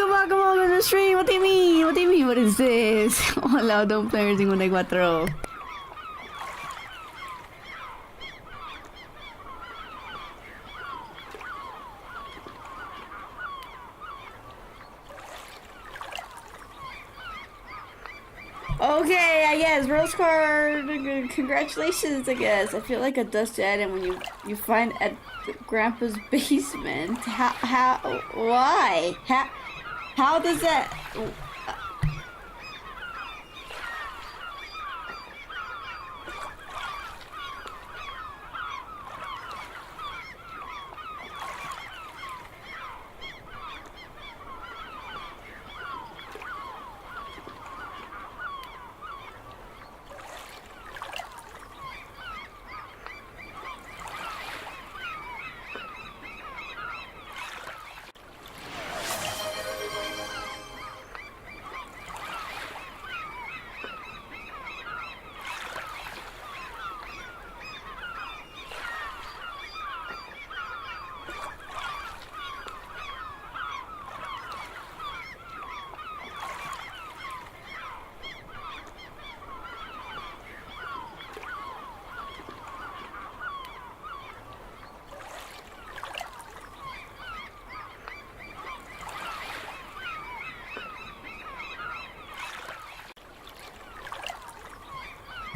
come on, on the stream. What do you mean? What do you mean? What is this? Hola, don't player 54. Okay, I guess Rose card. Congratulations, I guess. I feel like a dust item when you find at Grandpa's basement. Why? How does that?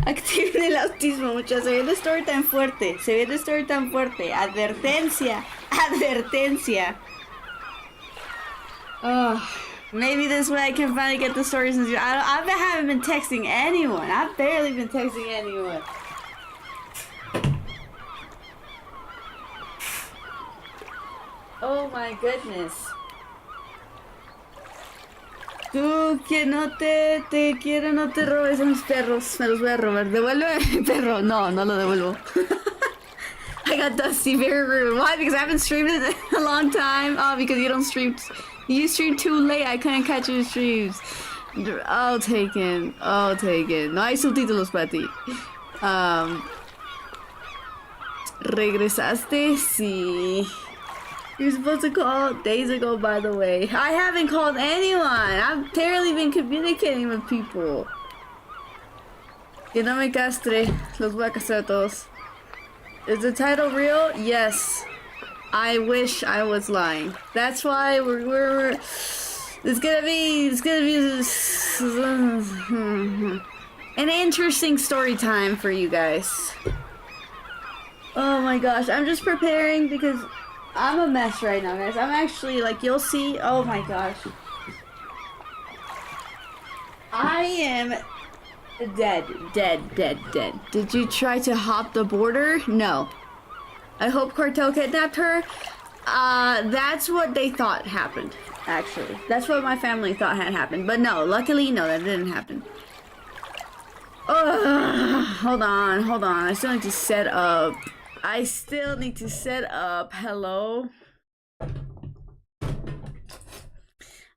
Activen el autismo, muchachos. Se viene story tan fuerte. Se viene story tan fuerte. Advertencia. Advertencia. Oh, maybe this way I can finally get the stories. I haven't been texting anyone. I've barely been texting anyone. Oh my goodness. Tú que no te quiero, no te robes a mis perros. Me los voy a robar. Devuelve mi perro. No, no lo devuelvo. I got dusty, very rude. Why? Because I haven't streamed in a long time. Oh, because you don't stream. You stream too late. I couldn't catch your streams. Oh, taken. Oh, taken. No hay subtítulos para ti. ¿Regresaste? Sí. You're supposed to call days ago, by the way. I haven't called anyone. I've barely been communicating with people. Que no me castre. Los voy a castrar a todos. Is the title real? Yes. I wish I was lying. That's why we're it's gonna be an interesting story time for you guys. Oh my gosh, I'm just preparing because I'm a mess right now, guys. I'm actually, like, you'll see. Oh my gosh. I am dead. Did you try to hop the border? No. I hope Cartel kidnapped her. That's what they thought happened, actually. That's what my family thought had happened. But no, luckily, no, that didn't happen. Hold on. I still need to set up. Hello?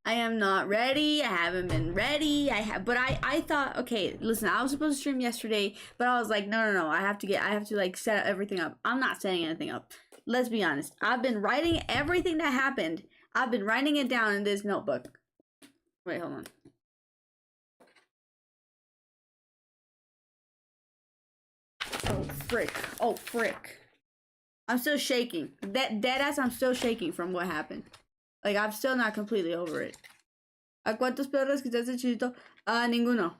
I am not ready. I haven't been ready. But I thought, okay, listen, I was supposed to stream yesterday, but I was like, no. I have to like set everything up. I'm not setting anything up. Let's be honest. I've been writing everything that happened. I've been writing it down in this notebook. Wait, hold on. Oh, frick. I'm still shaking. Deadass, I'm still shaking from what happened. Like, I'm still not completely over it. ¿A cuántos perros quitaste, Chito? Ninguno.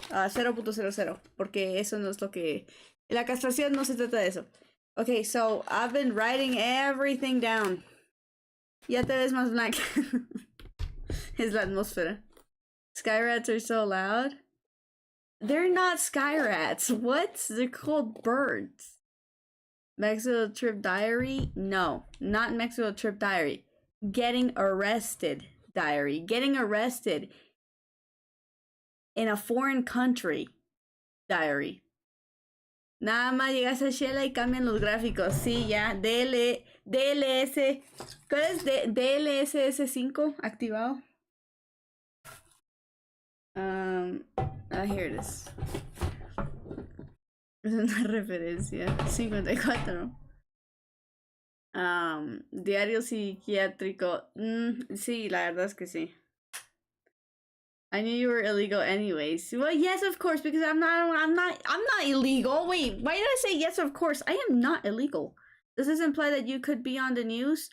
0.00. Porque eso no es lo que... La castración no se trata de eso. Okay, so I've been writing everything down. Ya te ves más blank. Es la atmósfera. Sky rats are so loud. They're not sky rats. What? They're called birds. Mexico Trip Diary? No, not Mexico Trip Diary. Getting arrested diary. Getting arrested in a foreign country diary. Nada más llegas a Shela y cambian los gráficos. Sí, ya. DLS. ¿Cuál es DLSS5 activado? Here it is. Es una referencia. 54. Diario psiquiátrico. Sí, la verdad es que sí. I knew you were illegal anyways. Well, yes, of course, because I'm not illegal. Wait, why did I say yes, of course? I am not illegal. Does this imply that you could be on the news?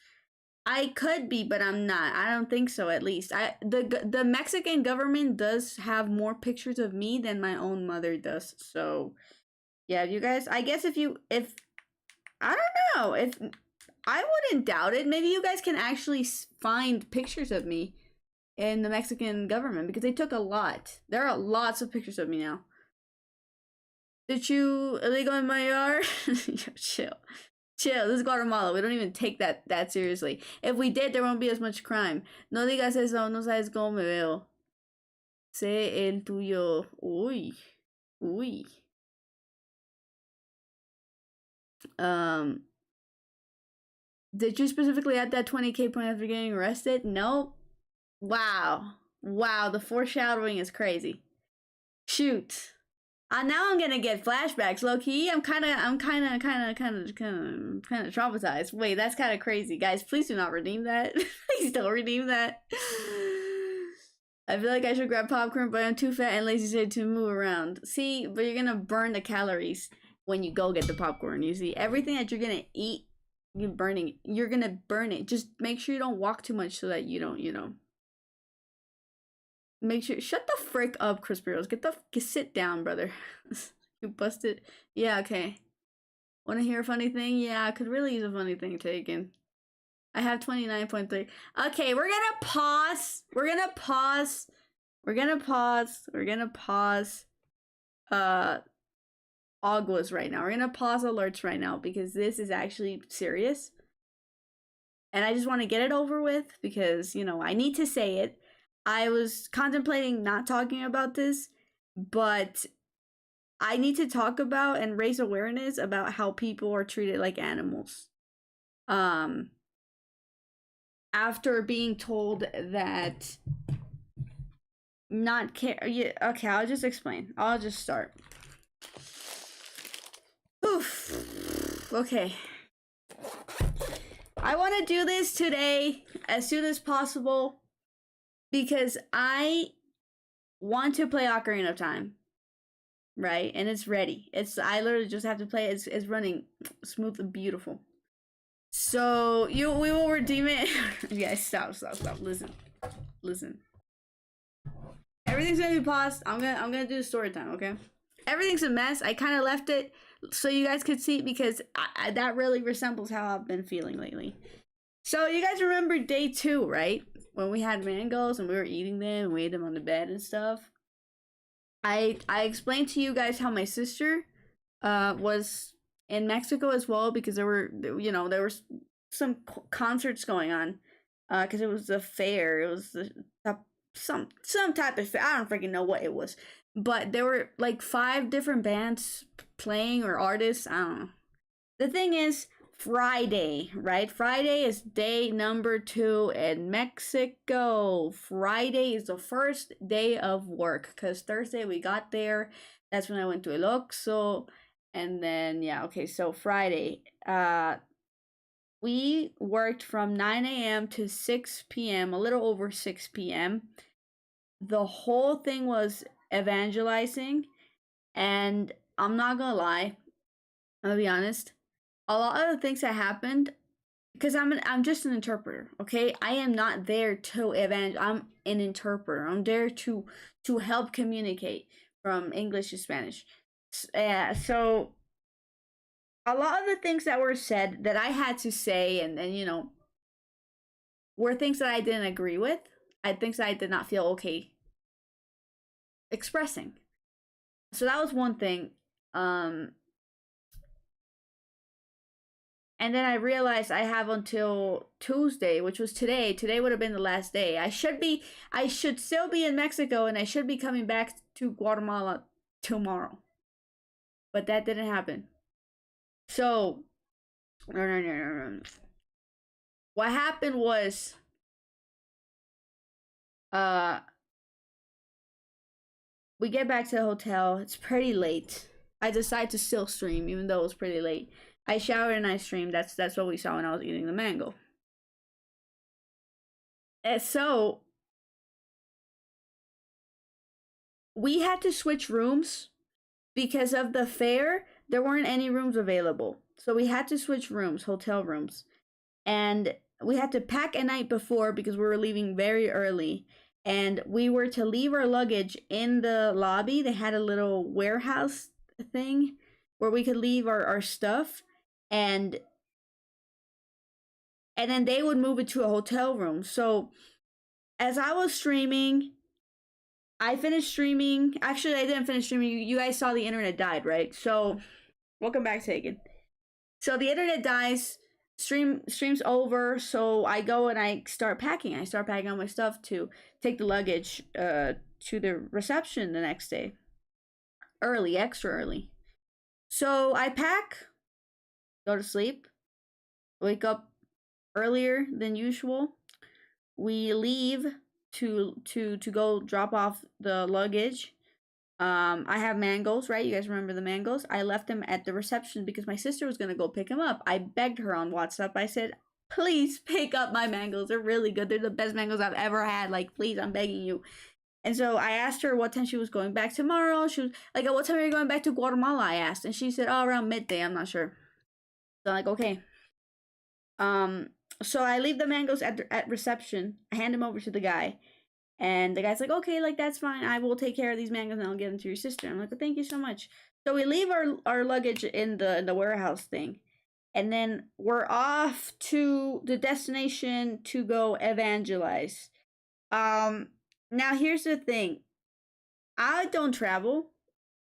I could be, but I'm not. I don't think so. At least the Mexican government does have more pictures of me than my own mother does. So, yeah, you guys. I guess if I don't know if I wouldn't doubt it. Maybe you guys can actually find pictures of me in the Mexican government because they took a lot. There are lots of pictures of me now. Did you illegal in my yard? Yo, chill. Chill, this is Guatemala. We don't even take that seriously. If we did, there won't be as much crime. No digas eso, no sabes cómo me veo. Sé el tuyo. Uy. Uy. Did you specifically add that 20K point after getting arrested? Nope. Wow. Wow, the foreshadowing is crazy. Shoot. Now I'm gonna get flashbacks, low key. I'm kind of traumatized. Wait, that's kind of crazy, guys. Please do not redeem that. Please don't redeem that. I feel like I should grab popcorn, but I'm too fat and lazy to move around. See, but you're gonna burn the calories when you go get the popcorn. You see, everything that you're gonna eat, you're burning. You're gonna burn it. Just make sure you don't walk too much so that you don't, Make sure, shut the frick up, Crispirros. Sit down, brother. You busted. Yeah, okay. Want to hear a funny thing? Yeah, I could really use a funny thing taken. I have 29.3. Okay, we're gonna pause. We're gonna pause. Aguas right now. We're gonna pause alerts right now because this is actually serious. And I just want to get it over with because, I need to say it. I was contemplating not talking about this, but I need to talk about and raise awareness about how people are treated like animals. After being told that not care. Yeah, okay, I'll just explain. I'll just start. Oof. Okay. I want to do this today as soon as possible. Because I want to play Ocarina of Time, right? And it's ready. I literally just have to play it. It's running smooth and beautiful. So we will redeem it. Guys, stop. Listen. Everything's gonna be paused. I'm gonna do the story time, okay? Everything's a mess. I kind of left it so you guys could see because that really resembles how I've been feeling lately. So you guys remember day 2, right? When we had mangoes and we were eating them and we ate them on the bed and stuff. I explained to you guys how my sister was in Mexico as well because there were some concerts going on because it was a fair. It was some type of fair. I don't freaking know what it was, but there were like 5 different bands playing or artists. I don't know. The thing is, Friday, right? Friday is day number 2 in Mexico. Friday is the first day of work because Thursday we got there. That's when I went to El Oxxo. And then, yeah, okay, so Friday. We worked from 9 a.m. to 6 p.m., a little over 6 p.m. The whole thing was evangelizing. And I'm not gonna lie, I'll be honest. A lot of the things that happened, because I'm just an interpreter, okay? I am not there to evangelize. I'm an interpreter. I'm there to help communicate from English to Spanish. So a lot of the things that were said that I had to say, and were things that I didn't agree with. Things that I did not feel okay expressing. So that was one thing. And then I realized I have until Tuesday, which was today. Today would have been the last day. I should still be in Mexico and I should be coming back to Guatemala tomorrow. But that didn't happen. So, no. What happened was, we get back to the hotel. It's pretty late. I decide to still stream, even though it was pretty late. I showered and I streamed. That's what we saw when I was eating the mango. And so we had to switch rooms because of the fair. There weren't any rooms available, so we had to switch rooms, hotel rooms, and we had to pack a night before because we were leaving very early. And we were to leave our luggage in the lobby. They had a little warehouse thing where we could leave our stuff, and then they would move it to a hotel room. So as I was streaming, I finished streaming. Actually, I didn't finish streaming. You guys saw the internet died, right? So welcome back, Tegan. So the internet dies, streams over, so I go and I start packing. I start packing all my stuff to take the luggage to the reception the next day. Early, extra early. So I pack, go to sleep, wake up earlier than usual. We leave to go drop off the luggage. I have mangoes, right? You guys remember the mangoes? I left them at the reception because my sister was gonna go pick them up. I begged her on WhatsApp. I said, please pick up my mangoes. They're really good. They're the best mangoes I've ever had. Like, please, I'm begging you. And so I asked her what time she was going back tomorrow. She was like, what time are you going back to Guatemala? I asked. And she said, oh, around midday. I'm not sure. So I'm like, okay. So I leave the mangoes at reception. I hand them over to the guy. And the guy's like, okay, like, that's fine. I will take care of these mangoes and I'll give them to your sister. I'm like, thank you so much. So we leave our luggage in the warehouse thing. And then we're off to the destination to go evangelize. Now here's the thing. I don't travel.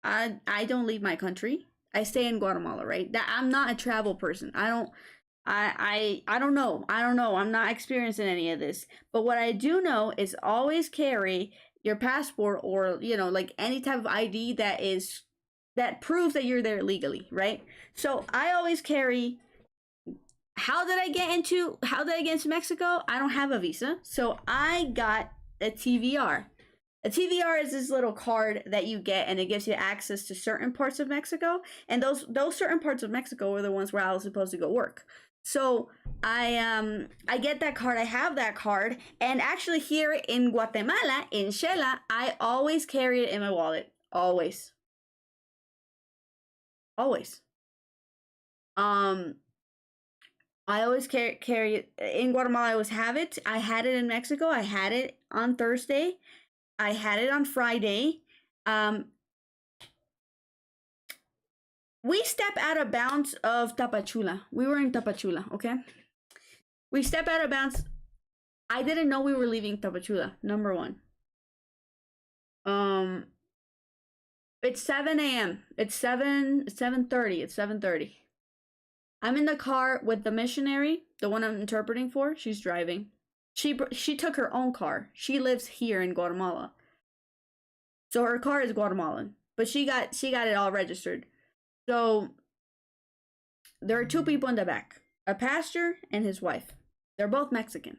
I don't leave my country. I stay in Guatemala, right? I'm not a travel person. I don't know. I'm not experiencing any of this. But what I do know is always carry your passport or, like any type of ID that proves that you're there legally, right? So I always carry. How did I get into Mexico? I don't have a visa. So I got a TVR. A TVR is this little card that you get, and it gives you access to certain parts of Mexico. And those certain parts of Mexico were the ones where I was supposed to go work. So I get that card. I have that card, and actually here in Guatemala, in Shela, I always carry it in my wallet. Always. I always carry it in Guatemala. I always have it. I had it in Mexico. I had it on Thursday. I had it on Friday. We step out of bounds of Tapachula. We were in Tapachula, okay? We step out of bounds. I didn't know we were leaving Tapachula, number one. It's 7 a.m. It's 7:30. It's 7:30. I'm in the car with the missionary, the one I'm interpreting for. She's driving. She took her own car. She lives here in Guatemala. So her car is Guatemalan, but she got it all registered. So there are two people in the back, a pastor and his wife. They're both Mexican.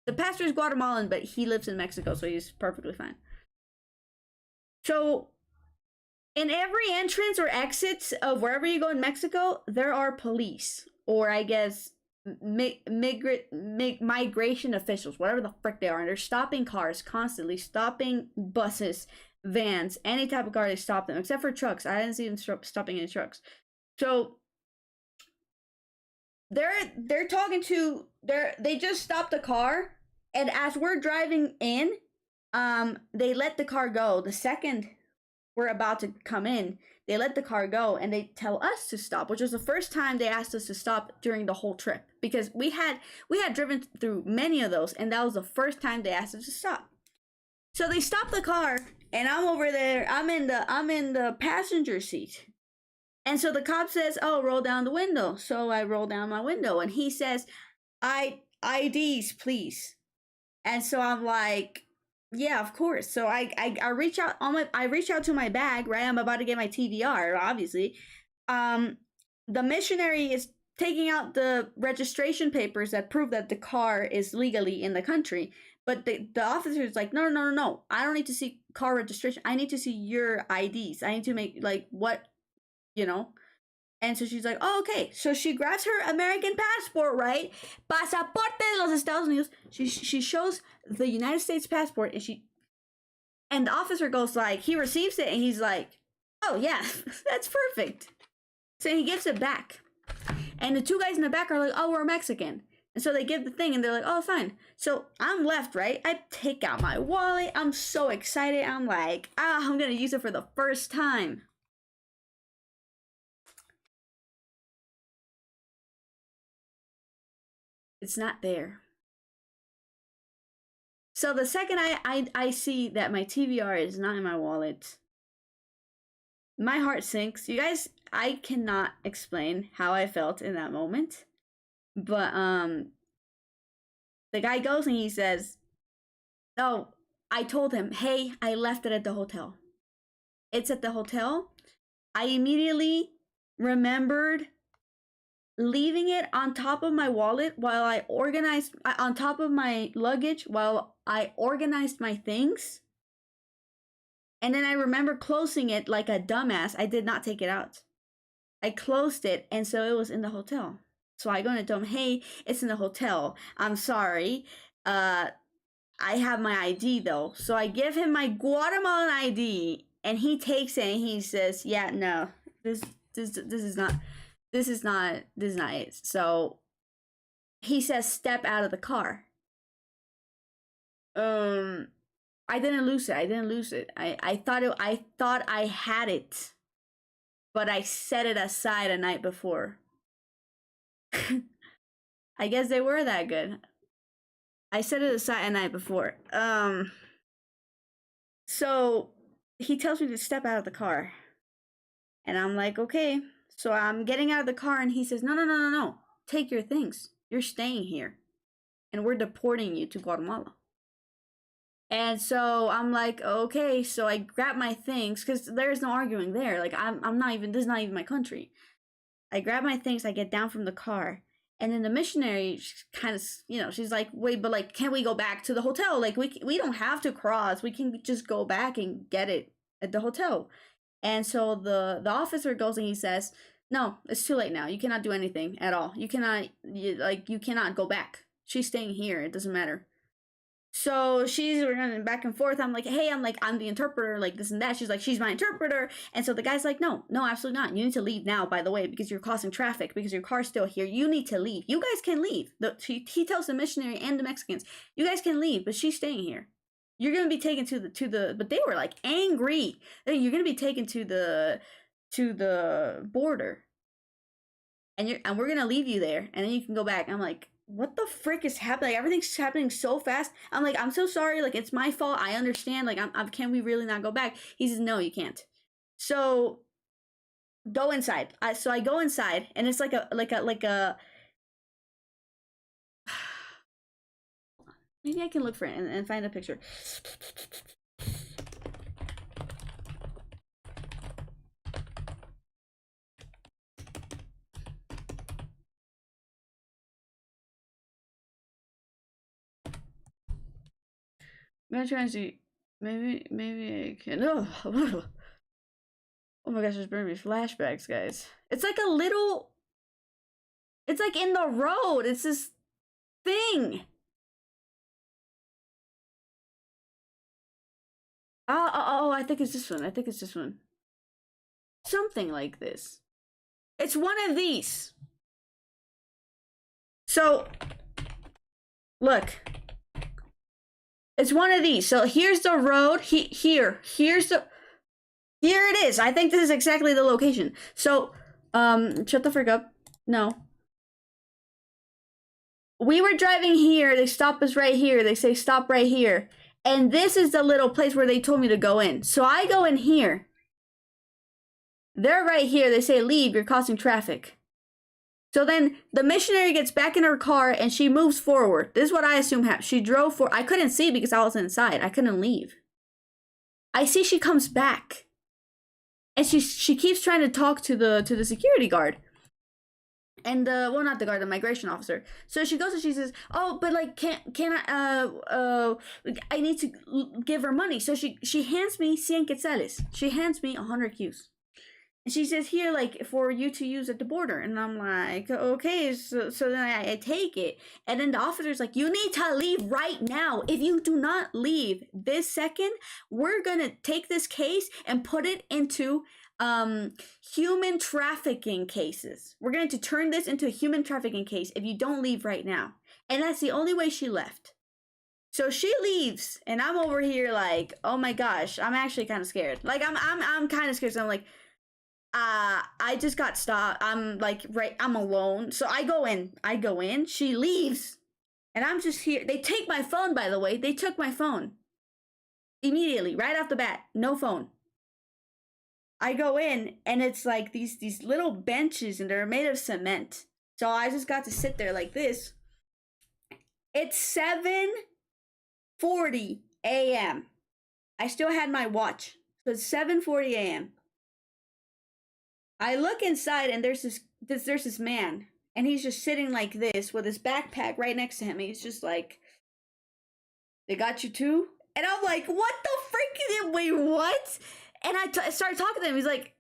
The pastor is Guatemalan, but he lives in Mexico, so he's perfectly fine. So in every entrance or exit of wherever you go in Mexico, there are police, or I guess migration officials, whatever the frick they are, and they're stopping cars constantly, stopping buses, vans, any type of car. They stop them, except for trucks. I didn't see them stopping any trucks. So they're talking to they just stopped the car, and as we're driving in, they let the car go. The second we're about to come in, they let the car go, and they tell us to stop, which was the first time they asked us to stop during the whole trip, because we had driven through many of those, and that was the first time they asked us to stop. So they stopped the car, and I'm over there. I'm in the passenger seat, and so the cop says, "Oh, roll down the window." So I roll down my window, and he says, "IDs, please." And so I'm like, yeah, of course. So I reach out to my bag, right? I'm about to get my TVR, obviously. The missionary is taking out the registration papers that prove that the car is legally in the country. But the officer is like, no. I don't need to see car registration. I need to see your IDs. I need to make, like, what, And so she's like, oh, okay. So she grabs her American passport, right? Pasaporte de los Estados Unidos. She shows the United States passport, and the officer goes like, he receives it, and he's like, oh yeah, that's perfect. So he gives it back. And the two guys in the back are like, oh, we're Mexican. And so they give the thing, and they're like, oh, fine. So I'm left, right? I take out my wallet. I'm so excited. I'm like, I'm going to use it for the first time. It's not there. So the second I see that my TVR is not in my wallet, my heart sinks. You guys, I cannot explain how I felt in that moment. But the guy goes and he says, "Oh, I told him, hey, I left it at the hotel. It's at the hotel." I immediately remembered leaving it on top of my wallet while I organized, on top of my luggage while I organized my things. And then I remember closing it like a dumbass. I did not take it out. I closed it, and so it was in the hotel. So I go and tell him, hey, it's in the hotel. I'm sorry. I have my ID though. So I give him my Guatemalan ID, and he takes it and he says, yeah, no, this is not it. So he says, step out of the car. I didn't lose it. I thought I had it, but I set it aside a night before. I guess they were that good. I set it aside a night before. So he tells me to step out of the car. And I'm like, okay. So I'm getting out of the car, and he says, no. Take your things. You're staying here. And we're deporting you to Guatemala. And so I'm like, okay. So I grab my things, because there's no arguing there. Like, I'm not even, this is not even my country. I grab my things, I get down from the car, and then the missionary kind of, she's like, wait, but like, can't we go back to the hotel? Like, we don't have to cross. We can just go back and get it at the hotel. And so the officer goes and he says, no, it's too late now. You cannot do anything at all. You cannot go back. She's staying here. It doesn't matter. So we're running back and forth. I'm like, hey, I'm the interpreter, like this and that. She's like, she's my interpreter. And so the guy's like, no, absolutely not. You need to leave now, by the way, because you're causing traffic, because your car's still here. You need to leave. You guys can leave. He tells the missionary and the Mexicans, you guys can leave, but she's staying here. You're going to be taken to the, but they were like angry. You're going to be taken to the border. And we're going to leave you there. And then you can go back. I'm like, what the frick is happening? Like, everything's happening so fast. I'm like, I'm so sorry. Like, it's my fault. I understand. Like, can we really not go back? He says, no, you can't. So go inside. So I go inside, and it's like a maybe I can look for it and find a picture. I'm gonna try and see. Maybe I can. Oh my gosh, there's bringing me flashbacks, guys. It's like a little. It's like in the road. It's this thing. Oh, I think it's this one. Something like this. It's one of these. So, look. It's one of these. So here's the road. Here it is. I think this is exactly the location. So, shut the frick up. No. We were driving here. They stop us right here. They say stop right here. And this is the little place where they told me to go in. So I go in here. They're right here. They say leave. You're causing traffic. So then the missionary gets back in her car and she moves forward. This is what I assume happened. She drove for. I couldn't see because I was inside. I couldn't leave. I see she comes back, and she keeps trying to talk to the security guard, and well, not the guard, the migration officer. So she goes and she says, "Oh, but like, can I I need to give her money." So she hands me 100 quetzales. She hands me 100 Qs. And she says here, like, for you to use at the border. And I'm like, okay. So then I take it. And then the officer's like, you need to leave right now. If you do not leave this second, we're going to take this case and put it into human trafficking cases. We're going to turn this into a human trafficking case if you don't leave right now. And that's the only way she left. So she leaves, and I'm over here like, oh my gosh, I'm actually kind of scared. Like, I'm kind of scared. So I'm like, I just got stopped. I'm like, I'm alone. So I go in. She leaves, and I'm just here. They take my phone, by the way. They took my phone immediately, right off the bat. No phone. I go in, and it's like these little benches, and they're made of cement. So I just got to sit there like this. It's 7:40 a.m. I still had my watch. So it's 7:40 a.m. I look inside, and there's this man, and he's just sitting like this with his backpack right next to him. He's just like, "They got you too?" And I'm like, "What the freak? Wait, what?" And I started talking to him. He's like,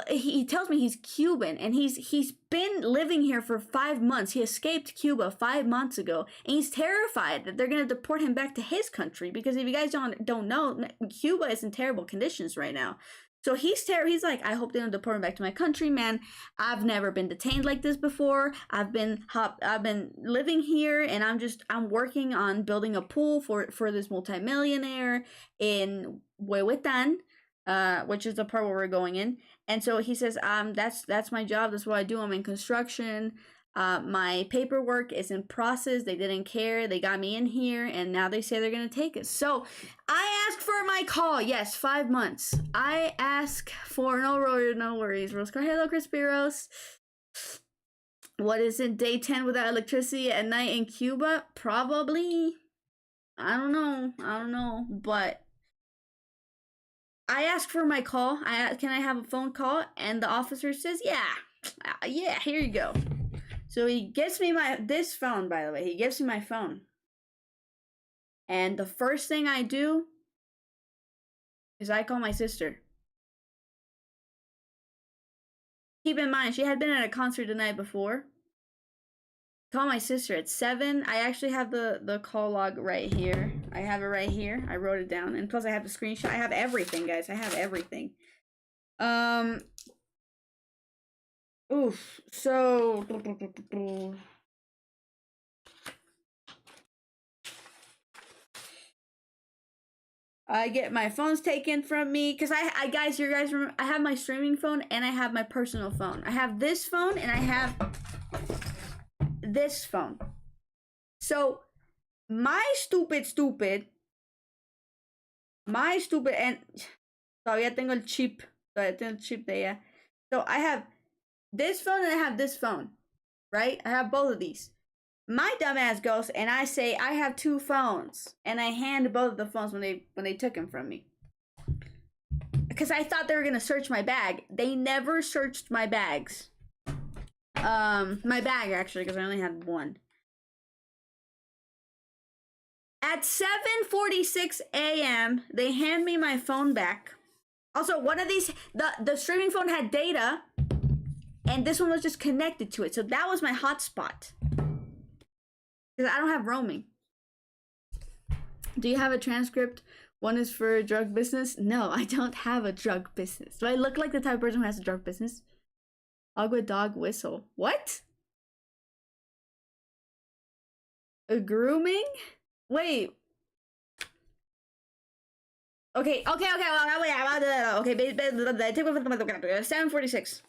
he tells me he's Cuban, and he's been living here for 5 months. He escaped Cuba 5 months ago, and he's terrified that they're gonna deport him back to his country, because if you guys don't know, Cuba is in terrible conditions right now. So he's like, I hope they don't deport me back to my country, man. I've never been detained like this before. I've been living here, and I'm working on building a pool for this multimillionaire in Huehuetan, which is the part where we're going in. And so he says, that's my job. That's what I do. I'm in construction. My paperwork is in process. They didn't care. They got me in here, and now they say they're gonna take us. So I asked for my call. Yes, 5 months. I ask for no worries. Rose Car, hello, Chris Spiros. What is it? Day 10 without electricity at night in Cuba? Probably. I don't know. But I asked for my call. Can I have a phone call? And the officer says, yeah, here you go. So he gives me this phone, by the way. He gives me my phone. And the first thing I do is I call my sister. Keep in mind, she had been at a concert the night before. Call my sister at 7. I actually have the call log right here. I have it right here. I wrote it down. And plus I have the screenshot. I have everything, guys. I have everything. Oof. So I get my phones taken from me, because I guys, you guys remember, I have my streaming phone and I have my personal phone. I have this phone and I have this phone. So my stupid and todavía tengo el chip. Todavía tengo el chip de ella. So I have this phone and I have this phone, right? I have both of these. My dumbass goes and I say I have 2 phones, and I hand both of the phones when they took them from me, because I thought they were gonna search my bag. They never searched my bags. My bag, actually, because I only had one. At 7:46 a.m., they hand me my phone back. Also, one of these, the streaming phone had data, and this one was just connected to it. So that was my hotspot, because I don't have roaming. Do you have a transcript? One is for drug business. No, I don't have a drug business. Do I look like the type of person who has a drug business? Agua dog whistle. What? A grooming? Wait. Okay. Okay. 7:46.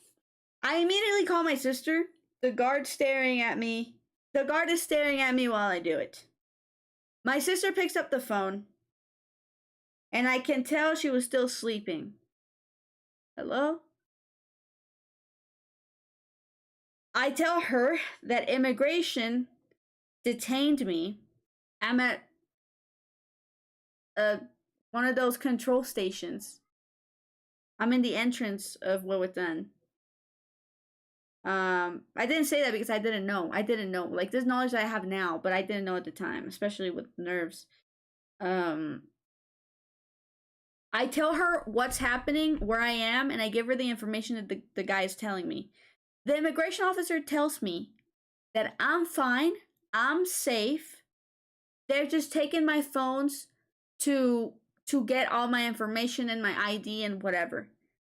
I immediately call my sister. The guard staring at me. The guard is staring at me while I do it. My sister picks up the phone, and I can tell she was still sleeping. Hello? I tell her that immigration detained me. I'm at one of those control stations. I'm in the entrance of Huehuetan. I didn't say that because I didn't know. Like, this knowledge that I have now, but I didn't know at the time, especially with nerves. I tell her what's happening, where I am, and I give her the information that the guy is telling me. The immigration officer tells me that I'm fine, I'm safe. They're just taking my phones to get all my information and my ID and whatever.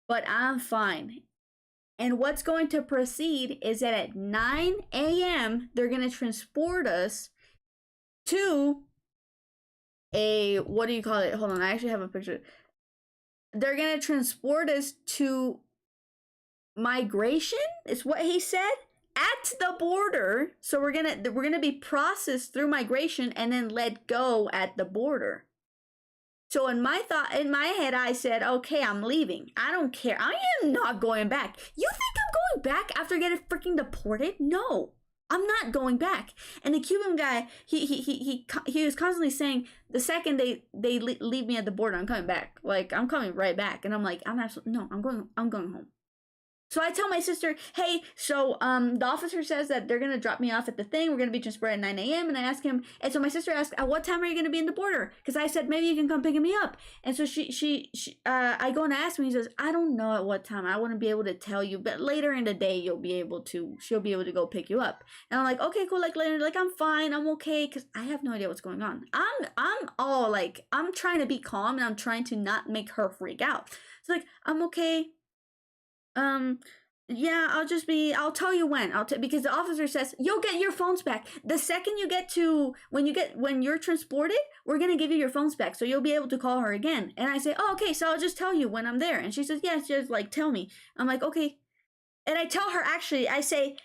But I'm fine. And what's going to proceed is that at 9 a.m., they're going to transport us to a, what do you call it? Hold on, I actually have a picture. They're going to transport us to migration, is what he said, at the border. So we're gonna be processed through migration and then let go at the border. So in my head, I said, okay, I'm leaving. I don't care. I am not going back. You think I'm going back after getting freaking deported? No, I'm not going back. And the Cuban guy, he was constantly saying, the second they leave me at the border, I'm coming back. Like, I'm coming right back. And I'm like, I'm going home. So I tell my sister, hey, so the officer says that they're going to drop me off at the thing. We're going to be transported at 9 a.m. And I ask him, and so my sister asked, at what time are you going to be in the border? Because I said, maybe you can come picking me up. And so I go and ask him, he says, I don't know at what time. I wouldn't be able to tell you, but later in the day, she'll be able to go pick you up. And I'm like, okay, cool. Like later, like I'm fine. I'm okay. Because I have no idea what's going on. I'm all like, I'm trying to be calm and I'm trying to not make her freak out. So like, I'm okay. Yeah, I'll tell you when. Because the officer says, you'll get your phones back. The second when you're transported, we're going to give you your phones back. So you'll be able to call her again. And I say, oh, okay, so I'll just tell you when I'm there. And she says, yes, just like, tell me. I'm like, okay. And I tell her, actually, I say,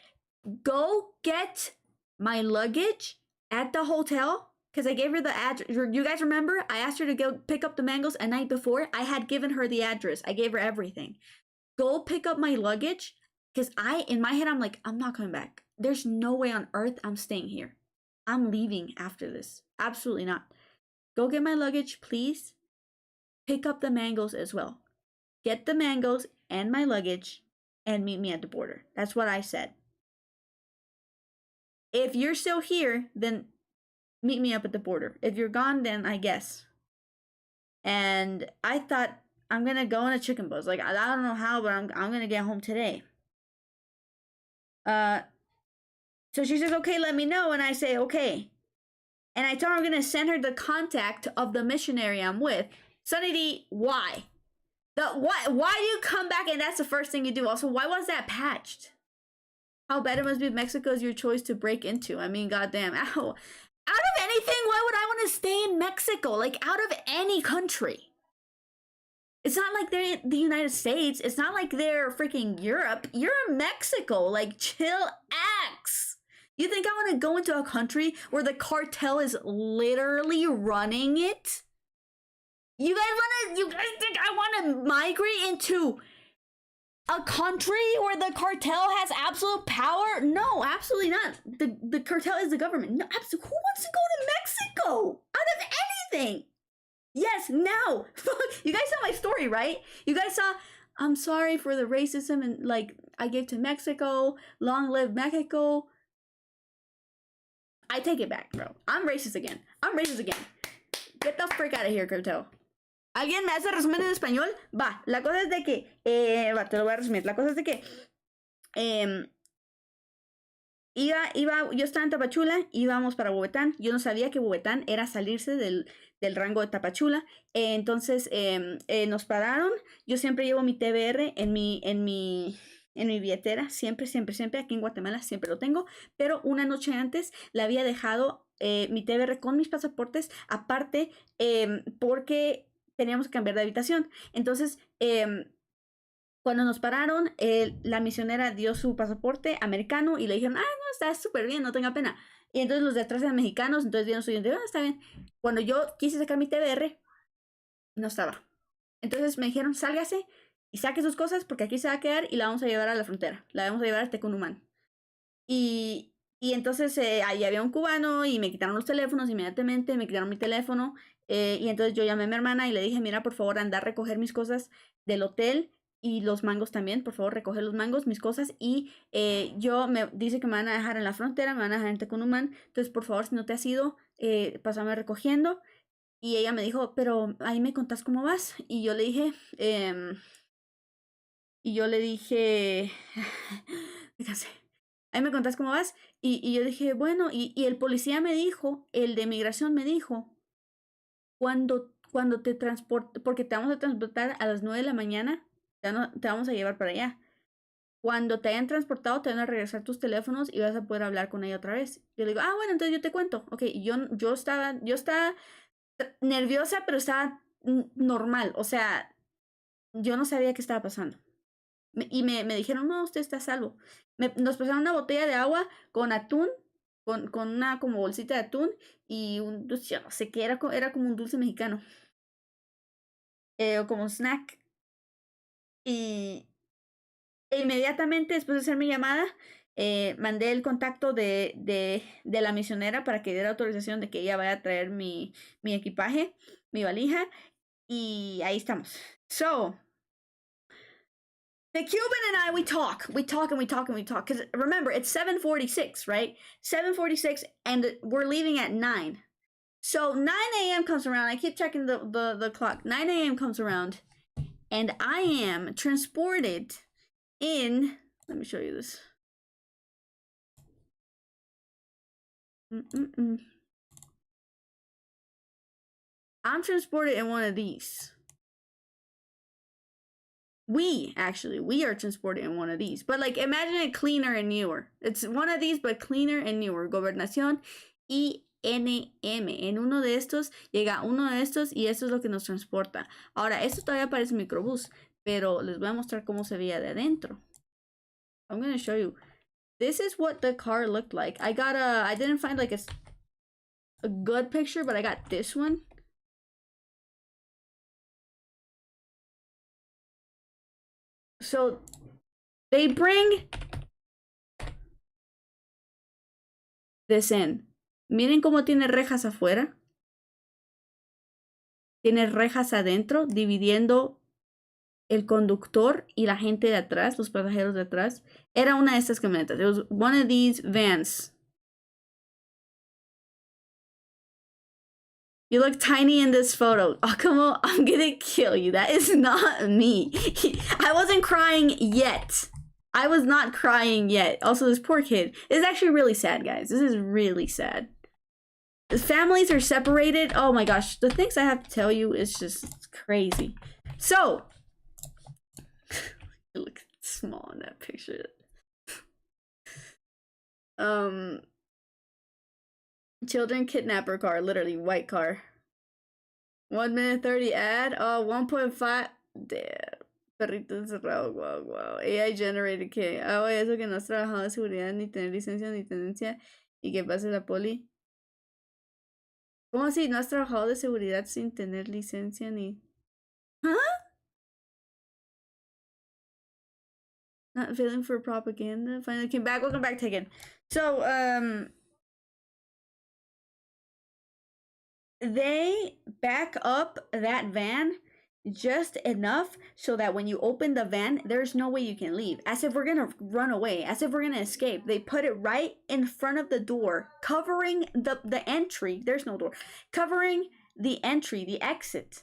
go get my luggage at the hotel. Because I gave her the address. You guys remember? I asked her to go pick up the mangoes a night before. I had given her the address. I gave her everything. Go pick up my luggage, because in my head, I'm like, I'm not coming back. There's no way on earth I'm staying here. I'm leaving after this. Absolutely not. Go get my luggage, please. Pick up the mangoes as well. Get the mangoes and my luggage and meet me at the border. That's what I said. If you're still here, then meet me up at the border. If you're gone, then I guess. And I thought, I'm going to go on a chicken buzz. Like, I don't know how, but I'm going to get home today. So she says, okay, let me know. And I say, okay. And I tell her I'm going to send her the contact of the missionary I'm with. Sunny D, why? Why do you come back and that's the first thing you do? Also, why was that patched? How bad it must be if Mexico is your choice to break into. I mean, goddamn. Ow. Out of anything, why would I want to stay in Mexico? Like, out of any country. It's not like they're the United States. It's not like they're freaking Europe. You're in Mexico. Like, chillax. You think I want to go into a country where the cartel is literally running it? You guys think I want to migrate into a country where the cartel has absolute power? No, absolutely not. The cartel is the government. No, absolutely. Who wants to go to Mexico? Out of anything. Yes, now. You guys saw my story, right? You guys saw, I'm sorry for the racism and like I gave to Mexico. Long live Mexico. I take it back, bro. I'm racist again. Get the frick out of here, cartel. ¿Alguien me hace resumen en español? Va, la cosa es de que, te lo voy a resumir. La cosa es de que, yo estaba en Tapachula, íbamos para Bogotá. Yo no sabía que Bogotá era salirse del rango de Tapachula. Entonces nos pararon. Yo siempre llevo mi TBR en mi billetera. Siempre aquí en Guatemala siempre lo tengo. Pero una noche antes le había dejado mi TBR con mis pasaportes. Aparte, porque teníamos que cambiar de habitación. Entonces, cuando nos pararon, la misionera dio su pasaporte americano y le dijeron, no, está súper bien, no tenga pena. Y entonces los de atrás eran mexicanos, entonces dieron su identidad, está bien. Cuando yo quise sacar mi TBR, no estaba. Entonces me dijeron, sálgase y saque sus cosas porque aquí se va a quedar y la vamos a llevar a la frontera. La vamos a llevar a Tecunumán. Y entonces ahí había un cubano y me quitaron los teléfonos inmediatamente, me quitaron mi teléfono. Y entonces yo llamé a mi hermana y le dije, mira, por favor, anda a recoger mis cosas del hotel y los mangos también, por favor, recoger los mangos, mis cosas. Y dice que me van a dejar en la frontera, me van a dejar en Tecunumán. Entonces, por favor, si no te has ido, pásame recogiendo. Y ella me dijo, pero ahí me contás cómo vas. Y yo le dije, y yo le dije, me cansé. Ahí me contás cómo vas. Y yo dije, bueno, y el policía me dijo, el de migración me dijo, cuando te transporte, porque te vamos a transportar a las 9 de la mañana, te vamos a llevar para allá. Cuando te hayan transportado, te van a regresar tus teléfonos y vas a poder hablar con ella otra vez. Yo le digo, bueno, entonces yo te cuento. Ok, yo estaba nerviosa, pero estaba normal. O sea, yo no sabía qué estaba pasando. Y me dijeron, no, usted está a salvo. Nos pasaron una botella de agua con atún, con una como bolsita de atún y yo no sé qué, era como un dulce mexicano. O como un snack. Y inmediatamente después de hacer mi llamada, mandé el contacto de la misionera para que diera autorización de que ella vaya a traer mi equipaje, mi valija. Y ahí estamos. So, the Cuban and I, we talk and we talk and we talk. Because remember, it's 7:46, right? 7:46, and we're leaving at 9. So 9 a.m. comes around. I keep checking the clock. 9 a.m. comes around, and I am transported in. Let me show you this. I'm transported in one of these. We are transported in one of these. But like, imagine it cleaner and newer. It's one of these, but cleaner and newer. Gobernación INM. En uno de estos llega uno de estos y esto es lo que nos transporta. Ahora, esto todavía parece microbús, pero les voy a mostrar cómo se veía de adentro. I'm going to show you. This is what the car looked like. I didn't find like a good picture, but I got this one. So they bring this in. Miren cómo tiene rejas afuera. Tiene rejas adentro, dividiendo el conductor y la gente de atrás, los pasajeros de atrás. Era una de estas camionetas. It was one of these vans. You look tiny in this photo. Oh, come on. I'm gonna kill you. That is not me. I wasn't crying yet. I was not crying yet. Also, this poor kid. This is actually really sad, guys. This is really sad. The families are separated. Oh my gosh. The things I have to tell you is just crazy. So, you look small in that picture. Children kidnapper car, literally white car. 1 minute 30 ad. Oh, 1.5. Damn. Perrito encerrado, wow. AI generated que. Eso que no has trabajado de seguridad, ni tener licencia, ni tenencia, y que pase la poli. ¿Cómo así? ¿No has trabajado de seguridad sin tener licencia ni? Huh? Not feeling for propaganda. Finally came back. Welcome back, Tegan. So, they back up that van just enough so that when you open the van, there's no way you can leave. As if we're gonna run away, as if we're gonna escape. They put it right in front of the door, covering the entry. There's no door. Covering the entry, the exit.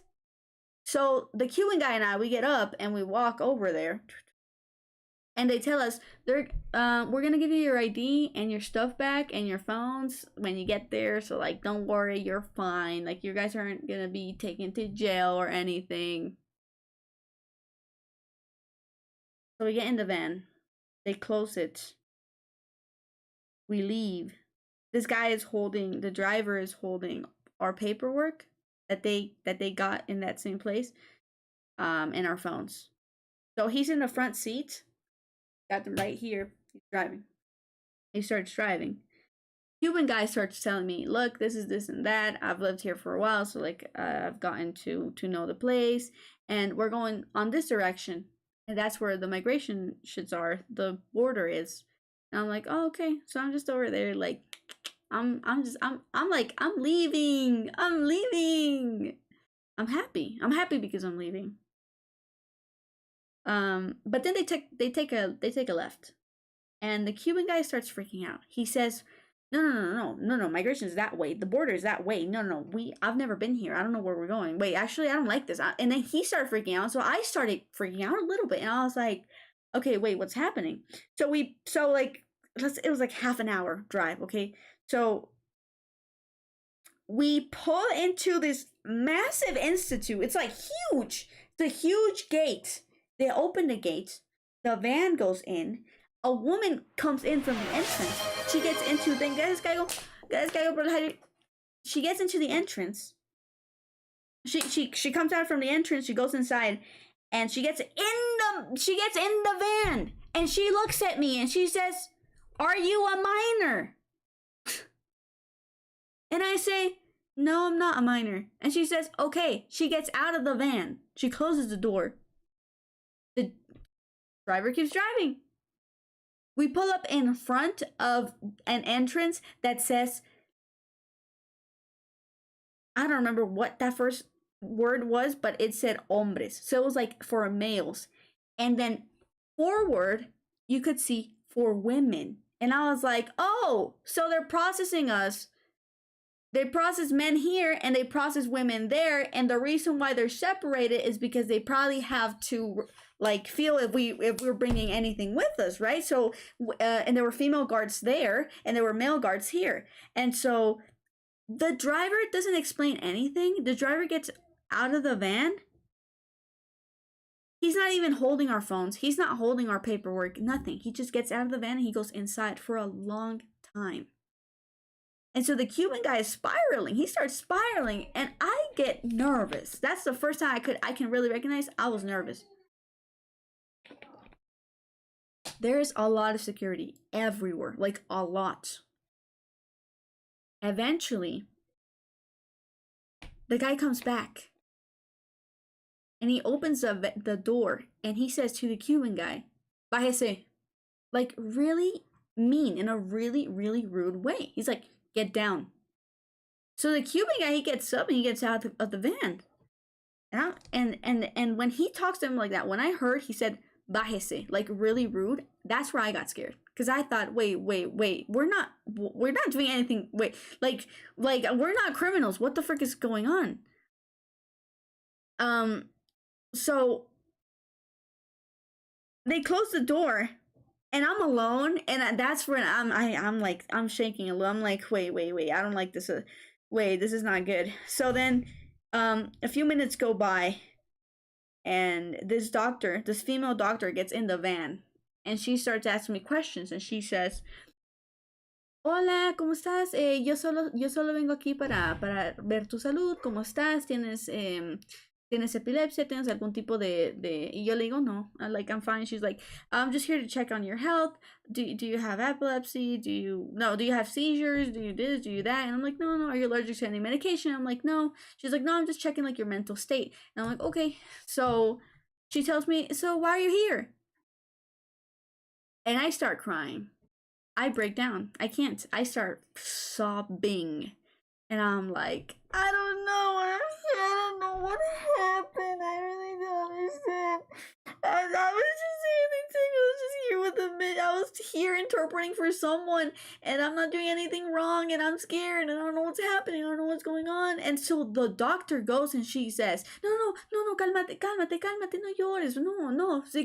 So the Cuban guy and I, we get up and we walk over there. And they tell us we're gonna give you your ID and your stuff back and your phones when you get there. So like, don't worry, you're fine. Like, you guys aren't gonna be taken to jail or anything. So we get in the van. They close it. We leave. This guy is holding. The driver is holding our paperwork that they got in that same place, and our phones. So he's in the front seat. Got them right here. He's driving. He starts driving. Cuban guy starts telling me, look, this is this and that. I've lived here for a while, so like I've gotten to know the place, and we're going on this direction, and that's where the migration shits are. The border is. And I'm like, oh, okay. So I'm just over there, like, I'm like, I'm leaving. I'm happy because I'm leaving. But then they take a left, and the Cuban guy starts freaking out. He says, No. Migration is that way. The border is that way. No. I've never been here. I don't know where we're going. Wait, actually, I don't like this. And then he started freaking out. So I started freaking out a little bit. And I was like, okay, wait, what's happening? It was like half an hour drive. Okay. So we pull into this massive institute. It's like huge. It's a huge gate. They open the gate. The van goes in. A woman comes in from the entrance. She gets into then she gets into the entrance. She comes out from the entrance, she goes inside, and she gets in the van, and she looks at me and she says, "Are you a minor?" And I say, "No, I'm not a minor." And she says, "Okay." She gets out of the van. She closes the door. The driver keeps driving. We pull up in front of an entrance that says, I don't remember what that first word was, but it said hombres. So it was like for males. And then forward, you could see for women. And I was like, oh, so they're processing us. They process men here and they process women there. And the reason why they're separated is because they probably have to like feel if we're bringing anything with us, right? So and there were female guards there and there were male guards here. And so the driver doesn't explain anything. The driver gets out of the van. He's not even holding our phones. He's not holding our paperwork, nothing. He just gets out of the van and he goes inside for a long time. And so the Cuban guy is spiraling. He starts spiraling and I get nervous. That's the first time I can really recognize I was nervous. There's a lot of security everywhere, like a lot. Eventually, the guy comes back and he opens the door and he says to the Cuban guy, "Bájese," like really mean in a really, really rude way. He's like, "Get down." So the Cuban guy, he gets up and he gets out of the van. And when he talks to him like that, when I heard he said, "Bájese," like really rude, that's where I got scared. Because I thought, wait, we're not doing anything. Wait, like we're not criminals. What the frick is going on? So they close the door, and I'm alone, and that's when I'm shaking a little. I'm like, wait, I don't like this. Wait, this is not good. So then, a few minutes go by, and this female doctor gets in the van. And she starts asking me questions, and she says, "Hola, ¿cómo estás? Yo solo vengo aquí para ver tu salud. ¿Cómo estás? ¿Tienes epilepsia? ¿Tienes algún tipo de...?" Y yo le digo, "No, I'm fine." She's like, "I'm just here to check on your health. Do you have epilepsy? Do you have seizures? Do you this? Do you that?" And I'm like, no. "Are you allergic to any medication?" I'm like, "No." She's like, "No, I'm just checking like your mental state." And I'm like, "Okay." So she tells me, "So why are you here?" And I start crying. I break down. I can't. I start sobbing. And I'm like, I don't know what happened. I really don't understand. I was just saying anything. I was just here with I was here interpreting for someone, and I'm not doing anything wrong, and I'm scared, and I don't know what's happening. I don't know what's going on. And so the doctor goes and she says, no, cálmate, no llores, no. Si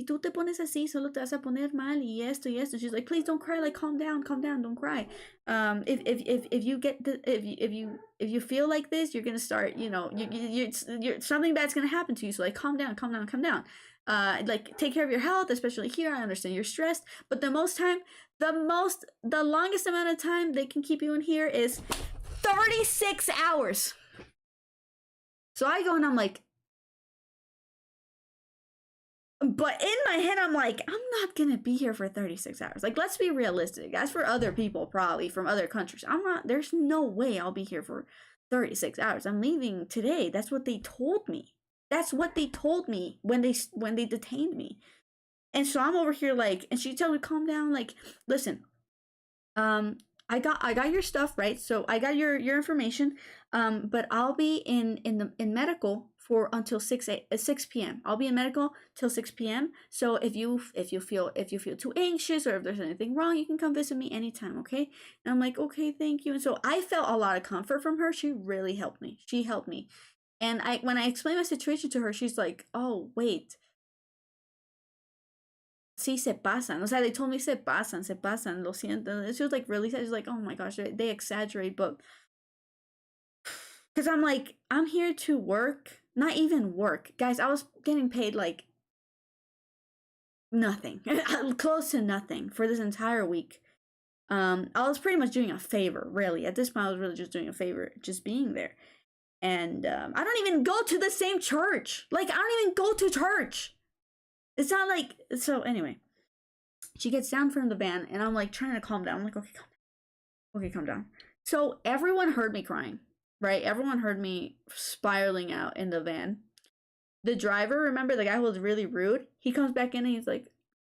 tú te pones así, solo te vas a poner mal y esto. She's like, "Please don't cry. Like, calm down, don't cry. If you get if you feel like this, you're gonna start, you're something bad's gonna happen to you. So like, calm down. Like, take care of your health, especially here. I understand you're stressed, but the longest amount of time they can keep you in here is 36 hours. So I go and I'm like, but in my head, I'm like, I'm not gonna be here for 36 hours. Like, let's be realistic. As for other people, probably from other countries, there's no way I'll be here for 36 hours. I'm leaving today. That's what they told me. When they detained me. And so I'm over here like, and she tells me, "Calm down. Like, listen, I got your stuff, right? So I got your information. But I'll be in medical for until 6 p.m. I'll be in medical till 6 p.m. So if you feel too anxious or if there's anything wrong, you can come visit me anytime, okay? And I'm like, okay, thank you. And so I felt a lot of comfort from her. She really helped me. She helped me. And when I explained my situation to her, she's like, oh, wait. Sí, se pasan. O sea, they told me se pasan, lo siento. She was like really sad. She's like, oh my gosh, they exaggerate, but because I'm like, I'm here to work, not even work. Guys, I was getting paid like nothing, close to nothing for this entire week. I was pretty much doing a favor, really. At this point, I was really just doing a favor, just being there. And I don't even go to the same church. Like, I don't even go to church. It's not like, so anyway. She gets down from the van, and I'm like trying to calm down. I'm like, okay, calm down. Okay, calm down. So everyone heard me crying, right? Everyone heard me spiraling out in the van. The driver, remember the guy who was really rude? He comes back in and he's like,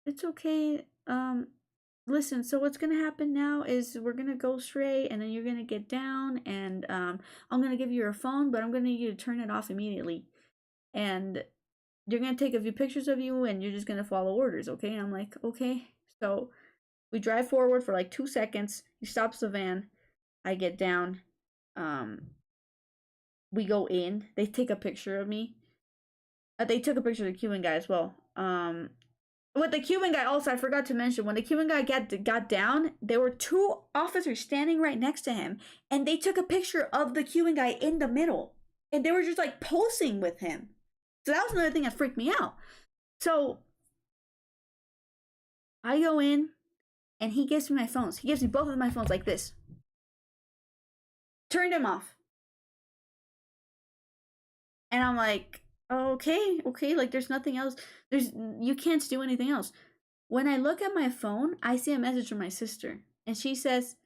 it's okay. Listen, so what's gonna happen now is we're gonna go straight and then you're gonna get down and I'm gonna give you your phone, but I'm gonna need you to turn it off immediately. And you're gonna take a few pictures of you and you're just gonna follow orders, okay? And I'm like, okay. So we drive forward for like 2 seconds. He stops the van. I get down. We go in. They take a picture of me. They took a picture of the Cuban guy as well. With the Cuban guy also, I forgot to mention, when the Cuban guy got down, there were 2 officers standing right next to him, and they took a picture of the Cuban guy in the middle, and they were just like posing with him. So that was another thing that freaked me out. So I go in, and he gives me my phones. He gives me both of my phones like this. Turned them off. And I'm like, okay, like there's nothing else. You can't do anything else. When I look at my phone, I see a message from my sister, and she says,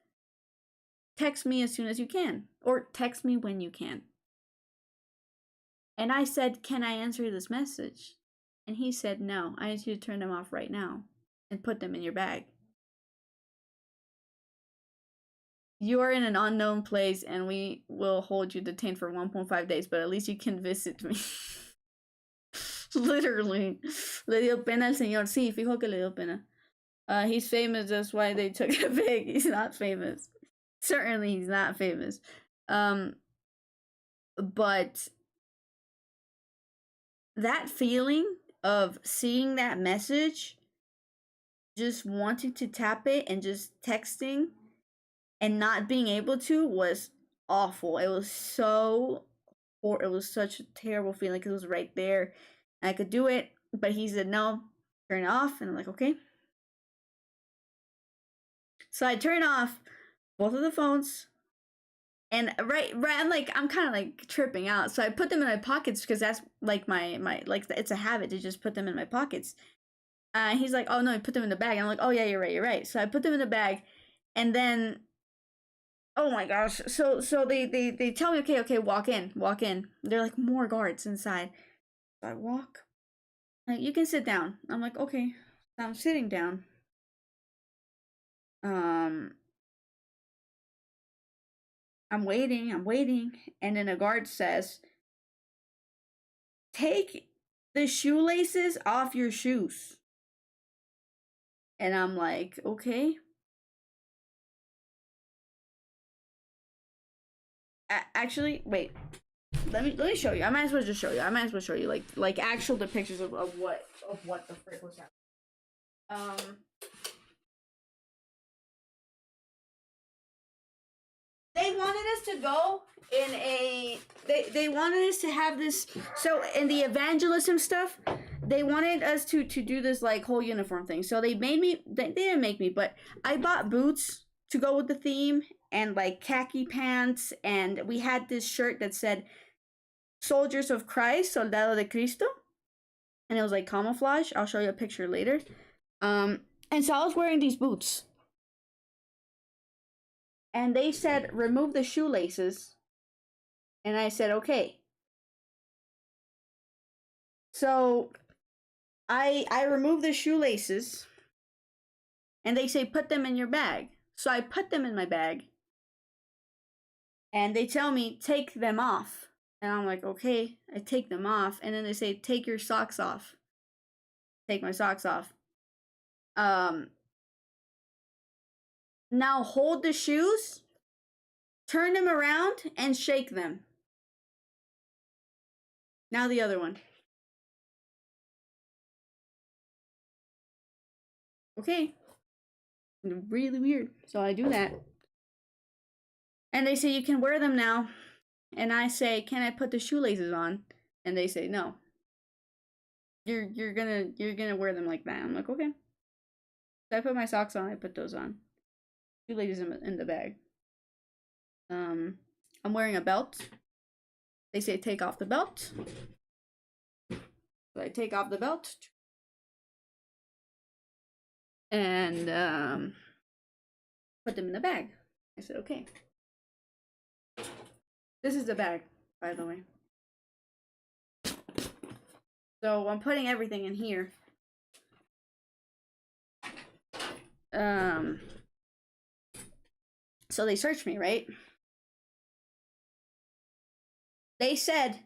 text me as soon as you can, or text me when you can. And I said, can I answer this message? And he said, no, I need you to turn them off right now and put them in your bag. You are in an unknown place and we will hold you detained for 1.5 days, but at least you can visit me. Literally. Le dio pena al señor. Sí, fijo que le dio pena. He's famous, that's why they took it big. He's not famous. Certainly he's not famous. But that feeling of seeing that message, just wanting to tap it and just texting and not being able to was awful. It was such a terrible feeling because it was right there. I could do it, but he said no, turn it off, and I'm like, okay. So I turn off both of the phones, and right, I'm kind of like tripping out. So I put them in my pockets because that's like my like it's a habit to just put them in my pockets. He's like, oh no, you put them in the bag. I'm like, oh yeah, you're right. So I put them in the bag, and then, oh my gosh. So they tell me, okay, walk in. They're like, more guards inside. So I walk. Like, you can sit down. I'm like, okay. So I'm sitting down. I'm waiting, and then a guard says, take the shoelaces off your shoes. And I'm like, okay. Actually, wait. Let me show you. I might as well just show you. Like actual depictions of what the frick was happening. They wanted us to go in a they wanted us to have this, so in the evangelism stuff, they wanted us to do this like whole uniform thing. So they didn't make me, but I bought boots to go with the theme and like khaki pants, and we had this shirt that said Soldiers of Christ, Soldado de Cristo, and it was like camouflage. I'll show you a picture later. And so I was wearing these boots. And they said, remove the shoelaces. And I said, okay. So I removed the shoelaces. And they say, put them in your bag. So I put them in my bag. And they tell me, take them off. And I'm like, okay, I take them off. And then they say, take your socks off. Take my socks off. Now hold the shoes, turn them around, and shake them. Now the other one. Okay. Really weird. So I do that. And they say, you can wear them now. And I say, can I put the shoelaces on? And they say, no. You're gonna wear them like that. I'm like, okay. So I put my socks on, I put those on. Shoelaces in the bag. I'm wearing a belt. They say take off the belt. So I take off the belt. And put them in the bag. I said, okay. This is the bag, by the way. So I'm putting everything in here. So they searched me, right? They said,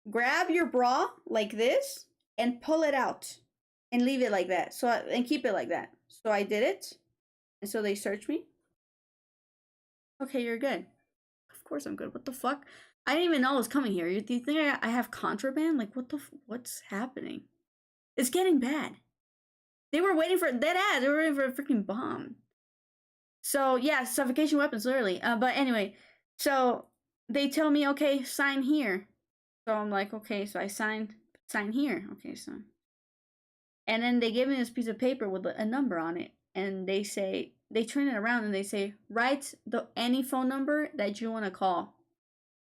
grab your bra like this and pull it out and leave it like that. And keep it like that. So I did it. And so they searched me. Okay, you're good. Of course I'm good. What the fuck? I didn't even know I was coming here. Do you think I have contraband? Like, what's happening? It's getting bad. They were waiting for dead ass. They were waiting for a freaking bomb. So yeah, suffocation weapons, literally. But anyway, so they tell me, okay, sign here. So I'm like, okay, so I sign here. Okay, so. And then they give me this piece of paper with a number on it. And they say, they turn it around and they say, write any phone number that you want to call.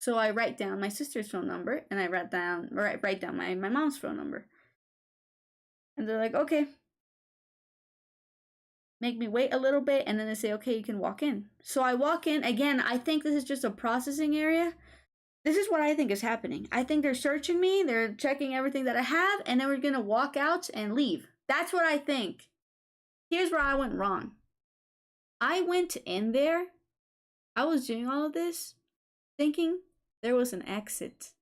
So I write down my sister's phone number and I write down my mom's phone number. And they're like, okay. Make me wait a little bit, and then they say, okay, you can walk in. So I walk in. Again, I think this is just a processing area. This is what I think is happening. I think they're searching me, they're checking everything that I have, and then we're gonna walk out and leave. That's what I think. Here's where I went wrong. I went in there, I was doing all of this, thinking there was an exit.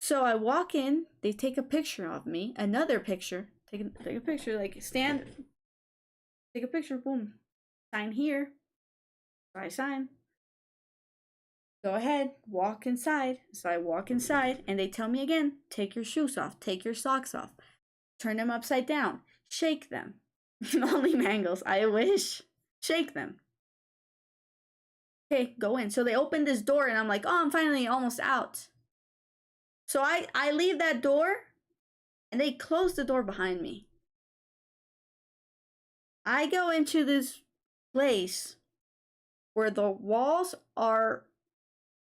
So I walk in, they take a picture of me, another picture, take a picture, like stand, take a picture, boom, sign here. So I sign. Go ahead, walk inside. So I walk inside and they tell me again, take your shoes off, take your socks off, turn them upside down, shake them. Only mangles, I wish. Shake them. Okay, go in. So they open this door and I'm like, oh, I'm finally almost out. So I leave that door and they close the door behind me. I go into this place where the walls are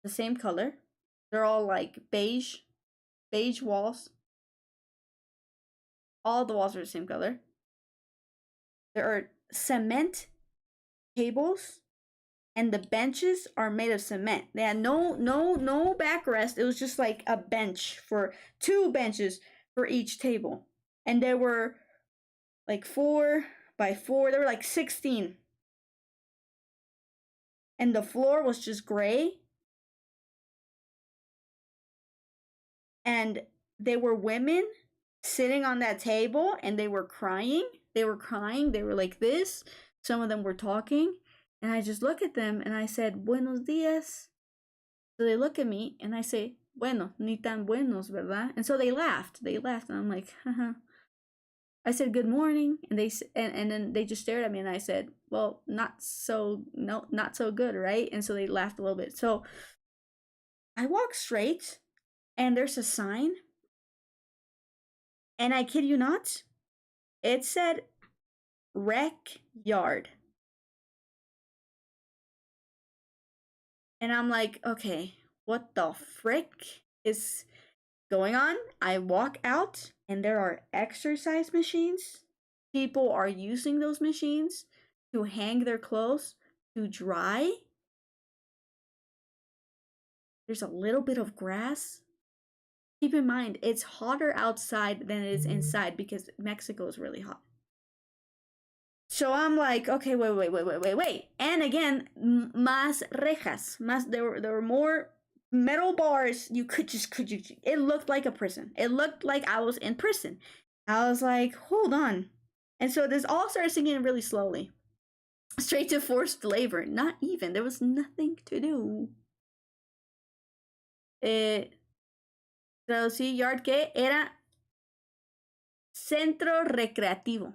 the same color. They're all like beige walls. All the walls are the same color. There are cement tables and the benches are made of cement. They had no backrest. It was just like a bench for 2 benches for each table. And there were like 4 by 4. There were like 16. And the floor was just gray. And they were women sitting on that table and they were crying. They were like this. Some of them were talking. And I just look at them and I said, buenos dias. So they look at me and I say, bueno, ni tan buenos, ¿verdad? And so they laughed. And I'm like, haha. I said, good morning. And then they just stared at me and I said, well, not so good, right? And so they laughed a little bit. So I walk straight and there's a sign. And I kid you not, it said rec yard. And I'm like, okay, what the frick is going on? I walk out and there are exercise machines. People are using those machines to hang their clothes to dry. There's a little bit of grass. Keep in mind, it's hotter outside than it is inside because Mexico is really hot. So I'm like, okay, wait. And again, más rejas. There were more metal bars. It looked like a prison. It looked like I was in prison. I was like, hold on. And so this all started sinking really slowly. Straight to forced labor. Not even. There was nothing to do. Traducí yard que era centro recreativo.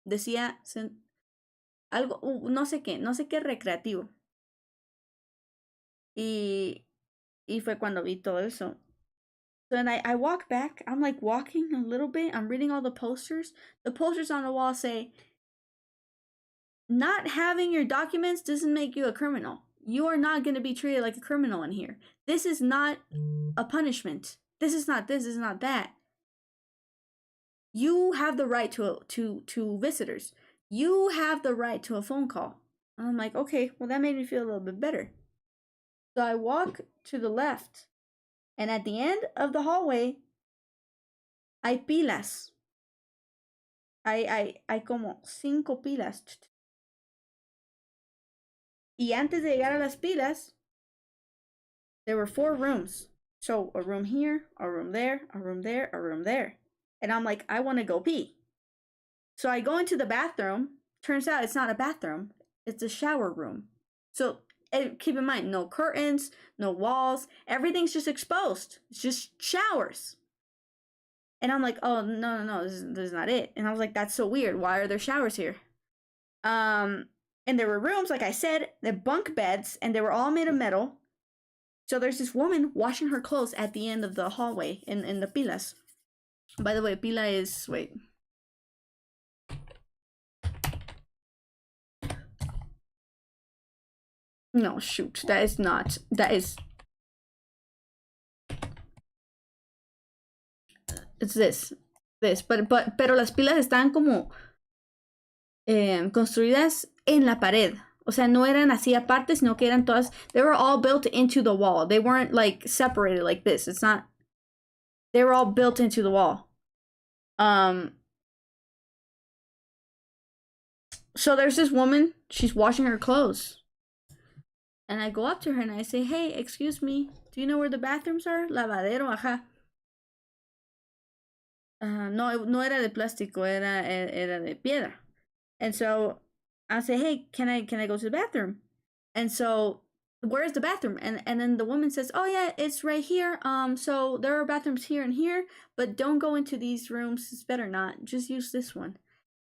Decía algo, no sé qué recreativo. Y fue cuando vi todo eso. So then I walk back. I'm like walking a little bit. I'm reading all the posters. The posters on the wall say, not having your documents doesn't make you a criminal. You are not going to be treated like a criminal in here. This is not a punishment. This is not that. You have the right to visitors. You have the right to a phone call. And I'm like, okay, well, that made me feel a little bit better. So I walk to the left, and at the end of the hallway, hay pilas. Hay como 5 pilas. Y antes de llegar a las pilas, there were 4 rooms. So a room here, a room there, a room there, a room there. And I'm like, I want to go pee. So I go into the bathroom. Turns out it's not a bathroom. It's a shower room. So keep in mind, no curtains, no walls. Everything's just exposed. It's just showers. And I'm like, oh, no, this is not it. And I was like, that's so weird. Why are there showers here? And there were rooms, like I said, the bunk beds, and they were all made of metal. So there's this woman washing her clothes at the end of the hallway in the pilas. By the way, pila is, wait. No, shoot, that is not, that is, it's this, pero las pilas están como construidas en la pared. O sea, no eran así aparte, sino que eran todas, they were all built into the wall. They weren't like separated like this. It's not, they were all built into the wall. So there's this woman, she's washing her clothes. And I go up to her and I say, hey, excuse me, do you know where the bathrooms are? Lavadero, ajá. No era de plástico, era de piedra. And so I say, hey, can I go to the bathroom? And so, where's the bathroom? And then the woman says, oh yeah, it's right here. So there are bathrooms here and here, but don't go into these rooms. It's better not. Just use this one.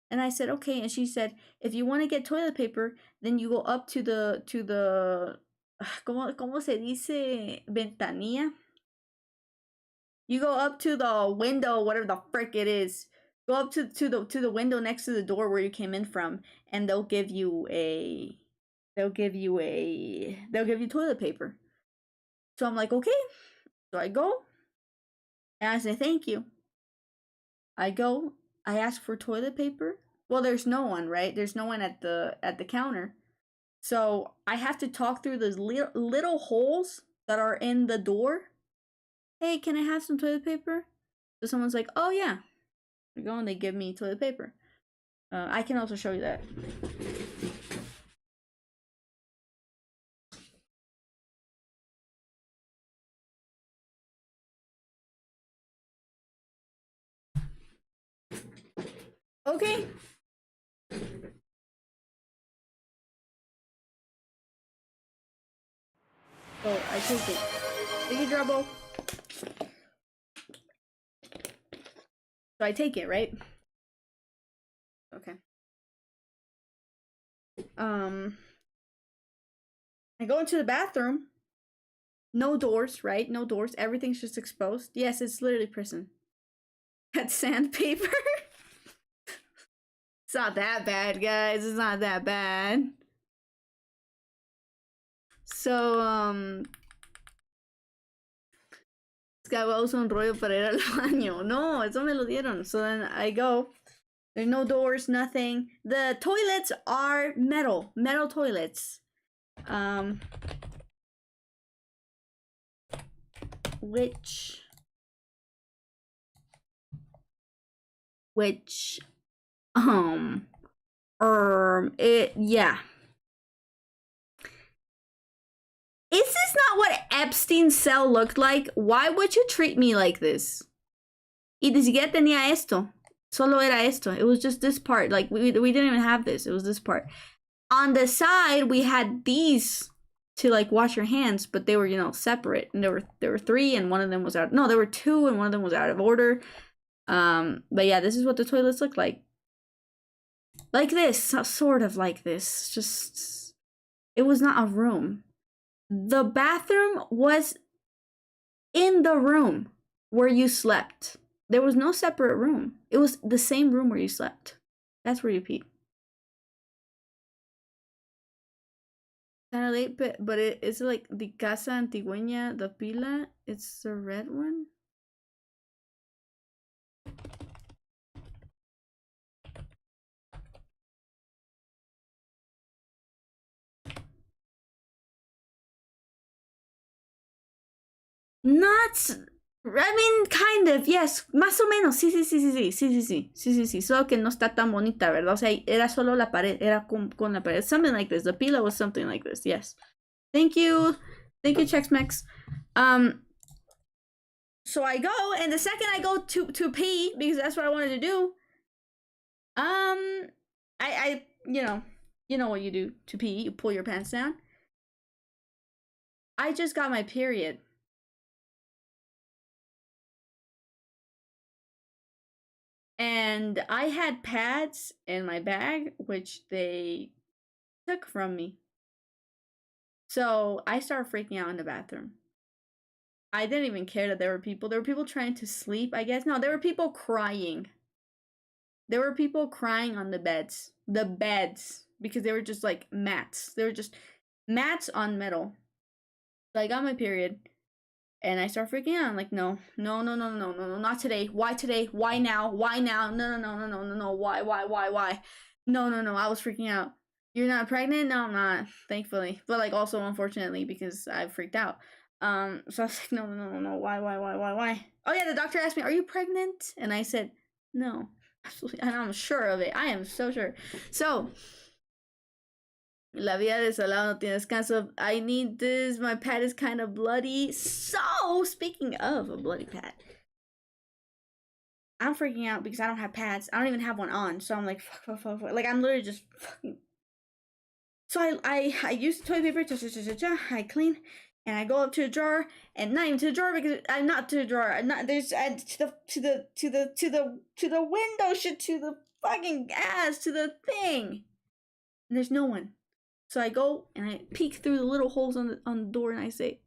And I said, okay. And she said, if you want to get toilet paper, then you go up to the ¿cómo se dice? Ventanilla. You go up to the window, whatever the frick it is. Go up to the window next to the door where you came in from, and they'll give you toilet paper. So I'm like, okay. So I go, and I say thank you. I go, I ask for toilet paper. Well, there's no one, right? There's no one at the counter. So I have to talk through those little holes that are in the door. Hey, can I have some toilet paper? So someone's like, oh yeah. I go and they give me toilet paper. I can also show you that. Okay. So I take it. Take it, Drubbo. So I take it, right? Okay. I go into the bathroom. No doors, right? No doors. Everything's just exposed. Yes, it's literally prison. That's sandpaper. It's not that bad, guys. It's not that bad. So, es que uso un rollo para ir al baño. No, eso me lo dieron. So then I go. There's no doors, nothing. The toilets are metal toilets. Which Yeah. Is this not what Epstein's cell looked like? Why would you treat me like this? Y ni siquiera tenía esto. Solo era esto. It was just this part. Like, we didn't even have this. It was this part. On the side, we had these to, like, wash your hands, but they were, you know, separate. And there were three, and one of them was out. No, there were two, and one of them was out of order. But yeah, this is what the toilets look like. Like this. Sort of like this. Just... It was not a room. The bathroom was in the room where you slept. There was no separate room. It was the same room where you slept. That's where you peed. Kind of late, but it's like the Casa Antigüeña, the Pila. It's the red one. Not... I mean, kind of, yes. Más o menos, sí. Solo que no está tan bonita, ¿verdad? O sea, era solo la pared, era con la pared. Something like this. The pila was something like this, yes. Thank you, Chex-Mex. So I go, and the second I go to pee, because that's what I wanted to do, I you know what you do to pee, you pull your pants down. I just got my period. And I had pads in my bag, which they took from me. So I started freaking out in the bathroom. I didn't even care that there were people. There were people trying to sleep, I guess. No, there were people crying. There were people crying on the beds. The beds. Because they were just like mats. They were just mats on metal. So I got my period. And I start freaking out. I'm like, no, not today. Why today? Why now? Why now? No. Why? No. I was freaking out. You're not pregnant? No, I'm not, thankfully. But like also unfortunately because I freaked out. So I was like, no. Why? Oh yeah, the doctor asked me, are you pregnant? And I said, no. Absolutely. And I'm sure of it. I am so sure. So La vida de Salado no tiene descanso. I need this. My pad is kind of bloody. So, speaking of a bloody pad, I'm freaking out because I don't have pads. I don't even have one on. So I'm like, fuck. Like, I'm literally just fucking. So I use the toilet paper. I clean. And I go up to the drawer. And not even to the drawer because I'm not to the drawer. I'm not, there's to the window shit, to the fucking ass, to the thing. And there's no one. So I go and I peek through the little holes on the door and I say,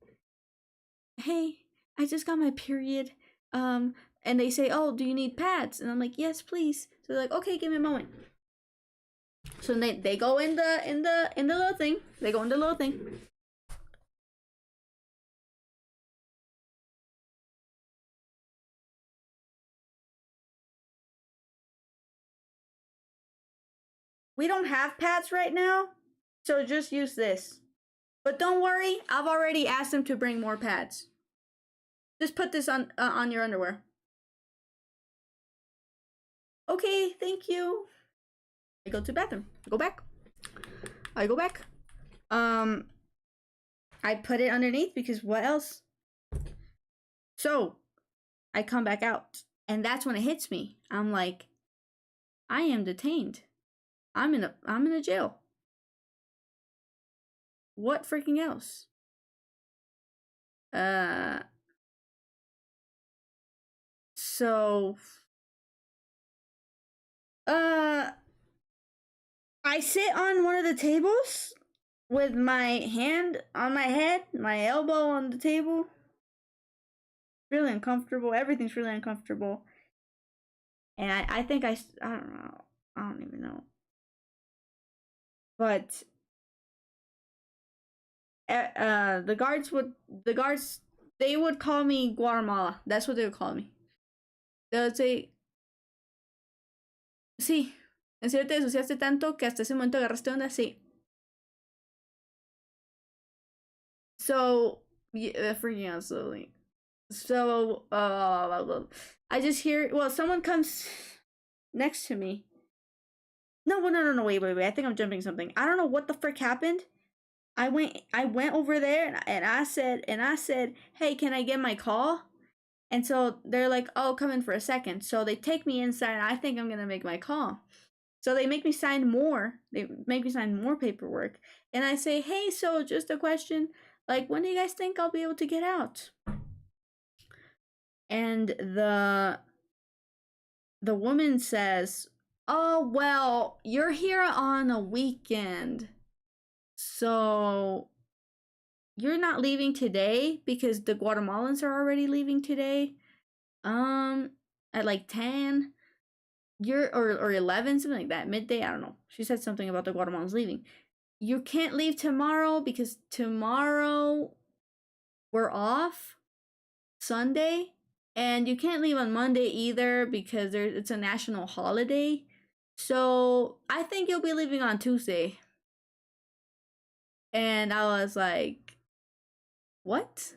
hey, I just got my period. And they say, oh, do you need pads? And I'm like, yes, please. So they're like, okay, give me a moment. So they go in the little thing. They go in the little thing. We don't have pads right now. So just use this. But don't worry, I've already asked them to bring more pads. Just put this on your underwear. Okay, thank you. I go to the bathroom. I go back. I put it underneath because what else? So, I come back out. And that's when it hits me. I'm like, I am detained. I'm in a jail. What freaking else? So I sit on one of the tables with my hand on my head, my elbow on the table. Really uncomfortable. Everything's really uncomfortable. And I think I don't know. I don't even know. But the guards they would call me Guatemala. That's what they would call me. They would say, sí, en serio te ensuciaste tanto que hasta ese momento agarraste onda, sí. So, yeah, freaking out slowly. So, I just hear, well, someone comes next to me. No, wait. I think I'm jumping something. I don't know what the frick happened. I went over there and I said, hey, can I get my call? And so they're like, oh, come in for a second. So they take me inside and I think I'm gonna make my call. So they make me sign more. They make me sign more paperwork. And I say, hey, so just a question. Like, when do you guys think I'll be able to get out? And the woman says, oh, well, you're here on a weekend. So you're not leaving today because the Guatemalans are already leaving today. At like 10. Or 11, something like that, midday, I don't know. She said something about the Guatemalans leaving. You can't leave tomorrow because tomorrow we're off, Sunday, and you can't leave on Monday either because it's a national holiday. So I think you'll be leaving on Tuesday. And I was like, what?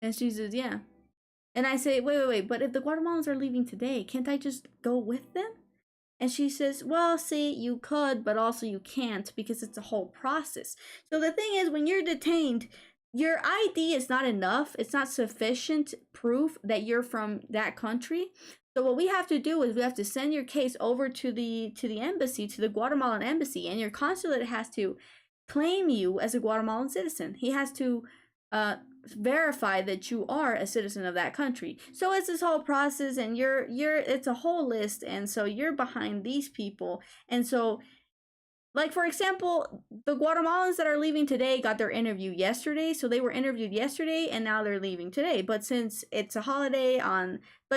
And she says, yeah. And I say, wait, but if the Guatemalans are leaving today, can't I just go with them? And she says, well, see, you could, but also you can't because it's a whole process. So the thing is, when you're detained, your ID is not enough. It's not sufficient proof that you're from that country. So what we have to do is we have to send your case over to the embassy, to the Guatemalan embassy, and your consulate has to claim you as a Guatemalan citizen. He has to verify that you are a citizen of that country. So it's this whole process, and it's a whole list, and so you're behind these people. And so, like, for example, the Guatemalans that are leaving today got their interview yesterday, so they were interviewed yesterday and now they're leaving today. But since it's a holiday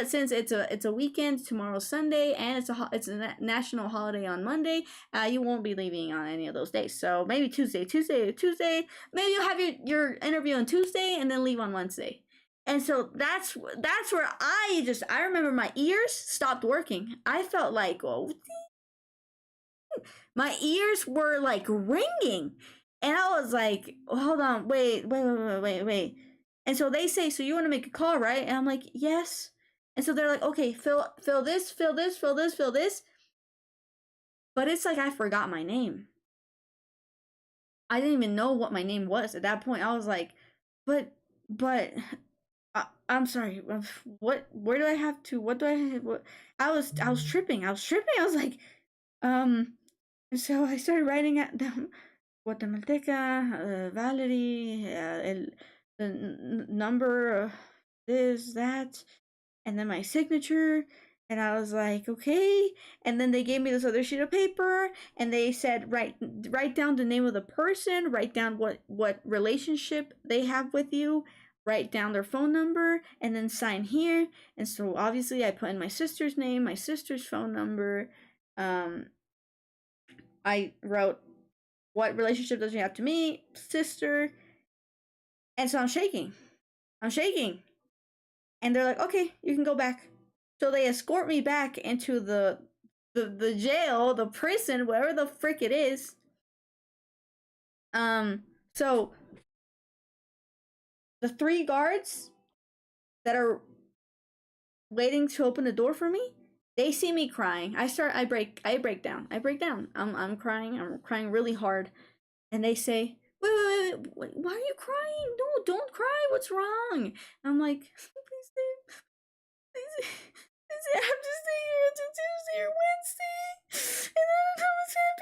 since it's a weekend, tomorrow's Sunday, and it's a national holiday on Monday, you won't be leaving on any of those days. So maybe Tuesday, maybe you'll have your interview on Tuesday and then leave on Wednesday. And so that's where I remember my ears stopped working. I felt like, oh, my ears were like ringing, and I was like, hold on, wait. And so they say, so you want to make a call, right? And I'm like, yes. And so they're like, okay, fill this. But it's like I forgot my name. I didn't even know what my name was at that point. I was like, but I'm sorry. Where do I have to? What do I have? What? I was tripping. I was like, so I started writing it down. Guatemalteca, Valerie, the number, this, that, and then my signature. And I was like, okay. And then they gave me this other sheet of paper, and they said, write down the name of the person, write down what relationship they have with you, write down their phone number, and then sign here. And so obviously I put in my sister's name, my sister's phone number. I wrote, what relationship does she have to me? Sister. And so I'm shaking. And they're like, okay, you can go back. So they escort me back into the jail, the prison, wherever the frick it is. So the 3 guards that are waiting to open the door for me, they see me crying. I break down. I'm crying really hard. And they say, wait, why are you crying? No, don't cry. What's wrong? And I'm like, please, I have to stay here until Tuesday or Wednesday. And I don't know what's happening.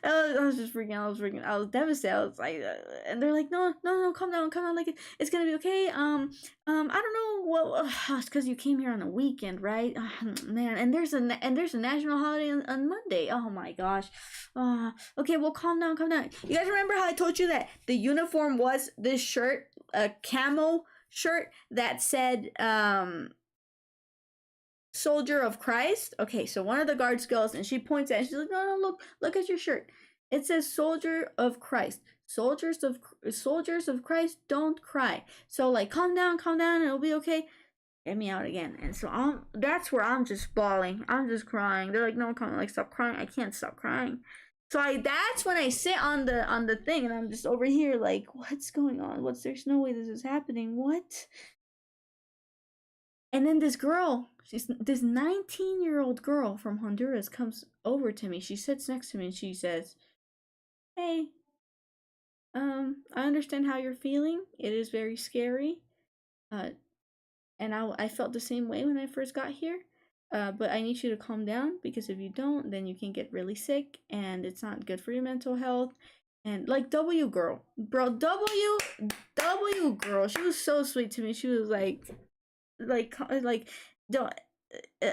I was just freaking out. I was devastated. I was like, and they're like, no, calm down. Like, it's gonna be okay. I don't know what. It's because you came here on a weekend, right? Man, and there's a national holiday on Monday. Oh my gosh. Okay, well, calm down. You guys remember how I told you that the uniform was this shirt, a camo shirt that said Soldier of Christ? Okay, so one of the guards goes and she points at it. She's like, no, look at your shirt. It says Soldier of Christ. Soldiers of Christ don't cry. So like, calm down, it'll be okay. Get me out again. And so that's where I'm just bawling. I'm just crying. They're like, no, come on, like, stop crying. I can't stop crying. So that's when I sit on the thing, and I'm just over here like, what's going on? There's no way this is happening. What? And then this girl, this 19-year-old girl from Honduras comes over to me. She sits next to me and she says, "Hey, I understand how you're feeling. It is very scary. Uh, and I felt the same way when I first got here. But I need you to calm down because if you don't, then you can get really sick and it's not good for your mental health." And like W girl, bro, W girl, she was so sweet to me. She was like, don't.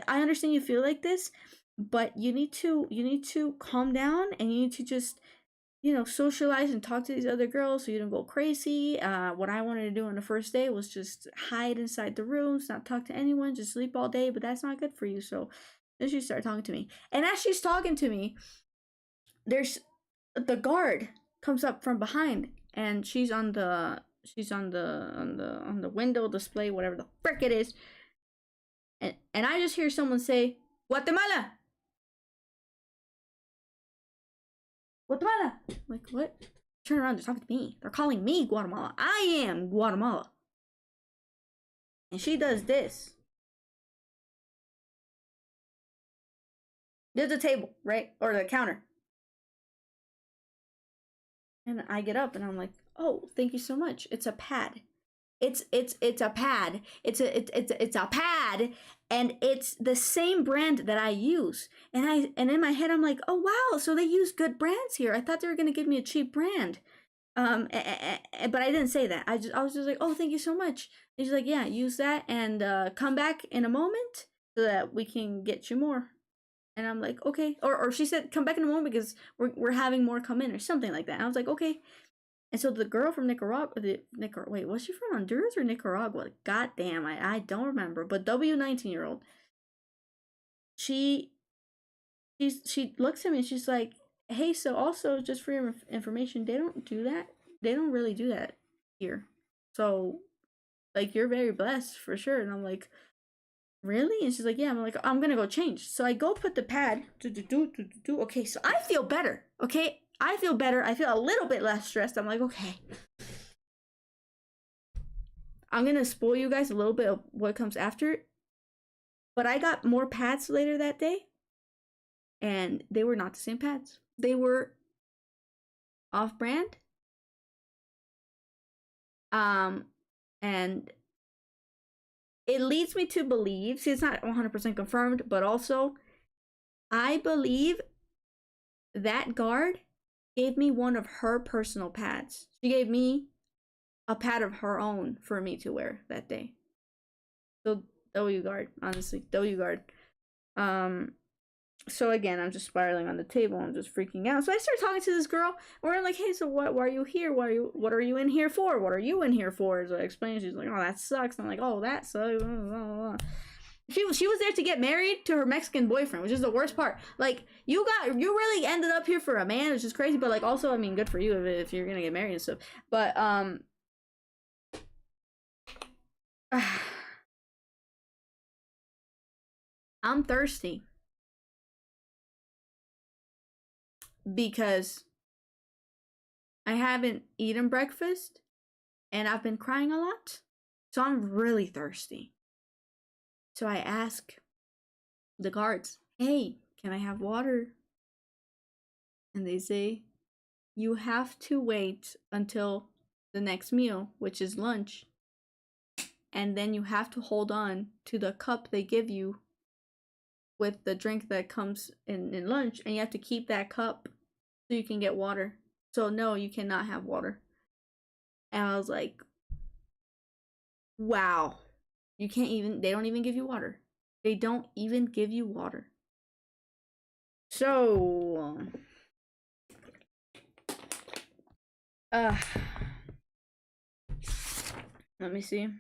I understand you feel like this, but you need to calm down and you need to just socialize and talk to these other girls so you don't go crazy. What I wanted to do on the first day was just hide inside the rooms, not talk to anyone, just sleep all day, but that's not good for you. So then she started talking to me. And as she's talking to me, there's the guard comes up from behind and she's on the window display, whatever the frick it is. And I just hear someone say, Guatemala! Guatemala! Like, what? Turn around, they're talking to me. They're calling me Guatemala. I am Guatemala. And she does this. There's a table, right? Or the counter. And I get up and I'm like, "Oh, thank you so much. It's a pad. It's a pad. It's a pad, and it's the same brand that I use." And in my head I'm like, "Oh wow, so they use good brands here. I thought they were gonna give me a cheap brand." But I didn't say that. I was just like, "Oh, thank you so much." And she's like, "Yeah, use that and come back in a moment so that we can get you more." And I'm like, "Okay." Or she said, "Come back in a moment because we're having more come in," or something like that. And I was like, "Okay." And so the girl from Nicaragua, wait, was she from Honduras or Nicaragua? God damn, I don't remember. But W 19-year-old, she looks at me and she's like, "Hey, so also just for your information, they don't do that. They don't really do that here. So, like, you're very blessed for sure." And I'm like, "Really?" And she's like, "Yeah." I'm like, "I'm gonna go change." So I go put the pad. Okay, so I feel better. Okay, I feel better. I feel a little bit less stressed. I'm like, okay. I'm gonna spoil you guys a little bit of what comes after. But I got more pads later that day. And they were not the same pads. They were off-brand. And it leads me to believe, see, it's not 100% confirmed, but also I believe that guard gave me one of her personal pads. She gave me a pad of her own for me to wear that day. So W guard, honestly, W guard. So again, I'm just spiraling on the table. I'm just freaking out. So I start talking to this girl. And we're like, "Hey, so what? Why are you here? What are you in here for? What are you in here for?" So I explain. She's like, "Oh, that sucks." I'm like, "Oh, that sucks." She was there to get married to her Mexican boyfriend, which is the worst part. Like, you really ended up here for a man, which is crazy. But like, also, I mean, good for you if you're gonna get married and stuff. But I'm thirsty because I haven't eaten breakfast and I've been crying a lot. So I'm really thirsty. So I ask the guards, "Hey, can I have water?" And they say, "You have to wait until the next meal, which is lunch. And then you have to hold on to the cup they give you with the drink that comes in lunch. And you have to keep that cup so you can get water. So no, you cannot have water." And I was like, wow. They don't even give you water. They don't even give you water. So, let me see.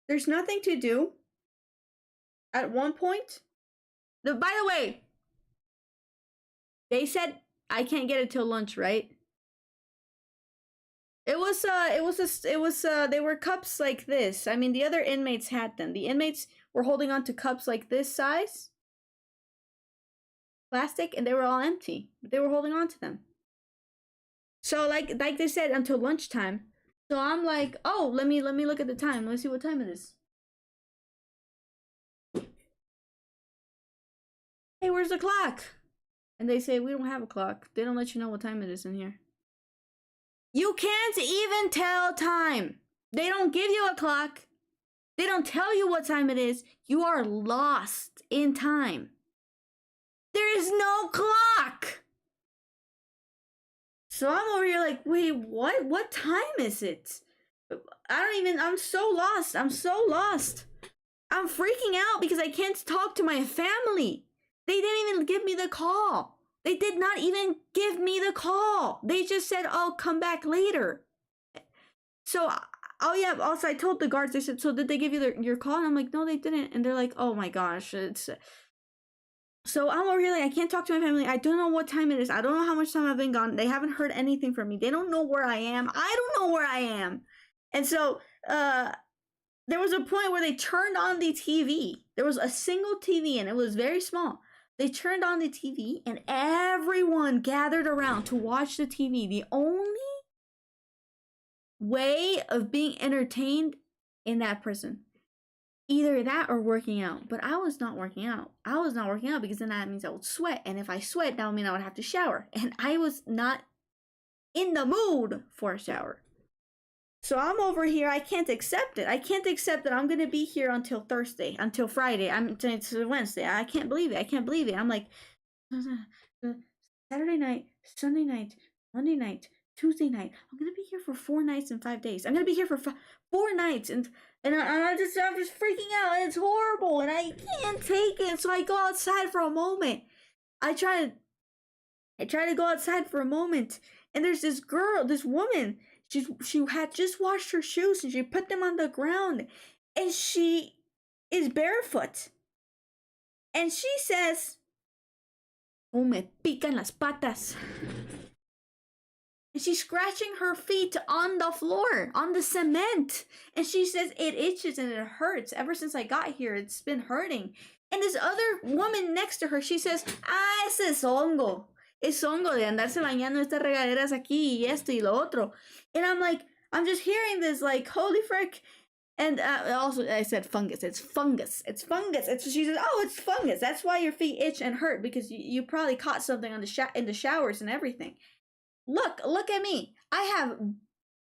There's nothing to do. At one point, by the way, they said I can't get it till lunch, right? They were cups like this. I mean, the other inmates had them. The inmates were holding on to cups like this size. plastic, and they were all empty. They were holding on to them. So like they said, until lunchtime. So I'm like, oh, let me look at the time. Let's see what time it is. Hey, where's the clock? And they say, we don't have a clock. They don't let you know what time it is in here. You can't even tell time. They don't give you a clock. They don't tell you what time it is. You are lost in time. There is no clock. So I'm over here like, wait, what? What time is it? I'm so lost. I'm so lost. I'm freaking out because I can't talk to my family. They didn't even give me the call. They did not even give me the call. They just said, oh, come back later. So, oh yeah, also I told the guards, they said, so did they give you your call? And I'm like, no, they didn't. And they're like, oh my gosh, it's... So I'm over here like, I can't talk to my family. I don't know what time it is. I don't know how much time I've been gone. They haven't heard anything from me. They don't know where I am. I don't know where I am. And so, there was a point where they turned on the TV. There was a single TV and it was very small. They turned on the TV and everyone gathered around to watch the TV. The only way of being entertained in that prison, either that or working out. But I was not working out. I was not working out because then that means I would sweat. And if I sweat, that would mean I would have to shower. And I was not in the mood for a shower. So I'm over here. I can't accept it. I can't accept that I'm going to be here until Thursday, until Friday. It's Wednesday. I can't believe it. I can't believe it. I'm like, Saturday night, Sunday night, Monday night, Tuesday night. I'm going to be here for 4 nights and 5 days. I'm going to be here for 4 nights. And I'm just freaking out. And it's horrible. And I can't take it. So I go outside for a moment. I try to go outside for a moment. And there's this girl, this woman. She had just washed her shoes and she put them on the ground and she is barefoot. And she says, "Oh, me pican las patas." And she's scratching her feet on the floor, on the cement. And she says, it itches and it hurts. Ever since I got here, it's been hurting. And this other woman next to her, she says, ese es hongo. Es hongo de andarse bañando estas regaderas aquí y esto y lo otro. And I'm like, I'm just hearing this like, holy frick. And also I said fungus. It's fungus. It's fungus. She says, oh, it's fungus. That's why your feet itch and hurt because you probably caught something on in the showers and everything. Look at me. I have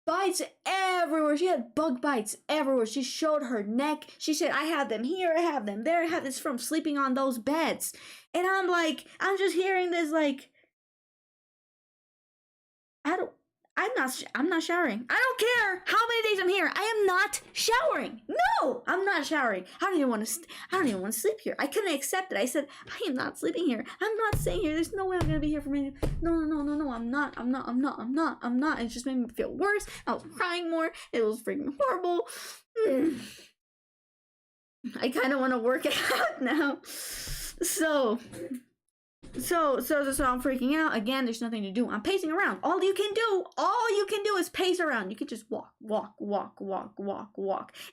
bites everywhere. She had bug bites everywhere. She showed her neck. She said, I have them here. I have them there. I have this from sleeping on those beds. And I'm like, I'm just hearing this like, I'm not showering. I don't care how many days I'm here. I am not showering. No, I'm not showering. I don't even want to sleep here. I couldn't accept it. I said, I am not sleeping here. I'm not staying here. There's no way I'm going to be here for many. No. I'm not. It just made me feel worse. I was crying more. It was freaking horrible. I kind of want to work it out now. So I'm freaking out. Again, there's nothing to do. I'm pacing around. All you can do is pace around. You can just walk.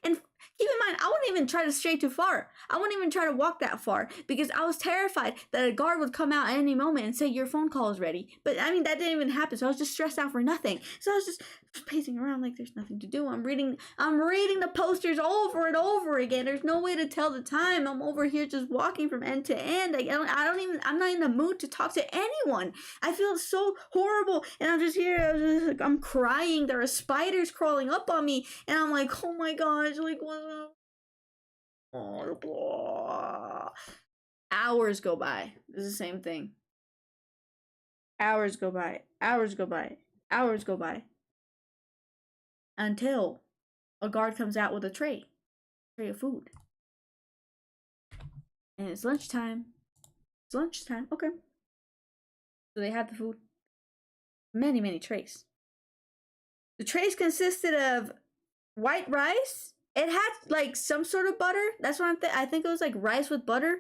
And keep in mind, I wouldn't even try to stray too far. I wouldn't even try to walk that far because I was terrified that a guard would come out at any moment and say, your phone call is ready. But I mean, that didn't even happen. So I was just stressed out for nothing. So I was just pacing around like there's nothing to do. I'm reading the posters over and over again. There's no way to tell the time. I'm over here just walking from end to end. I'm not in the mood to talk to anyone. I feel so horrible. And I'm just here, I'm crying. There are spiders crawling up on me. And I'm like, oh my gosh, like what? Hours go by. It's the same thing. Hours go by. Until a guard comes out with a tray of food. And it's lunchtime. Okay. So they have the food. Many trays. The trays consisted of white rice. It had like some sort of butter. That's what I think it was like rice with butter.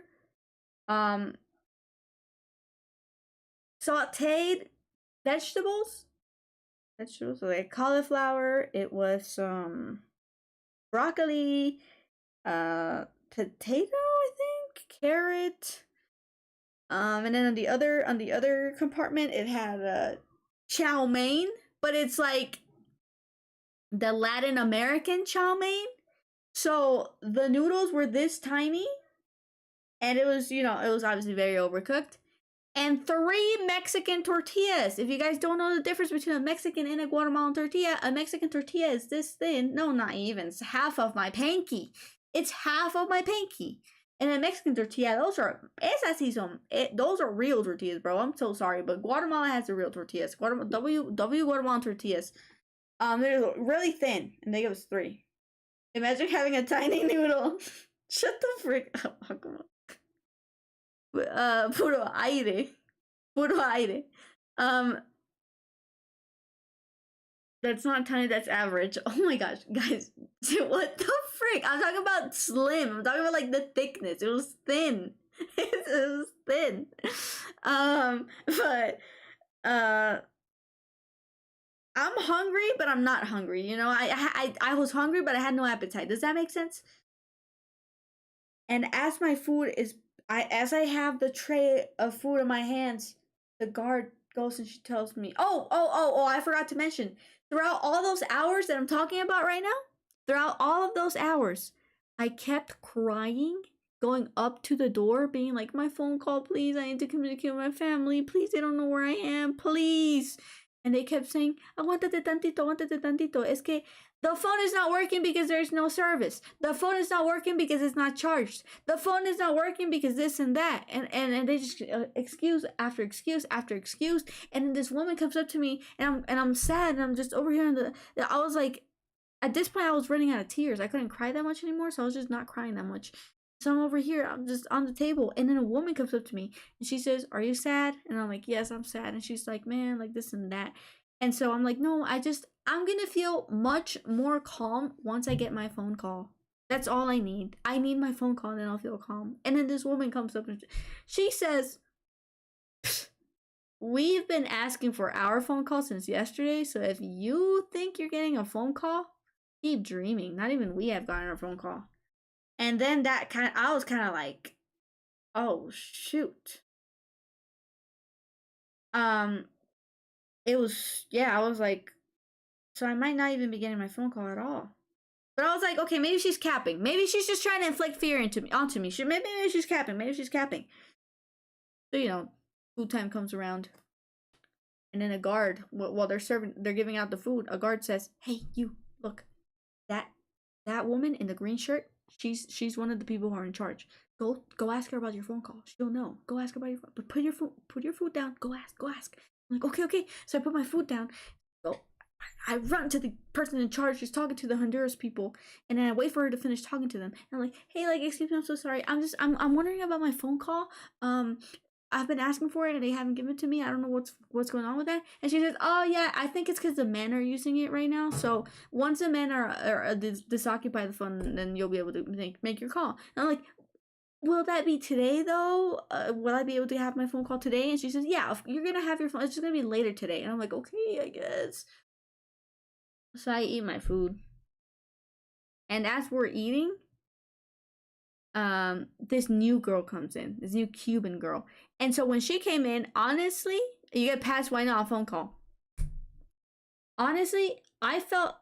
Sauteed vegetables. So like cauliflower. It was some broccoli, potato, I think, carrot, And then on the other compartment, it had chow mein, but it's like the Latin American chow mein. So the noodles were this tiny, and it was, you know, it was obviously very overcooked. And 3 Mexican tortillas. If you guys don't know the difference between a Mexican and a Guatemalan tortilla, a Mexican tortilla is this thin. No, not even. It's half of my panky. It's half of my panky. And a Mexican tortilla, those are, those are real tortillas, bro. I'm so sorry, but Guatemala has the real tortillas. W Guatemalan tortillas. They're really thin, and they give us 3. Imagine having a tiny noodle. Shut the frick up, puro aire. Puro aire. That's not tiny, that's average. Oh my gosh, guys. What the frick? I'm talking about slim. I'm talking about like the thickness. It was thin. It was thin. But I'm hungry, but I'm not hungry. You know, I was hungry, but I had no appetite. Does that make sense? And as my food is, as I have the tray of food in my hands, the guard goes and she tells me, oh, I forgot to mention, throughout all those hours that I'm talking about right now, throughout all of those hours, I kept crying, going up to the door, being like, my phone call, please, I need to communicate with my family, please, they don't know where I am, please. And they kept saying, aguántate tantito, es que the phone is not working because there's no service. The phone is not working because it's not charged. The phone is not working because this and that. And they just excuse after excuse after excuse. And then this woman comes up to me and I'm sad and I'm just over here I was like, at this point I was running out of tears. I couldn't cry that much anymore, so I was just not crying that much. So I'm over here, I'm just on the table, and then a woman comes up to me and she says, are you sad? And I'm like, yes, I'm sad. And she's like, man, like this and that. And so I'm like, no, I'm gonna feel much more calm once I get my phone call. That's all I need. I need my phone call and then I'll feel calm. And then this woman comes up and she says, we've been asking for our phone call since yesterday, so if you think you're getting a phone call, keep dreaming. Not even we have gotten a phone call. And then I was kind of like, oh shoot. It was, yeah, I was like, so I might not even be getting my phone call at all. But I was like, okay, maybe she's capping. Maybe she's just trying to inflict fear onto me. Maybe she's capping. Maybe she's capping. So, you know, food time comes around. And then a guard, while they're giving out the food, a guard says, hey, you, look, that woman in the green shirt, she's one of the people who are in charge. Go ask her about your phone call. She'll know. Go ask her about your phone. But put your food down. Go ask. I'm like, okay. So I put my food down. So I run to the person in charge who's talking to the Honduras people, and then I wait for her to finish talking to them. And I'm like, hey, like, excuse me, I'm so sorry. I'm wondering about my phone call. I've been asking for it and they haven't given it to me. I don't know what's going on with that. And she says, oh yeah, I think it's because the men are using it right now. So once the men are disoccupy the phone, then you'll be able to make your call. And I'm like, will that be today though? Will I be able to have my phone call today? And she says, yeah, you're gonna have your phone. It's just gonna be later today. And I'm like, okay, I guess. So I eat my food. And as we're eating, this new girl comes in, this new Cuban girl. And so when she came in, honestly, you get past why not a phone call. Honestly, I felt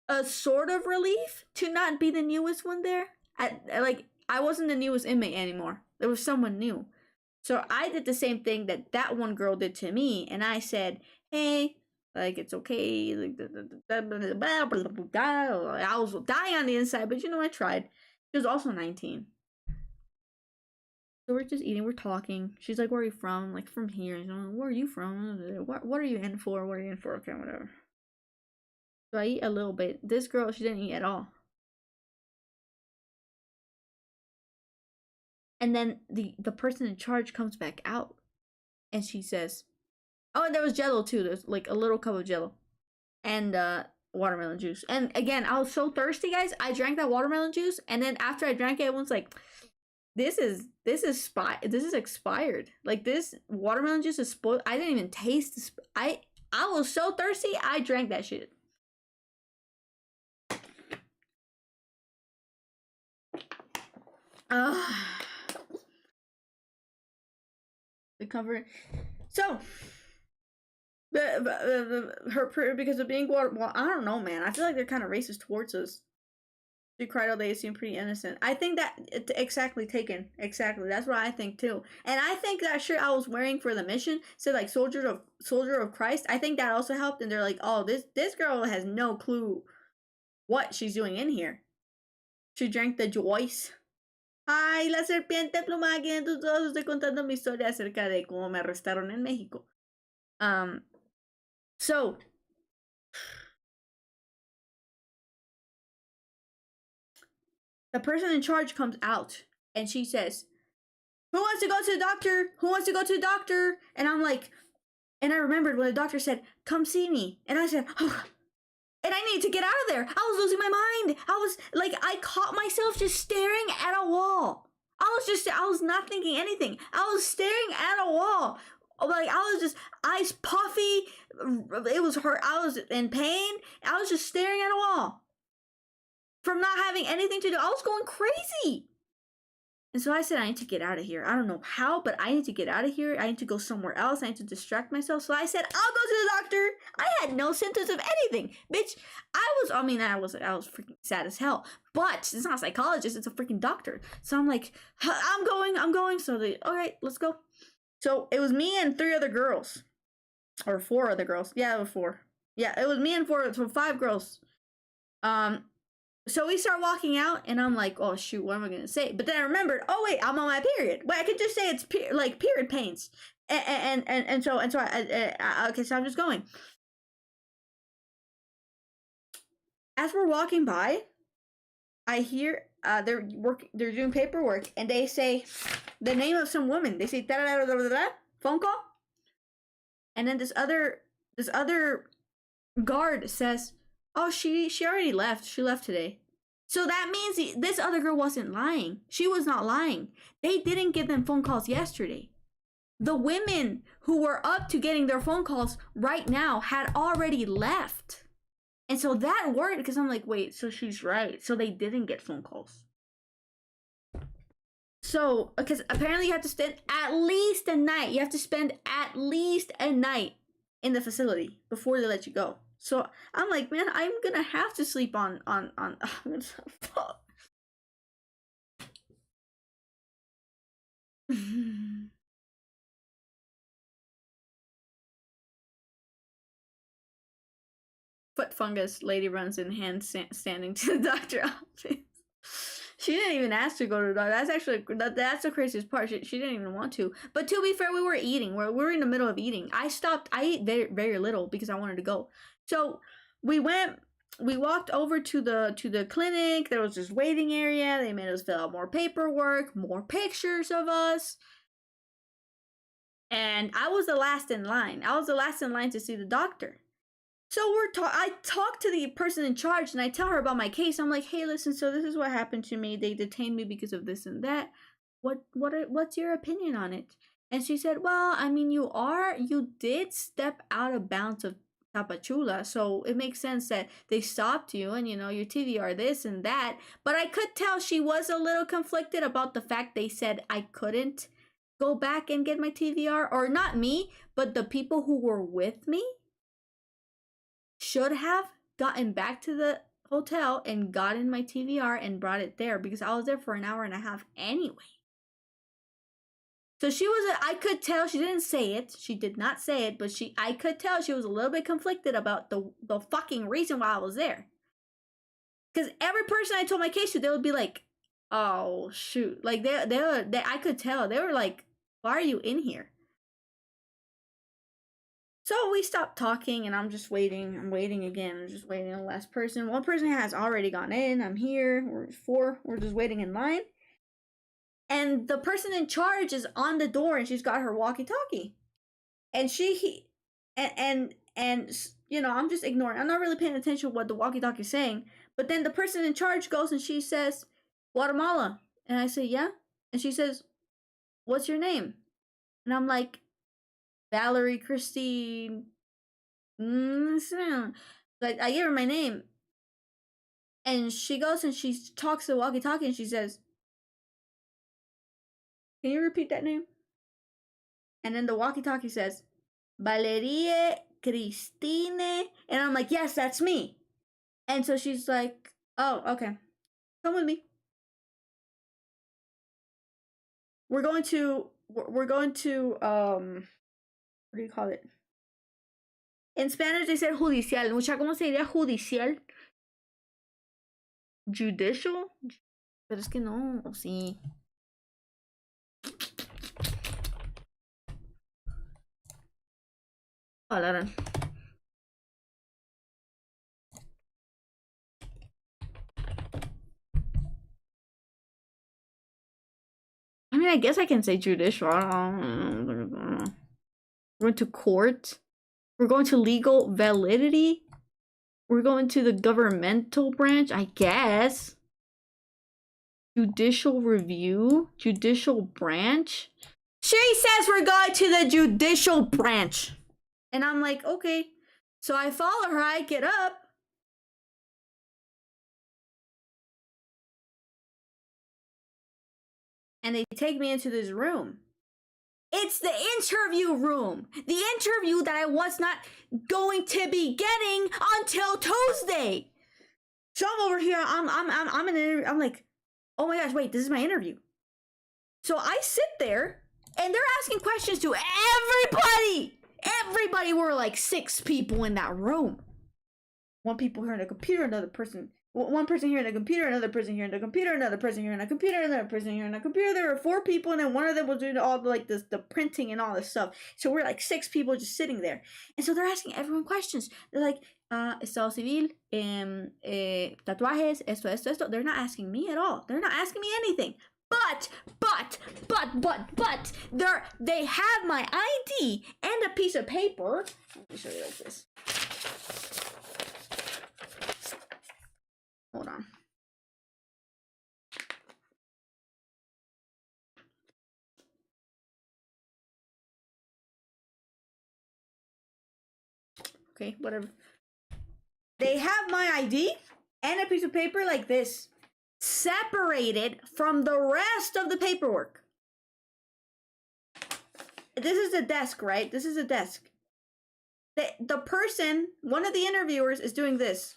a sort of relief to not be the newest one there. I wasn't the newest inmate anymore. There was someone new. So I did the same thing that one girl did to me, and I said, hey, like, it's okay. Like, I was dying on the inside, but you know, I tried. She was also 19. So we're just eating, we're talking. She's like, where are you from? I'm like, from here. She's like, where are you from? What are you in for? What are you in for? Okay, whatever. So I eat a little bit. This girl, she didn't eat at all. And then the person in charge comes back out. And she says, oh, and there was Jello too. There's like a little cup of Jello. And watermelon juice. And again, I was so thirsty, guys. I drank that watermelon juice. And then after I drank it, everyone's like, this is expired. Like, this watermelon juice is spoiled. I didn't even taste I was so thirsty, I drank that shit. The comfort. So, her because of being well, I don't know, man. I feel like they're kind of racist towards us. She cried all day. It seemed pretty innocent. I think that exactly taken. Exactly. That's what I think too. And I think that shirt I was wearing for the mission said like soldier of Christ. I think that also helped. And they're like, oh, this girl has no clue what she's doing in here. She drank the Joyce. Ay, la serpiente plumaje. Entonces todos estoy contando mi historia acerca de cómo me arrestaron en México. So the person in charge comes out and she says, who wants to go to the doctor? Who wants to go to the doctor? And I'm like, and I remembered when the doctor said, come see me. And I said, oh, and I needed to get out of there. I was losing my mind. I was like, I caught myself just staring at a wall. I was not thinking anything. I was staring at a wall. Like, I was just, eyes puffy. It was hurt. I was in pain. I was just staring at a wall. From not having anything to do. I was going crazy. And so I said, I need to get out of here. I don't know how, but I need to get out of here. I need to go somewhere else. I need to distract myself. So I said, I'll go to the doctor. I had no symptoms of anything. Bitch, I was freaking sad as hell. But it's not a psychologist. It's a freaking doctor. So I'm like, I'm going. So they, all right, let's go. So it was me and 3 other girls. Or 4 other girls. Yeah, it was 4. Yeah, it was me and 5 girls. So we start walking out, and I'm like, oh, shoot, what am I going to say? But then I remembered, oh, wait, I'm on my period. Wait, I could just say it's, period pains. And so okay, so I'm just going. As we're walking by, I hear, they're doing paperwork, and they say the name of some woman. They say, phone call. And then this other guard says, oh, she already left. She left today. So that means this other girl wasn't lying. She was not lying. They didn't give them phone calls yesterday. The women who were up to getting their phone calls right now had already left. And so that worked because I'm like, wait, so she's right. So they didn't get phone calls. So, because apparently you have to spend at least a night. You have to spend at least a night in the facility before they let you go. So I'm like, man, I'm gonna have to sleep on. Foot fungus. Lady runs in hand standing to the doctor office. She didn't even ask to go to the doctor. That's actually that's the craziest part. She didn't even want to. But to be fair, we were eating. We were in the middle of eating. I ate very, very little because I wanted to go. So we walked over to the clinic. There was this waiting area. They made us fill out more paperwork, more pictures of us. And I was the last in line. I was the last in line to see the doctor. So I talked to the person in charge and I tell her about my case. I'm like, hey, listen, so this is what happened to me. They detained me because of this and that. What's your opinion on it? And she said, well, I mean, you did step out of bounds of Tapachula, so it makes sense that they stopped you and, your TVR this and that. But I could tell she was a little conflicted about the fact they said I couldn't go back and get my TVR, or not me, but the people who were with me should have gotten back to the hotel and gotten my TVR and brought it there because I was there for an hour and a half anyway. So I could tell, she didn't say it, she did not say it, but I could tell she was a little bit conflicted about the fucking reason why I was there. Because every person I told my case to, they would be like, oh, shoot. Like, I could tell, they were like, why are you in here? So we stopped talking, and I'm just waiting. I'm waiting again. I'm just waiting on the last person. One person has already gone in. I'm here. We're 4. We're just waiting in line. And the person in charge is on the door, and she's got her walkie-talkie. And I'm just ignoring. I'm not really paying attention to what the walkie-talkie is saying. But then the person in charge goes and she says, Guatemala. And I say, yeah. And she says, what's your name? And I'm like, Valerie Christine. Like, I give her my name. And she goes and she talks to the walkie-talkie and she says, can you repeat that name? And then the walkie-talkie says, Valerie Christine. And I'm like, yes, that's me. And so she's like, oh, okay. Come with me. We're going to, what do you call it? In Spanish they said judicial. Mucha, ¿cómo se diría judicial? Judicial? Pero es que no, sí. Hablaran. I mean, I guess I can say judicial. I don't know. We're going to court. We're going to legal validity. We're going to the governmental branch, I guess. Judicial review. Judicial branch. She says we're going to the judicial branch. And I'm like, okay. So I follow her. I get up. And they take me into this room. It's the interview room. The interview that I was not going to be getting until Tuesday. So I'm over here. I'm in an interview. I'm like, oh my gosh, wait, this is my interview. So I sit there and they're asking questions to everybody. Everybody. Were like 6 people in that room. One people here on the computer, another person. One person here in the computer, another person here in the computer, another person here in the computer, another person here in the computer. There were 4 people, and then one of them was doing all like this, the printing and all this stuff. So we're like 6 people just sitting there, and so they're asking everyone questions. They're like, "Estado civil, tatuajes, esto." They're not asking me at all. They're not asking me anything. But they have my ID and a piece of paper. Let me show you like this. Hold on. Okay, whatever. They have my ID and a piece of paper like this, separated from the rest of the paperwork. This is a desk, right? This is a desk. The person, one of the interviewers, is doing this.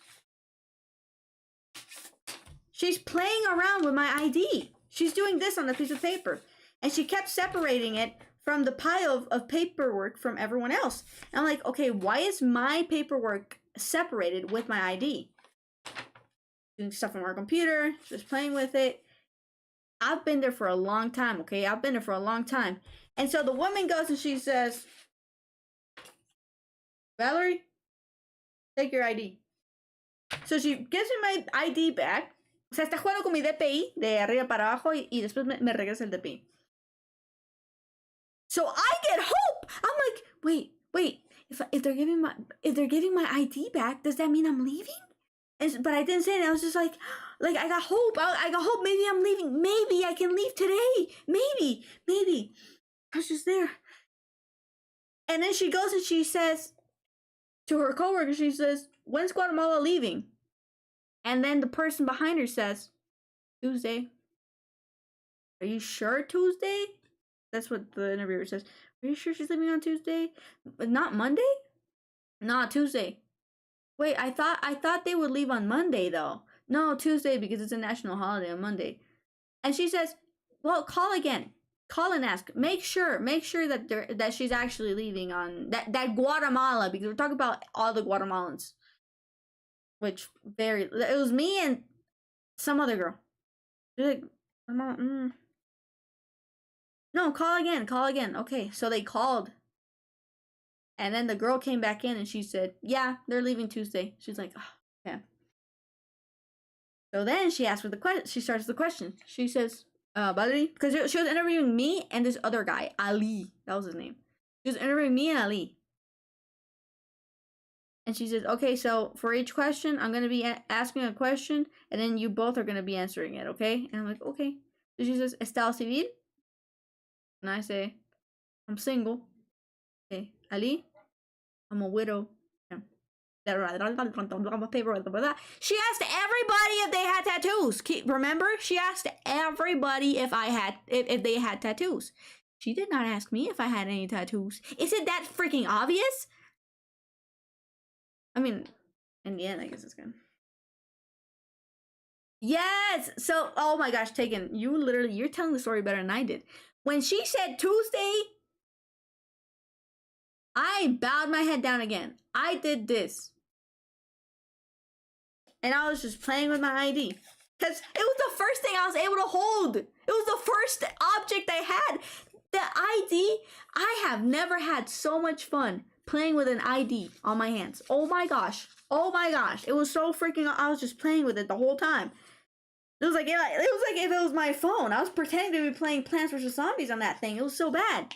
She's playing around with my ID. She's doing this on a piece of paper. And she kept separating it from the pile of paperwork from everyone else. And I'm like, okay, why is my paperwork separated with my ID? Doing stuff on our computer, just playing with it. I've been there for a long time, okay? I've been there for a long time. And so the woman goes and she says, Valerie, take your ID. So she gives me my ID back. O sea, está jugando con mi DPI de arriba para abajo y después me regresa el DPI. So I get hope. I'm like, wait. If they're giving my ID back, does that mean I'm leaving? But I didn't say it. I was just like I got hope. I got hope. Maybe I'm leaving. Maybe I can leave today. Maybe. I was just there. And then she goes and she says to her coworker, she says, "When's Guatemala leaving?" And then the person behind her says, "Tuesday." Are you sure Tuesday? That's what the interviewer says. Are you sure she's leaving on Tuesday? Not Monday? Nah, Tuesday. Wait, I thought they would leave on Monday though. No, Tuesday, because it's a national holiday on Monday. And she says, "Well, call again. Call and ask. Make sure that she's actually leaving on that Guatemala, because we're talking about all the Guatemalans." Which it was me and some other girl. They're like, no, call again. Okay, so they called. And then the girl came back in and she said, "Yeah, they're leaving Tuesday." She's like, "Oh, okay." So then she asked for the question. She starts the question. She says, Valerie, because she was interviewing me and this other guy, Ali. That was his name. She was interviewing me and Ali. And she says, "Okay, so for each question, I'm going to be asking a question, and then you both are going to be answering it, okay?" And I'm like, "Okay." So she says, "Estado civil?" And I say, "I'm single." Okay. "Ali?" "I'm a widow." She asked everybody if they had tattoos. Remember? She asked everybody if they had tattoos. She did not ask me if I had any tattoos. Is it that freaking obvious? I mean, in the end, I guess it's good. Yes! So, oh my gosh, Taken, you're telling the story better than I did. When she said Tuesday, I bowed my head down again. I did this. And I was just playing with my ID. Because it was the first thing I was able to hold. It was the first object I had. The ID, I have never had so much fun playing with an ID on my hands. Oh my gosh. Oh my gosh. It was so freaking, I was just playing with it the whole time. It was like if it was my phone. I was pretending to be playing Plants vs. Zombies on that thing. It was so bad.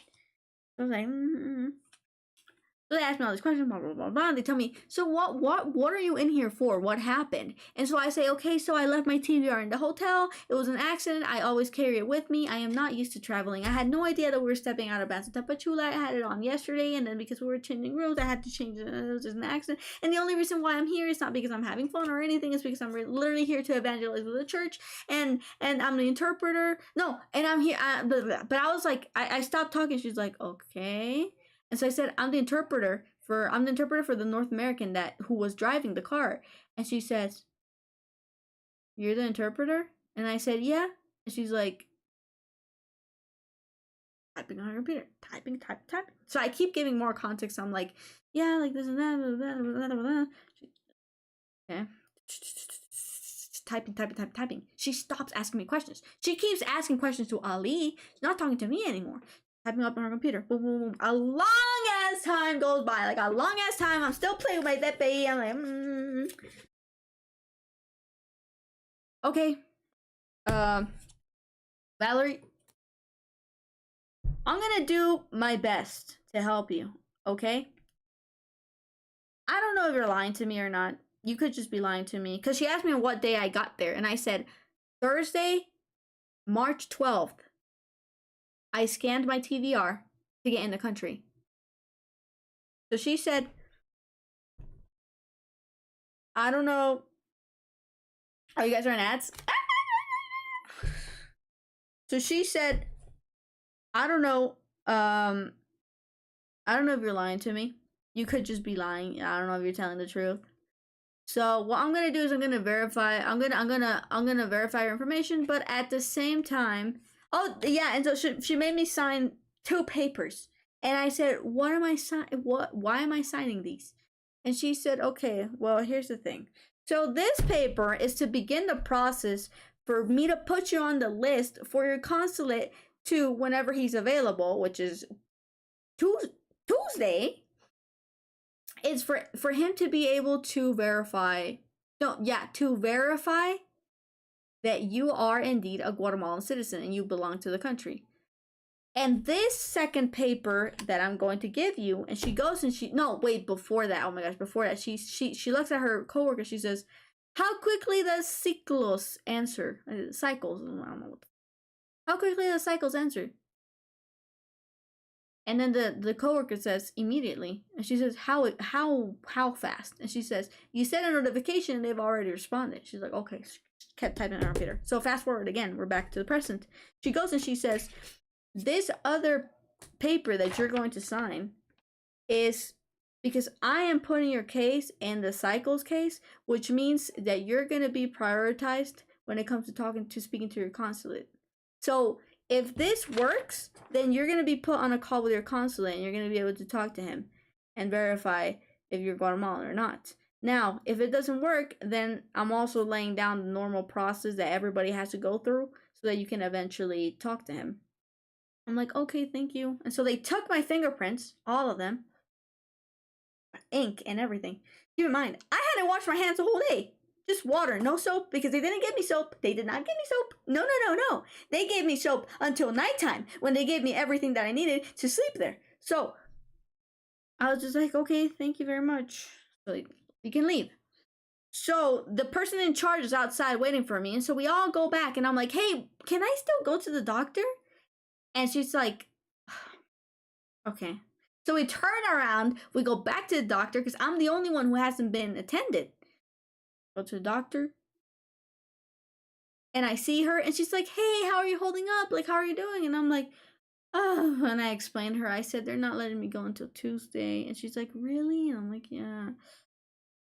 I was like, So they ask me all these questions, blah, blah, blah, blah. They tell me, so what are you in here for? What happened? And so I say, okay, so I left my TVR in the hotel. It was an accident. I always carry it with me. I am not used to traveling. I had no idea that we were stepping out of Basa Tapachula. I had it on yesterday, and then because we were changing rooms, I had to change it. It was just an accident. And the only reason why I'm here is not because I'm having fun or anything. It's because I'm literally here to evangelize with the church, and I'm the interpreter. No, and I'm here. But I was like, I stopped talking. She's like, okay. And so I said, I'm the interpreter for the North American who was driving the car. And she says, you're the interpreter? And I said, yeah. And she's like, typing on her computer, typing. So I keep giving more context. I'm like, yeah, like this and that, blah, blah, blah, blah. Okay. Typing. She stops asking me questions. She keeps asking questions to Ali. She's not talking to me anymore. Typing up on her computer. Boom, boom, boom. A long ass time goes by. Like a long ass time. I'm still playing with my Depe. I'm like, Okay. Valerie. I'm gonna do my best to help you. Okay? I don't know if you're lying to me or not. You could just be lying to me. Because she asked me what day I got there. And I said, Thursday, March 12th. I scanned my TVR to get in the country. So she said, I don't know. Oh, you guys are in ads? So she said, I don't know. I don't know if you're lying to me. You could just be lying. I don't know if you're telling the truth. So what I'm gonna do is I'm gonna verify. I'm gonna verify your information, but at the same time, oh yeah, and so she made me sign 2 papers, and I said, why am I signing these? And she said, okay, well here's the thing. So this paper is to begin the process for me to put you on the list for your consulate to whenever he's available, which is Tuesday. It's for him to be able to verify that you are indeed a Guatemalan citizen and you belong to the country. And this second paper that I'm going to give you, and she goes and before that, oh my gosh, before that, she looks at her coworker, she says, how quickly does cycles answer? Cycles, I don't know what. How quickly does cycles answer? And then the coworker says immediately, and she says, how fast? And she says, you sent a notification and they've already responded. She's like, okay, kept typing on her computer. So fast forward again, we're back to the present. She goes and she says, this other paper that you're going to sign is because I am putting your case in the cycles case, which means that you're going to be prioritized when it comes to speaking to your consulate. So if this works, then you're going to be put on a call with your consulate and you're going to be able to talk to him and verify if you're Guatemalan or not. Now, if it doesn't work, then I'm also laying down the normal process that everybody has to go through so that you can eventually talk to him. I'm like, okay, thank you. And so they took my fingerprints, all of them, ink and everything. Keep in mind, I hadn't washed my hands the whole day. Just water, no soap, because they didn't give me soap. They did not give me soap. No. They gave me soap until nighttime when they gave me everything that I needed to sleep there. So I was just like, okay, thank you very much. So you can leave. So the person in charge is outside waiting for me. And so we all go back and I'm like, hey, can I still go to the doctor? And she's like, okay. So we turn around, we go back to the doctor because I'm the only one who hasn't been attended. Go to the doctor. And I see her and she's like, hey, how are you holding up? Like, how are you doing? And I'm like, Oh, and I explained to her, I said, they're not letting me go until Tuesday. And she's like, really? And I'm like, yeah.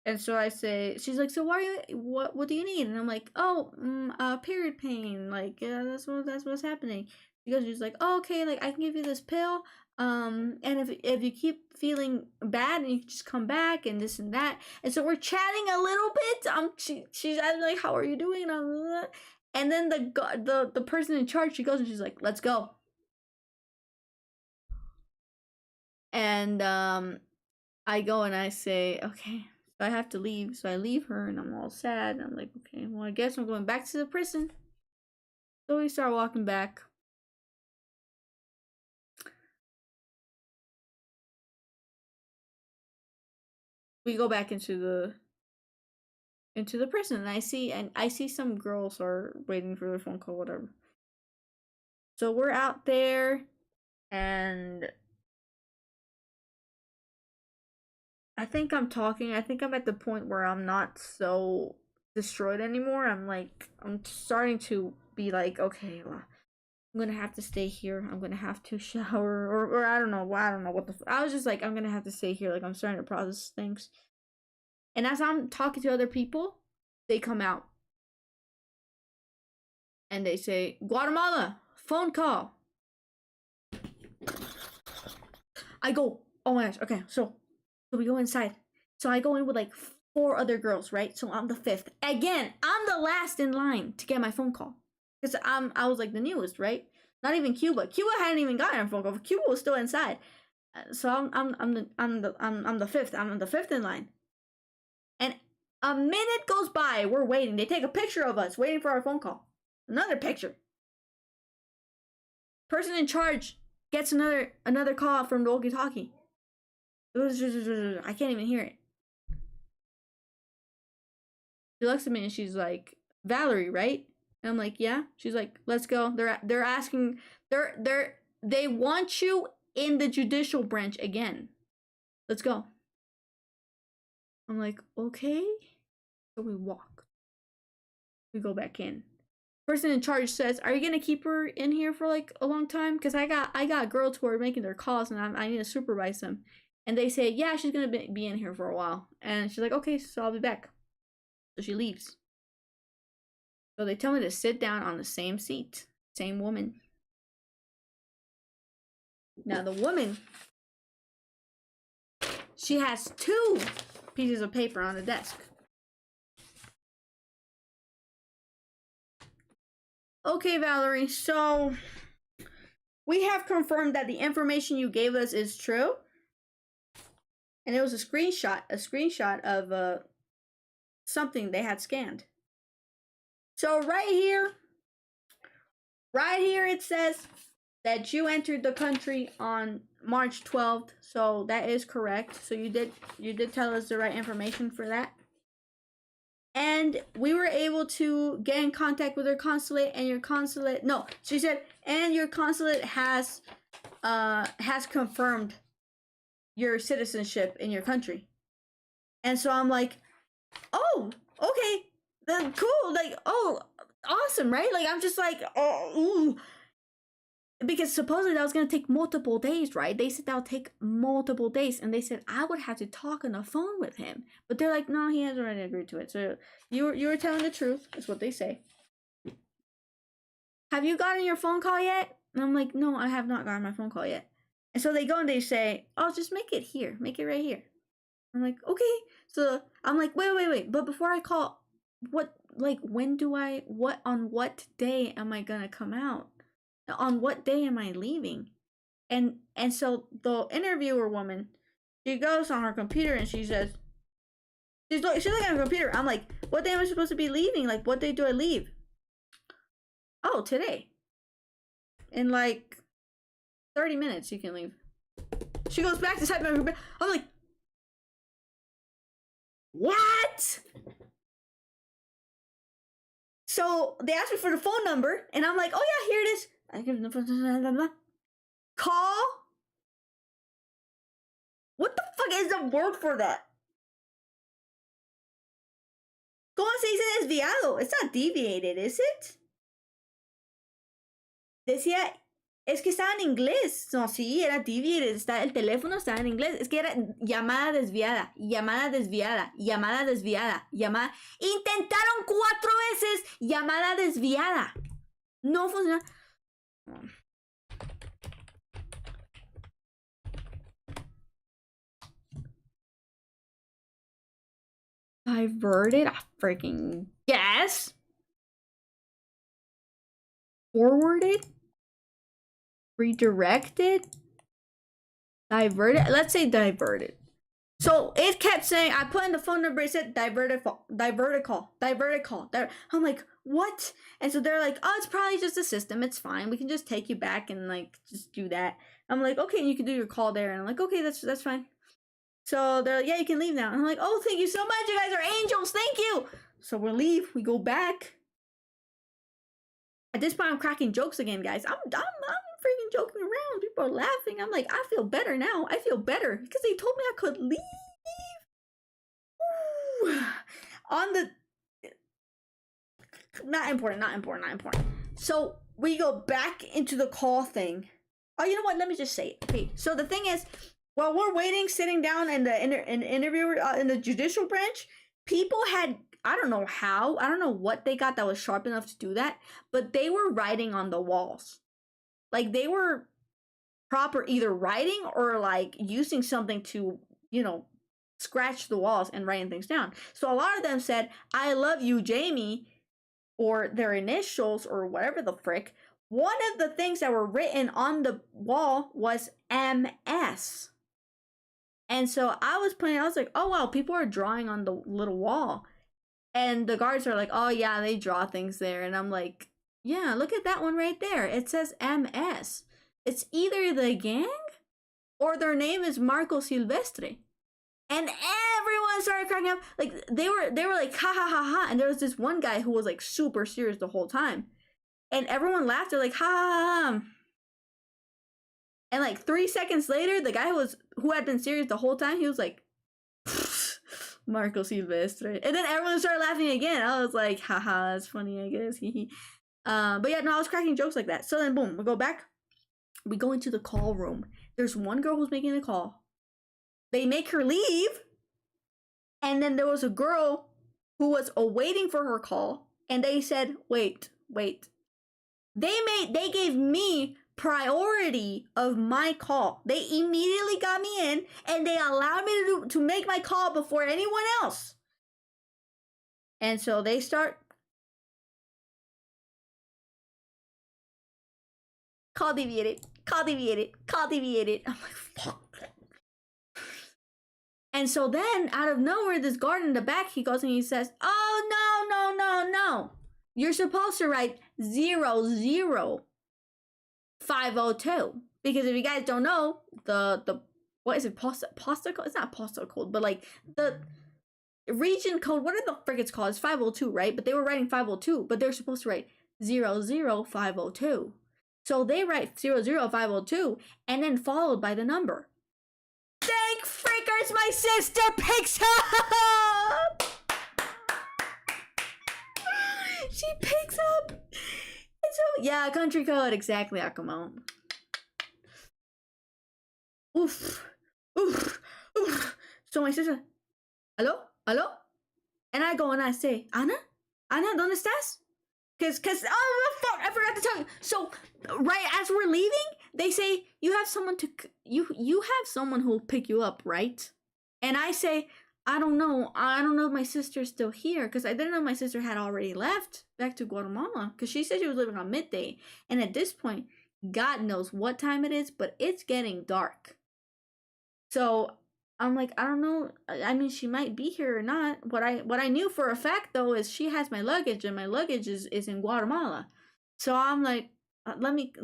And so I say, she's like, so why are you, what do you need? And I'm like, oh, period pain. Like, yeah, that's what's happening. She's like, oh, okay, like I can give you this pill. And if you keep feeling bad, and you can just come back and this and that. And so we're chatting a little bit. She's asking like, how are you doing? And then the person in charge, she goes and she's like, let's go. And I go and I say, okay. So I have to leave. So I leave her and I'm all sad. And I'm like, okay, well, I guess I'm going back to the prison. So we start walking back. We go back into the prison, and I see some girls are waiting for their phone call, whatever. So we're out there, and I think I'm talking. I think I'm at the point where I'm not so destroyed anymore. I'm starting to be like, okay, well, I'm gonna have to stay here. I'm gonna have to shower, or I don't know. I don't know what the. I was just like, I'm gonna have to stay here. Like I'm starting to process things. And as I'm talking to other people, they come out and they say, Guatemala, phone call. I go, oh my gosh, okay, so we go inside. So I go in with like 4 other girls, right? So I'm the 5th. Again, I'm the last in line to get my phone call. Because I was like the newest, right? Not even Cuba. Cuba hadn't even gotten a phone call. Cuba was still inside. So I'm the 5th. I'm the 5th in line. And a minute goes by. We're waiting. They take a picture of us waiting for our phone call. Another picture. Person in charge gets another call from the walkie-talkie. I can't even hear it. She looks at me and she's like, Valerie, right? And I'm like, yeah. She's like, let's go. They're asking, they want you in the judicial branch again. Let's go. I'm like, okay. So we walk. We go back in. Person in charge says, are you gonna keep her in here for like a long time? Because I got girls who are making their calls and I need to supervise them. And they say, yeah, she's gonna be in here for a while. And she's like, okay, so I'll be back. So she leaves. So they tell me to sit down on the same seat. Same woman. Now the woman, she has 2 pieces of paper on the desk. Okay, Valerie, so we have confirmed that the information you gave us is true. And it was a screenshot of something they had scanned. So right here it says that you entered the country on March 12th. So that is correct. So you did tell us the right information for that. And we were able to get in contact with her consulate, and your consulate, no, she said, and your consulate has confirmed your citizenship in your country. And so I'm like, oh, okay, then cool, like, oh, awesome, right? Like, I'm just like, oh, ooh. Because supposedly that was going to take multiple days, right? They said that would take multiple days, and they said I would have to talk on the phone with him. But they're like, no, he has already agreed to it. So you were telling the truth, is what they say. Have you gotten your phone call yet? And I'm like, no, I have not gotten my phone call yet. And so they go and they say, oh, just make it here. Make it right here. I'm like, okay. So I'm like, wait. But before I call, on what day am I going to come out? On what day am I leaving? And so the interviewer woman, she goes on her computer and she says, she's looking at her computer. I'm like, what day am I supposed to be leaving? Like, what day do I leave? Oh, today. In like 30 minutes you can leave. She goes back to typing her computer. I'm like, what? So they asked me for the phone number, and I'm like, oh yeah, here it is. I give them the call. What the fuck is the word for that? ¿Cómo se dice desviado? It's not deviated, is it? Decía Es que estaba en inglés. No, sí, era TV. El teléfono estaba en inglés. Es que era llamada desviada, llamada desviada, llamada desviada, llamada. Intentaron 4 veces llamada desviada. No funcionó. Diverted? I freaking guess. Forwarded? Redirected? Diverted? Let's say diverted. So it kept saying, I put in the phone number, it said diverted call. I'm like, what? And so they're like, oh, it's probably just a system. It's fine. We can just take you back and like just do that. I'm like, okay, you can do your call there. And I'm like, okay, that's fine. So they're like, yeah, you can leave now. And I'm like, oh, thank you so much. You guys are angels. Thank you. So we leave. We go back. At this point, I'm cracking jokes again, guys. I'm freaking joking around. People are laughing. I'm like, I feel better now. I feel better because they told me I could leave. Ooh. On the not important. So we go back into the call thing. Oh, you know what? Let me just say it. Okay. So the thing is, while we're waiting, sitting down in the interview in the judicial branch, people had, I don't know how, I don't know what they got that was sharp enough to do that, but they were writing on the walls. Like they were proper either writing or like using something to, you know, scratch the walls and writing things down. So a lot of them said, I love you, Jamie, or their initials or whatever the frick. One of the things that were written on the wall was MS. And so I was like, oh wow, people are drawing on the little wall. And the guards are like, oh yeah, they draw things there. And I'm like, yeah, look at that one right there. It says MS. It's either the gang or their name is Marco Silvestre. And everyone started cracking up. Like they were like, ha ha ha ha. And there was this one guy who was like super serious the whole time. And everyone laughed. They're like, ha ha ha. And like 3 seconds later, the guy who had been serious the whole time, he was like, Marco Silvestre. And then everyone started laughing again. I was like, haha, that's funny, I guess. But yeah, no, I was cracking jokes like that. So then boom, we go back. We go into the call room. There's one girl who's making the call. They make her leave. And then there was a girl who was awaiting for her call. And they said, wait. They gave me priority of my call. They immediately got me in and they allowed me to make my call before anyone else. And so they start call deviated. I'm like, fuck. And so then out of nowhere, this guard in the back, he goes and he says, oh no. You're supposed to write 00502. Because if you guys don't know, the what is it, postal code? It's not postal code, but like the region code, what are the frick it's called? It's 502, right? But they were writing 502, but they're supposed to write 00502. So they write 00502 and then followed by the number. Thank frickers, my sister picks up! She picks up! And so, yeah, country code, exactly, Akumo. Oof. So my sister, hello? And I go and I say, Ana, ¿dónde estás? Cause, oh fuck, I forgot to tell you. So, right as we're leaving, they say, you have someone who'll pick you up, right? And I say, I don't know if my sister's still here, because I didn't know my sister had already left back to Guatemala, because she said she was leaving on midday. And at this point, God knows what time it is, but it's getting dark. So I'm like, I don't know. I mean, she might be here or not. What I knew for a fact though is she has my luggage, and my luggage is in Guatemala. So I'm like,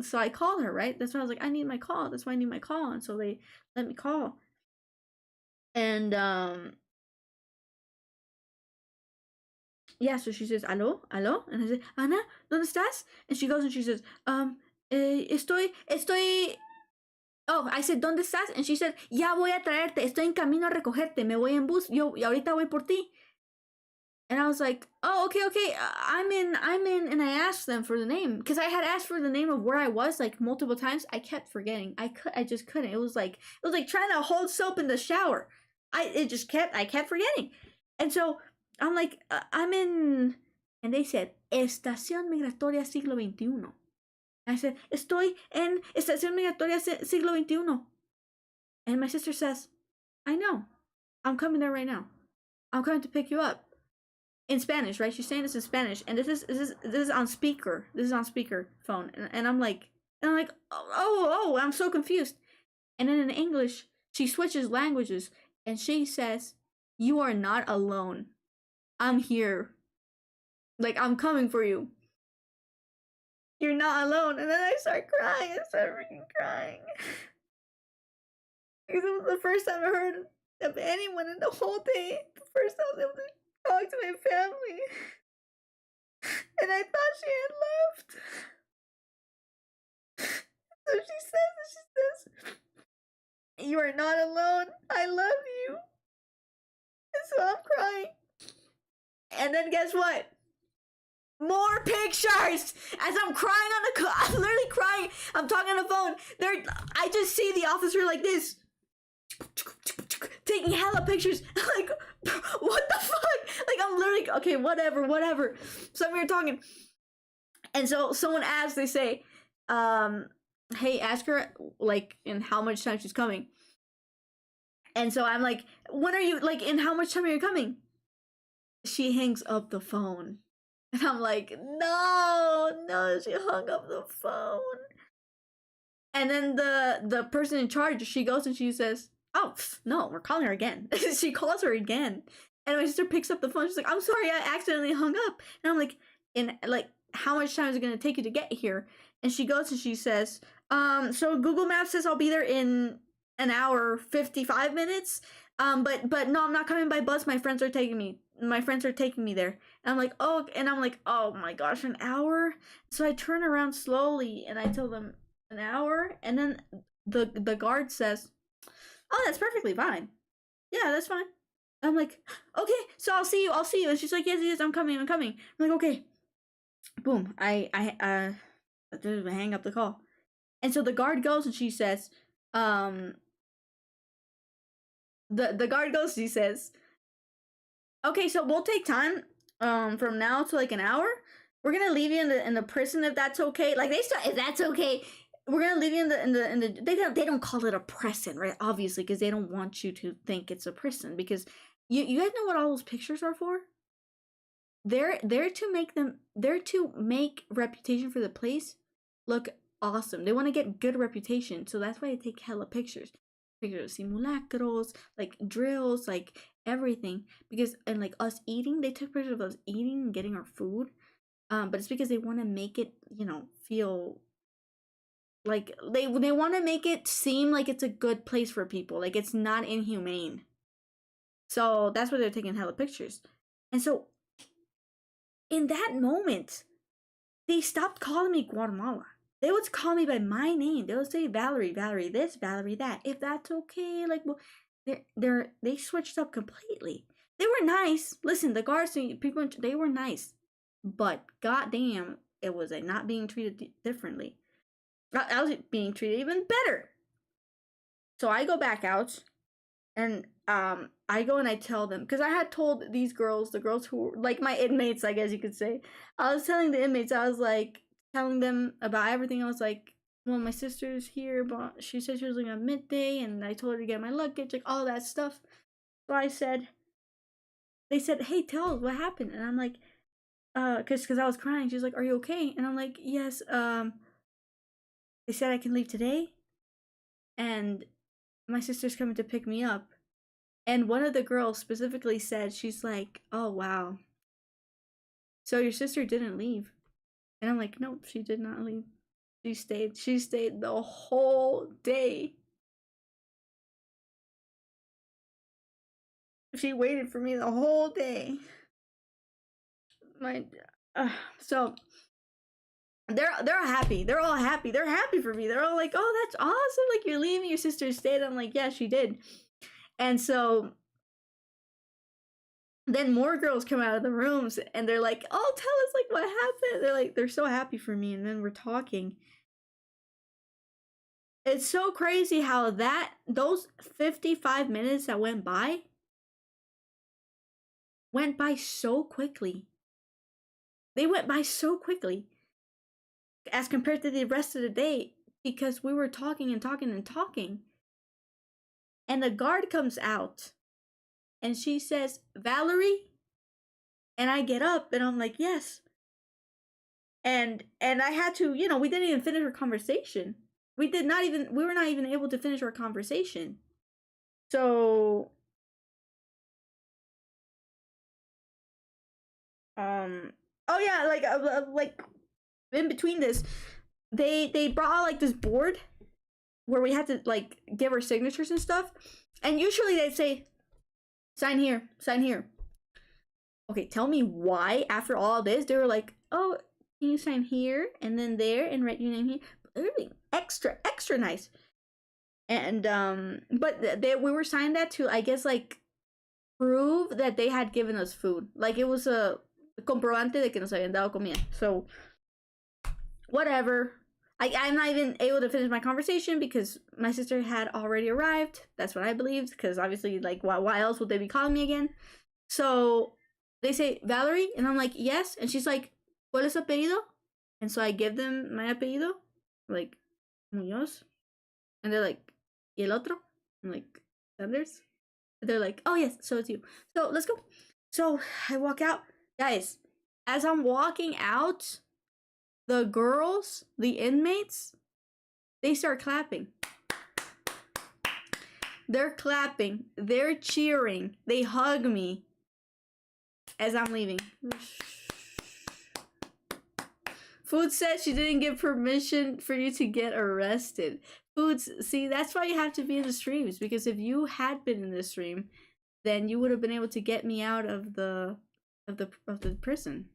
so I call her, right? That's why I was like, I need my call. That's why I need my call. And so they let me call. And yeah, so she says, aló, and I say, Ana, ¿dónde estás? And she goes and she says, estoy. Oh, I said, ¿dónde estás? And she said, ya voy a traerte, estoy en camino a recogerte, me voy en bus, yo ahorita voy por ti. And I was like, oh, okay, I'm in, and I asked them for the name because I had asked for the name of where I was like multiple times. I kept forgetting. I just couldn't. It was like trying to hold soap in the shower. I kept forgetting, and so I'm like, I'm in, and they said Estación Migratoria Siglo XXI. I said, estoy en Estación Migratoria Siglo XXI, and my sister says, I know, I'm coming there right now. I'm coming to pick you up. In Spanish, right? She's saying this in Spanish, and this is on speaker. This is on speaker phone, and I'm like, oh, I'm so confused. And then in English, she switches languages, and she says, "You are not alone. I'm here. Like I'm coming for you. You're not alone." And then I start crying. I start freaking crying because it was the first time I heard of anyone in the whole day. The first time I was able to talk to my family, and I thought she had left. So she says, "You are not alone. I love you." And so I'm crying. And then guess what? More pictures! As I'm crying on the I'm literally crying. I'm talking on the phone. I just see the officer like this. Taking hella pictures. Like, what the fuck? Like, I'm literally, okay, whatever. So we were talking. And so someone asked, they say, hey, ask her, like, in how much time she's coming. And so I'm like, when are you, like, in how much time are you coming? She hangs up the phone. And I'm like, no, she hung up the phone. And then the person in charge, she goes and she says, oh, no, we're calling her again. She calls her again. And my sister picks up the phone. She's like, I'm sorry, I accidentally hung up. And I'm like, how much time is it going to take you to get here? And she goes and she says, so Google Maps says I'll be there in an hour, 55 minutes. But no, I'm not coming by bus. My friends are taking me there. And I'm like, oh my gosh, an hour? So I turn around slowly and I tell them an hour. And then the guard says, oh, that's perfectly fine. Yeah, that's fine. I'm like, okay, so I'll see you. And she's like, yes, I'm coming. I'm like, okay. Boom. I hang up the call. And so the guard goes and she says, the guard goes, she says, okay, so we'll take time from now to like an hour. We're gonna leave you in the prison if that's okay. Like if that's okay, we're gonna leave you in the they don't call it a prison, right? Obviously, because they don't want you to think it's a prison. Because you guys know what all those pictures are for? They're to make reputation for the place look awesome. They want to get good reputation, so that's why they take hella pictures. Pictures of simulacros, like drills, like everything. Because and like us eating, they took pictures of us eating and getting our food. But it's because they want to make it, feel like they want to make it seem like it's a good place for people, like it's not inhumane. So that's why they're taking hella pictures. And so in that moment, they stopped calling me Guatemala. They would call me by my name. They would say Valerie this, Valerie that. If that's okay, like, well, they switched up completely. They were nice. Listen, the guards, people, they were nice, but goddamn, it was like not being treated differently. I was being treated even better. So I go back out, and I go and I tell them, because I had told these girls, the girls who were like my inmates, I guess you could say. I was telling the inmates, I was like telling them about everything. I was like, well, my sister's here, but she said she was leaving at midday, and I told her to get my luggage, like all that stuff. So they said, hey, tell us what happened. And I'm like, because I was crying. She's like, are you okay? And I'm like, yes. They said I can leave today, and my sister's coming to pick me up. And one of the girls specifically said, she's like, oh, wow. So your sister didn't leave. And I'm like, nope, she did not leave. She stayed the whole day. She waited for me the whole day. So they're happy. They're all happy. They're happy for me. They're all like, oh, that's awesome. Like, you're leaving, your sister stayed. I'm like, yeah, she did. And so Then more girls come out of the rooms and they're like, "Oh, tell us like what happened." They're so happy for me, and then we're talking. It's so crazy how those 55 minutes that went by so quickly. They went by so quickly as compared to the rest of the day because we were talking and talking and talking. And the guard comes out and she says, "Valerie?" And I get up and I'm like, "Yes." And I had to, we didn't even finish our conversation. We were not even able to finish our conversation. So oh yeah, like in between this, they brought out like this board where we had to like give our signatures and stuff. And usually they'd say, "Sign here, sign here." Okay, tell me why after all this they were like, "Oh, can you sign here and then there and write your name here?" They're being extra nice. And but we were signed that to, I guess, like prove that they had given us food. Like it was a comprobante de que nos habían dado comida. So whatever. I'm not even able to finish my conversation because my sister had already arrived. That's what I believed, because obviously, like, why else would they be calling me again? So they say, "Valerie?" And I'm like, "Yes." And she's like, "¿Cuál es su apellido?" And so I give them my apellido, like, Muñoz. And they're like, "Y el otro?" I'm like, "Sanders." And they're like, "Oh, yes, so it's you. So let's go." So I walk out. Guys, as I'm walking out, the girls, the inmates, they start clapping. They're clapping. They're cheering. They hug me as I'm leaving. Food said she didn't give permission for you to get arrested. Foods, see, that's why you have to be in the streams, because if you had been in the stream, then you would have been able to get me out of the prison.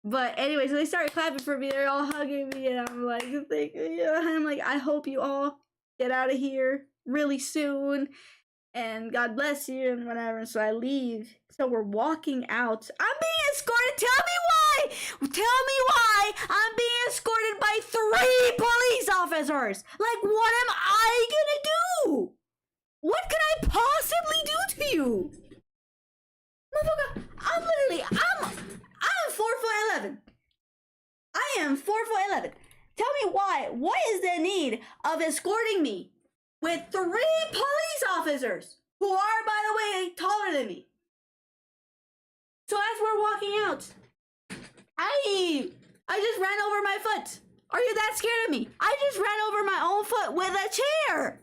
But anyway, so they started clapping for me. They're all hugging me, and I'm like, thank you. I'm like, I hope you all get out of here really soon, and God bless you, and whatever. And so I leave. So we're walking out. I'm being escorted. Tell me why. Tell me why I'm being escorted by 3 police officers. Like, what am I gonna do? What can I possibly do to you? Motherfucker, I'm 4'11". I am 4'11". Tell me why. What is the need of escorting me with 3 police officers who are, by the way, taller than me? So as we're walking out, I just ran over my foot. Are you that scared of me? I just ran over my own foot with a chair.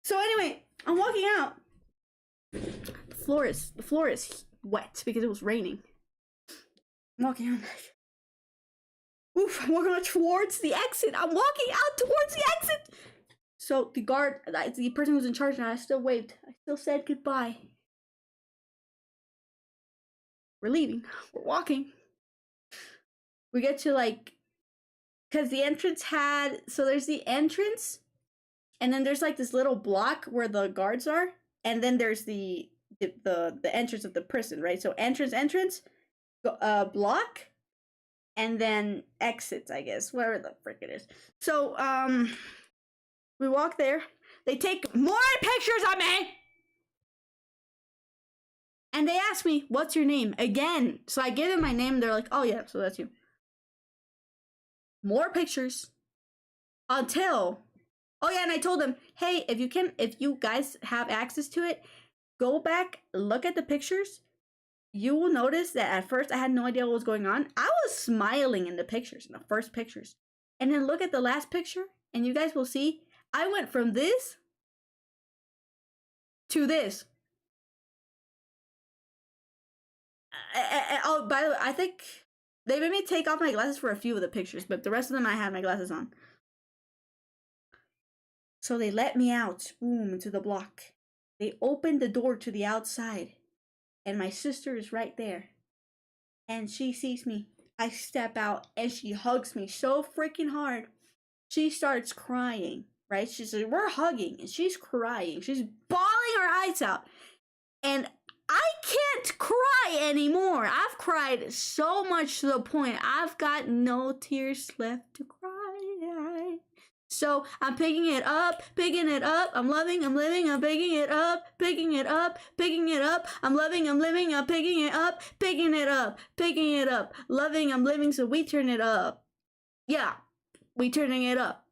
So anyway, I'm walking out. The floor is wet because it was raining. I'm walking out. I'm walking out towards the exit. I'm walking out towards the exit. So the guard, the person who's in charge now, I still waved. I still said goodbye. We're leaving. We're walking. We get to like, because the entrance had, so there's the entrance, and then there's like this little block where the guards are, and then there's the entrance of the prison, right? So entrance, block, and then exits, I guess, whatever the frick it is. So we walk there. They take more pictures of me, and they ask me, "What's your name?" Again. So I give them my name. They're like, "Oh yeah, so that's you." More pictures until, oh yeah, and I told them, "Hey, if you guys have access to it, go back, look at the pictures. You will notice that at first I had no idea what was going on. I was smiling in the pictures, in the first pictures. And then look at the last picture, and you guys will see I went from this to this." Oh, by the way, I think they made me take off my glasses for a few of the pictures, but the rest of them I had my glasses on. So they let me out, boom, into the block. They opened the door to the outside, and my sister is right there. And she sees me. I step out, and she hugs me so freaking hard. She starts crying, right? She's like, we're hugging, and she's crying. She's bawling her eyes out. And I can't cry anymore. I've cried so much to the point I've got no tears left to cry. So I'm picking it up, I'm loving, I'm living, I'm picking it up, I'm loving, I'm living, I'm picking it up, loving, I'm living, so we turn it up. Yeah, we turning it up.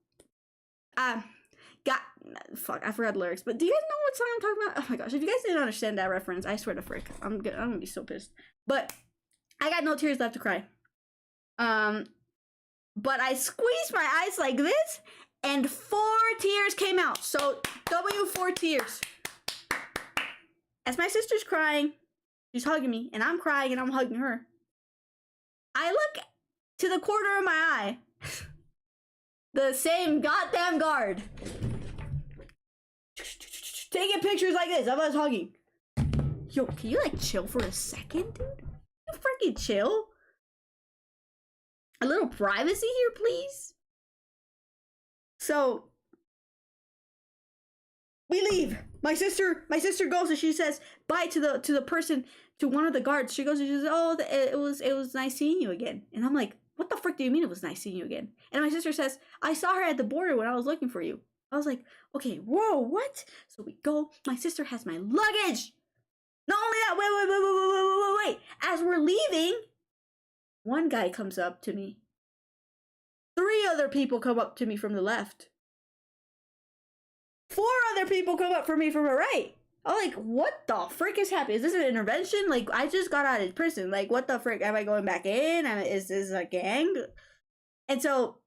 Fuck, I forgot the lyrics, but do you guys know what song I'm talking about? Oh my gosh, if you guys didn't understand that reference, I swear to frick, I'm gonna be so pissed. But I got no tears left to cry. But I squeezed my eyes like this, and 4 tears came out. So, 4 tears. As my sister's crying, she's hugging me, and I'm crying, and I'm hugging her. I look to the corner of my eye. The same goddamn guard. Taking pictures like this of us hugging. Yo, can you like chill for a second, dude? You freaking chill? A little privacy here, please. So we leave. My sister goes and she says bye to the person, to one of the guards. She goes and she says, "Oh, it was nice seeing you again." And I'm like, "What the frick do you mean it was nice seeing you again?" And my sister says, "I saw her at the border when I was looking for you." I was like, "Okay, whoa, what?" So we go. My sister has my luggage. Not only that, wait. As we're leaving, one guy comes up to me. 3 other people come up to me from the left. 4 other people come up for me from the right. I'm like, what the frick is happening? Is this an intervention? Like, I just got out of prison. Like, what the frick? Am I going back in? Is this a gang? And so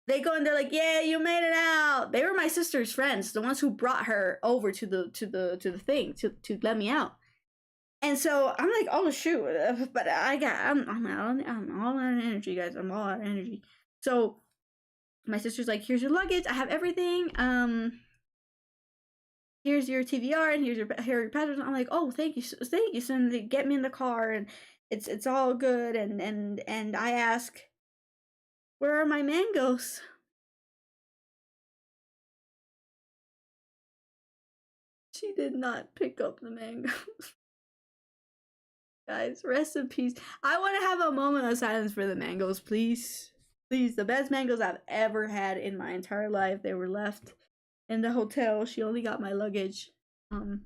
they go and they're like, "Yeah, you made it out." They were my sister's friends, the ones who brought her over to the thing to let me out. And so I'm like, "Oh shoot!" But I'm all out of energy, guys. I'm all out of energy. So my sister's like, "Here's your luggage. I have everything. Here's your TVR and here's your passport." I'm like, "Oh, thank you." So they get me in the car and it's all good. And I ask, "Where are my mangoes?" She did not pick up the mangoes. Guys, rest in peace. I want to have a moment of silence for the mangoes, please. Please, the best mangoes I've ever had in my entire life. They were left in the hotel. She only got my luggage. So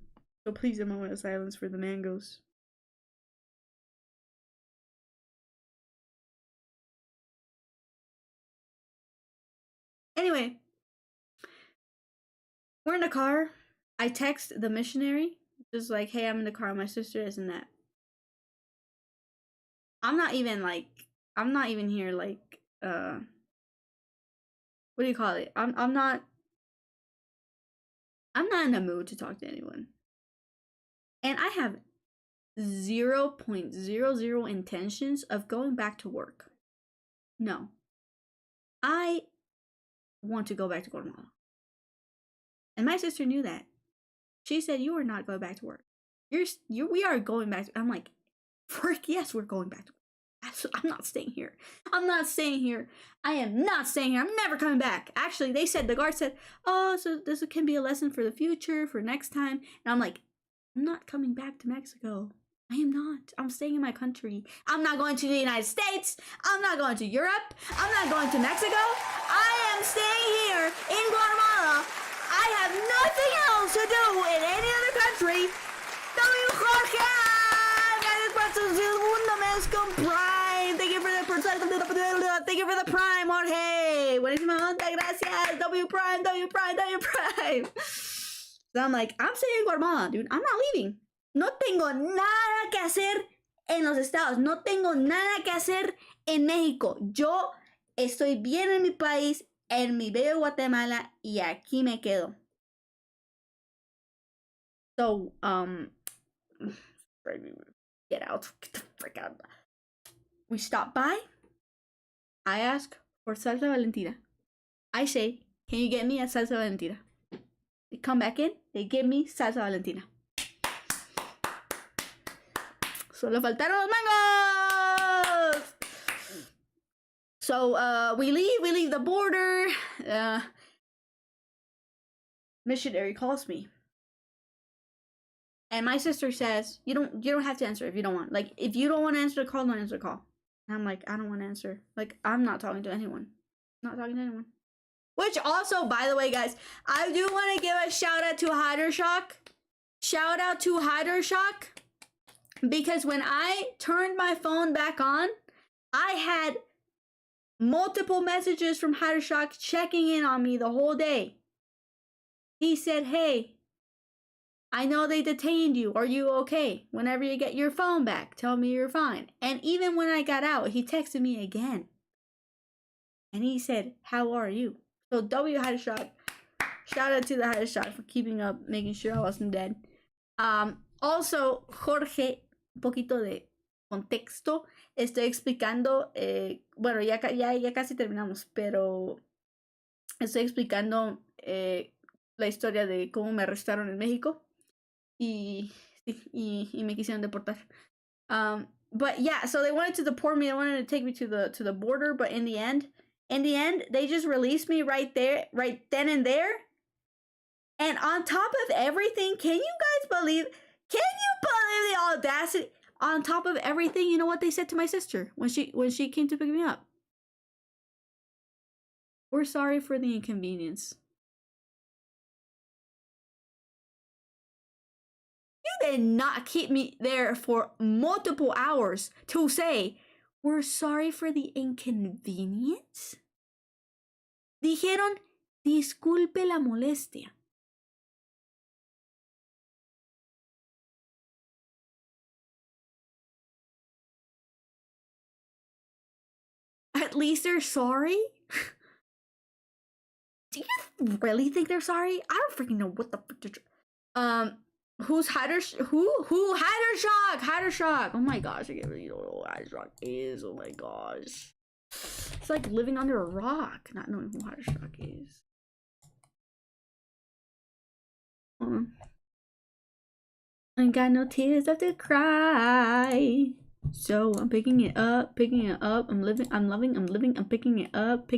please, a moment of silence for the mangoes. Anyway, we're in the car. I text the missionary, just like, "Hey, I'm in the car with my sister, isn't that?" I'm not even here like what do you call it? I'm not in the mood to talk to anyone. And I have 0.00 intentions of going back to work. No. I want to go back to Guatemala. And my sister knew that. She said, "You are not going back to work. We are going back to," I'm like, "Frick, yes, we're going back to work. I'm not staying here. I'm not staying here. I am not staying here. I'm never coming back." Actually, the guard said, "Oh, so this can be a lesson for the future, for next time." And I'm like, "I'm not coming back to Mexico. I am not. I'm staying in my country. I'm not going to the United States. I'm not going to Europe. I'm not going to Mexico. I am staying here in Guatemala. I have nothing else to do in any other country." W. Jorge! Thank you for the prime, Jorge. Buenísima onda, gracias. W prime. So I'm like, I'm staying in Guatemala, dude. I'm not leaving. No tengo nada que hacer en los estados. No tengo nada que hacer en México. Yo estoy bien en mi país, en mi bello Guatemala, y aquí me quedo. So, get out. Get the frick out. We stop by. I ask for salsa Valentina. I say, "Can you get me a salsa Valentina?" They come back in. They give me salsa Valentina. Solo faltaron los mangos. So we leave the border. Missionary calls me. And my sister says, you don't have to answer if you don't want. Like, if you don't want to answer the call, don't answer the call. And I'm like, I don't want to answer. Like, I'm not talking to anyone. Not talking to anyone. Which also, by the way, guys, I do want to give a shout out to Hydershock. Shout out to Hydershock. Because when I turned my phone back on, I had multiple messages from Hydershock checking in on me the whole day. He said, hey, I know they detained you. Are you okay? Whenever you get your phone back, tell me you're fine. And even when I got out, he texted me again. And he said, how are you? So W Hydershock, shout out to the Hydershock for keeping up, making sure I wasn't dead. Also, Jorge, un poquito de contexto. Estoy explicando, bueno, ya casi terminamos, pero estoy explicando la historia de cómo me arrestaron en México y me quisieron deportar. But yeah, so they wanted to deport me. They wanted to take me to the border, but in the end, they just released me right then and there. And on top of everything, can you believe the audacity? On top of everything, you know what they said to my sister when she came to pick me up? We're sorry for the inconvenience. You did not keep me there for multiple hours to say, we're sorry for the inconvenience. Dijeron, disculpe la molestia. At least they're sorry? Do you really think they're sorry? I don't freaking know what the frick they're who's Hydershock? Who Hydershock? Hydershock. Oh my gosh, I really don't know who Hydershock is. Oh my gosh. It's like living under a rock, not knowing who Hydershock is. I got no tears left to cry. So I'm picking it up. I'm living, I'm picking it up.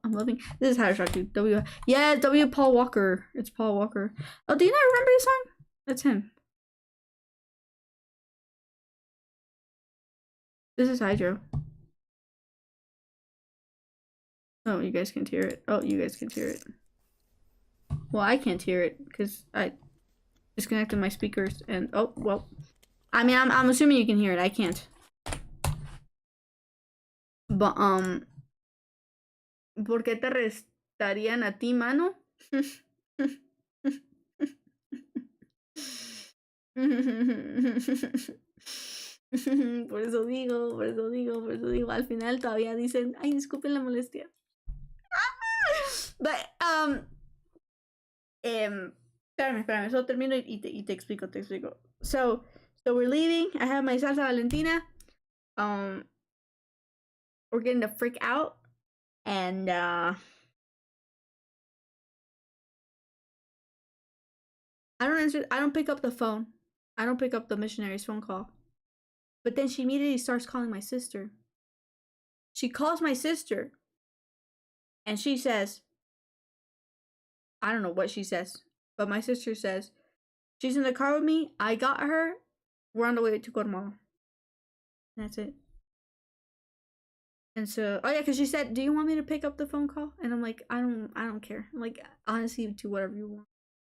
I'm loving. This is Hydershock, dude. W Paul Walker. It's Paul Walker. Oh, do you not remember this song? That's him. This is Hydro. Oh, you guys can't hear it. Oh, you guys can't hear it. Well, I can't hear it because I disconnected my speakers and oh well. I mean, I'm assuming you can hear it. I can't. But ¿por qué te arrestarían a ti, mano? Por eso digo. Al final todavía dicen, ay, disculpen la molestia. But espérame, solo termino y te explico. So we're leaving. I have my salsa Valentina. We're getting the freak out, and I don't answer. I don't pick up the phone. I don't pick up the missionary's phone call. But then she immediately starts calling my sister. She calls my sister, and she says, I don't know what she says, but my sister says, she's in the car with me. I got her. We're on the way to Guatemala. That's it. And so, oh yeah, because she said, do you want me to pick up the phone call? And I'm like, I don't care. I'm like, honestly, do whatever you want.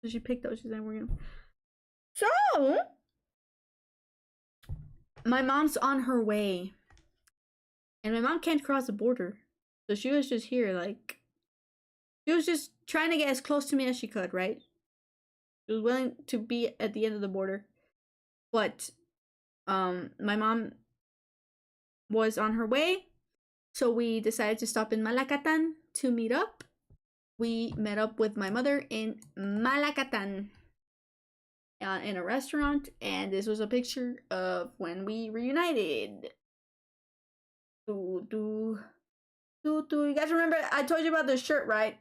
So she picked up. She said, we're gonna. So my mom's on her way, and my mom can't cross the border, so she was just here, like, she was just trying to get as close to me as she could, right? She was willing to be at the end of the border, but my mom was on her way, so we decided to stop in Malacatan to meet up. We met up with my mother in Malacatan in a restaurant, and this was a picture of when we reunited. You guys remember I told you about the shirt, right?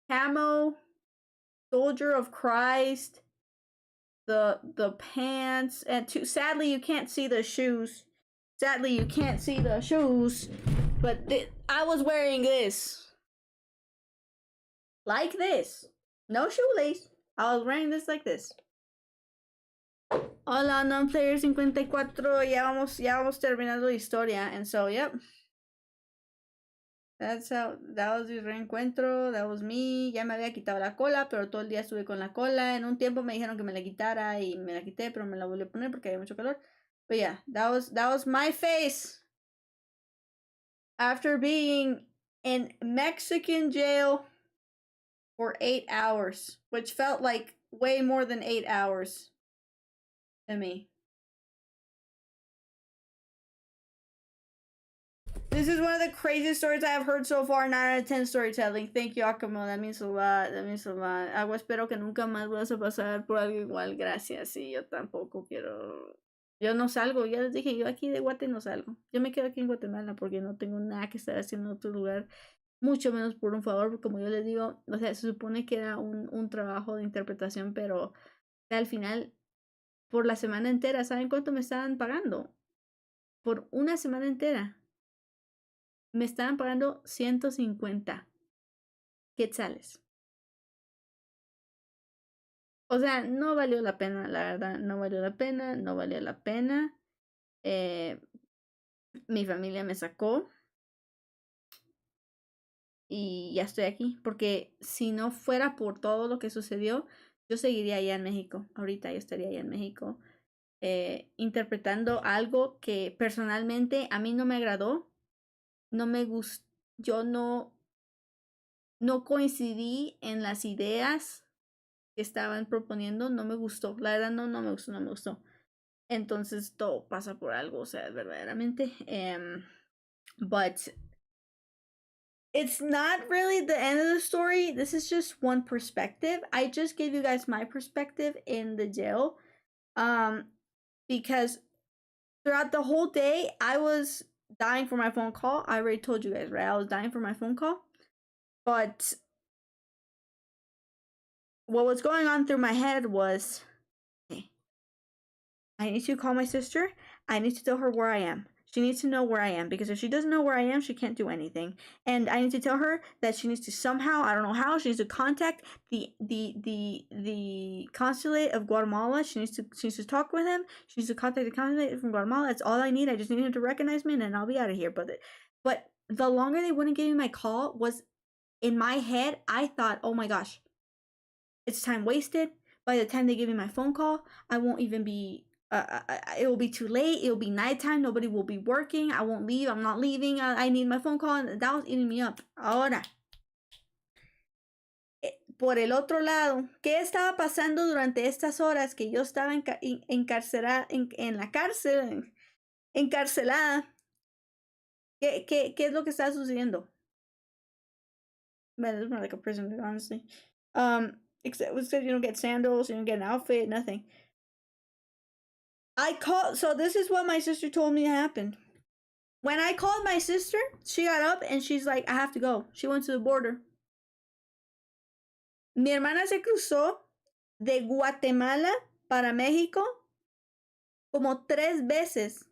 Camo, Soldier of Christ, the pants, and sadly you can't see the shoes. But I was wearing this. Like this. No shoelace. I was wearing this like this. Hola, non-player 54. Ya vamos terminando la historia. And so, yep. That was mi reencuentro. That was me. Ya me había quitado la cola, pero todo el día estuve con la cola. En un tiempo me dijeron que me la quitara y me la quité, pero me la volví a poner porque había mucho calor. But yeah, that was my face after being in Mexican jail for 8 hours, which felt like way more than 8 hours to me. This is one of the craziest stories I have heard so far. 9 out of 10 storytelling. Thank you, Akamo. That means a lot. That means a lot. Agua, espero que nunca más vas a pasar por algo igual. Gracias. Sí, yo tampoco quiero. Yo no salgo. Ya les dije, yo aquí de Guate no salgo. Yo me quedo aquí en Guatemala porque no tengo nada que estar haciendo en otro lugar. Mucho menos por un favor. Porque como yo les digo, o sea, se supone que era un trabajo de interpretación, pero o sea, al final, por la semana entera, ¿saben cuánto me estaban pagando? Por una semana entera. Me estaban pagando 150 quetzales. O sea, no valió la pena, la verdad, no valió la pena, no valió la pena. Mi familia me sacó y ya estoy aquí, porque si no fuera por todo lo que sucedió, yo seguiría allá en México. Ahorita yo estaría allá en México interpretando algo que personalmente a mí no me agradó, no me gustó, yo no coincidí en las ideas que estaban proponiendo, no me gustó, la verdad no me gustó, no me gustó. Entonces todo pasa por algo, o sea, verdaderamente. But it's not really the end of the story. This is just one perspective. I just gave you guys my perspective in the jail. Because throughout the whole day, I was dying for my phone call. I already told you guys, right? I was dying for my phone call. But what was going on through my head was, okay, I need to call my sister. I need to tell her where I am. She needs to know where I am, because if she doesn't know where I am, she can't do anything. And I need to tell her that she needs to somehow, I don't know how, she needs to contact the consulate of Guatemala. She needs to talk with him. She needs to contact the consulate from Guatemala. That's all I need. I just need him to recognize me, and then I'll be out of here. But the longer they wouldn't give me my call was, in my head, I thought, oh my gosh, it's time wasted. By the time they give me my phone call, I won't even be. It will be too late. It will be nighttime. Nobody will be working. I won't leave. I'm not leaving. I need my phone call. And that was eating me up. Ahora, por el otro lado, ¿qué estaba pasando durante estas horas que yo estaba encarcelada, en la cárcel, encarcelada? ¿Qué es lo que está sucediendo? Man, it's more like a prison, honestly. Except you don't get sandals, you don't get an outfit, nothing. So this is what my sister told me happened. When I called my sister, she got up and she's like, I have to go. She went to the border. Mi hermana se cruzó de Guatemala para México como 3 veces.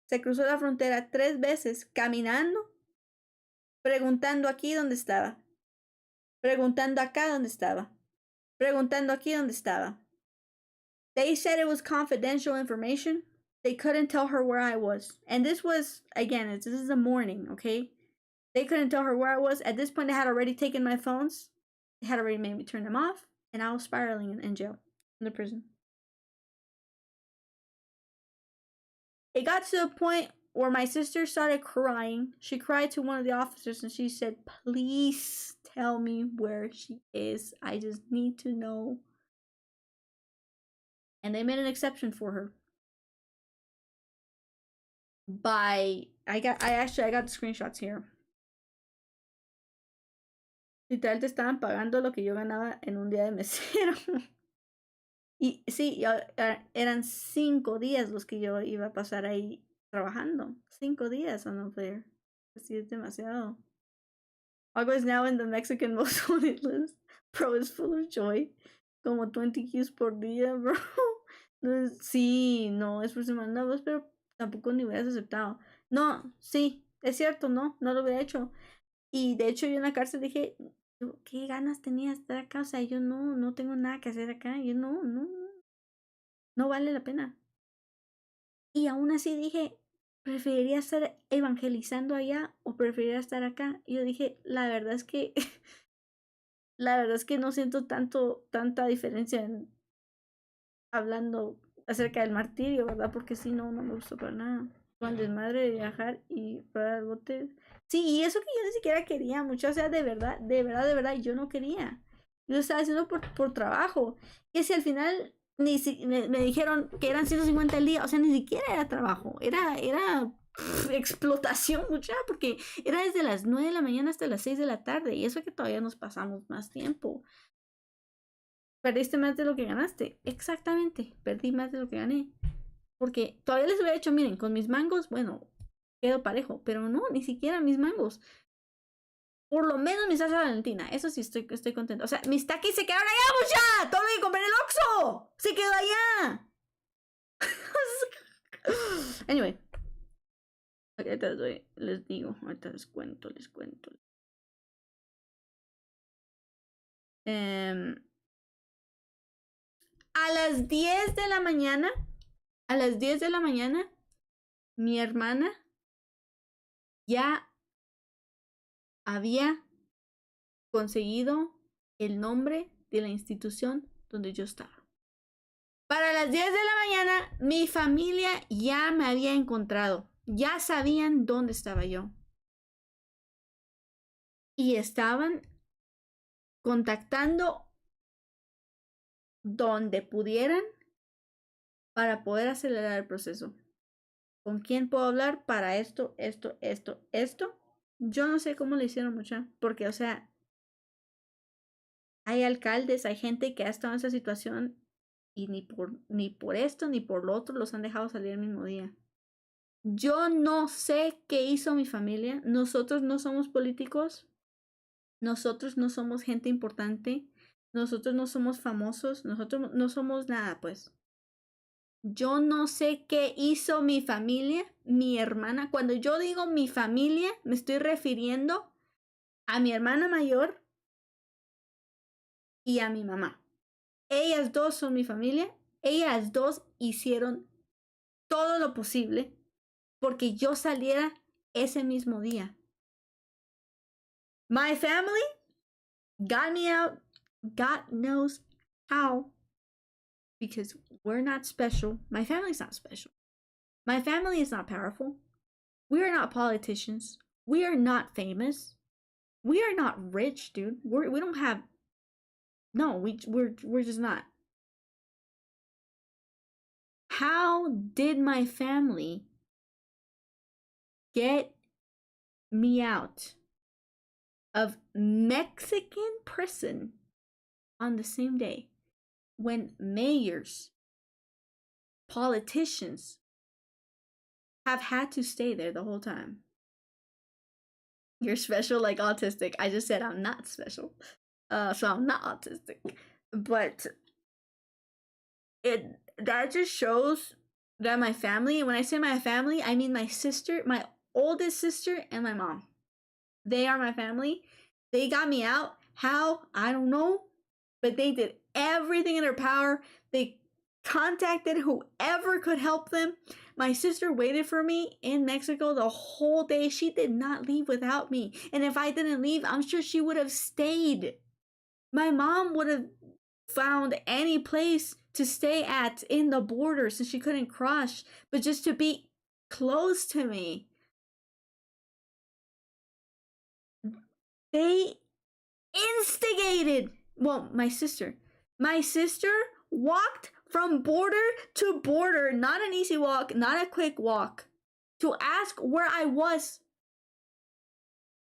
Se cruzó la frontera 3 veces caminando, preguntando aquí dónde estaba, preguntando acá dónde estaba, preguntando aquí dónde estaba. They said it was confidential information. They couldn't tell her where I was. And this was, again, this is the morning, okay? They couldn't tell her where I was. At this point, they had already taken my phones. They had already made me turn them off. And I was spiraling in jail, in the prison. It got to the point where my sister started crying. She cried to one of the officers and she said, please tell me where she is. I just need to know. And they made an exception for her. I got the screenshots here. Literal te estaban pagando lo que yo ganaba en un día de mesero. Y sí, eran 5 días los que yo iba a pasar ahí trabajando. 5 días on no player. Así es demasiado. Agua is now in the Mexican most wanted list. Bro is full of joy. Como 20 kills por día, bro. No, sí, no, es por semana. No, pero tampoco ni hubieras aceptado. No, sí, es cierto, no lo hubiera hecho. Y de hecho yo en la cárcel dije, ¿qué ganas tenía de estar acá? O sea, yo no tengo nada que hacer acá. Yo no. No vale la pena. Y aún así dije, preferiría estar evangelizando allá o preferiría estar acá. Y yo dije, la verdad es que la verdad es que no siento tanta diferencia en hablando acerca del martirio, ¿verdad? Porque si no, no me gustó para nada. Con desmadre de viajar y para el bote. Sí, y eso que yo ni siquiera quería mucho, o sea, de verdad, yo no quería. Yo lo estaba haciendo por trabajo. Y si al final me dijeron que eran 150 al día, o sea, ni siquiera era trabajo, era explotación mucha, porque era desde las 9 de la mañana hasta las 6 de la tarde, y eso que todavía nos pasamos más tiempo. Perdiste más de lo que ganaste. Exactamente, perdí más de lo que gané. Porque todavía les hubiera dicho, miren, con mis mangos, bueno, quedo parejo. Pero no, ni siquiera mis mangos. Por lo menos mi salsa valentina. Eso sí, estoy contento. O sea, mis taquis se quedaron allá, mucha. Todo lo que compré en el Oxxo se quedó allá. Anyway. Ok, ahorita les digo. Ahorita les cuento. A las 10 de la mañana. A las 10 de la mañana. Mi hermana ya había conseguido el nombre de la institución donde yo estaba. Para las 10 de la mañana, mi familia ya me había encontrado. Ya sabían dónde estaba yo. Y estaban contactando donde pudieran para poder acelerar el proceso. ¿Con quién puedo hablar para esto? Yo no sé cómo le hicieron mucha, porque, o sea, hay alcaldes, hay gente que ha estado en esa situación y ni por esto ni por lo otro los han dejado salir el mismo día. Yo no sé qué hizo mi familia. Nosotros no somos políticos. Nosotros no somos gente importante. Nosotros no somos famosos. Nosotros no somos nada, pues. Yo no sé qué hizo mi familia, mi hermana. Cuando yo digo mi familia, me estoy refiriendo a mi hermana mayor y a mi mamá. Ellas dos son mi familia. Ellas dos hicieron todo lo posible porque yo saliera ese mismo día. My family got me out. God knows how. Because we're not special. My family's not special. My family is not powerful. We are not politicians. We are not famous. We are not rich, dude. We don't have. No, we're just not. How did my family get me out of Mexican prison on the same day when mayors, politicians have had to stay there the whole time? You're special like autistic. I just said I'm not special. So I'm not autistic. But that just shows that my family, when I say my family, I mean my sister, my oldest sister, and my mom. They are my family. They got me out. How? I don't know. But they did everything in their power. They contacted whoever could help them. My sister waited for me in Mexico the whole day. She did not leave without me. And if I didn't leave, I'm sure she would have stayed. My mom would have found any place to stay at in the border since she couldn't cross, but just to be close to me. They instigated. Well, my sister walked from border to border, not an easy walk, not a quick walk, to ask where I was.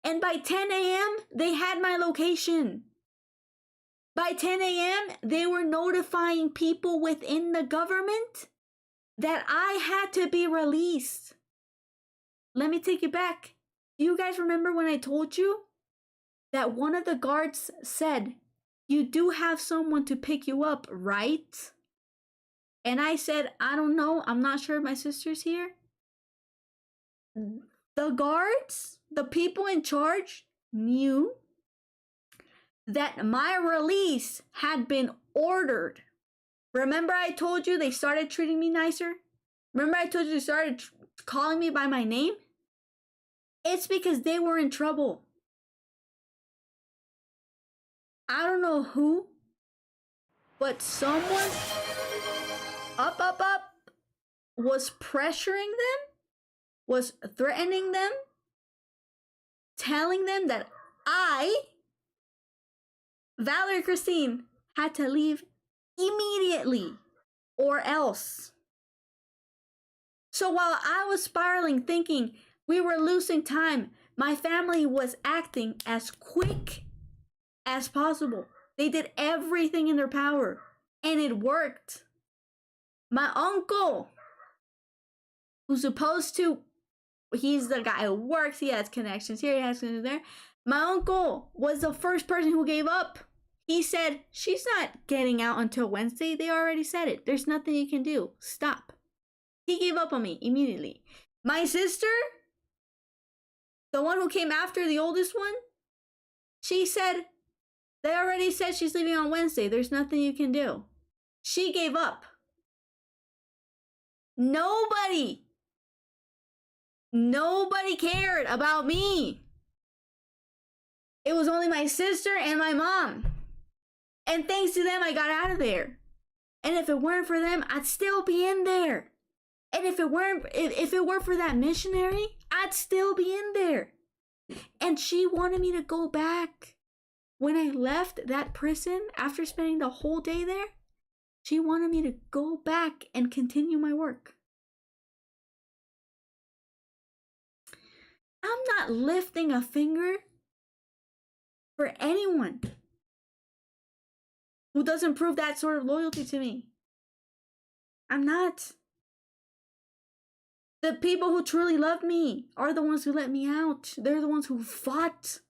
And by 10 a.m., they had my location. By 10 a.m., they were notifying people within the government that I had to be released. Let me take you back. Do you guys remember when I told you that one of the guards said, "You do have someone to pick you up, right?" And I said, "I don't know. I'm not sure if my sister's here." The guards, the people in charge, knew that my release had been ordered Remember I told you they started treating me nicer? Remember I told you they started calling me by my name? It's because they were in trouble. I don't know who, but someone up was pressuring them, was threatening them, telling them that I, Valerie Christine, had to leave immediately or else. So while I was spiraling, thinking we were losing time, my family was acting as quick as possible. They did everything in their power, and it worked. My uncle, who's supposed to, he's the guy who works, he has connections here, he has connections there. My uncle was the first person who gave up. He said, she's not getting out until Wednesday. They already said it. There's nothing you can do. Stop. He gave up on me immediately. My sister, the one who came after the oldest one, she said, they already said she's leaving on Wednesday. There's nothing you can do. She gave up. Nobody cared about me. It was only my sister and my mom. And thanks to them, I got out of there. And if it weren't for them, I'd still be in there. And if it weren't for that missionary, I'd still be in there. And she wanted me to go back. When I left that prison, after spending the whole day there, she wanted me to go back and continue my work. I'm not lifting a finger for anyone who doesn't prove that sort of loyalty to me. I'm not. The people who truly love me are the ones who let me out. They're the ones who fought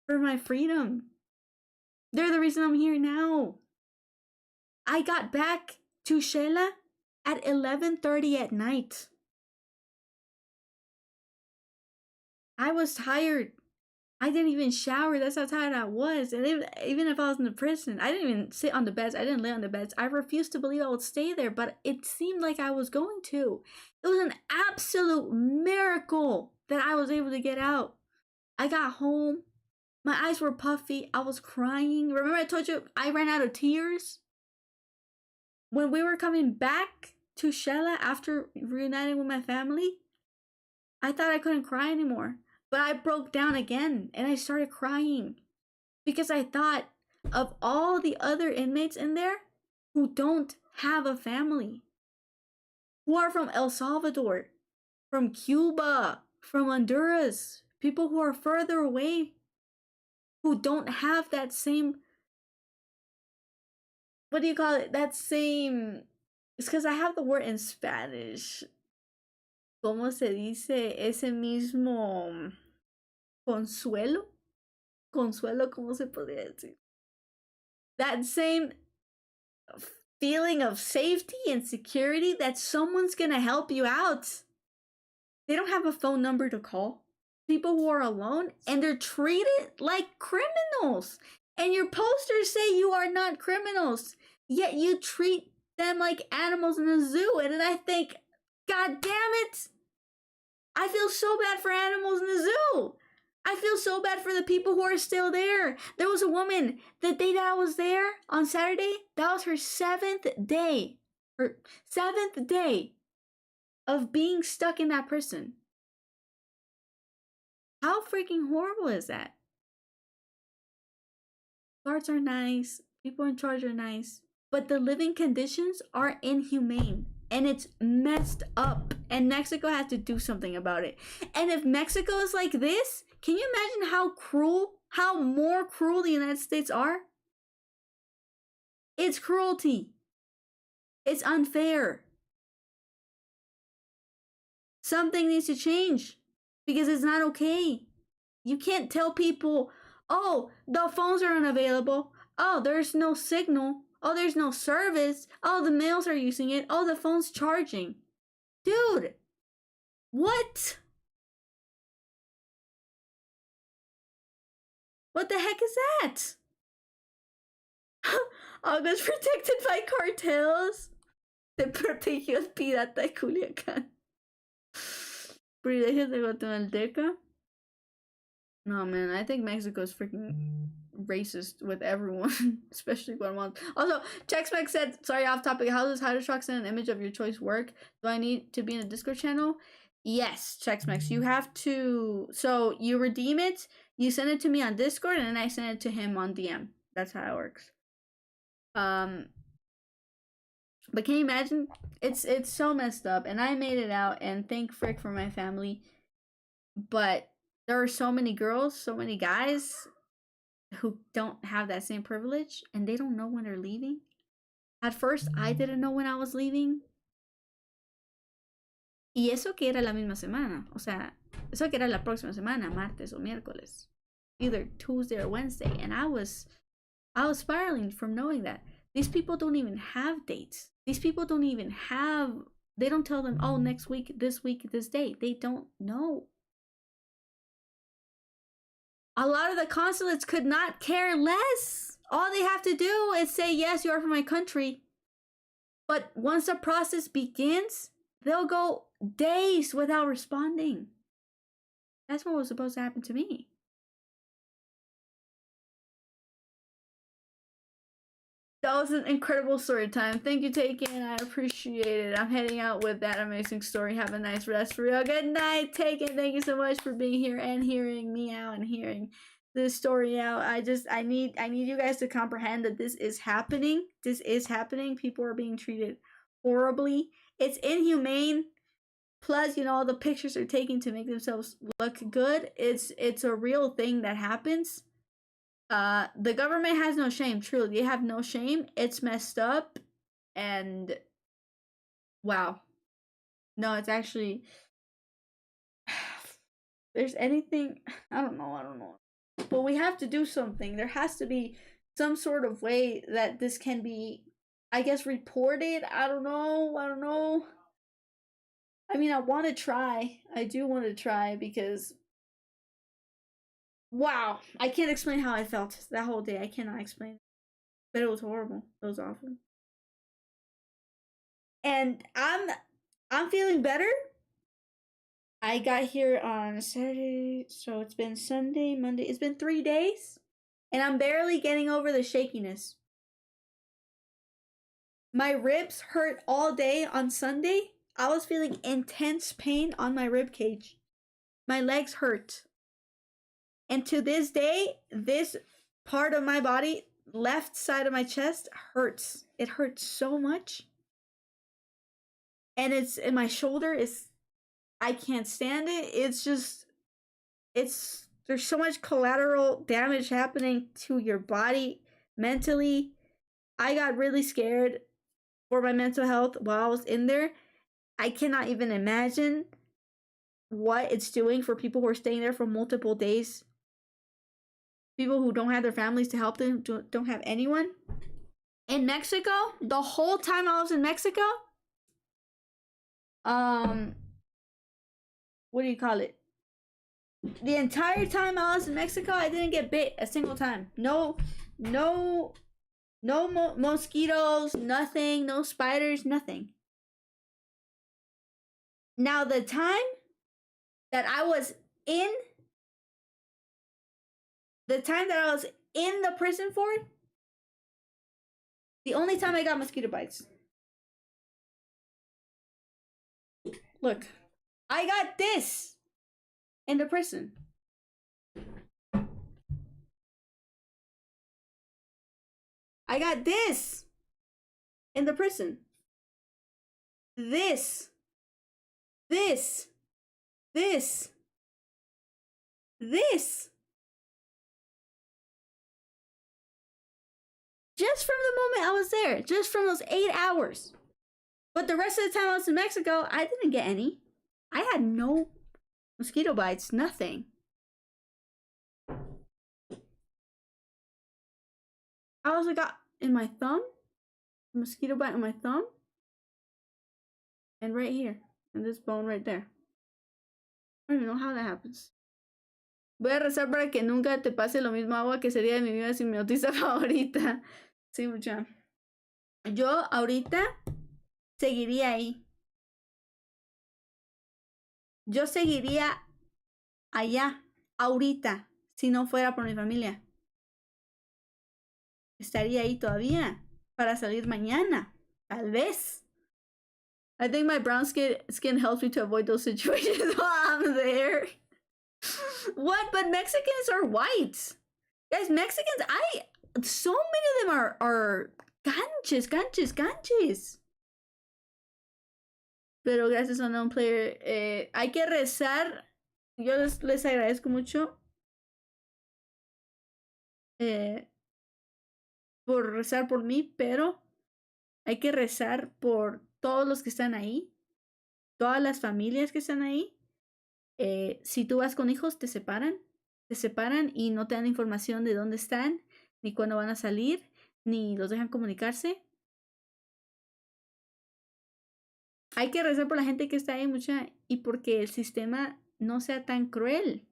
for my freedom. They're the reason I'm here now. I got back to Shela at 11:30 at night. I was tired. I didn't even shower. That's how tired I was. And even if I was in the prison, I didn't even sit on the beds. I didn't lay on the beds. I refused to believe I would stay there, but it seemed like I was going to. It was an absolute miracle that I was able to get out. I got home. My eyes were puffy. I was crying. Remember I told you I ran out of tears? When we were coming back to Shela after reuniting with my family, I thought I couldn't cry anymore. But I broke down again and I started crying because I thought of all the other inmates in there who don't have a family, who are from El Salvador, from Cuba, from Honduras, people who are further away, who don't have that same, what do you call it? That same, it's because I have the word in Spanish. ¿Cómo se dice ese mismo consuelo? Consuelo, ¿cómo se podría decir? That same feeling of safety and security that someone's gonna help you out. They don't have a phone number to call. People who are alone, and they're treated like criminals. And your posters say you are not criminals, yet you treat them like animals in a zoo. And then I think, God damn it! I feel so bad for animals in the zoo. I feel so bad for the people who are still there. There was a woman, the day that I was there on Saturday, that was her 7th day. Her 7th day of being stuck in that prison. How freaking horrible is that? Guards are nice. People in charge are nice. But the living conditions are inhumane. And it's messed up. And Mexico has to do something about it. And if Mexico is like this, can you imagine how cruel, how more cruel the United States are? It's cruelty. It's unfair. Something needs to change because it's not okay. You can't tell people, oh, the phones are unavailable. Oh, there's no signal. Oh, there's no service. Oh, the mails are using it. Oh, the phone's charging. Dude, what? What the heck is that? August protected by cartels. Se protegió el pirata de Culiacán. Privilegios de Guatemalteca. No, man, I think Mexico's freaking racist with everyone, especially Guatemala. Also, Tex-Mex said, sorry, off topic, how does Hydrotrox send an image of your choice work? Do I need to be in a Discord channel? Yes, Tex-Mex, you have to, so you redeem it, you send it to me on Discord, and then I send it to him on DM. That's how it works. But can you imagine? It's so messed up, and I made it out, and thank frick for my family. But there are so many girls, so many guys who don't have that same privilege, and they don't know when they're leaving. At first, I didn't know when I was leaving. Y eso que era la misma semana. O sea, eso que era la próxima semana, martes o miércoles. Either Tuesday or Wednesday. And I was spiraling from knowing that. These people don't even have dates. These people don't even have, they don't tell them, oh, next week, this date. They don't know. A lot of the consulates could not care less. All they have to do is say, yes, you are from my country. But once the process begins, they'll go days without responding. That's what was supposed to happen to me. That was an incredible story time. Thank you, Taken. I appreciate it. I'm heading out with that amazing story. Have a nice rest for real. Good night, Taken. Thank you so much for being here and hearing me out and hearing this story out. I need you guys to comprehend that this is happening. This is happening. People are being treated horribly. It's inhumane. Plus, you know, all the pictures they're taking to make themselves look good. It's a real thing that happens. The government has no shame, truly. They have no shame. It's messed up. And wow. No, it's actually, there's anything, I don't know. But we have to do something. There has to be some sort of way that this can be, I guess, reported. I don't know. I mean, I want to try. I do want to try because, wow, I can't explain how I felt that whole day. I cannot explain. But it was horrible. It was awful. And I'm feeling better. I got here on Saturday, so it's been Sunday, Monday. It's been 3 days, and I'm barely getting over the shakiness. My ribs hurt all day on Sunday. I was feeling intense pain on my rib cage. My legs hurt. And to this day, this part of my body, left side of my chest, hurts. It hurts so much. And it's in my shoulder, I can't stand it. It's just, there's so much collateral damage happening to your body mentally. I got really scared for my mental health while I was in there. I cannot even imagine what it's doing for people who are staying there for multiple days. People who don't have their families to help them, don't have anyone. In Mexico, the whole time I was in Mexico, what do you call it? The entire time I was in Mexico, I didn't get bit a single time. No mosquitoes, nothing, no spiders, nothing. Now, the time that I was in the prison for, the only time I got mosquito bites. Look, I got this in the prison. I got this in the prison. This. Just from the moment I was there, just from those 8 hours. But the rest of the time I was in Mexico, I didn't get any. I had no mosquito bites, nothing. I also got in my thumb, a mosquito bite in my thumb, and right here, and this bone right there. I don't even know how that happens. Voy a rezar para que nunca te pase lo mismo, agua, que sería de mi vida sin mi autista favorita. Sí, mucha. Yo ahorita seguiría ahí. Yo seguiría allá, ahorita, si no fuera por mi familia. Estaría ahí todavía para salir mañana, tal vez. I think my brown skin helps me to avoid those situations while I'm there. What? But Mexicans are white. Guys, Mexicans, so many of them are ganches. Pero gracias a un player, hay que rezar. Yo les agradezco mucho por rezar por mí, pero hay que rezar por todos los que están ahí, todas las familias que están ahí. Si tú vas con hijos, te separan y no te dan información de dónde están, ni cuándo van a salir, ni los dejan comunicarse. Hay que rezar por la gente que está ahí, mucha, y porque el sistema no sea tan cruel.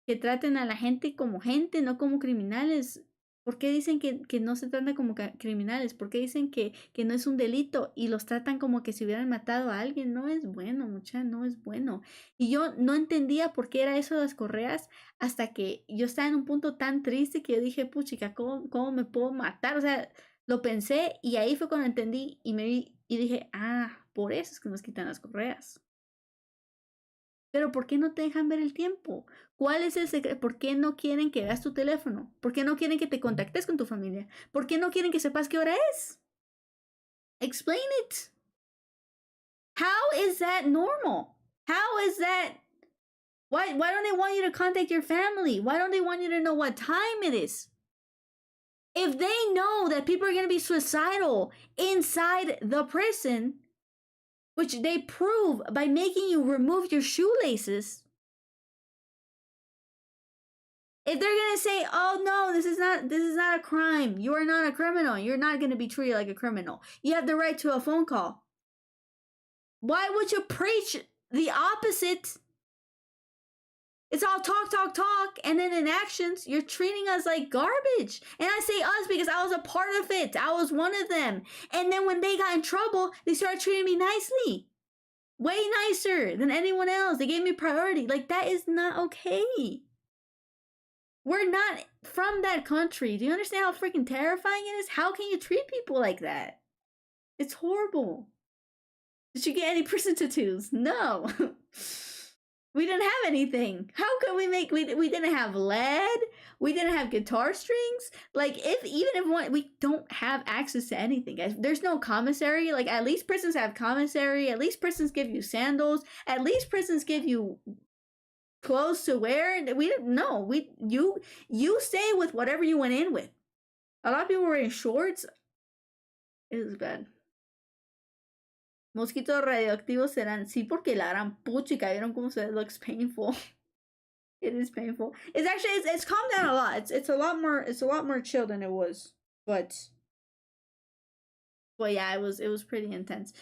Que traten a la gente como gente, no como criminales. ¿Por qué dicen que no se tratan como criminales? ¿Por qué dicen que no es un delito y los tratan como que si hubieran matado a alguien? No es bueno, mucha, no es bueno. Y yo no entendía por qué era eso de las correas hasta que yo estaba en un punto tan triste que yo dije, puchica, ¿cómo me puedo matar? O sea, lo pensé y ahí fue cuando entendí y dije, por eso es que nos quitan las correas. Pero ¿por qué no te dejan ver el tiempo? ¿Cuál es el secreto? ¿Por qué no quieren que veas tu teléfono? ¿Por qué no quieren que te contactes con tu familia? ¿Por qué no quieren que sepas qué hora es? Explain it. How is that normal? How is that? Why don't they want you to contact your family? Why don't they want you to know what time it is? If they know that people are going to be suicidal inside the prison, which they prove by making you remove your shoelaces, if they're gonna say, "Oh no, this is not a crime. You are not a criminal. You're not gonna be treated like a criminal. You have the right to a phone call." Why would you preach the opposite? It's all talk, and then in actions, you're treating us like garbage. And I say us because I was a part of it. I was one of them. And then when they got in trouble, they started treating me nicely. Way nicer than anyone else. They gave me priority. Like, that is not okay. We're not from that country. Do you understand how freaking terrifying it is? How can you treat people like that? It's horrible. Did you get any prison tattoos? No. We didn't have anything. How could we didn't have lead. We didn't have guitar strings. Like, we don't have access to anything, guys. There's no commissary. Like, at least prisons have commissary. At least prisons give you sandals. At least prisons give you clothes to wear. We didn't know. You stay with whatever you went in with. A lot of people were wearing shorts. It was bad. Mosquitos radioactivos serán, sí, porque la gran puchica, ¿vieron cómo se looks painful? It is painful. It's actually, it's calmed down a lot. It's a lot more chill than it was. But yeah, it was pretty intense.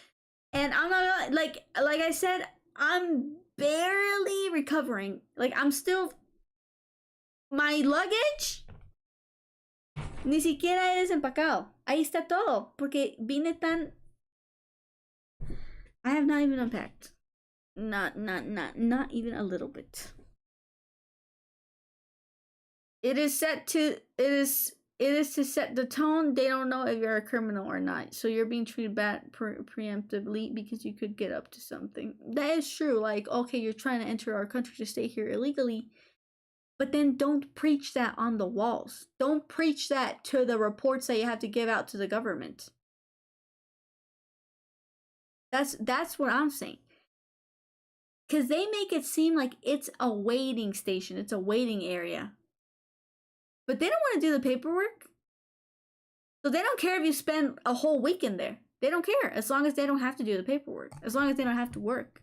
And I'm not like I said, I'm barely recovering. Like, I'm still, my luggage ni siquiera he desempacado. Ahí está todo, porque vine tan, I have not even unpacked. Not even a little bit. It is to set the tone. They don't know if you're a criminal or not. So you're being treated bad preemptively because you could get up to something. That is true. Like, okay, you're trying to enter our country to stay here illegally. But then don't preach that on the walls. Don't preach that to the reports that you have to give out to the government. That's what I'm saying. Because they make it seem like it's a waiting station. It's a waiting area. But they don't want to do the paperwork. So they don't care if you spend a whole week in there. They don't care. As long as they don't have to do the paperwork. As long as they don't have to work.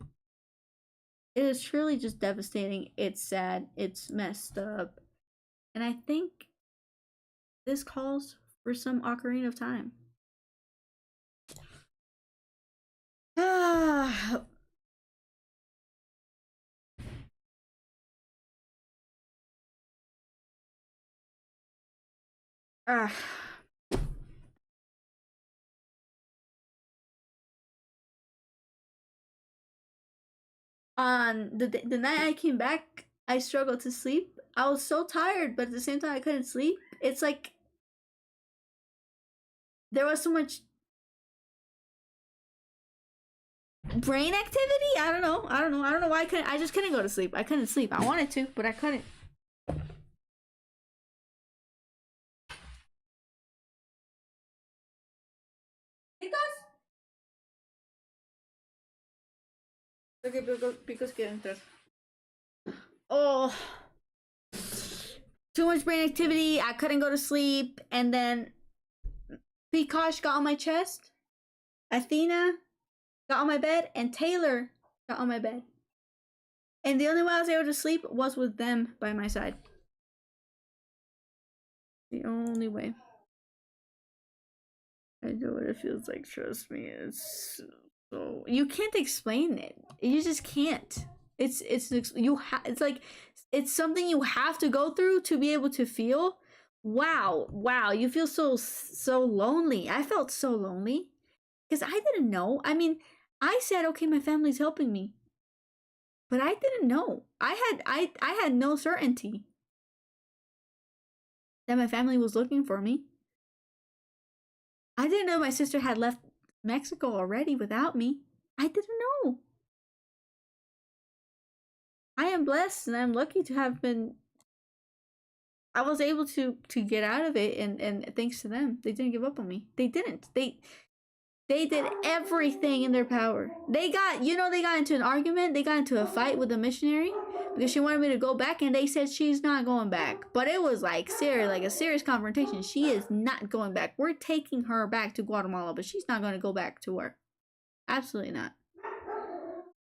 It is truly just devastating. It's sad. It's messed up. And I think this calls for some ocarina of time. uh, on the night I came back, I struggled to sleep. I was so tired, but at the same time, I couldn't sleep. It's like there was so much brain activity. I don't know. I don't know. I don't know why I couldn't. I just couldn't go to sleep. I couldn't sleep. I wanted to, but I couldn't. Because okay, because get into oh, too much brain activity. I couldn't go to sleep, and then Pikosh got on my chest. Athena got on my bed, and Taylor got on my bed. And the only way I was able to sleep was with them by my side. The only way. I know what it feels like, trust me. It's so you can't explain it. You just can't. It's like it's something you have to go through to be able to feel. Wow, you feel so lonely. I felt so lonely because I didn't know. I mean, I said, okay, my family's helping me, but I didn't know. I had no certainty that my family was looking for me. I didn't know my sister had left Mexico already without me. I didn't know. I am blessed and I'm lucky to have been I was able to get out of it and thanks to them. They didn't give up on me. They didn't. They did everything in their power. They got into an argument. They got into a fight with the missionary because she wanted me to go back, and they said she's not going back. But it was like a serious confrontation. She is not going back. We're taking her back to Guatemala, but she's not going to go back to work. Absolutely not.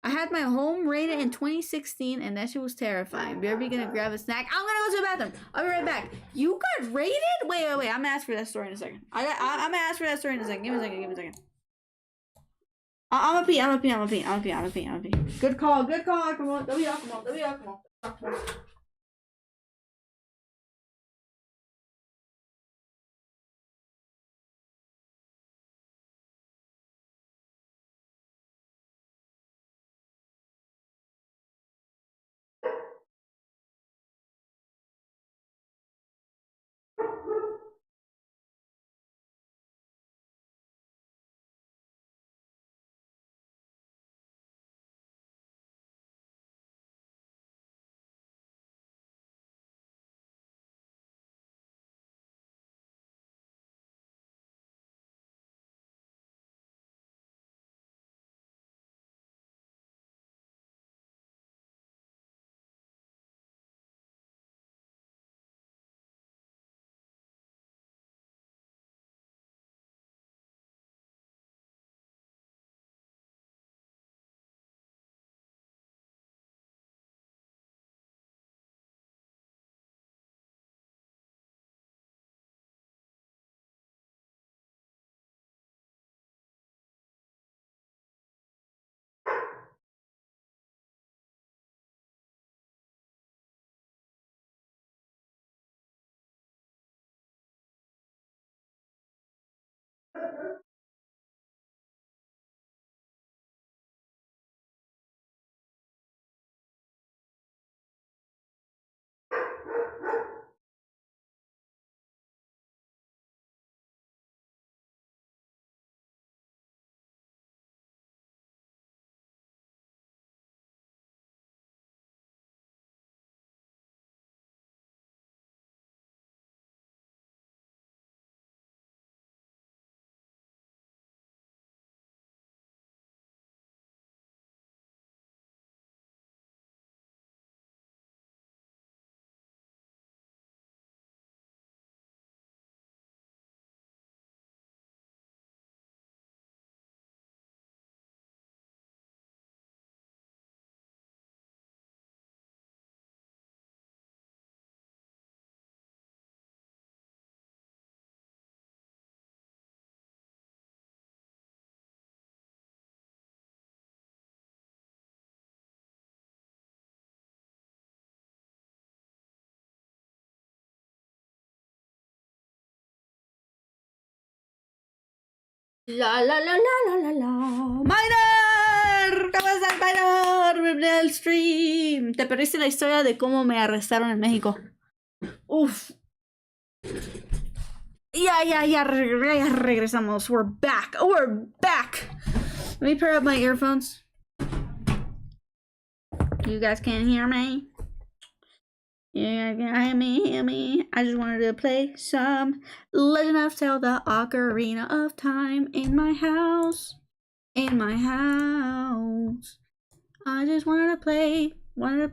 I had my home raided in 2016, and that shit was terrifying. Be gonna grab a snack. I'm gonna go to the bathroom. I'll be right back. You got raided? Wait. I'm gonna ask for that story in a second. I'm gonna ask for that story in a second. Give me a second. I'm a pee. Good call. Come on. Come on. La la la la la la la. ¡Minor! ¿Cómo estás, Minor? Del stream. Te perdiste la historia de cómo me arrestaron en México. Uf. Ya regresamos. We're back. We're back. Let me pair up my earphones. You guys can't hear me. Yeah, hear me. I just wanted to play some Legend of Zelda Ocarina of Time in my house. In my house. I just wanted to play Ocarina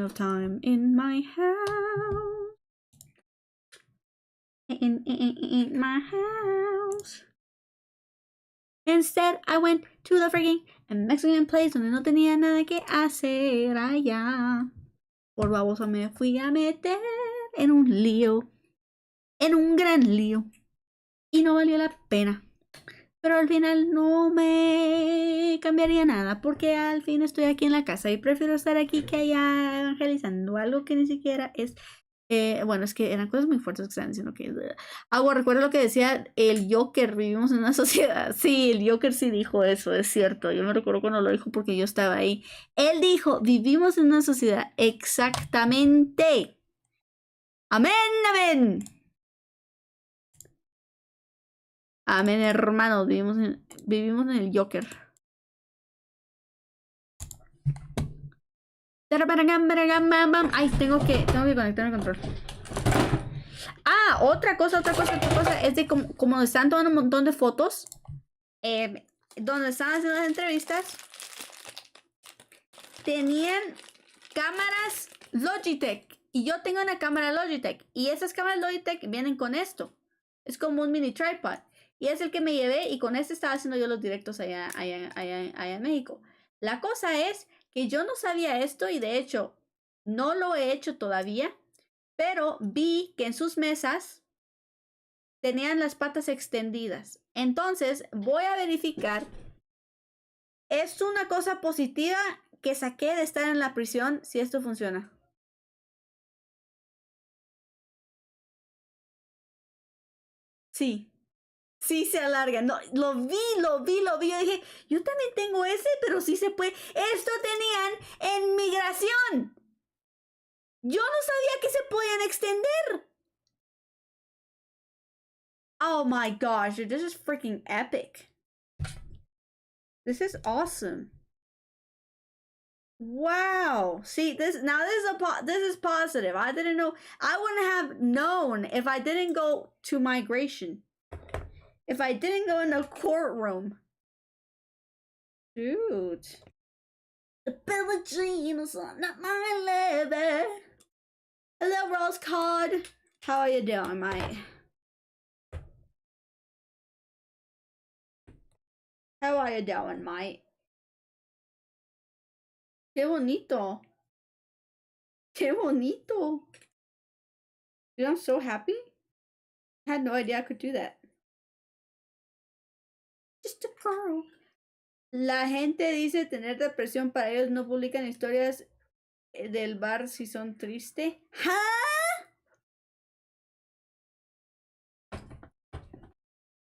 of Time in my house. In my house. Instead, I went to the freaking Mexican place donde no tenía nada que hacer allá. Por babosa me fui a meter en un lío. En un gran lío. Y no valió la pena. Pero al final no me cambiaría nada. Porque al fin estoy aquí en la casa. Y prefiero estar aquí que allá evangelizando. Algo que ni siquiera es... bueno, es que eran cosas muy fuertes que estaban diciendo que... recuerdo lo que decía el Joker, vivimos en una sociedad. Sí, el Joker sí dijo eso, es cierto. Yo me recuerdo cuando lo dijo porque yo estaba ahí. Él dijo, vivimos en una sociedad. Exactamente. Amén, amén. Amén, hermano. Vivimos en el Joker. Ay, tengo que conectar el control. Ah, otra cosa es de como están tomando un montón de fotos, donde estaban haciendo las entrevistas, tenían cámaras Logitech, y yo tengo una cámara Logitech, y esas cámaras Logitech vienen con esto, es como un mini tripod, y es el que me llevé, y con este estaba haciendo yo los directos allá en México. La cosa es que yo no sabía esto, y de hecho, no lo he hecho todavía, pero vi que en sus mesas tenían las patas extendidas. Entonces, voy a verificar. Es una cosa positiva que saqué de estar en la prisión si esto funciona. Sí. Sí se alarga. No, lo vi. Yo dije, yo también tengo ese, pero sí se puede. Esto tenían en migración. Yo no sabía que se podían extender. Oh my gosh, this is freaking epic. This is awesome. Wow. See, this is positive. I didn't know. I wouldn't have known if I didn't go to migration. If I didn't go in the courtroom. Dude. The Billie Jean is not my leather. Hello, Rose Cod. How are you doing, mate? How are you doing, mate? Qué bonito. Qué bonito. Dude, I'm so happy. I had no idea I could do that. Just a girl. La gente dice tener depresión, para ellos no publican historias del bar si son tristes. ¿Ah?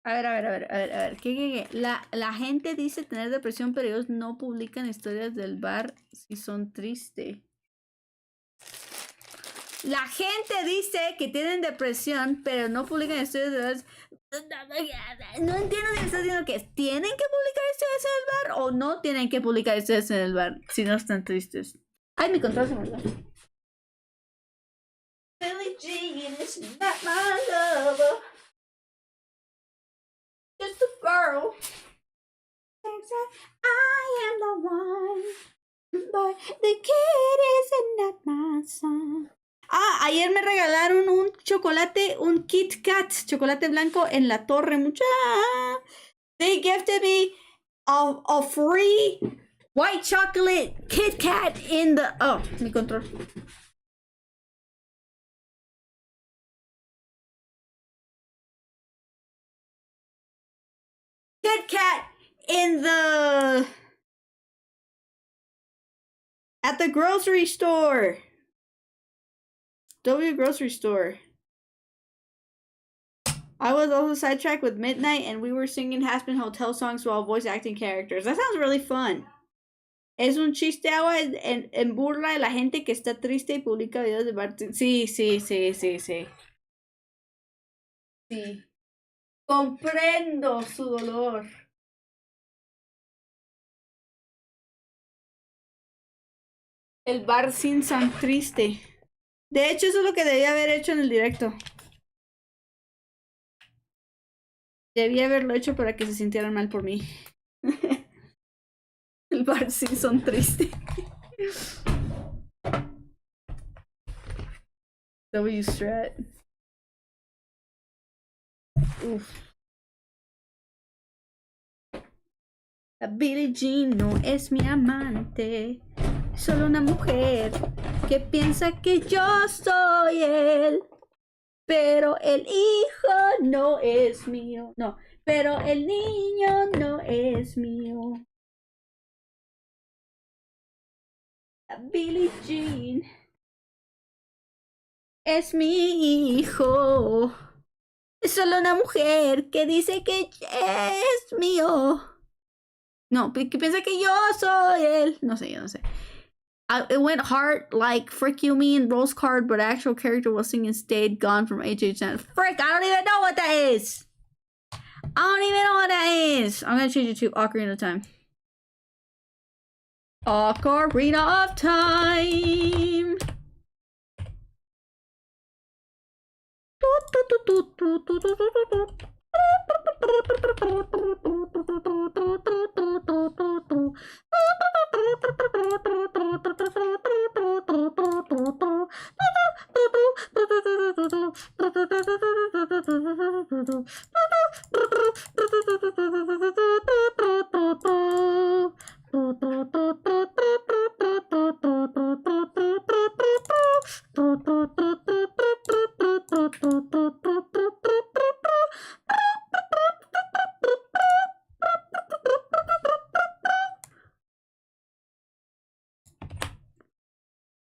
A ver. ¿Qué? La gente dice tener depresión, pero ellos no publican historias del bar si son tristes. La gente dice que tienen depresión, pero no publican historias del bar. No entiendo si estás diciendo que tienen que publicar historias en el bar o no tienen que publicar historias en el bar si no están tristes. Ay, mi control se me olvidó. Billie Jean is not my lover. Just a girl. I am the one. But the kid is not my son. Ah, ayer me regalaron un chocolate, un Kit Kat, chocolate blanco en la torre. Mucha. They gifted me a free white chocolate Kit Kat in the. Oh, mi control. Kit Kat in the. At the grocery store. W grocery store. I was also sidetracked with Midnight, and we were singing Aspen Hotel songs while voice acting characters. That sounds really fun. Es un chiste agua en burla de la gente que está triste y publica videos de Martin. Sí. Sí. Comprendo su dolor. El Bar Simpson triste. De hecho, eso es lo que debía haber hecho en el directo. Debía haberlo hecho para que se sintieran mal por mí. El Bar Simpson triste. W Strat. Uf. La Billie Jean no es mi amante. Solo una mujer que piensa que yo soy él. Pero el hijo no es mío. No, pero el niño no es mío. La Billie Jean es mi hijo. Es solo una mujer que dice que es mío. No, que piensa que yo soy él. No sé, yo no sé. It went hard like frick you mean Rose card, but actual character was singing stayed gone from HHN. Frick, I don't even know what that is. I don't even know what that is. I'm gonna change it to Ocarina of Time. Ocarina of Time.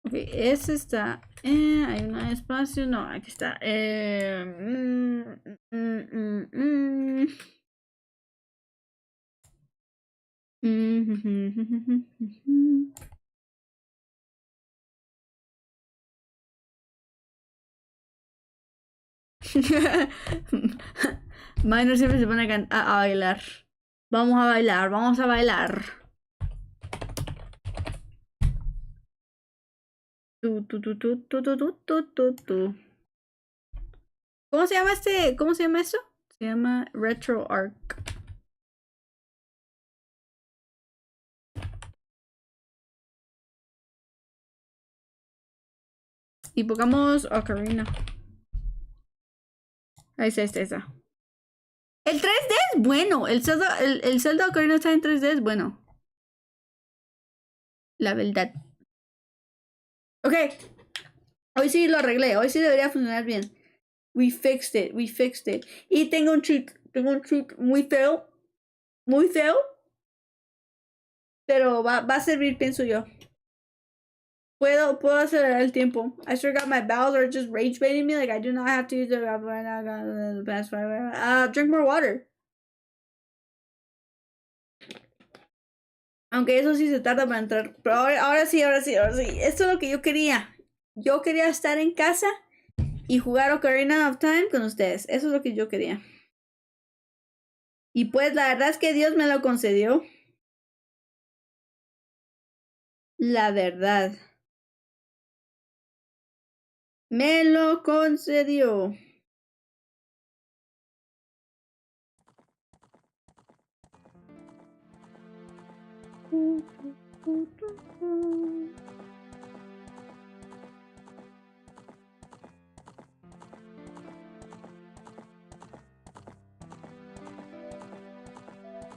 Ok, ese está. Hay un espacio. No, aquí está. Minor siempre se pone a bailar. Vamos a bailar, vamos a bailar. ¿Cómo se llama este? ¿Cómo se llama esto? Se llama Retro Arc. Y pongamos Ocarina. Ahí está. El 3D es bueno. El Zelda Ocarina está en 3D es bueno. La verdad. Ok. Hoy sí lo arreglé. Hoy sí debería funcionar bien. We fixed it. Y tengo un cheat muy feo. Muy feo. Pero va a servir, pienso yo. Puedo acelerar el tiempo. I still got my Bowser just rage baiting me. Like, I do not have to use the past 5 hours. Drink more water. Aunque eso sí se tarda para entrar. Pero ahora sí. Esto es lo que yo quería. Yo quería estar en casa y jugar Ocarina of Time con ustedes. Eso es lo que yo quería. Y pues la verdad es que Dios me lo concedió. La verdad. Me lo concedió.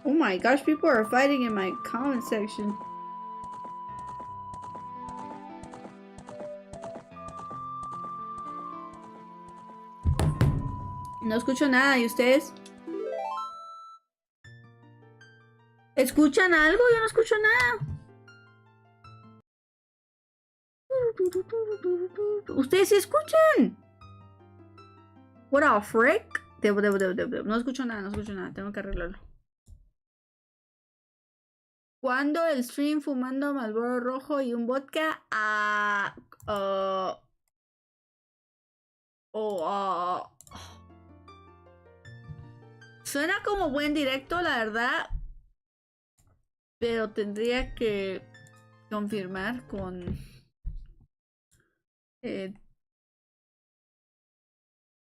Oh my gosh, people are fighting in my comment section. No escucho nada, ¿y ustedes? ¿Escuchan algo? Yo no escucho nada. ¿Ustedes sí escuchan? What the frick? Debo. No escucho nada. Tengo que arreglarlo. ¿Cuándo el stream fumando Marlboro rojo y un vodka? Suena como buen directo, la verdad. Pero tendría que confirmar con...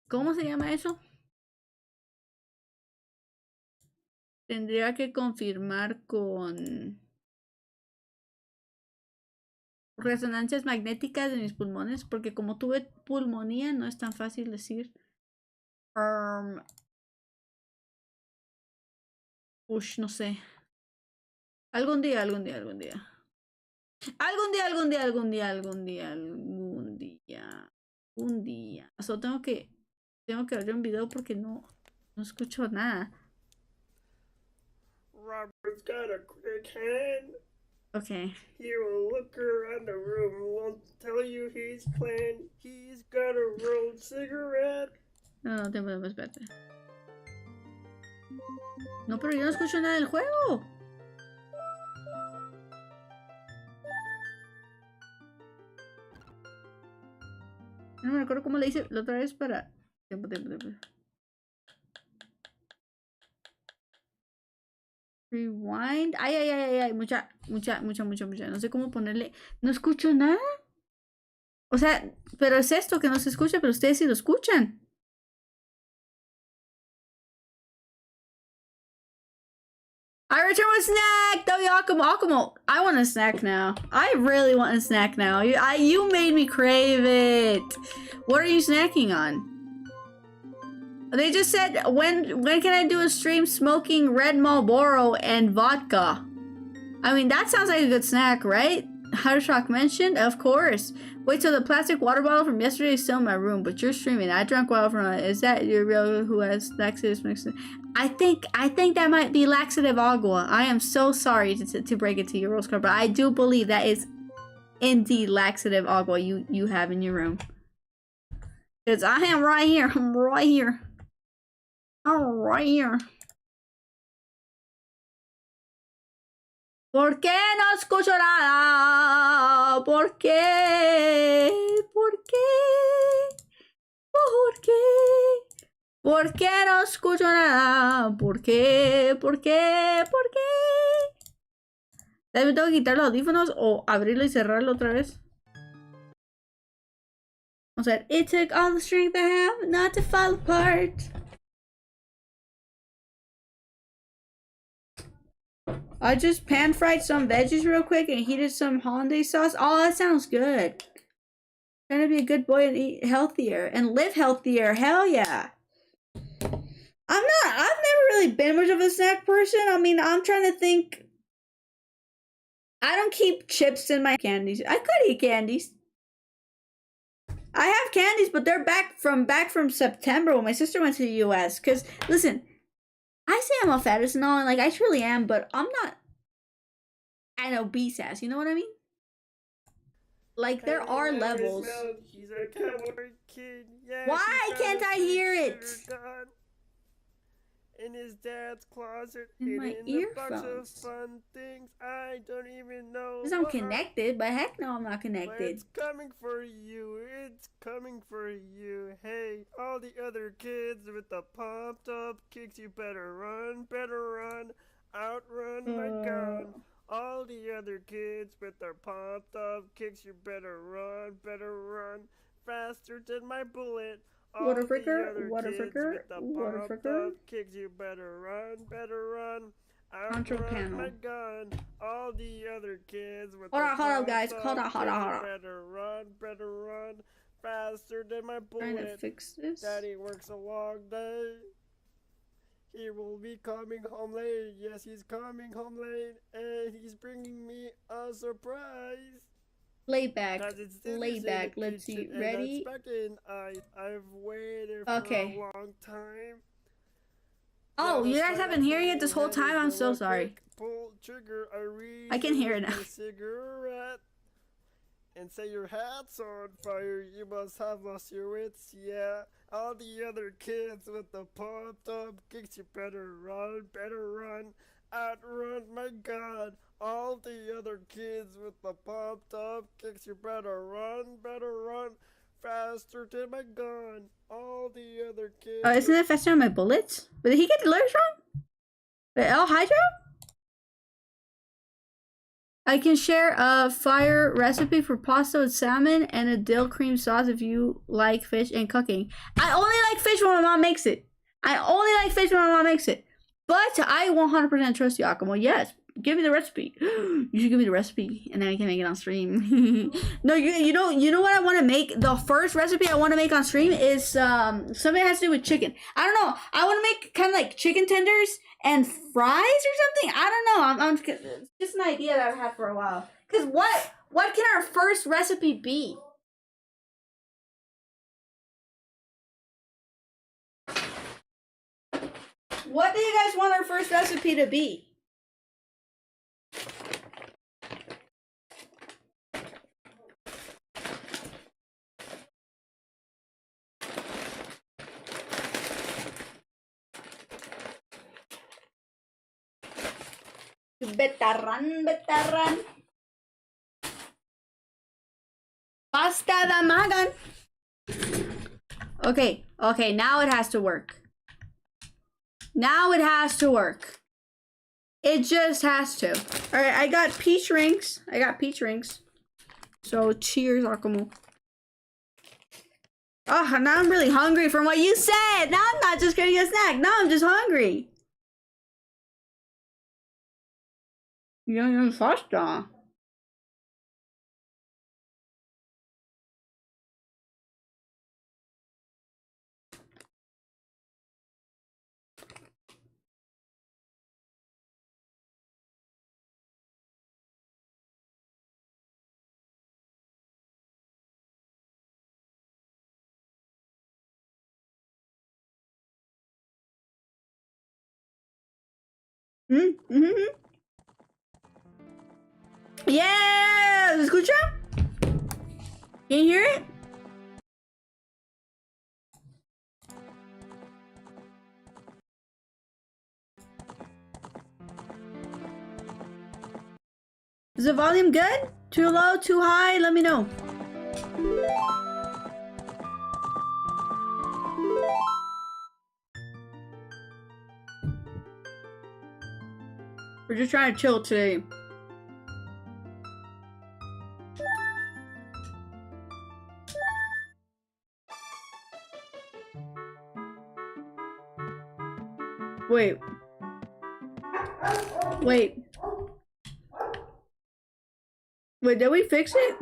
¿cómo se llama eso? Tendría que confirmar con resonancias magnéticas de mis pulmones, porque como tuve pulmonía, no es tan fácil decir. No sé. Algún día. Algún día. Solo tengo que ver un video porque no escucho nada. Robert's got a quick hand. Okay. He will look around the room, won't tell you he's playing. He's got a rolled cigarette. No, espérate. No, pero yo no escucho nada del juego. No me acuerdo cómo le hice la otra vez para... Tiempo. Rewind. Ay. Mucha. No sé cómo ponerle. No escucho nada. O sea, pero es esto que no se escucha, pero ustedes sí lo escuchan. I return with snack! Akamo. I want a snack now. I really want a snack now. You made me crave it. What are you snacking on? They just said, when can I do a stream smoking red Marlboro and vodka? I mean, that sounds like a good snack, right? Harshock mentioned, of course. Wait till the plastic water bottle from yesterday is still in my room, but you're streaming. I drank water from it. Is that your real who has laxative mixed in? I think that might be laxative agua. I am so sorry to break it to you, Rose Car, but I do believe that is indeed laxative agua you have in your room. Because I am right here. I'm right here. ¿Por qué no escucho nada? ¿Por qué? ¿Por qué no escucho nada? ¿Por qué? ¿Tengo que quitar los audífonos o abrirlo y cerrarlo otra vez? O sea, it took all the strength I have not to fall apart. I just pan fried some veggies real quick and heated some hollandaise sauce. Oh, that sounds good. Trying to be a good boy and eat healthier and live healthier. Hell yeah. I've never really been much of a snack person. I mean, I'm trying to think. I don't keep chips in my candies. I could eat candies. I have candies, but they're back from September when my sister went to the US. Cause listen, I say I'm a fattest and all, and like I truly am, but I'm not an obese ass. You know what I mean? Like there are levels. He's a cowboy kid. Yeah, why can't I hear it? In his dad's closet, in my earphones. Of fun things I don't even know. Because I'm connected, but heck no, I'm not connected. It's coming for you. It's coming for you. Hey, all the other kids with the pumped up kicks, you better run, outrun my gun. All the other kids with their pumped up kicks, you better run, faster than my bullet. Water fricker. Kicks, you better run. Control panel. My gun. All the other kids with hold on, guys. Hold on. Better run. Faster than my bullet. Trying to fix this. Daddy works a long day. He will be coming home late. Yes, he's coming home late, and he's bringing me a surprise. Lay back. Let's see. Ready? I've waited for a long time. Oh, you guys have been hearing it this whole time? I'm so sorry. Pull trigger. I can hear it now. Cigarette. And say your hat's on fire. You must have lost your wits. Yeah. All all the other kids with the pumped up kicks, you better run, outrun, my God. All the other kids with the pumped up kicks, you better run, faster than my gun. All the other kids. Oh, isn't it faster than my bullets? But did he get the lyrics wrong? The El Hydro? I can share a fire recipe for pasta with salmon and a dill cream sauce if you like fish and cooking. I only like fish when my mom makes it. But I 100% trust you, Akamo. Yes, give me the recipe. You should give me the recipe, and then I can make it on stream. No, you know what I want to make? The first recipe I want to make on stream is something that has to do with chicken. I don't know. I want to make kind of like chicken tenders and fries or something. I don't know. It's just an idea that I've had for a while. Cause what can our first recipe be? What do you guys want our first recipe to be? Better run. Pasta damagan. Okay, now it has to work. It just has to. Alright, I got peach rings. So cheers, Akamu. Oh, now I'm really hungry from what you said. Now I'm not just getting a snack. Now I'm just hungry. Pasta. Yeah, escucha? Can you hear it? Is the volume good? Too low? Too high? Let me know. We're just trying to chill today. Wait. Wait, did we fix it?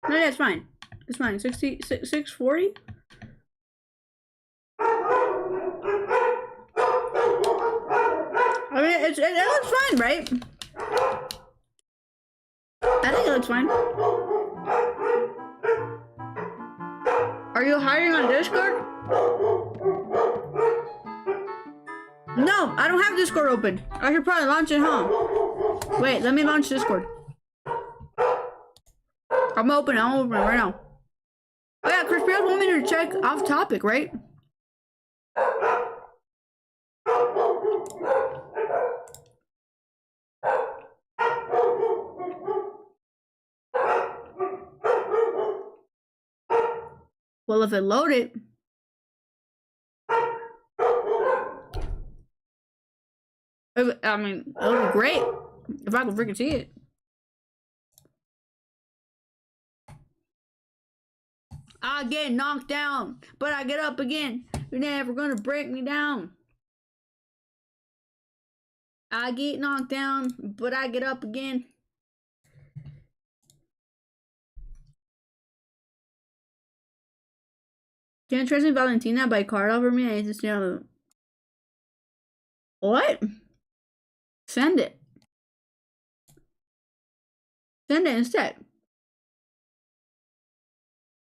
No, yeah, it's fine. It's fine. 640? I mean, it looks fine, right? I think it looks fine. Are you hiding on Discord? No, I don't have Discord open. I should probably launch it, huh? Wait, let me launch Discord. I'm open it right now. Oh yeah, Chris Pierce want me to check off topic, right? Well, if it loaded. I mean, it would be great if I could freaking see it. I get knocked down, but I get up again. You're never gonna break me down. I get knocked down, but I get up again. Can't trust me, Valentina by card over me. I need to see how. What? Send it. Send it instead.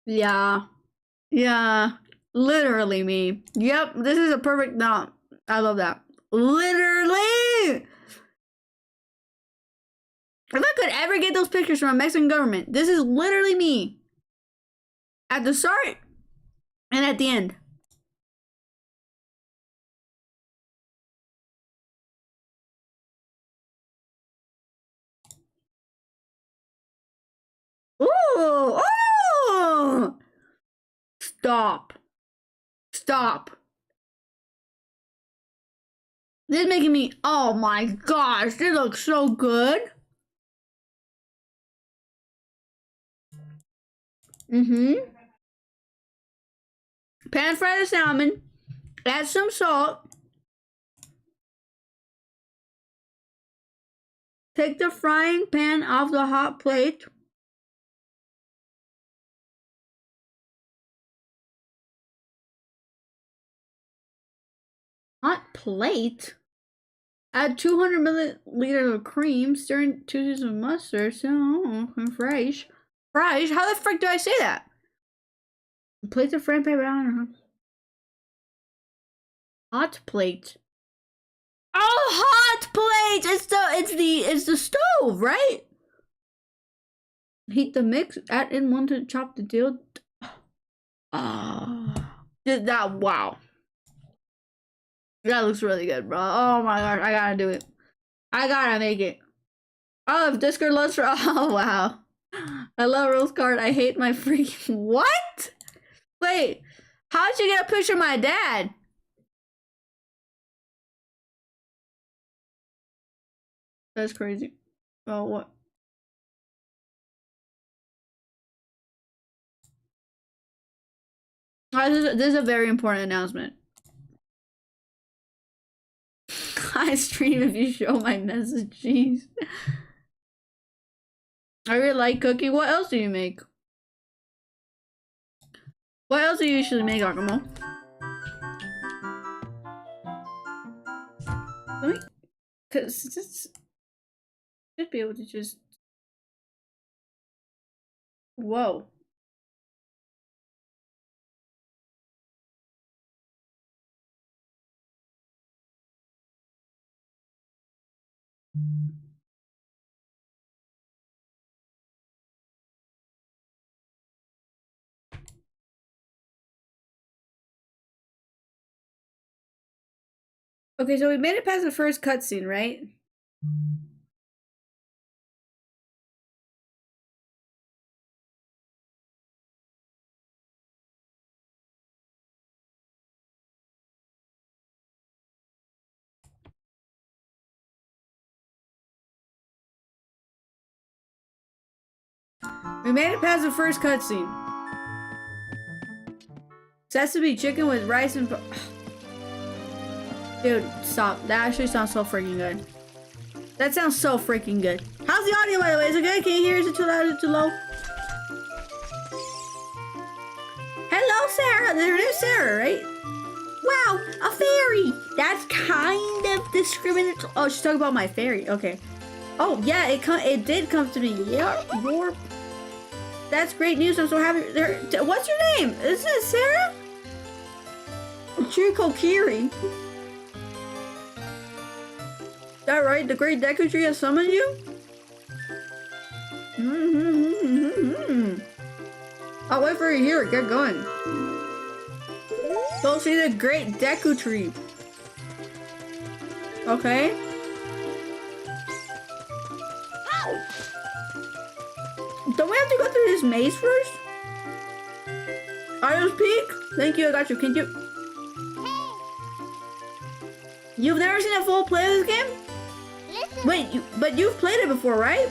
Yeah. Yeah. Literally me. Yep, this is a perfect... No, I love that. Literally! If I could ever get those pictures from a Mexican government, this is literally me. At the start and at the end. Ooh! Oh! Stop. Stop. This is making me... Oh my gosh, it looks so good. Pan fry the salmon. Add some salt. Take the frying pan off the hot plate. Hot plate? Add 200 milliliters of cream. Stir in 2 teaspoons of mustard. So, fresh. Fresh? How the frick do I say that? Place the frying pan on. Hot plate. Oh, hot plate! It's the stove, right? Heat the mix. Add in 1 to chop the dill. That wow. That looks really good, bro. Oh my gosh, I gotta do it. I gotta make it. Oh, if Discord loves for... Oh, wow. I love Rose Card. I hate my freaking... What? Wait, how'd you get a picture of my dad? That's crazy. Oh, what? This is a very important announcement. I stream if you show my message. Jeez. I really like cooking. What else do you make? What else do you usually make, Akamo? Let me... Cause this... Should be able to just... Whoa. Okay, so we made it past the first cutscene, right? We made it past the first cutscene. Sesame chicken with rice and... Dude, stop. That actually sounds so freaking good. That sounds so freaking good. How's the audio, by the way? Is it good? Can you hear? Is it too loud? Is it too low? Hello, Sarah. Their name's Sarah, right? Wow, a fairy. That's kind of discriminatory. Oh, she's talking about my fairy. Okay. Oh, yeah, it did come to me. Yeah, that's great news. I'm so happy. What's your name? Is it Sarah? Chiko Kiri. Is that right? The great Deku Tree has summoned you? I'll wait for you here. Get going. Go see the great Deku Tree. Okay. Don't we have to go through this maze first? Ario's Peak? Thank you, I got you. Can you... You've never seen a full play of this game? Wait, but you've played it before, right?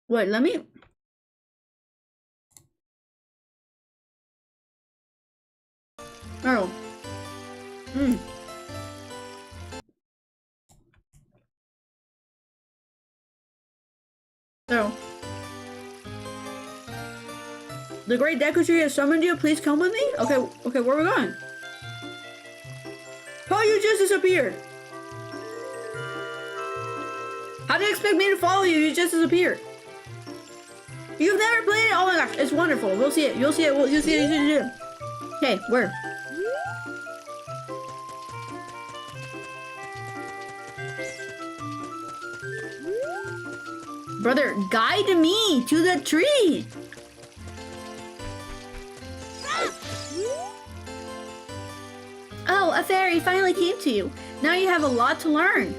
Wait, let me... Oh. Oh. The great Deku Tree has summoned you. Please come with me. Okay, where are we going? Oh, you just disappeared. How do you expect me to follow you? You just disappear. You've never played it? Oh my gosh, it's wonderful. We'll see it. You'll see it. You'll see it. Okay, where? Brother, guide me to the tree. Oh, a fairy finally came to you. Now you have a lot to learn.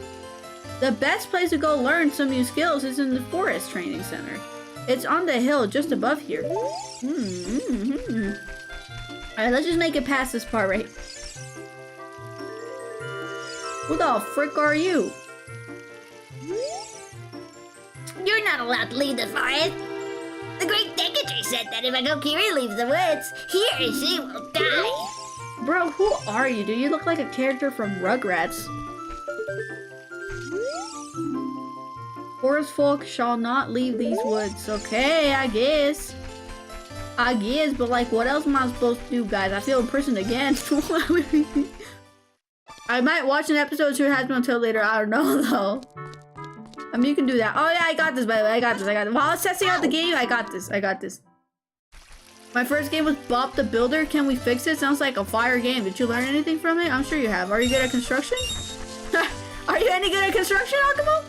The best place to go learn some new skills is in the forest training center. It's on the hill just above here. Alright, let's just make it past this part right here. Who the frick are you? You're not allowed to leave the forest. The great Decatry said that if a Kokiri leaves the woods, he or she will die. Bro, who are you? Do you look like a character from Rugrats? Forest folk shall not leave these woods. Okay, I guess. But like, what else am I supposed to do, guys? I feel imprisoned again. I might watch an episode to Hasbro until later. I don't know, though. I mean, you can do that. Oh, yeah, I got this, by the way. I got this. While I was testing out the game, I got this. My first game was Bop the Builder. Can we fix it? Sounds like a fire game. Did you learn anything from it? I'm sure you have. Are you good at construction? Are you any good at construction, Akamo?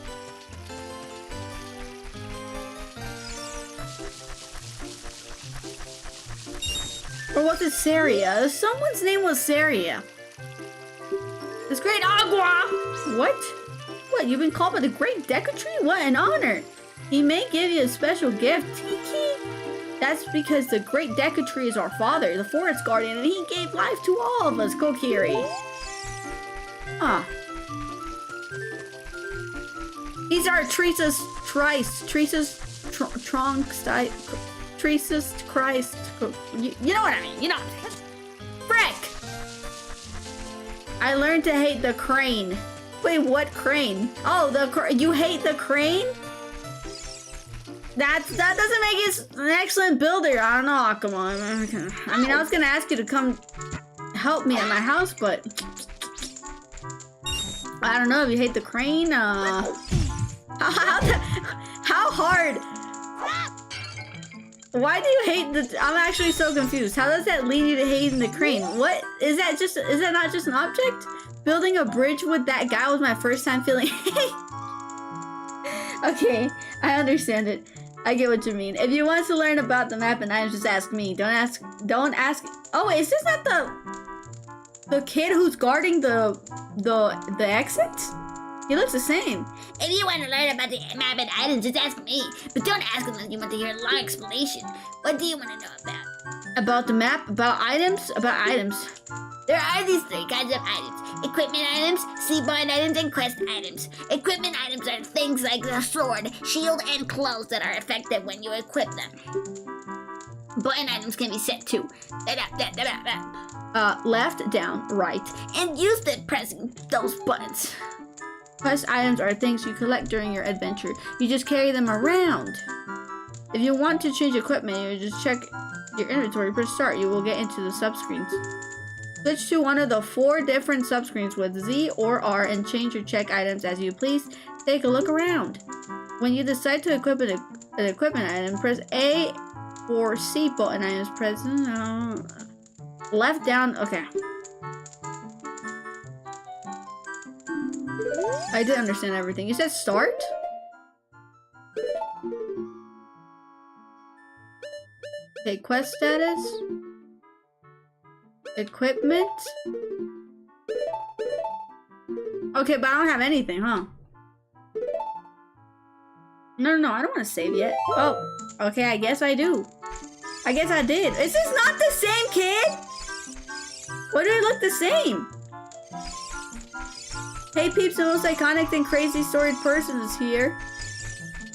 Or was it Saria? Someone's name was Saria. This great Agua! What? What, you've been called by the great Decatry? What an honor! He may give you a special gift, Tiki. That's because the great Decatry is our father, the forest guardian, and he gave life to all of us, Kokiri. Huh. These are Teresa's Christ. Teresa's Christ. You know what I mean. You know what I'm saying. Frick! I learned to hate the crane. Wait, what crane? Oh, you hate the crane? That doesn't make it an excellent builder. I don't know. Come on. I mean, I was gonna ask you to come help me at my house, but I don't know if you hate the crane. How hard? Why do you hate the? I'm actually so confused. How does that lead you to hating the crane? What is that? Is that not just an object? Building a bridge with that guy was my first time feeling. Okay, I understand it. I get what you mean. If you want to learn about the map and items, just ask me. Don't ask. Oh, wait, is this not the kid who's guarding the exit? He looks the same. If you want to learn about the map and items, just ask me. But don't ask unless you want to hear a long explanation. What do you want to know about? About the map? About items? About items. There are these three kinds of items. Equipment items, seaborne items, and quest items. Equipment items are things like the sword, shield, and clothes that are effective when you equip them. Button items can be set to left, down, right. And use them pressing those buttons. Quest items are things you collect during your adventure. You just carry them around. If you want to change equipment, you just check your inventory, press start. You will get into the subscreens. Switch to one of the 4 different subscreens with Z or R and change your check items as you please. Take a look around. When you decide to equip an equipment item, press A or C button items. Press left, down. Okay. I did understand everything. You said start? Okay, quest status. Equipment. Okay, but I don't have anything, huh? No, I don't want to save yet. Oh, okay, I guess I do. I guess I did. Is this not the same kid? Why do they look the same? Hey peeps, the most iconic and crazy storied person is here.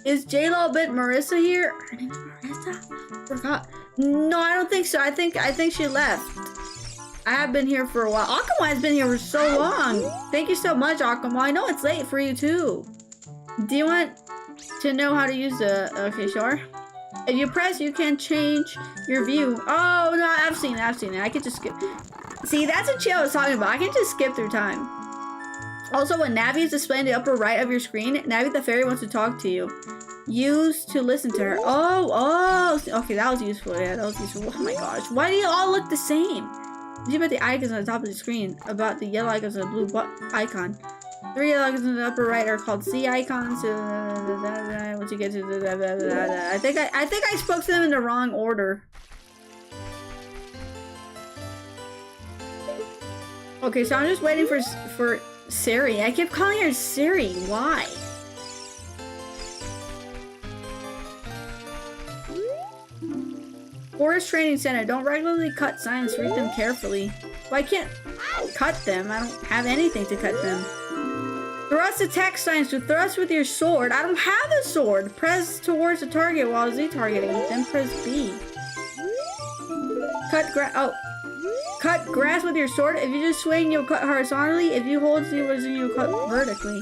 Is J-Lo bit Marissa here? Her name is Marissa? Forgot. No, I don't think so. I think she left. I have been here for a while. Akamo has been here for so long. Thank you so much, Akamo. I know it's late for you too. Do you want to know how to use the... Okay, sure. If you press, you can change your view. Oh, no, I've seen it. I can just skip. See, that's what Chill was talking about. I can just skip through time. Also, when Navi is displaying the upper right of your screen, Navi the fairy wants to talk to you. Use to listen to her. Oh, okay, that was useful. Yeah, that was useful. Oh my gosh, why do you all look the same? See about the icons on the top of the screen, about the yellow icons and the blue icon. 3 yellow icons in the upper right are called C icons. Once you get to I think I spoke to them in the wrong order. Okay, so I'm just waiting for Siri. I kept calling her Siri. Why? Forest Training Center. Don't regularly cut signs. Read them carefully. Well, I can't cut them. I don't have anything to cut them. Thrust attack signs. To thrust with your sword. I don't have a sword. Press towards the target while Z targeting. Then press B. Cut grass with your sword. If you just swing, you'll cut horizontally. If you hold Z, you'll cut vertically.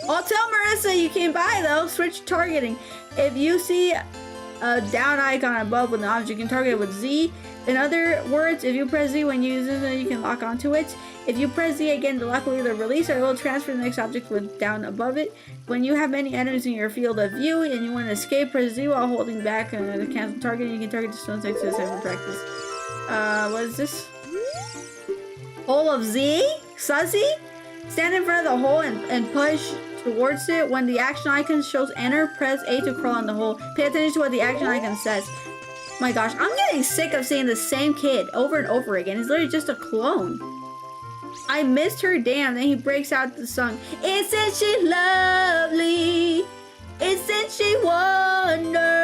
I'll tell Marissa you came by though. Switch targeting. If you see a down icon above with an object, you can target it with Z. In other words, if you press Z when you use it, you can lock onto it. If you press Z again, the lock will either release or it will transfer the next object with down above it. When you have many enemies in your field of view and you want to escape, press Z while holding back to cancel targeting. You can target the stones next to the side for practice. What is this? Hole of Z? Sussy? Stand in front of the hole and push towards it. When the action icon shows enter, press A to crawl on the hole. Pay attention to what the action icon says. My gosh, I'm getting sick of seeing the same kid over and over again. He's literally just a clone. I missed her damn. Then he breaks out the song. Isn't she lovely? Isn't she wonderful?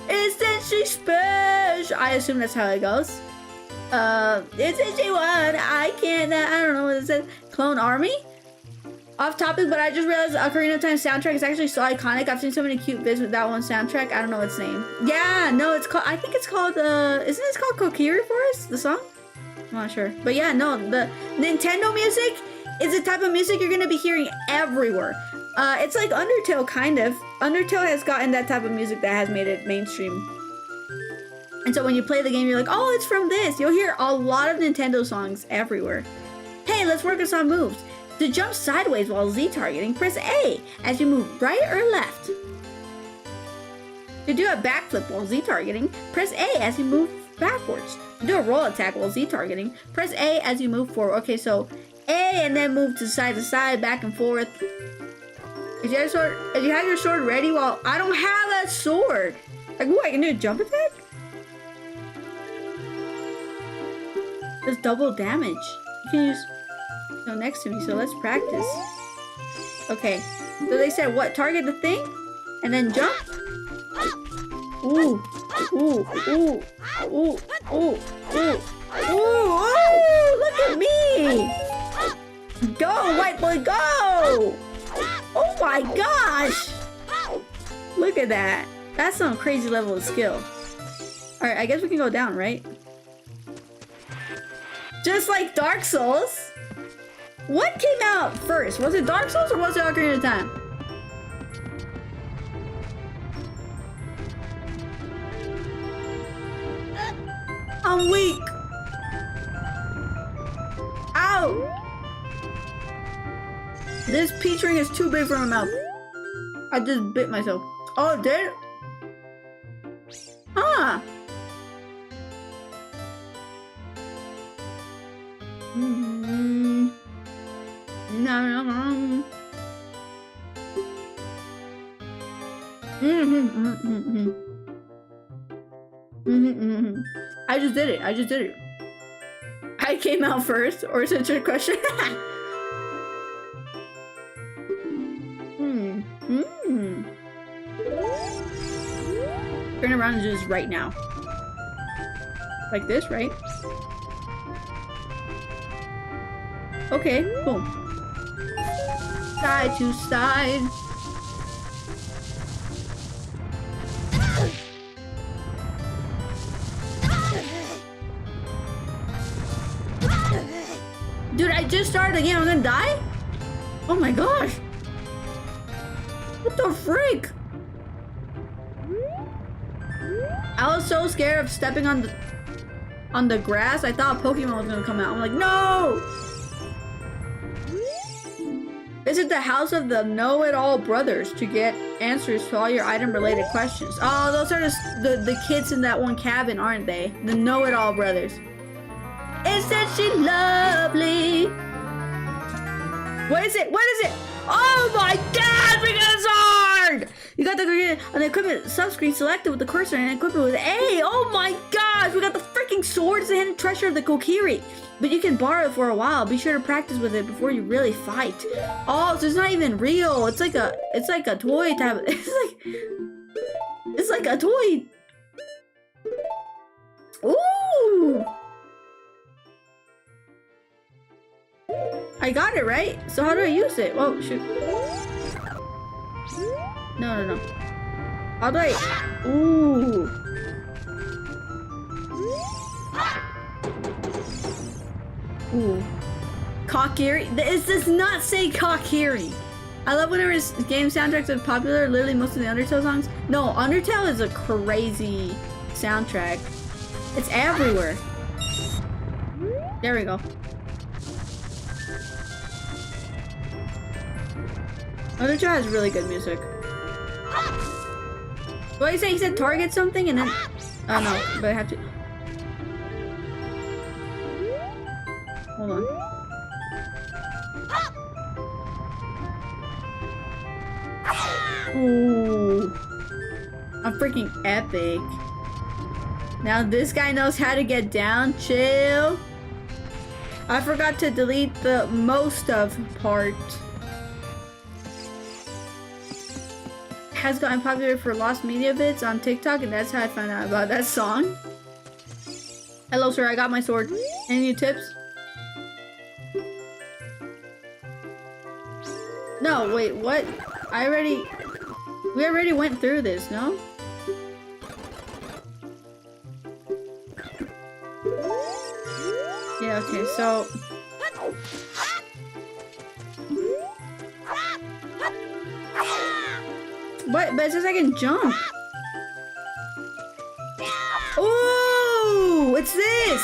Isn't she special? I assume that's how it goes. Isn't she one? I don't know what it says. Clone Army? Off topic, but I just realized the Ocarina of Time soundtrack is actually so iconic. I've seen so many cute vids with that one soundtrack. I don't know its name. Yeah, no, it's called, I think it's called, isn't it called Kokiri Forest? The song? I'm not sure. But yeah, no, the Nintendo music is the type of music you're going to be hearing everywhere. It's like Undertale, kind of. Undertale has gotten that type of music that has made it mainstream. And so when you play the game, you're like, oh, it's from this. You'll hear a lot of Nintendo songs everywhere. Hey, let's work on some moves. To jump sideways while Z targeting, press A as you move right or left. To do a backflip while Z targeting, press A as you move backwards. To do a roll attack while Z targeting, press A as you move forward. Okay, so A and then move to side, back and forth. If you have your sword ready, well, I don't have a sword. Like, what, I can do a jump attack? Does double damage. You can use next to me, so let's practice. Okay, so they said what? Target the thing and then jump. Ooh, ooh, ooh, ooh, ooh, ooh, ooh, look at me. Go, white boy, go. Oh my gosh, look at that. That's some crazy level of skill. All right, I guess we can go down, right? Just like Dark Souls. What came out first? Was it Dark Souls or was it Ocarina of Time? I'm weak. Ow! This peach ring is too big for my mouth. I just bit myself. Oh, it did? Huh. I just did it. I came out first, or is it a trick question? Turn around and do this right now. Like this, right? Okay, cool. Side to side. Dude, I just started again. I'm gonna die? Oh my gosh. What the freak? I was so scared of stepping on the... on the grass, I thought Pokemon was gonna come out. I'm like, no! Visit the house of the Know-It-All Brothers to get answers to all your item-related questions. Oh, those are the kids in that one cabin, aren't they? The Know-It-All Brothers. Isn't she lovely? What is it? What is it? Oh my god, we got a sword! You got the equipment subscreen selected with the cursor and equipment with A. Oh my gosh, we got the freaking sword. It's the hidden treasure of the Kokiri. But you can borrow it for a while. Be sure to practice with it before you really fight. Oh, so it's not even real. It's like a toy type. It's like a toy. Ooh! I got it, right? So how do I use it? Oh, shoot. No. How do I... Ooh. Ooh. Kokiri? This does not say Kokiri. I love whenever game soundtracks are popular, literally most of the Undertale songs. No, Undertale is a crazy soundtrack. It's everywhere. There we go. Undertale has really good music. What did he say? He said target something and then... Oh no, but I have to... Hold on. Ooh. I'm freaking epic. Now this guy knows how to get down. Chill. I forgot to delete the most of part. Has gotten popular for lost media bits on TikTok, and that's how I found out about that song. Hello, sir. I got my sword. Any new tips? No, wait, what? We already went through this, no? Yeah, okay, so... What? But it says I can jump. Ooh! It's this!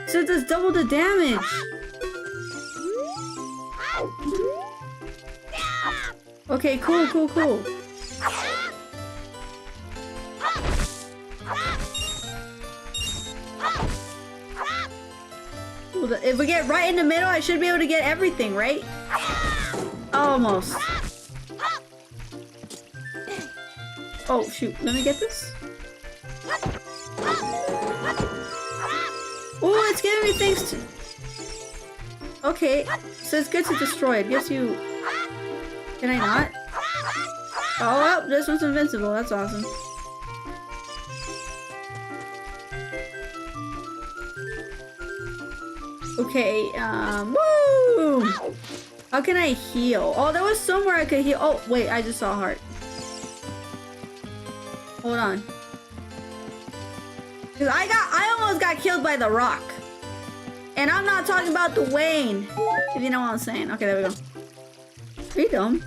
So it does double the damage. Okay, cool. Well, if we get right in the middle, I should be able to get everything, right? Almost. Oh, shoot. Let me get this. Oh, it's giving me things to... Okay, so it's good to destroy. It gives you... Can I not? Oh, well, this one's invincible. That's awesome. Okay, woo! How can I heal? Oh, there was somewhere I could heal. Oh, wait, I just saw a heart. Hold on. Cause I almost got killed by the rock. And I'm not talking about the Wayne. If you know what I'm saying. Okay, there we go. Freedom.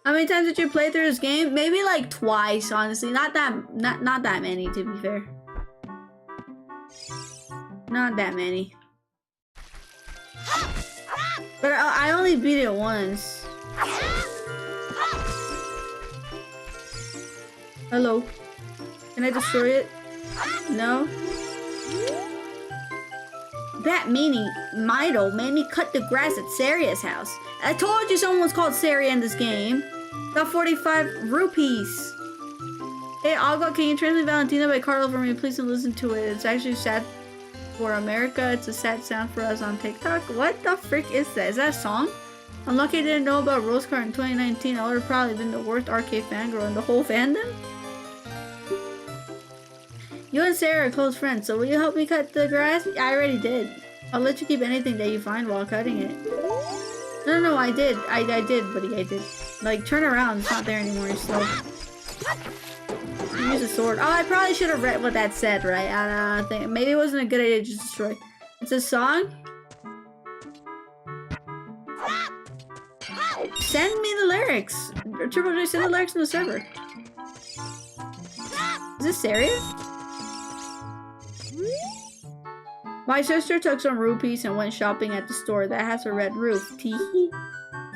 How many times did you play through this game? Maybe like twice, honestly. Not that many, to be fair. Not that many. But I only beat it once. Hello. Can I destroy it? No? That meanie, Mido, made me cut the grass at Saria's house. I told you someone was called Saria in this game. Got 45 rupees. Hey, Algo, can you translate Valentina by Carlo for me? Please don't listen to it. It's actually sad for America. It's a sad sound for us on TikTok. What the frick is that? Is that a song? I'm lucky I didn't know about Rose Cart in 2019. I would have probably been the worst arcade fangirl in the whole fandom. You and Sarah are close friends, so will you help me cut the grass? I already did. I'll let you keep anything that you find while cutting it. No, I did. I did, buddy, I did. Like, turn around. It's not there anymore. You're slow. Use a sword. Oh, I probably should have read what that said, right? I don't think. Maybe it wasn't a good idea to just destroy. It's a song? Send me the lyrics. Triple J, send the lyrics in the server. Is this serious? My sister took some rupees and went shopping at the store that has a red roof. Teehee.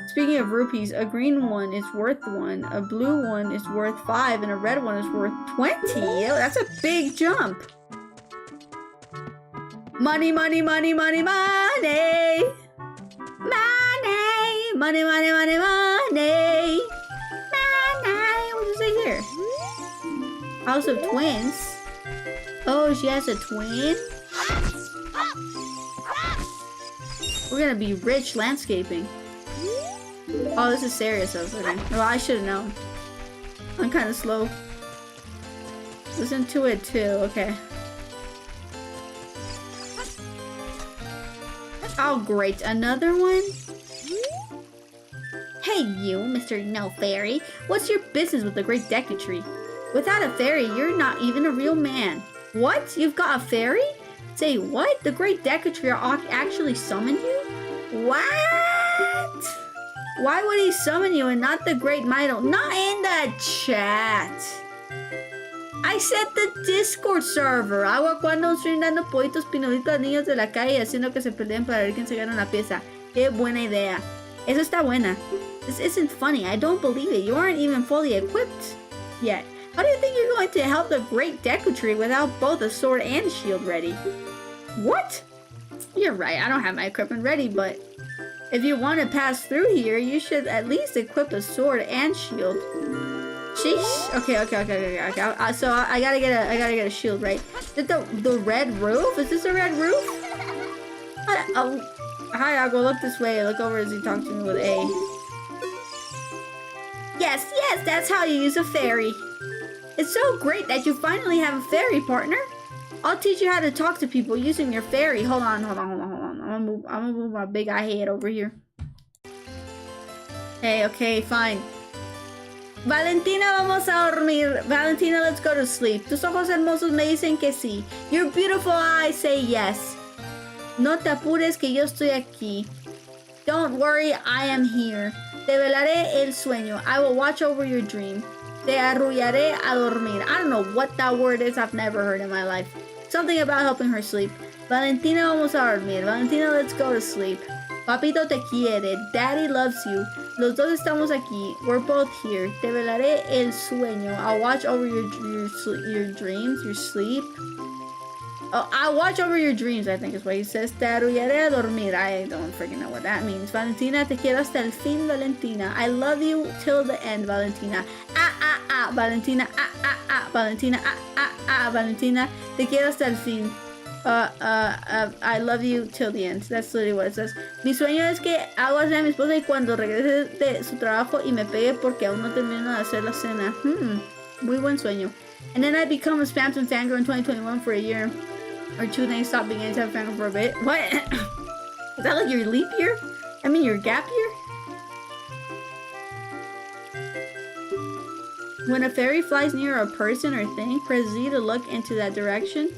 Speaking of rupees, a green one is worth 1, a blue one is worth 5, and a red one is worth 20. Ew, that's a big jump. Money, money, money, money, money. Money, money, money, money, money. Money. What does it say here? House of Twins. Oh, she has a twin? We're gonna be rich landscaping. Oh, this is serious. Okay. Well, I should have known. I'm kind of slow. Listen to it too. Okay. Oh, great. Another one? Hey you, Mr. No Fairy. What's your business with the Great Deku Tree? Without a fairy, you're not even a real man. What? You've got a fairy? Say what? The Great Deku Tree actually summoned you? What? Why would he summon you and not the Great Mito? Not in the chat. I said the Discord server. Agua cuando estoy dando pollitos pinulitos a niños de la calle haciendo que se peleen para ver quién se gana una pieza. Qué buena idea. Eso está buena. This isn't funny. I don't believe it. You aren't even fully equipped yet. How do you think you're going to help the Great Deku Tree without both a sword and shield ready? What? You're right. I don't have my equipment ready, but if you want to pass through here, you should at least equip a sword and shield. Sheesh. Okay. So I gotta get a shield, right? The red roof? Is this a red roof? Oh, hi, I'll go look this way. Look over as he talks to me with A. Yes, that's how you use a fairy. It's so great that you finally have a fairy, partner. I'll teach you how to talk to people using your fairy. Hold on. I'm gonna move my big eye head over here. Hey, okay, fine. Valentina, vamos a dormir. Valentina, let's go to sleep. Tus ojos hermosos me dicen que sí. Your beautiful eyes say yes. No te apures que yo estoy aquí. Don't worry, I am here. Te velaré el sueño. I will watch over your dream. Te arrullaré a dormir. I don't know what that word is. I've never heard in my life. Something about helping her sleep. Valentina, vamos a dormir. Valentina, let's go to sleep. Papito te quiere. Daddy loves you. Los dos estamos aquí. We're both here. Te velaré el sueño. I'll watch over your dreams, your sleep. Oh, I'll watch over your dreams, I think is what he says. Te arrullaré a dormir. I don't freaking know what that means. Valentina, te quiero hasta el fin, Valentina. I love you till the end, Valentina. Valentina. Valentina. Valentina. Te quiero hasta el fin. I love you till the end. That's literally what it says. Mi sueño es que hago así a mi esposa y cuando regrese de su trabajo y me pegue porque aún no termino de hacer la cena. Muy buen sueño. And then I become a Spamton fangirl in 2021 for a year or two, then I stop being anti fangirl for a bit. What? Is that like your leap year? I mean your gap year? When a fairy flies near a person or thing, press Z to look into that direction.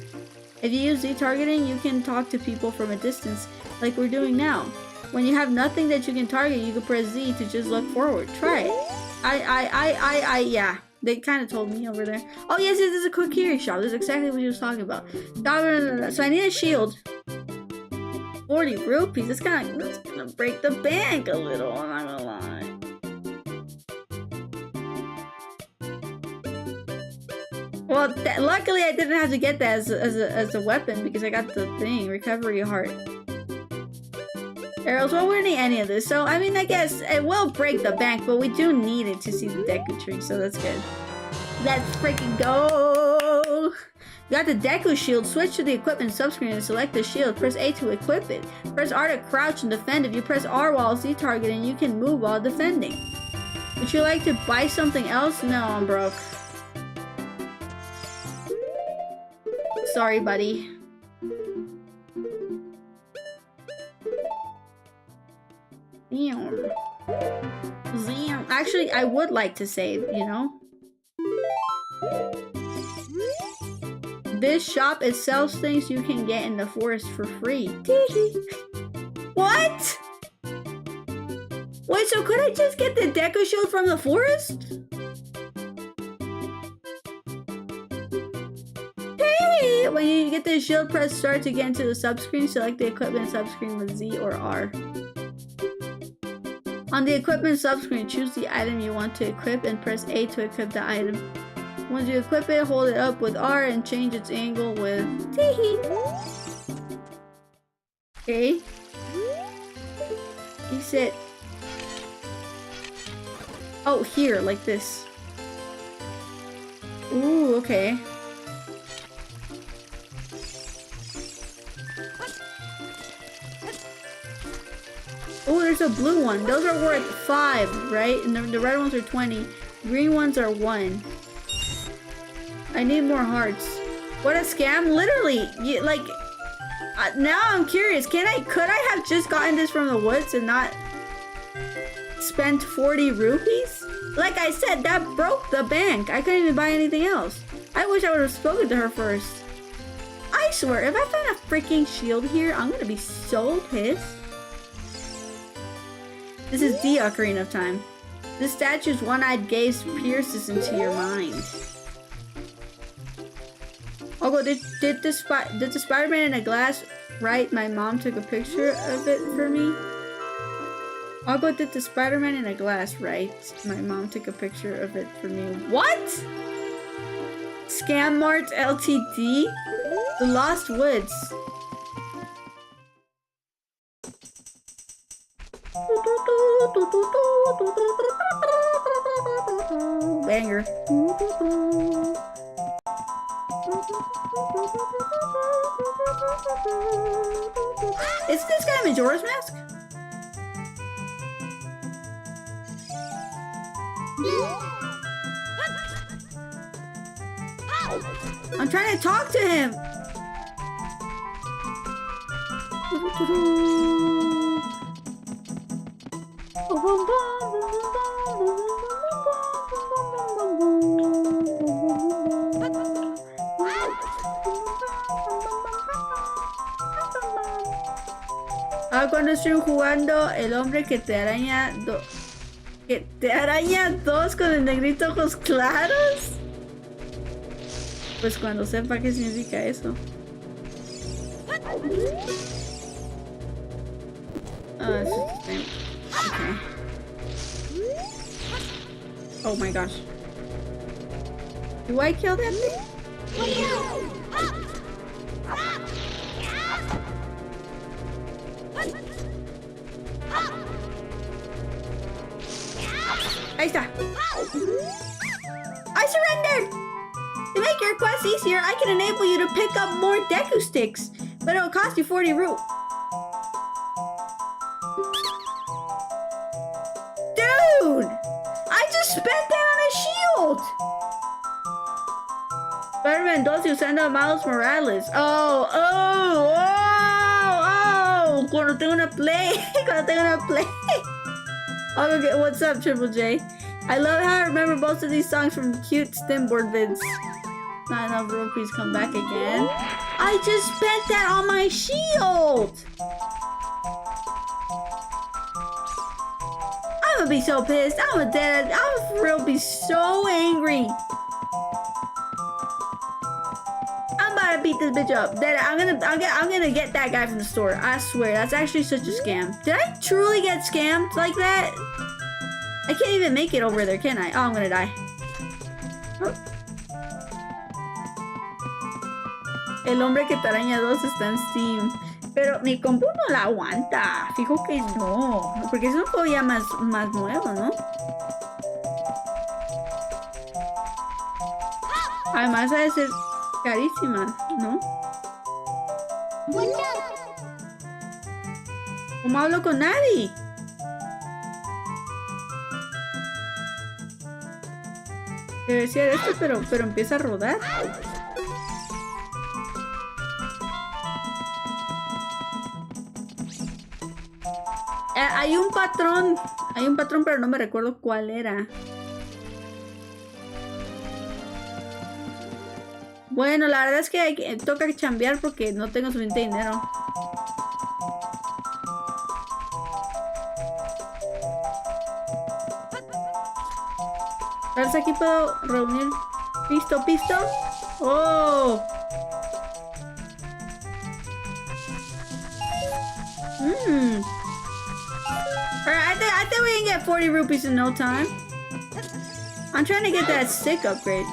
If you use Z targeting, you can talk to people from a distance, like we're doing now. When you have nothing that you can target, you can press Z to just look forward. Try it. Yeah. They kind of told me over there. Oh yes, this is a quick hearing shop. This is exactly what he was talking about. So I need a shield. 40 rupees. That's gonna break the bank a little. I'm not gonna lie. Well, luckily I didn't have to get that as a weapon because I got the thing, recovery heart. Arrows, well, we don't need any of this. So, I mean, I guess it will break the bank, but we do need it to see the Deku Tree, so that's good. Let's freaking go! You got the Deku Shield. Switch to the equipment subscreen and select the shield. Press A to equip it. Press R to crouch and defend. If you press R while Z targeting, you can move while defending. Would you like to buy something else? No, I'm broke. Sorry, buddy. Damn. Actually, I would like to save, you know? This shop, it sells things you can get in the forest for free. What? Wait, so could I just get the Deku Shield from the forest? you get the shield, press start to get into the subscreen. Select the equipment subscreen with Z or R. On the equipment subscreen, choose the item you want to equip and press A to equip the item. Once you equip it, hold it up with R and change its angle with T. Okay. He said, oh, here, like this. Ooh, okay. Oh, there's a blue one. Those are worth 5, right? And the red ones are 20. Green ones are 1. I need more hearts. What a scam! Literally, like, now I'm curious. Could I have just gotten this from the woods and not spent 40 rupees? Like I said, that broke the bank. I couldn't even buy anything else. I wish I would have spoken to her first. I swear, if I find a freaking shield here, I'm gonna be so pissed. This is the Ocarina of Time. This statue's one-eyed gaze pierces into your mind. Oh, did the Spider-Man in a glass right? My mom took a picture of it for me. I'll go did the Spider-Man in a glass right? My mom took a picture of it for me. What? Scam Mart Ltd? The Lost Woods. Banger. Is this guy Majora's Mask? I'm trying to talk to him. Cuando estoy jugando, el hombre que te araña dos con el negrito ojos claros. Pues cuando sepa qué significa eso. Okay. Oh my gosh. Do I kill that thing? Ahí está. I surrendered! To make your quest easier, I can enable you to pick up more Deku sticks, but it'll cost you 40 root. Dude! I just spent that on a shield! Spider-Man 2 usando a Miles Morales. Oh! Cuando tengo una play. Okay, what's up, Triple J? I love how I remember most of these songs from cute Stimboard vids. Not enough rupees, come back again. I just spent that on my shield! I'm gonna be so pissed. I'm for real be so angry. I'm about to beat this bitch up. I'm gonna get that guy from the store. I swear, that's actually such a scam. Did I truly get scammed like that? I can't even make it over there, can I? Oh, I'm gonna die. Oh. El hombre que te araña 2 está en Steam. Pero mi compu no la aguanta. Fijo que no. Porque es un juego ya más nuevo, ¿no? Además ha de ser carísima, ¿no? ¿Cómo hablo con nadie? Debe ser esto, pero empieza a rodar. Hay un patrón, pero no me recuerdo cuál era. Bueno, la verdad es que toca chambear porque no tengo suficiente dinero. A ver si aquí puedo reunir pisto. Oh. 40 rupees in no time. I'm trying to get that stick upgrade.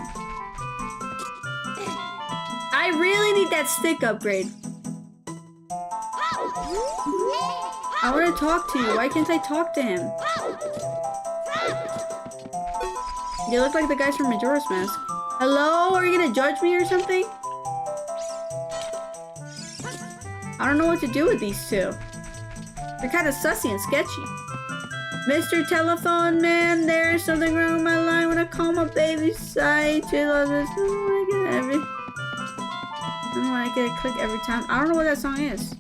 I really need that stick upgrade. I want to talk to you. Why can't I talk to him? They look like the guys from Majora's Mask. Hello? Are you gonna judge me or something? I don't know what to do with these two. They're kind of sussy and sketchy. Mr. Telephone Man, there's something wrong with my line when I call my baby's side. I don't want to get a click every time. I don't know what that song is.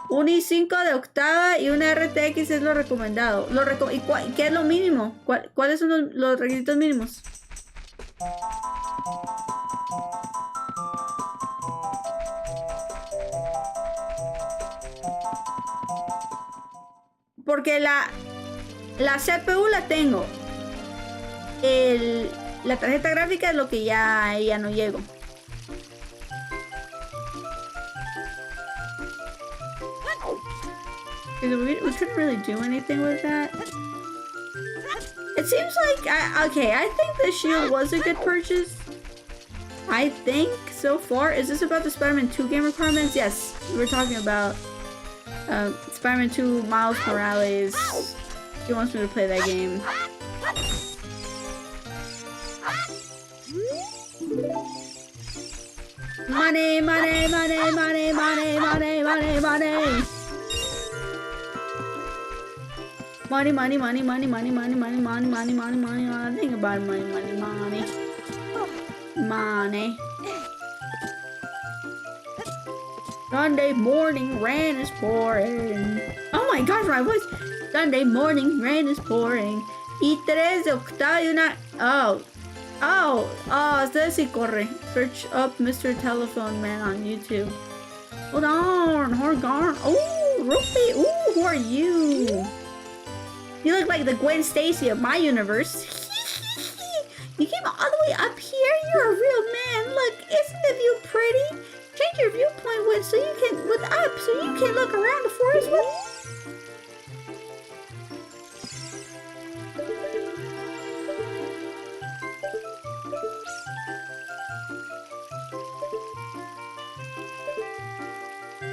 Un i5 de octava y una RTX es lo recomendado. ¿Y qué es lo mínimo? ¿Cuáles son los requisitos mínimos? Porque la CPU la tengo. La tarjeta gráfica es lo que ya no llego. We couldn't really do anything with that. It seems like I think the shield was a good purchase. I think so far. Is this about the Spider-Man 2 game requirements? Yes, we're talking about Spider-Man 2 Miles Morales. He wants me to play that game. Money, money, money, money, money, money, money, money. Money, money, money, money, money, money, money, money, money, money, money. Think about money, money, money. Money. Sunday morning, rain is pouring. Oh my gosh, my voice. Sunday morning, rain is pouring. Y 3 de octava y una... este sí corre. Search up Mr. Telephone Man on YouTube. Hold on. Oh, Rupee. Ooh, who are you? You look like the Gwen Stacy of my universe. You came all the way up here? You're a real man. Look, isn't the view pretty? Change your viewpoint so you can look around the forest with.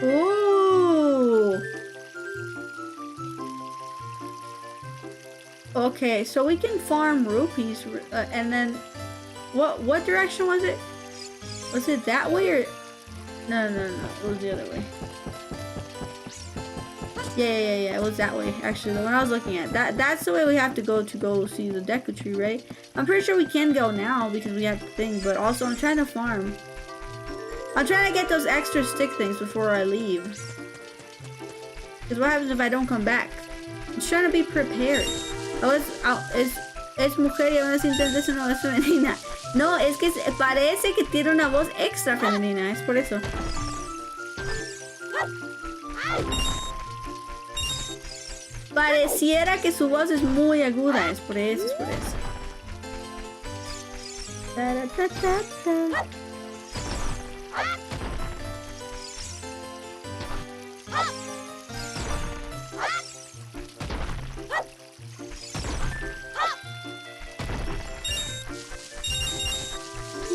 Ooh. Okay, so we can farm rupees, and then what direction was it? Was it that way or no? It was the other way. Yeah. It was that way. Actually, the one I was looking at. That's the way we have to go see the Deku Tree, right? I'm pretty sure we can go now because we have the thing. But also, I'm trying to farm. I'm trying to get those extra stick things before I leave. Because what happens if I don't come back? I'm trying to be prepared. Es mujer y aún así intenta ser una voz femenina. No, es que parece que tiene una voz extra femenina, es por eso. Pareciera que su voz es muy aguda, es por eso.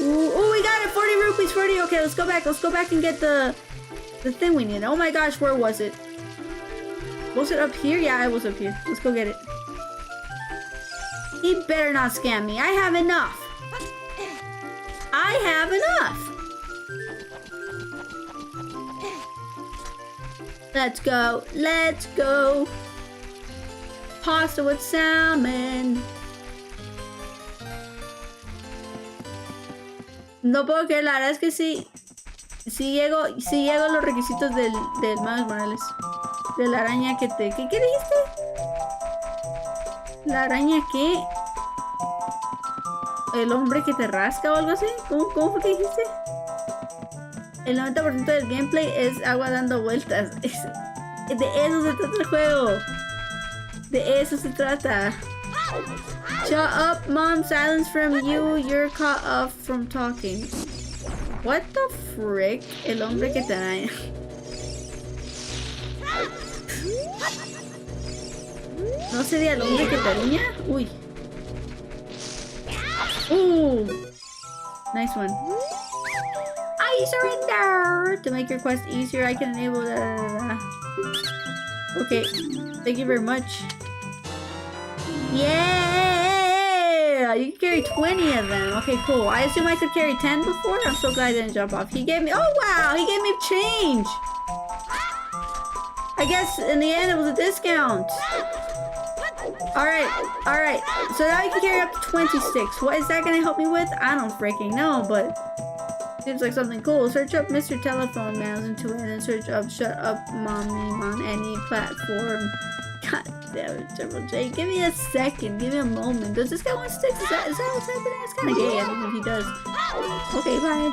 Oh, we got it! 40 rupees, 40. Okay, let's go back and get the thing we need. Oh my gosh, where was it? Was it up here? Yeah, it was up here. Let's go get it. He better not scam me. I have enough. Let's go. Pasta with salmon. No puedo creer, la verdad es que sí llego a los requisitos del Miles Morales. De la araña que te... ¿Qué dijiste? ¿La araña qué? ¿El hombre que te rasca o algo así? ¿Cómo fue que dijiste? El 90% del gameplay es agua dando vueltas. De eso se trata el juego. De eso se trata. Shut up, Mom. Silence from you. You're cut off from talking. What the frick? El hombre que te araña. ¿No sería el hombre que tenía? Uy. Nice one. I surrender! To make your quest easier, I can enable the... Okay. Thank you very much. Yeah! You can carry 20 of them. Okay, cool. I assume I could carry 10 before? I'm so glad I didn't jump off. He gave me... Oh, wow! He gave me change! I guess in the end it was a discount. Alright. So now you can carry up to 20 sticks. What is that gonna help me with? I don't freaking know, but seems like something cool. Search up Mr. Telephone Man's into it and search up Shut Up Mommy on any platform. God damn it, Triple J. Give me a second. Give me a moment. Does this guy want sticks? Is that what's happening? It's kind of gay. I don't know if he does. Okay, bye.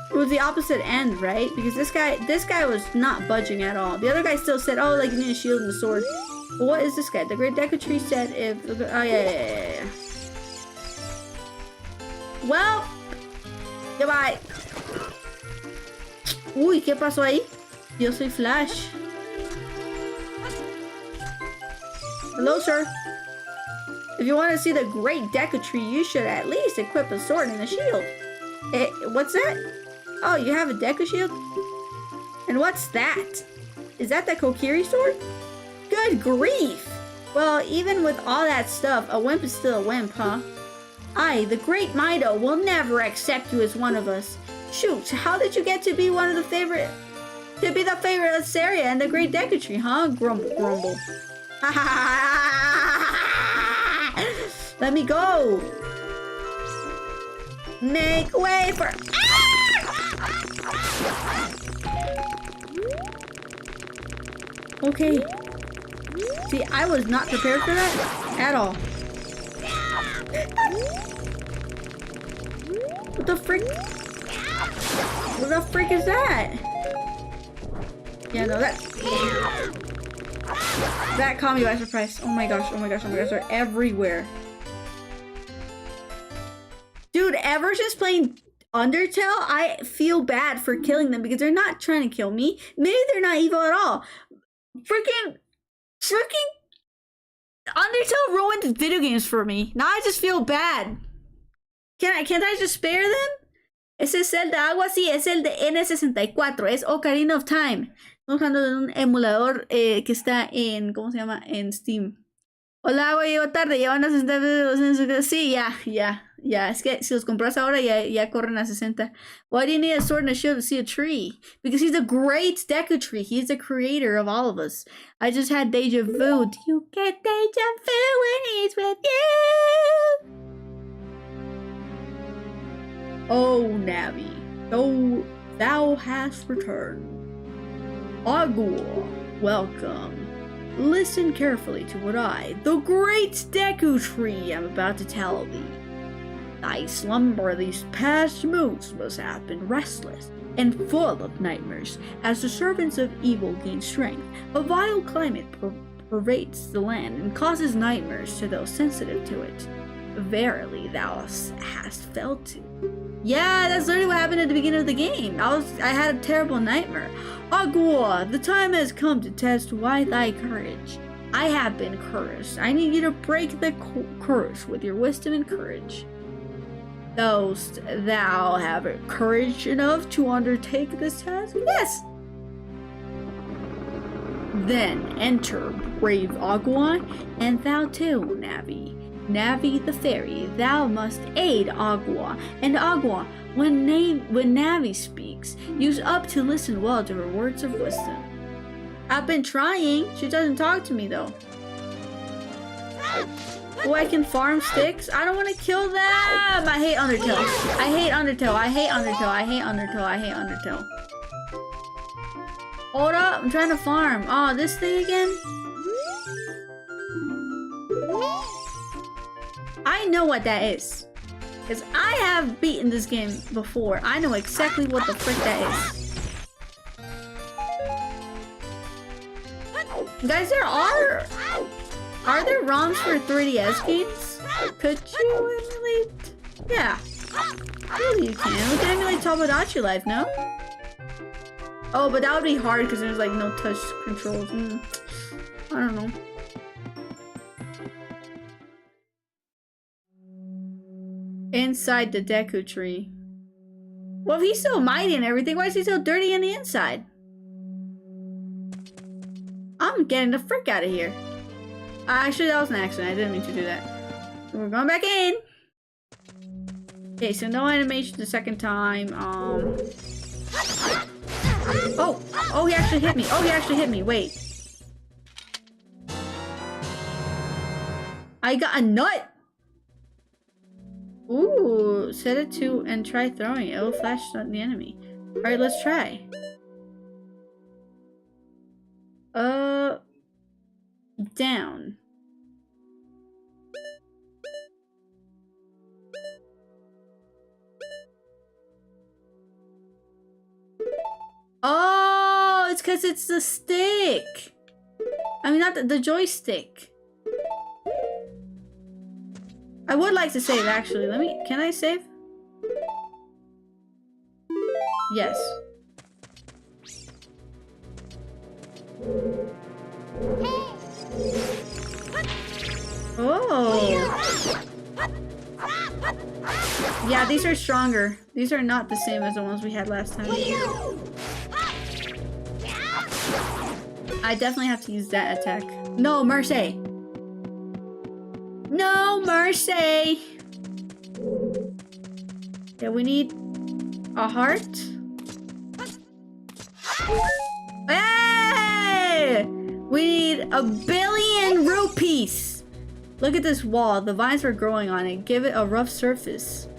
It was the opposite end, right? Because this guy was not budging at all. The other guy still said, oh, like you need a shield and a sword. But what is this guy? The Great Deku Tree said if... Oh, yeah. Well, goodbye. Uy, ¿qué pasó ahí? Yo soy Flash. Hello, sir. If you want to see the Great Deku Tree, you should at least equip a sword and a shield. What's that? Oh, you have a Deku shield? And what's that? Is that the Kokiri sword? Good grief! Well, even with all that stuff, a wimp is still a wimp, huh? I, the Great Mido, will never accept you as one of us. Shoot, how did you get to be one of the favorite... To be the favorite of Saria and the Great Deku Tree, huh? Grumble, grumble. Let me go! Make way for... Okay. See, I was not prepared for that at all. What the frick? What the frick is that? Yeah, no, that caught me by surprise. Oh my gosh, they're everywhere. Dude, ever since playing Undertale, I feel bad for killing them because they're not trying to kill me. Maybe they're not evil at all. Freaking Undertale ruined video games for me. Now I just feel bad. Can't I just spare them? Ese es el de agua, sí, es el de N64, es Ocarina of Time. Estamos hablando de un emulador que está en, ¿cómo se llama? En Steam. Hola, agua, llego tarde, llevan a 60. Sí, ya, es que si los compras ahora ya corren a 60. Why do you need a sword and a shield to see a tree? Because he's a great Deku Tree. He's the creator of all of us. I just had deja vu. Do you get deja vu when he's with you? Oh, Navi, oh, thou hast returned. Agua, welcome. Listen carefully to what I, the Great Deku Tree, am about to tell thee. Thy slumber these past moons must have been restless and full of nightmares. As the servants of evil gain strength, a vile climate pervades the land and causes nightmares to those sensitive to it. Verily thou hast felt it. Yeah, that's literally what happened at the beginning of the game. I had a terrible nightmare. Agua, the time has come to test why thy courage. I have been cursed. I need you to break the curse with your wisdom and courage. Dost thou have courage enough to undertake this task? Yes. Then enter, brave Agua, and thou too, Navi. Navi the fairy, thou must aid Agua. And Agua, when Navi speaks, use up to listen well to her words of wisdom. I've been trying. She doesn't talk to me though. Oh, I can farm sticks? I don't want to kill them! I hate Undertale. I hate Undertale. Hold up, I'm trying to farm. Oh, this thing again? I know what that is. Because I have beaten this game before. I know exactly what the frick that is. Guys, there are there ROMs for 3DS games? Could you emulate? Yeah. Really you can. We can emulate Tomodachi Life, no? Oh, but that would be hard because there's like no touch controls. I don't know. Inside the Deku tree. Well, if he's so mighty and everything, why is he so dirty on the inside? I'm getting the frick out of here. Actually, that was an accident. I didn't mean to do that. We're going back in. Okay, so no animation the second time. Oh, he actually hit me. Oh, he actually hit me. Wait. I got a nut. Ooh, set it to and try throwing it. It will flash on the enemy. Alright, let's try. Down. Oh, it's because it's the stick. I mean, not the joystick. I would like to save, actually. Can I save? Yes. Oh. Yeah, these are stronger. These are not the same as the ones we had last time. I definitely have to use that attack. No, mercy! No mercy! Yeah, we need a heart. Hey! We need a billion rupees! Look at this wall. The vines were growing on it. Give it a rough surface.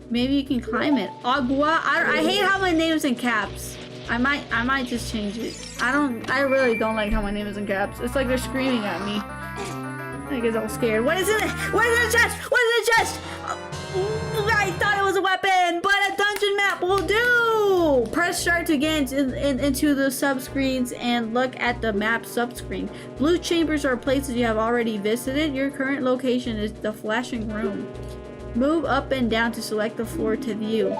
Maybe you can climb it. Agua. I hate how my name's in caps. I might just change it. I really don't like how my name is in caps. It's like they're screaming at me. I get all scared. What is it? What is in the chest? What is in the chest? I thought it was a weapon, but a dungeon map will do. Press start to get into the subscreens and look at the map subscreen. Blue chambers are places you have already visited. Your current location is the flashing room. Move up and down to select the floor to view.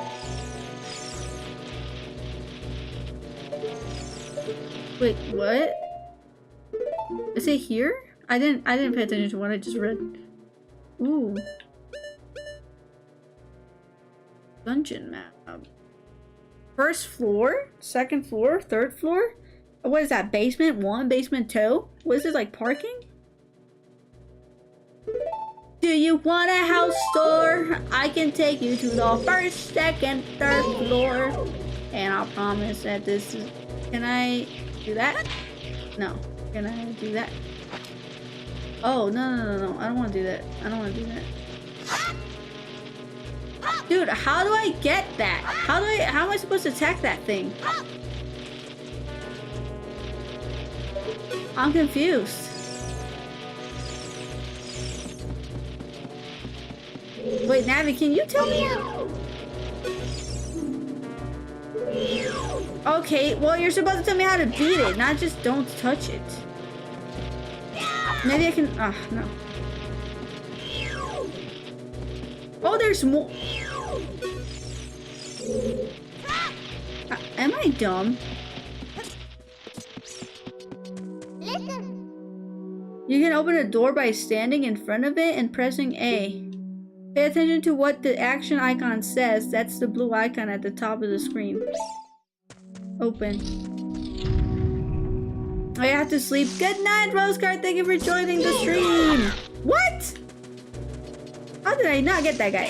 Wait, what? Is it here? I didn't pay attention to what I just read. Ooh. Dungeon map. First floor? Second floor? Third floor? What is that? Basement 1? Basement 2? What is this, like parking? Do you want a house tour? I can take you to the first, second, third floor. And I promise that this is... Can I do that? No. Can I do that? Oh, no. I don't want to do that. I don't want to do that. Dude, how do I get that? How am I supposed to attack that thing? I'm confused. Wait, Navi, can you tell me? Okay, well, you're supposed to tell me how to beat it, not just don't touch it. Maybe I can... no. Oh, there's more. Am I dumb? You can open a door by standing in front of it and pressing A. Pay attention to what the action icon says. That's the blue icon at the top of the screen. Open. I have to sleep. Good night, Rosecard. Thank you for joining the stream. What? How did I not get that guy?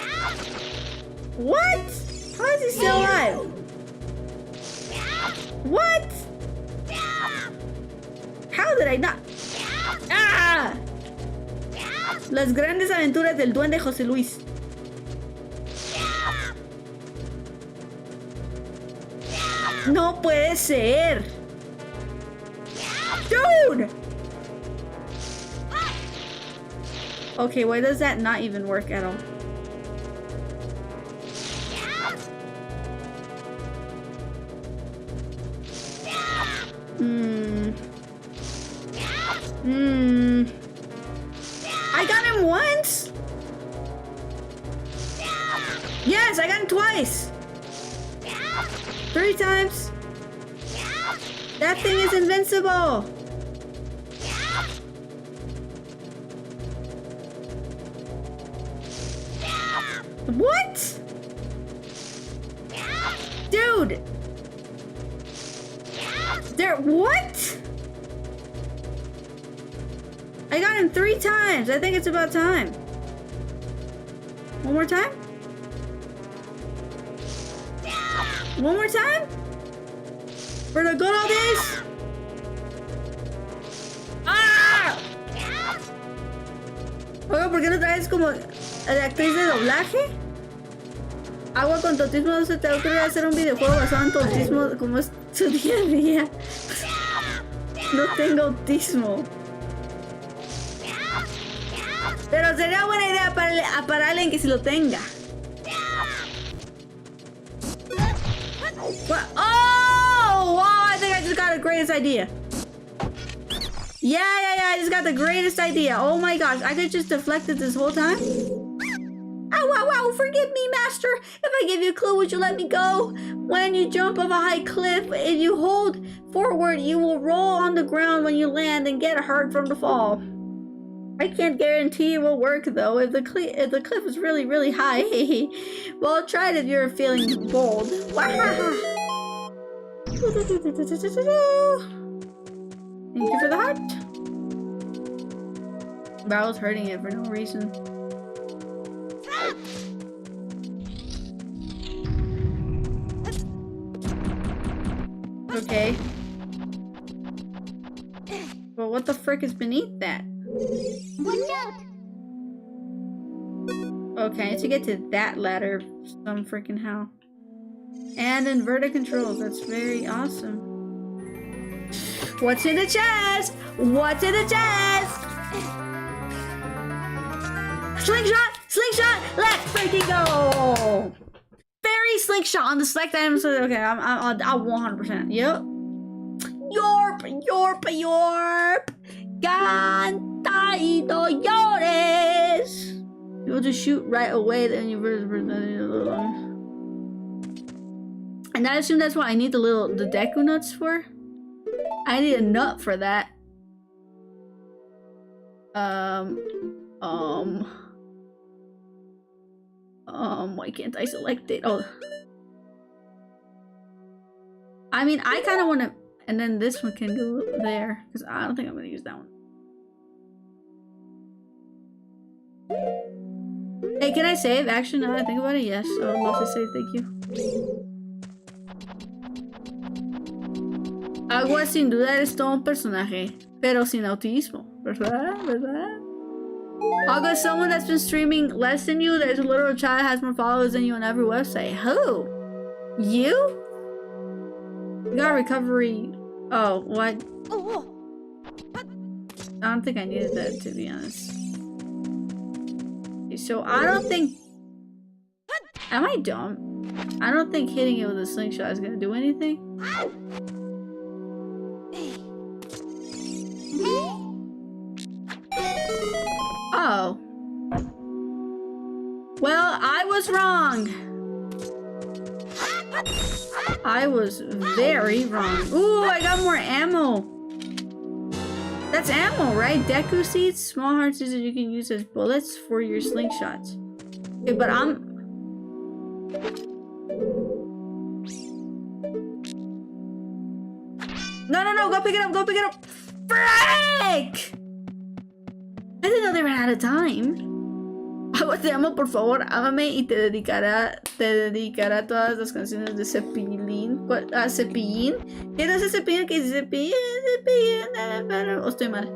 What? How is he still alive? What? How did I not? Ah! Las grandes aventuras del duende José Luis. No puede ser. Dude! Okay, why does that not even work at all? I got him once. Yes, I got him twice. 3 times. That thing is invincible. What? Dude. What? I got him 3 times. I think it's about time. One more time? One more time? For the good old days? ¡Ah! Oiga, ¿por qué no traes como la actriz de doblaje? Agua con tu autismo, no se te ocurre hacer un videojuego basado en tu autismo como es tu día a día. No tengo autismo. Pero sería buena idea para alguien que sí lo tenga. What? Oh! Wow, I think I just got the greatest idea. Yeah, I just got the greatest idea. Oh my gosh, I could just deflect it this whole time? Oh, wow, forgive me, master. If I give you a clue, would you let me go? When you jump off a high cliff, if you hold forward, you will roll on the ground when you land and get hurt from the fall. I can't guarantee it will work though. If the cliff is really, really high, well, try it if you're feeling bold. Thank you for the heart. But I was hurting it for no reason. Okay. Well, what the frick is beneath that? Okay, I need to get to that ladder some freaking how. And inverted controls, that's very awesome. What's in the chest? What's in the chest? Slingshot! Slingshot! Let's freaking go! Fairy slingshot on the select items. Okay, I'll 100%. Yep. Yorp! Canta y no llores. You'll just shoot right away, then you and I assume that's what I need the Deku nuts for. I need a nut for that. Why can't I select it? Oh. I mean, I kind of want to, and then this one can go there, because I don't think I'm going to use that one. Hey, can I save? Actually, now that I think about it, yes. I would love to save, thank you. Agua sin duda eres todo un personaje, pero sin autismo, ¿verdad? Agua is someone that's been streaming less than you. There's a little child has more followers than you on every website. Who? You? You got recovery. Oh, what? I don't think I needed that, to be honest. So I don't think... Am I dumb? I don't think hitting it with a slingshot is gonna do anything. Oh. Well, I was wrong. I was very wrong. Ooh, I got more ammo. That's ammo, right? Deku seeds, small heart seeds that you can use as bullets for your slingshots. Okay, but I'm... No, go pick it up, Frick! I didn't know they ran out of time. Agua, te amo, por favor, ámame y te dedicará todas las canciones de Cepillín. ¿Cepillín? ¿Qué no es Cepillín? ¿Qué dice Cepillín? ¿O estoy mal?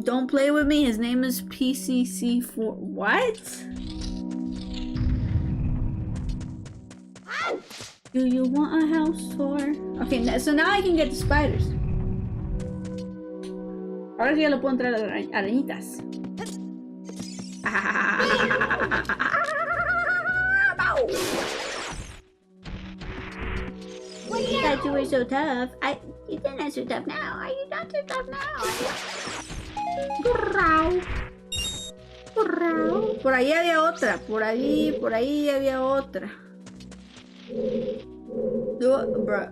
Don't play with me, his name is PCC4. What? Do you want a house tour? Okay, so now I can get the spiders. Ahora sí ya lo puedo entrar a las arañitas. I thought you were so tough. You're not so tough now. Are you not so tough now? Growl. Growl. Por ahí había otra. Por ahí había otra. Bruh.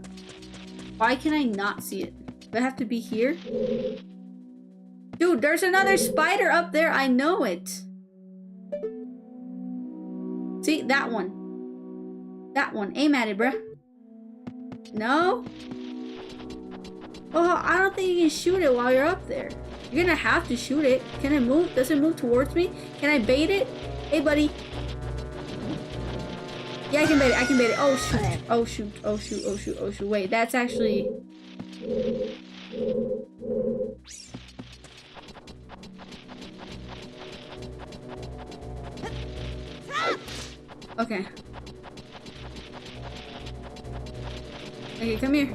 Why can I not see it? Do I have to be here? Dude, there's another spider up there. I know it. See, that one. That one. Aim at it, bruh. No? Oh, I don't think you can shoot it while you're up there. You're gonna have to shoot it. Can it move? Does it move towards me? Can I bait it? Hey, buddy. Yeah, I can bait it. I can bait it. Oh, shoot. Oh, shoot. Oh, shoot. Oh, shoot. Oh, shoot. Wait, that's actually... Okay. Okay, come here.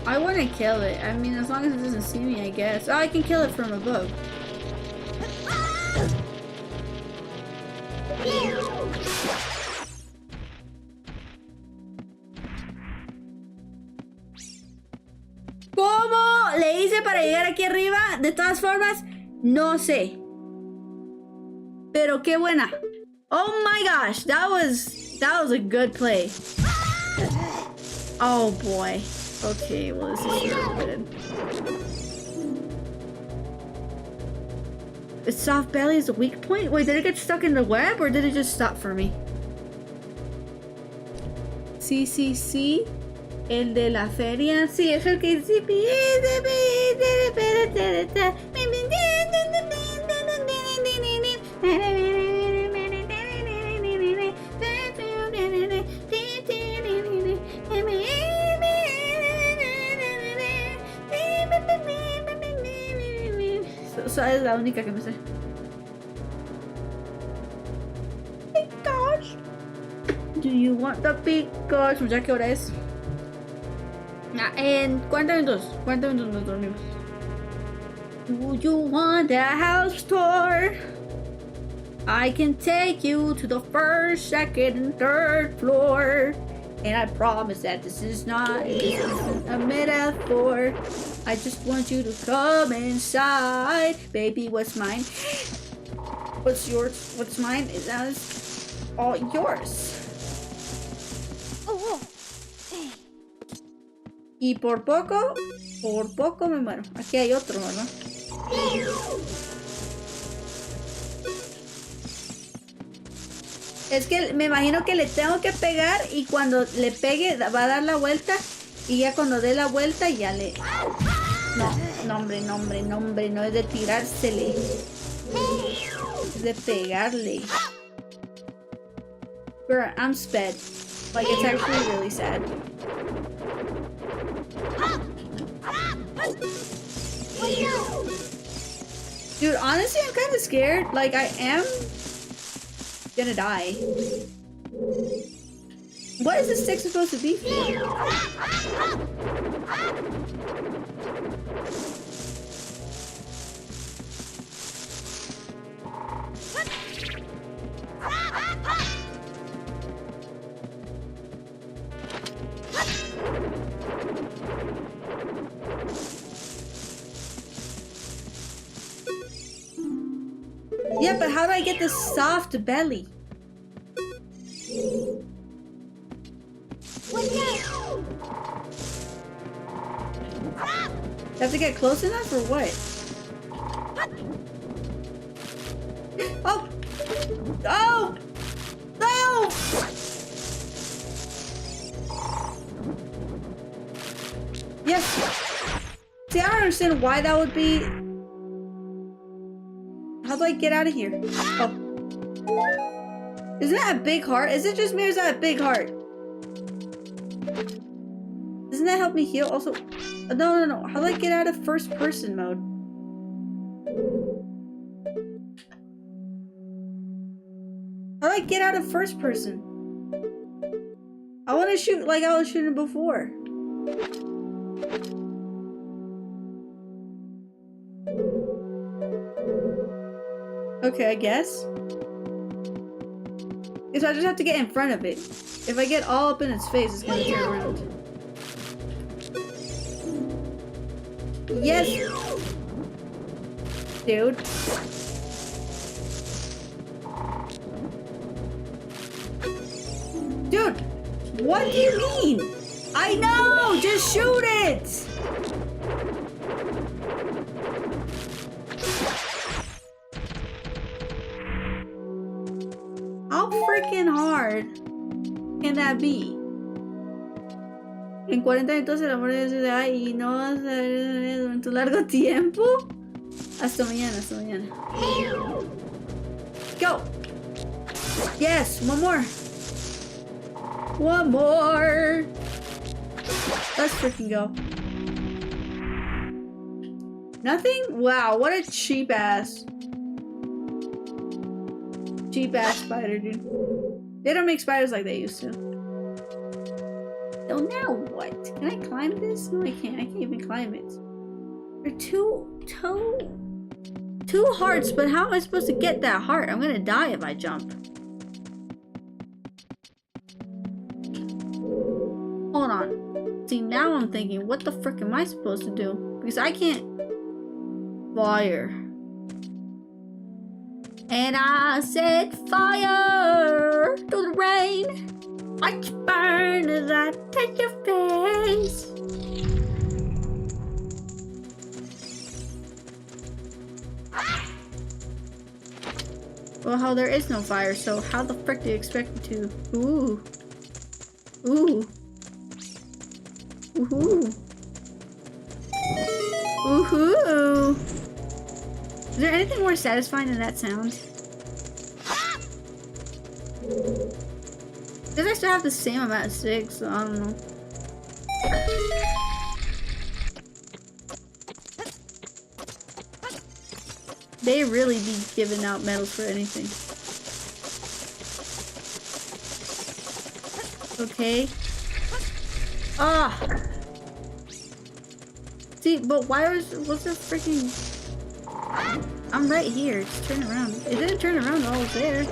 I want to kill it. I mean, as long as it doesn't see me, I guess. Oh, I can kill it from above. ¿Cómo le hice para llegar aquí arriba? De todas formas, no sé. Pero qué buena. Oh my gosh, that was a good play. Oh boy. Okay, well this is really good. Is soft belly is a weak point? Wait, did it get stuck in the web or did it just stop for me? Sí, el de la feria. Sí, es el que sí. Esa es la única que me sé. Big gosh. Do you want the big gosh? ¿Ya qué hora es? En 40 minutos. 40 minutos nos dormimos. Do you want a house tour? I can take you to the first, second, and third floor. And I promise that this isn't a metaphor. I just want you to come inside. Baby, what's mine? What's yours? What's mine? Is that all yours? Y por poco me muero. Aquí hay otro, ¿verdad? Es que me imagino que le tengo que pegar y cuando le pegue va a dar la vuelta y ya cuando dé la vuelta ya le... No, hombre, no es de tirársele. Es de pegarle. Girl, I'm sped. Like, it's actually really sad. Dude, honestly, I'm kind of scared. Like, I am gonna die. What is this stick supposed to be for? Yeah, but how do I get the soft belly? Do I have to get close enough or what? Oh! Oh! No! Yes! See, I don't understand why that would be... How do I get out of here? Oh. Isn't that a big heart? Is it just me or is that a big heart? Doesn't that help me heal? Also, no. How do I get out of first person mode? How do I get out of first person? I want to shoot like I was shooting before. Okay, I guess. So I just have to get in front of it. If I get all up in its face, it's gonna turn around. Yes! Dude. Dude! What do you mean? I know! Just shoot it! How freaking hard can that be? En 40 minutos el amor de ciudad y no vas a ver durante un largo tiempo. Hasta mañana, hasta mañana. Go! Yes, one more. One more. Let's freaking go. Nothing? Wow, what a cheap ass spider, dude. They don't make spiders like they used to. So now what? Can I climb this? No, I can't. I can't even climb it. They're two hearts, but how am I supposed to get that heart? I'm gonna die if I jump. Hold on. See, now I'm thinking, what the frick am I supposed to do? Because I can't fire. And I set fire to the rain. Watch burn as I touch your face. Well, how there is no fire, so how the frick do you expect me to? Ooh. Ooh. Woohoo. Woohoo. Is there anything more satisfying than that sound? Does I still have the same amount of sticks? So I don't know. They really be giving out medals for anything. Okay. Ah! See, but what's the freaking... I'm right here. Just turn around. It didn't turn around while I was there.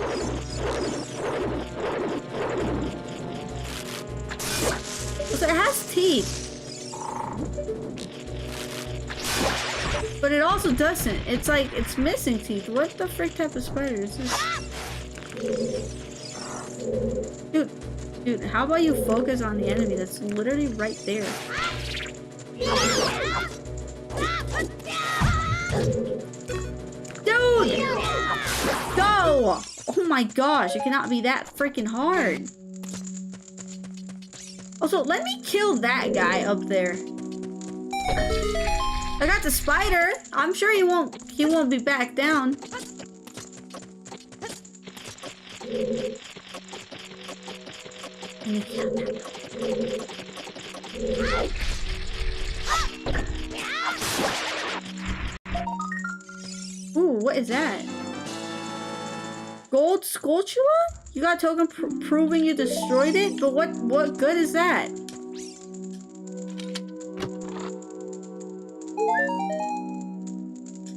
So it has teeth. But it also doesn't. It's like, it's missing teeth. What the frick type of spider is this? Dude, how about you focus on the enemy that's literally right there? Dude! Go! Oh my gosh, it cannot be that freaking hard. Also, let me kill that guy up there. I got the spider. I'm sure he won't be back down. Ooh, what is that? Gold Sculptula? You got a token proving you destroyed it? But what good is that?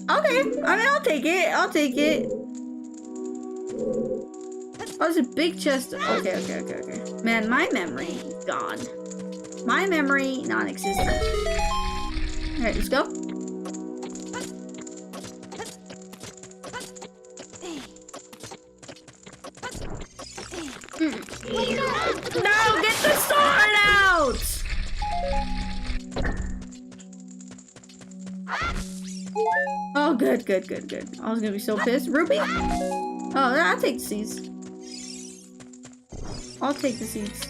Okay, I mean, I'll take it. I'll take it. Oh, there's a big chest. Okay. Man, my memory is gone. My memory, non-existent. Alright, let's go. No, get the sword out! Oh, good. I was gonna be so pissed. Ruby? Oh, I'll take the seeds. I'll take the seeds.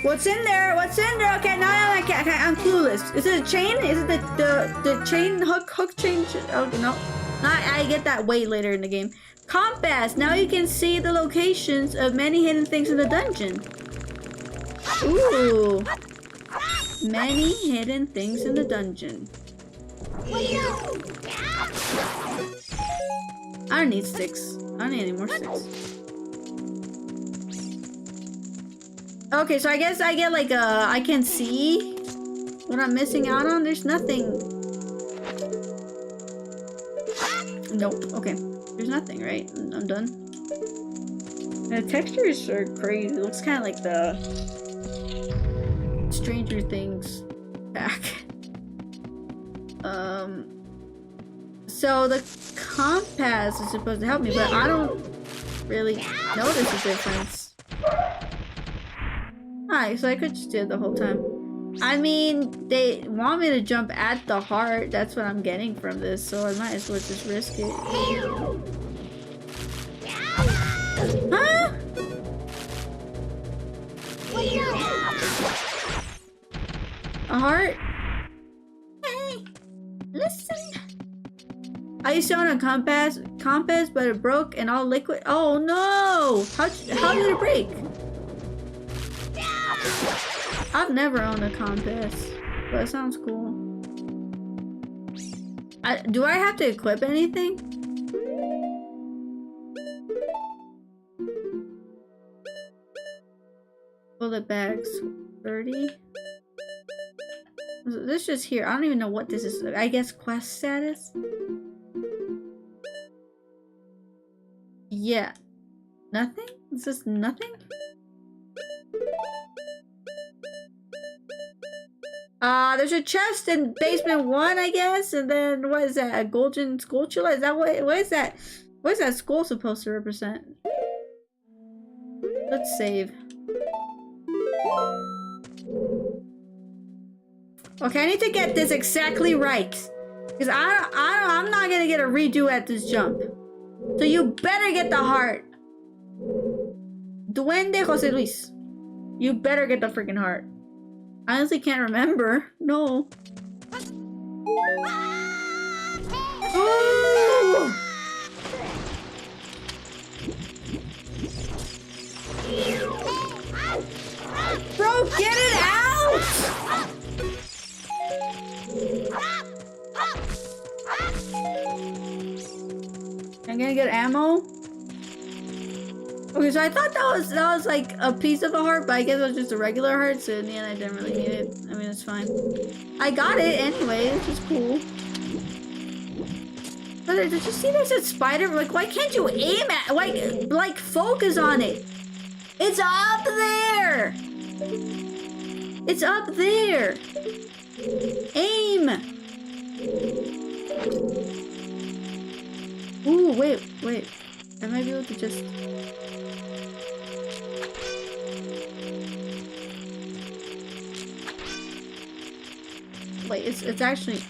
What's in there? Okay, now I'm clueless. Is it a chain? Is it the chain hook chain? Oh, no. I get that way later in the game. Compass. Now you can see the locations of many hidden things in the dungeon. Ooh. Many hidden things in the dungeon. I don't need sticks. I don't need any more sticks. Okay, so I guess I get like I can see what I'm missing out on. There's nothing. Nope. Okay. There's nothing, right? I'm done. The textures are crazy. It looks kind of like the Stranger Things pack. So the compass is supposed to help me, but I don't really notice a difference. Alright, so I could just do it the whole time. I mean, they want me to jump at the heart. That's what I'm getting from this, so I might as well just risk it. Huh? A heart? Hey, listen. I used to own a compass, but it broke and all liquid. Oh no! How did it break? I've never owned a compass, but it sounds cool. Do I have to equip anything? Bullet bags, 30. This just here. I don't even know what this is. I guess quest status? Yeah. Nothing? Is this nothing? There's a chest in basement 1, I guess, and then what is that? A golden skulltula? Is that what is that? What is that skull supposed to represent? Let's save. Okay, I need to get this exactly right. Because I'm not gonna get a redo at this jump. So you better get the heart. Duende Jose Luis. You better get the freaking heart. I honestly can't remember. No. Oh! Bro, get it out! I'm gonna get ammo. Okay, so I thought that was like a piece of a heart, but I guess it was just a regular heart, so in the end I didn't really need it. I mean, it's fine. I got it anyway, which is cool. But did you see there's a spider? Like, why can't you aim at, like focus on it? It's up there! It's up there! Aim! Ooh, wait. I might be able to just... Wait, it's actually...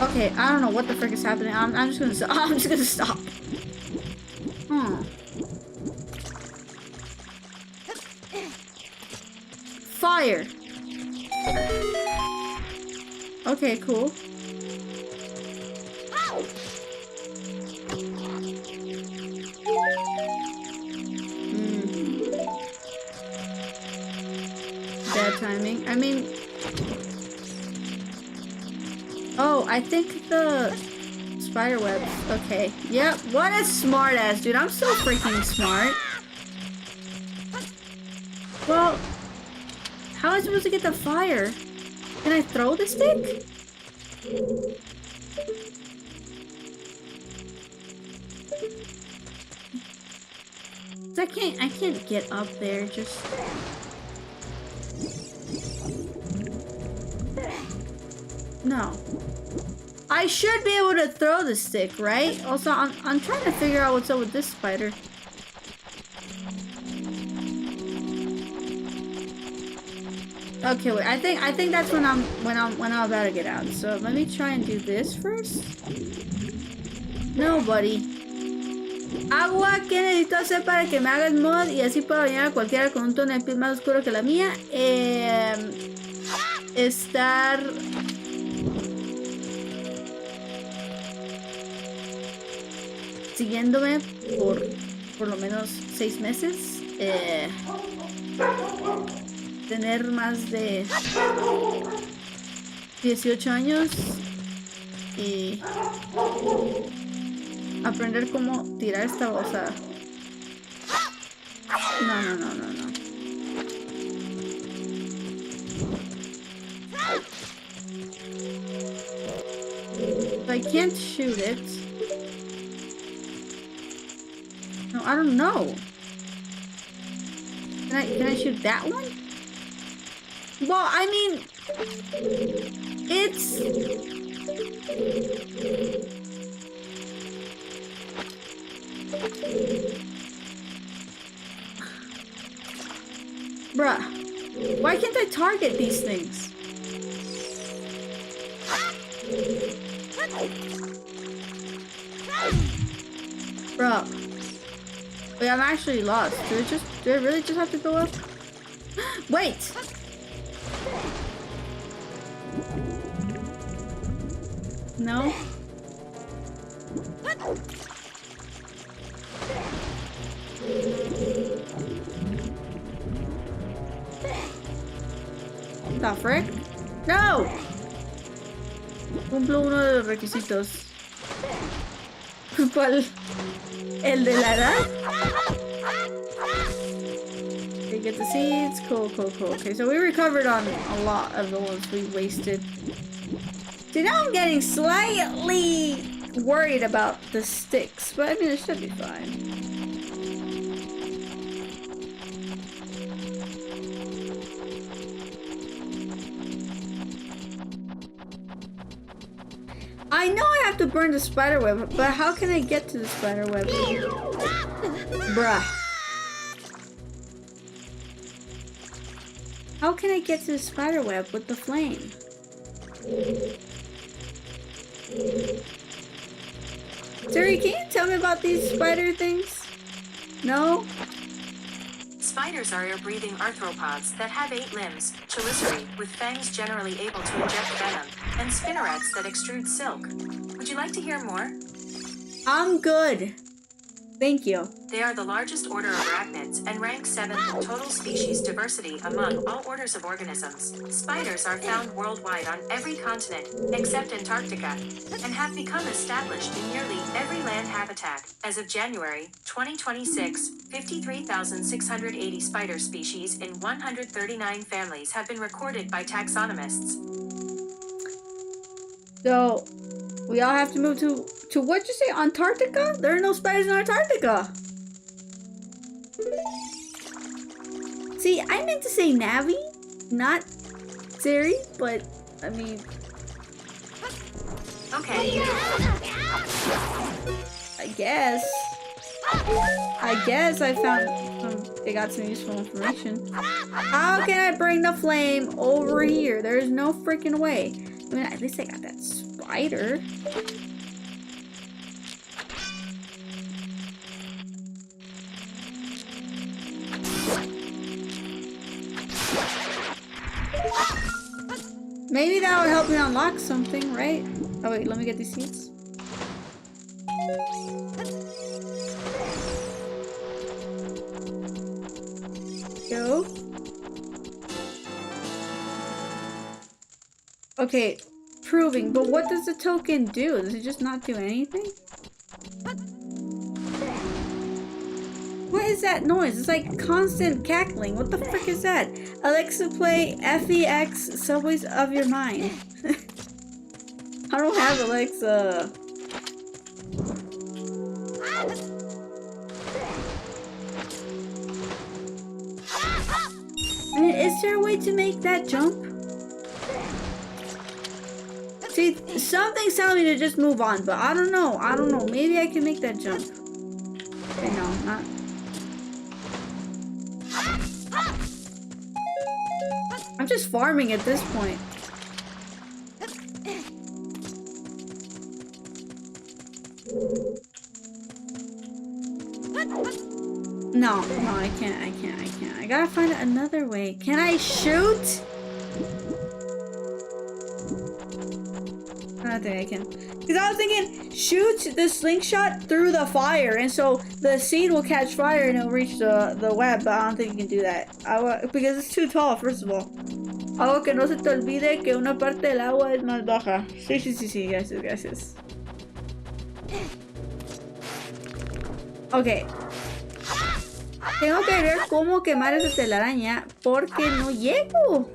Okay, I don't know what the frick is happening. I'm just gonna stop. Fire. Okay, cool. Bad timing. I mean... Oh, I think the spider webs. Okay. Yep. What a smart ass, dude. I'm so freaking smart. Well, how am I supposed to get the fire? Can I throw the stick? I can't get up there. Just. No. I should be able to throw the stick, right? Also, I'm trying to figure out what's up with this spider. Okay, wait. I think that's when I'm about to get out. So let me try and do this first. No, buddy. Agua que necesito hacer para que me haga el mod y así puedo bañar a cualquiera con un tono de piel más oscuro que la mía. Estar siguiéndome por lo menos 6 meses. Tener más de 18 años y aprender cómo tirar esta bolsa. No. can't shoot it. No, I don't know. Can I shoot that one? Well, I mean, it's... Bruh, why can't I target these things? Bro. Wait, I'm actually lost. Do I really just have to go up? Wait! No? The frick? No! Cumplo uno de los requisitos. ¿Cuál? ¿El de la edad? Okay, get the seeds. Cool. Okay, so we recovered on a lot of the ones we wasted. See, now I'm getting slightly worried about the sticks, but I mean, it should be fine. I know I have to burn the spider web, but how can I get to the spider web? Bruh. How can I get to the spider web with the flame? Siri, can you tell me about these spider things? No? Spiders are air-breathing arthropods that have 8 limbs, chelicerae, with fangs generally able to inject venom, and spinnerets that extrude silk. Would you like to hear more? I'm good. Thank you. They are the largest order of arachnids and rank 7th in total species diversity among all orders of organisms. Spiders are found worldwide on every continent, except Antarctica, and have become established in nearly every land habitat. As of January 2026, 53,680 spider species in 139 families have been recorded by taxonomists. So, we all have to move to what'd you say, Antarctica? There are no spiders in Antarctica. See, I meant to say Navi, not Siri, but I mean... Okay. I guess I found they got some useful information. How can I bring the flame over here? There's no freaking way. I mean, at least I got that spider. Maybe that would help me unlock something, right? Oh wait, let me get these seeds. Go. Okay, proving, but what does the token do? Does it just not do anything? What is that noise? It's like constant cackling. What the frick is that? Alexa, play FEX Subways of Your Mind. I don't have Alexa. I mean, is there a way to make that jump? See, something's telling me to just move on, but I don't know. Maybe I can make that jump. Okay, no, not. I'm just farming at this point. No, I can't. I gotta find another way. Can I shoot? I don't think I can. Because I was thinking, shoot the slingshot through the fire, and so the seed will catch fire and it'll reach the web, but I don't think you can do that. Because it's too tall, first of all. Algo que no se te olvide que una parte del agua es más baja. Sí, gracias. Ok. Tengo que ver cómo quemar esa telaraña porque no llego.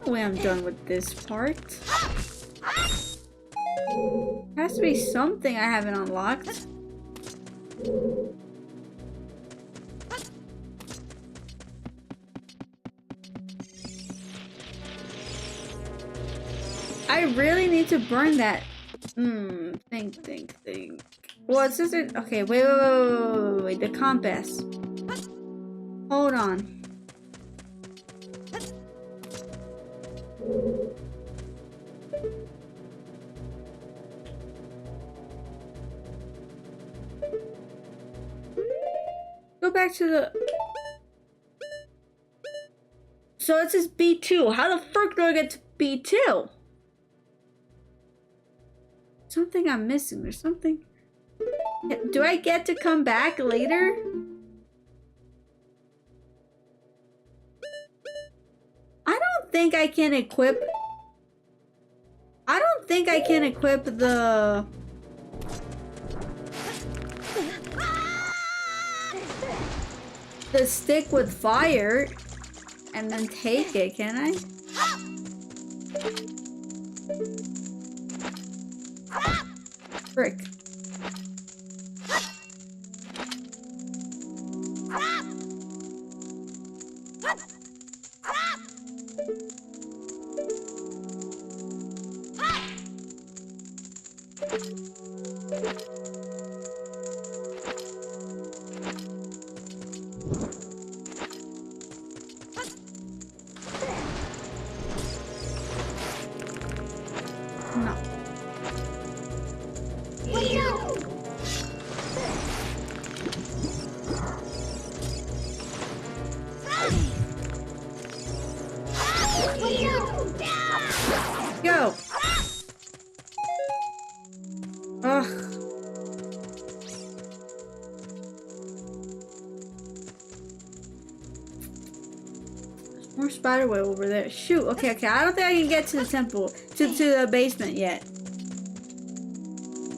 Hopefully I'm done with this part. There has to be something I haven't unlocked. I really need to burn that. Think. Well, it's just a, okay, wait, the compass. Hold on. Go back to the... So it says B2. How the frick do I get to B2? Something I'm missing. There's something... Do I get to come back later? I don't think I can equip... I don't think I can equip the... the stick with fire and then take it, can I? Frick. No. Go. Ugh. There's more spiderweb over there. Shoot. Okay. I don't think I can get to the temple, to the basement yet.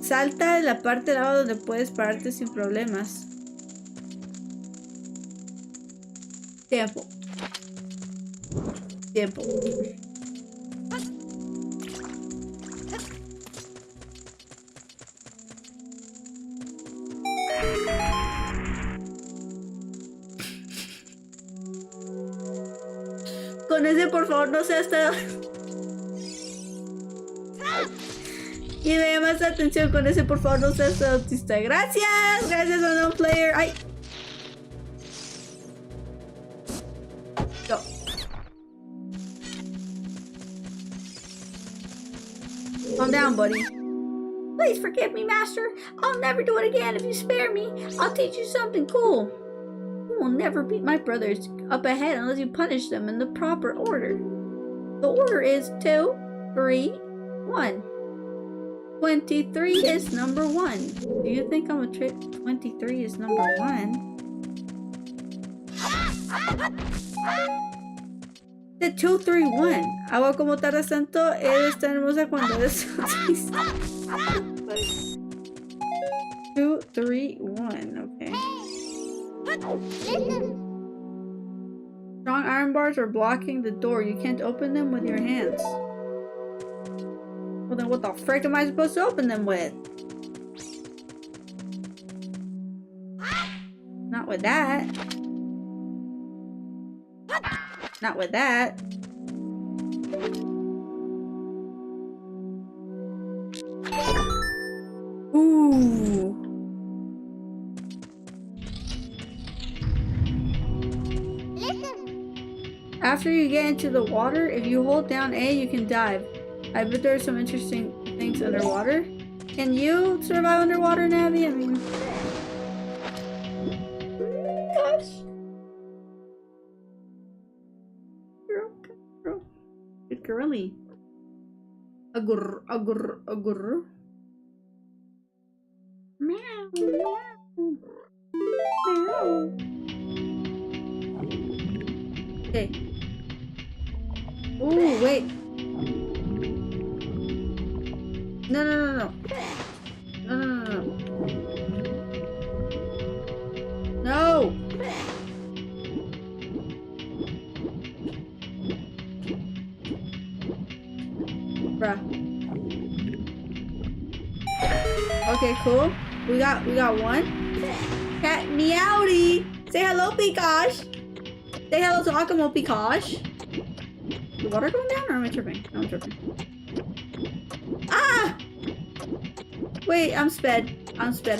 Salta de la parte de abajo donde puedes pararte sin problemas. Tiempo. Con ese, por favor, no seas tan... Y me llamas la atención con ese, por favor, no seas autista. Gracias, unknown player. Ay. Go. Calm down, buddy. Please forgive me, master. I'll never do it again. If you spare me, I'll teach you something cool. You will never beat my brothers up ahead unless you punish them in the proper order. The order is 2, 3, 1. 23 is number 1. Do you think I'm a trick? 23 is number 1. The 2, 3, 1. Agua como tardas tanto, eres tan hermosa cuando eres autista. 2, 3, 1. Okay. Strong iron bars are blocking the door. You can't open them with your hands. Well then what the frick am I supposed to open them with? Not with that. Not with that. Ooh. After you get into the water, if you hold down A, you can dive. I bet there are some interesting things underwater. Can you survive underwater, Navi? I mean... Gosh. Girl. Good girly. Agur. Meow. Okay. Ooh, wait. No. No. cool. We got one. Cat Meowdy. Say hello, Pikash. Say hello to Akamo, Pikash. The water going down or am I tripping? No, I'm tripping. Ah! Wait, I'm sped. I'm sped.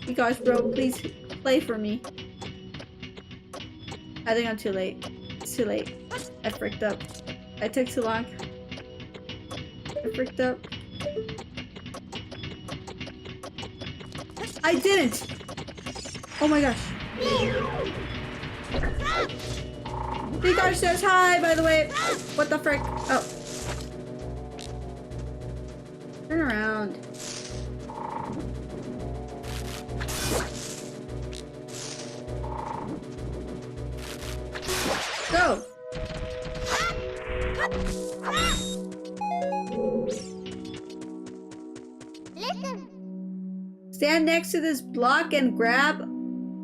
Pikash, bro, please play for me. I think I'm too late. It's too late. I fricked up. I took too long. I fricked up. I didn't! Oh my gosh. Pikachu says hi, by the way. What the frick? Oh. Turn around. Go! Stand next to this block and grab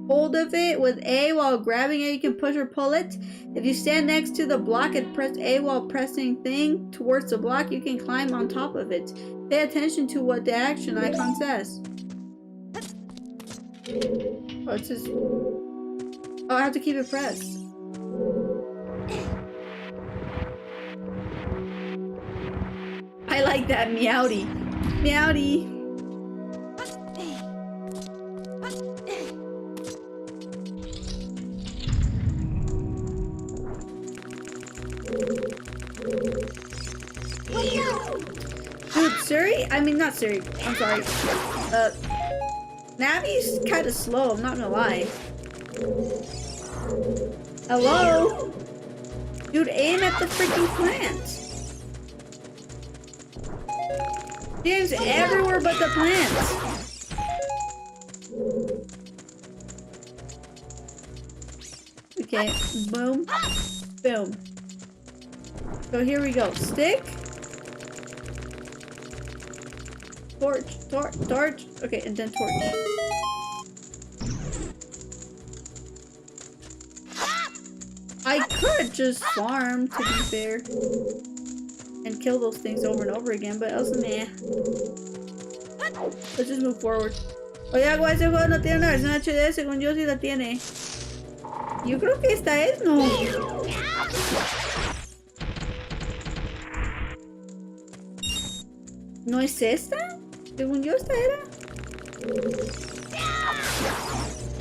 hold of it with A while grabbing it. You can push or pull it. If you stand next to the block and press A while pressing thing towards the block, you can climb on top of it. Pay attention to what the action icon says. Oh, it says... Oh, I have to keep it pressed. I like that. Meowdy. Meowdy. Dude, Siri? I mean, not Siri. I'm sorry. Navi's kind of slow, I'm not gonna lie. Hello? Dude, aim at the freaking plant. Game's everywhere but the plants. Okay, boom, boom. So here we go. Stick. Torch. Okay, and then torch. I could just farm, to be fair, and kill those things over and over again, but also meh. Let's just move forward. Oye, agua, ese juego no tiene una versión HD, según yo sí la tiene. Yo creo que esta es, no. ¿No es esta? Según yo, esta era.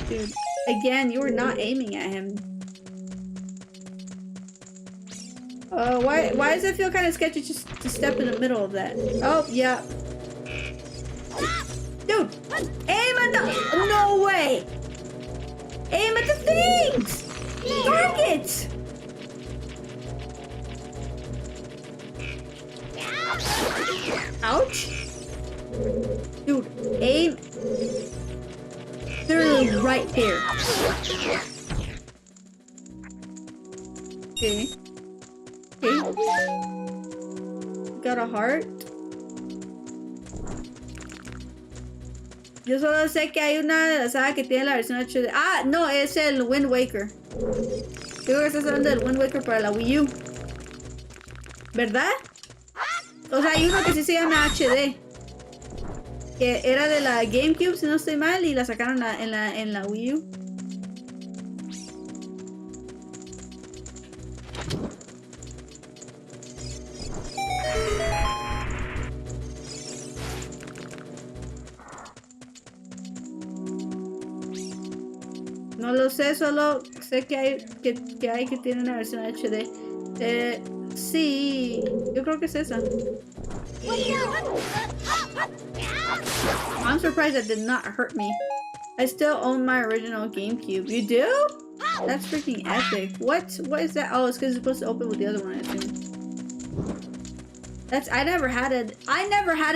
Dude, again, you were not aiming at him. Why does it feel kind of sketchy just to step in the middle of that? Oh, yeah. Dude, aim at the... No way! Aim at the things! Targets! Ouch. Dude, aim. They're right there. Okay. Got a heart. Yo solo sé que hay una de la saga que tiene la versión HD. Ah, no, es el Wind Waker. Yo creo que estás hablando del Wind Waker para la Wii U. ¿Verdad? O sea, hay uno que sí se llama HD. Que era de la GameCube, si no estoy mal, y la sacaron en la Wii U. No lo sé, solo sé que hay que tiene una versión HD. Sí, yo creo que es esa. I'm surprised that did not hurt me. I still own my original GameCube. You do? That's freaking epic. What is that? Oh, it's because it's supposed to open with the other one, I assume. I never had a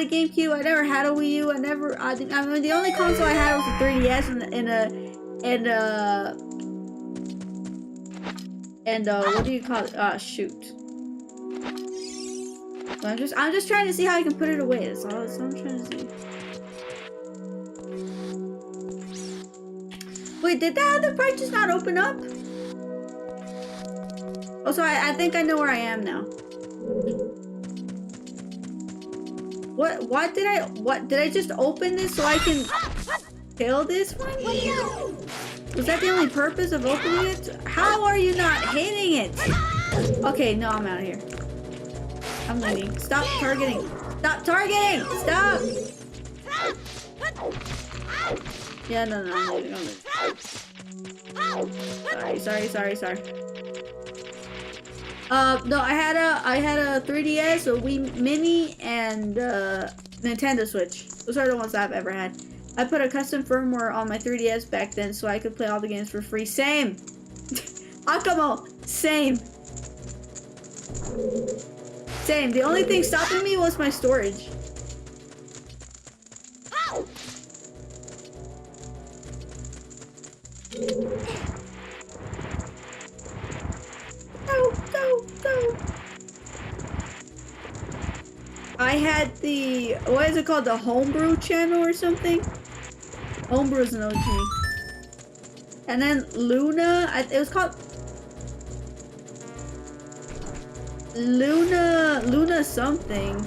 GameCube. I never had a Wii U. I mean, the only console I had was a 3DS and what do you call it? Ah, shoot. I'm just trying to see how I can put it away. That's all I'm trying to see. Wait, did that other part just not open up? Also, I think I know where I am now. What did I just open this so I can kill this one? Was that the only purpose of opening it? How are you not hitting it? Okay, no, I'm out of here. I'm leaving. Stop targeting. Stop targeting! Stop! Yeah, no, I'm leaving. Sorry. No, I had a 3DS, a Wii Mini, and Nintendo Switch. Those are the ones I've ever had. I put a custom firmware on my 3DS back then so I could play all the games for free. Same! Akamo! Same! Same. The only thing stopping me was my storage. Go. I had the, what is it called? The Homebrew channel or something? Homebrew is an OG. And then Luna, it was called Luna something.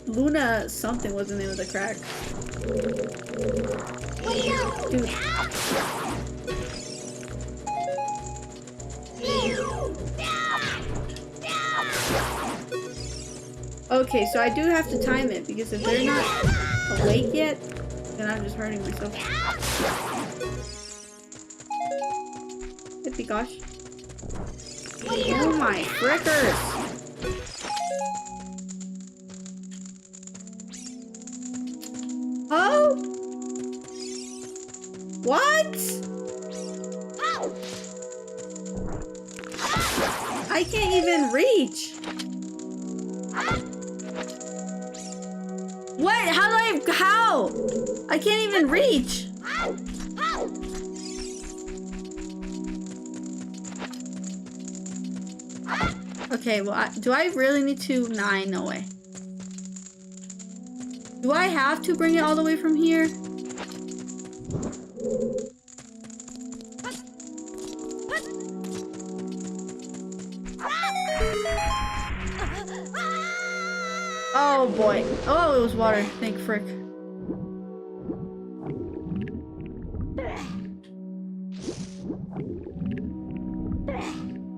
Luna something was the name of the crack. Dude. Okay, so I do have to time it because if they're not awake yet, then I'm just hurting myself. Yippee gosh. Oh my frickers! Oh! What? I can't even reach! What? How? I can't even reach! Okay, well, do I really need to? Nah, no way. Do I have to bring it all the way from here? Oh boy. Oh, it was water. Thank frick.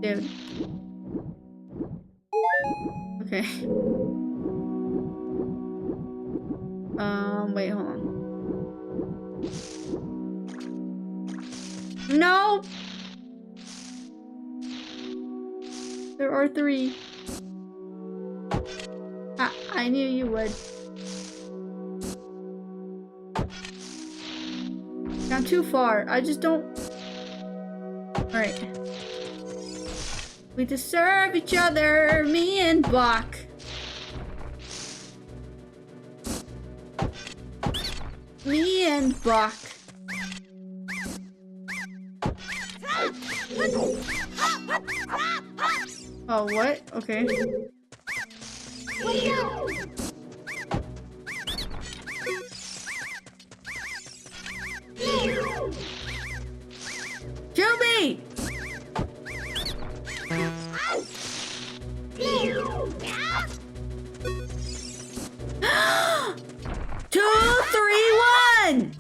Dude. Okay. Wait, hold on. No! There are 3. I knew you would. I'm too far. I just don't... Alright. We deserve each other, me and Bach. Me and Bach. Oh, what? Okay. Kill me! 2, 3, 1!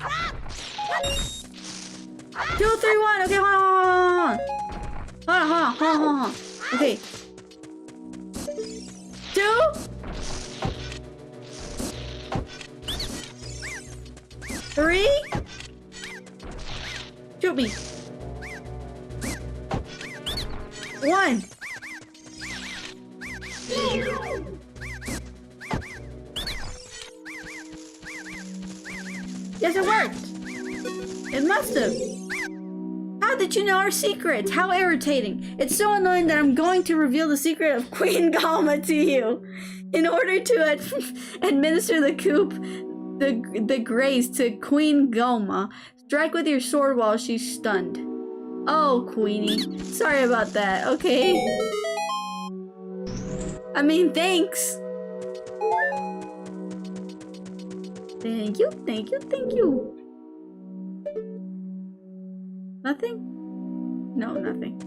2, 3, 1! Okay, hold on. Hold on. Okay. 2. 3. Shoot me. 1. Yes, it worked. It must have. How did you know our secret? How irritating. It's so annoying that I'm going to reveal the secret of Queen Galma to you. In order to administer the coup, the grace to Queen Galma, strike with your sword while she's stunned. Oh, Queenie. Sorry about that, okay? I mean, thanks. Thank you. Nothing? No, nothing.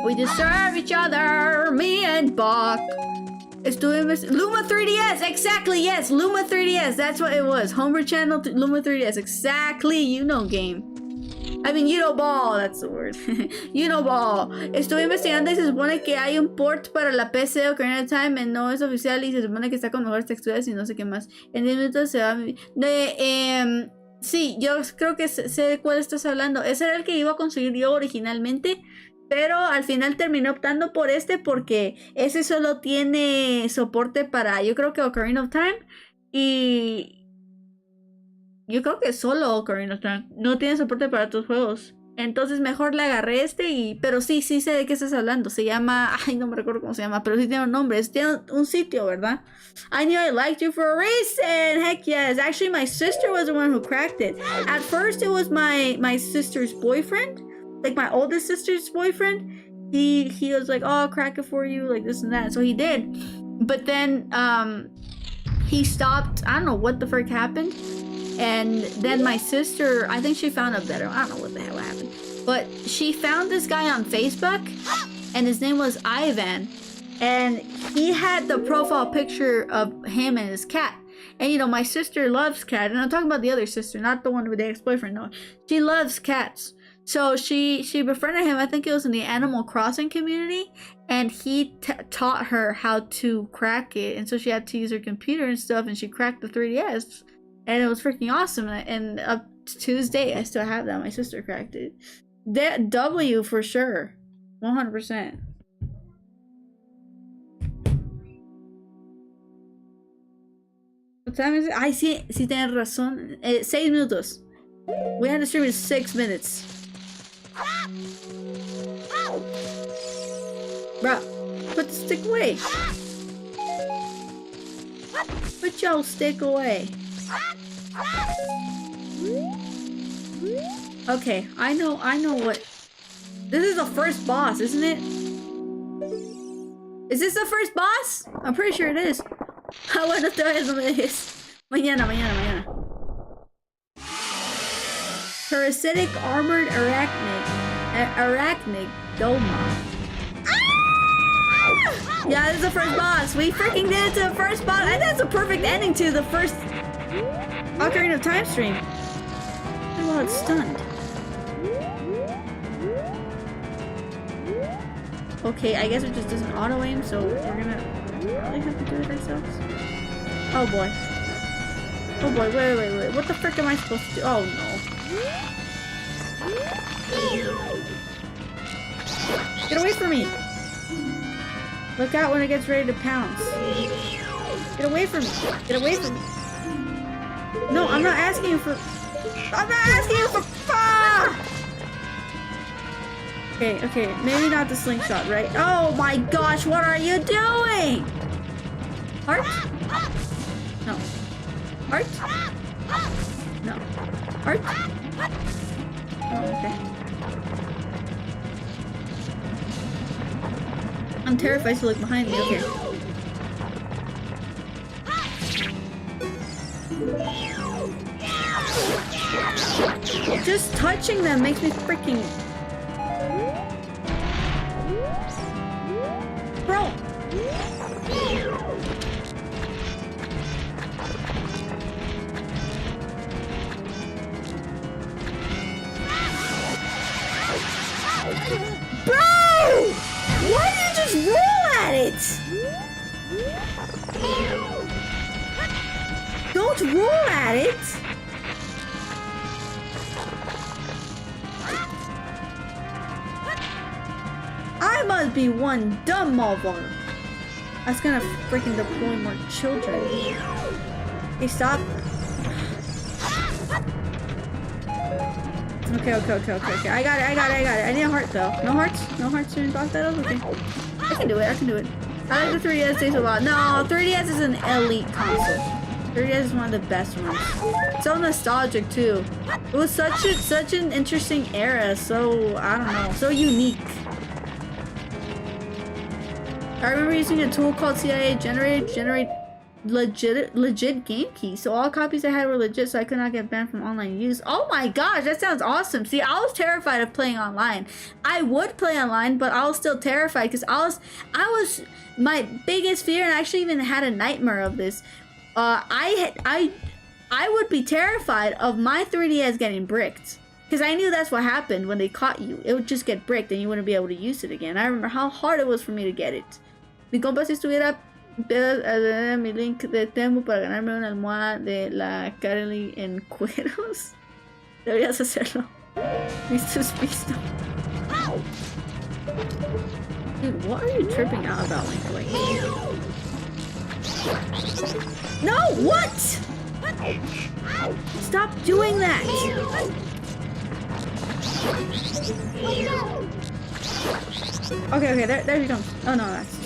We deserve each other, me and Bach. It's doing this. Luma 3DS, exactly, yes, Luma 3DS, that's what it was. Homebrew channel, Luma 3DS, exactly, you know game. I mean, you know ball, that's the word. You know ball. Estuve investigando y se supone que hay un port para la PC Ocarina of Time, no es oficial y se supone que está con mejores texturas y no sé qué más. En 10 minutos se va... sí, yo creo que sé de cuál estás hablando. Ese era el que iba a conseguir yo originalmente, pero al final terminé optando por este porque ese solo tiene soporte para, yo creo que Ocarina of Time y... Yo creo que solo Ocarina of Time. No tiene soporte para otros juegos. Entonces mejor le agarré este y... Pero sí sé de qué estás hablando. Se llama... Ay, no me recuerdo cómo se llama. Pero sí tiene un nombre. Tiene un sitio, ¿verdad? I knew I liked you for a reason. Heck yes. Actually, my sister was the one who cracked it. At first, it was my sister's boyfriend. Like, my oldest sister's boyfriend. He was like, oh, I'll crack it for you. Like, this and that. So he did. But then, he stopped. I don't know what the frick happened. And then my sister, I think she found a better, I don't know what the hell happened, but she found this guy on Facebook and his name was Ivan, and he had the profile picture of him and his cat. And you know, my sister loves cat, and I'm talking about the other sister, not the one with the ex-boyfriend. No, she loves cats. So she befriended him. I think it was in the Animal Crossing community, and he taught her how to crack it. And so she had to use her computer and stuff, and she cracked the 3DS. And it was freaking awesome. And up to Tuesday, I still have that. My sister cracked it. That W for sure. 100%. What time is it? Ay, sí tienes razón. 6 minutos. We had to stream in 6 minutes. Bro, put the stick away. Put your stick away. Okay, I know what. This is the first boss, isn't it? Is this the first boss? I'm pretty sure it is. Ah, bueno, te vayas, no me dejes. Mañana. Parasitic armored arachnid doma. Yeah, this is the first boss. We freaking did it to the first boss. And that's a perfect ending to the first Ocarina of Time stream. Well, it's stunned. Okay, I guess it just doesn't auto aim, so we're gonna probably have to do it ourselves. Oh boy. Oh boy, wait. What the frick am I supposed to do? Oh no. Get away from me! Look out when it gets ready to pounce. Get away from me! Get away from me! No, I'm not asking you for... Ah! Okay, maybe not the slingshot, right? Oh my gosh, what are you doing? Heart? No. Heart? No. Heart? Oh, okay. I'm terrified to look behind me, okay. Just touching them makes me freaking... Bro! Bro! Why did you just roll at it? Don't roll at it! I must be one dumb motherfucker. I was gonna freaking deploy more children. Hey, stop. Okay. I got it. I need a heart though. No hearts? No hearts in box battles? Okay. I can do it. I like the 3DS takes a lot. No, 3DS is an elite console. 3DS is one of the best ones. So nostalgic too. It was such an interesting era. So I don't know. So unique. I remember using a tool called CIA generate legit game key. So all copies I had were legit, so I could not get banned from online use. Oh my gosh, that sounds awesome. See, I was terrified of playing online. I would play online, but I was still terrified because I was my biggest fear, and I actually even had a nightmare of this. I would be terrified of my 3DS getting bricked. Because I knew that's what happened when they caught you. It would just get bricked and you wouldn't be able to use it again. I remember how hard it was for me to get it. Mi compa si estuviera mi link de Temu para ganarme una almohada de la Carly en cueros. Deberías hacerlo. Visto. Dude, what are you tripping out about, Link? Like, no, what? Stop doing that. Okay, there you go. Oh no, that's...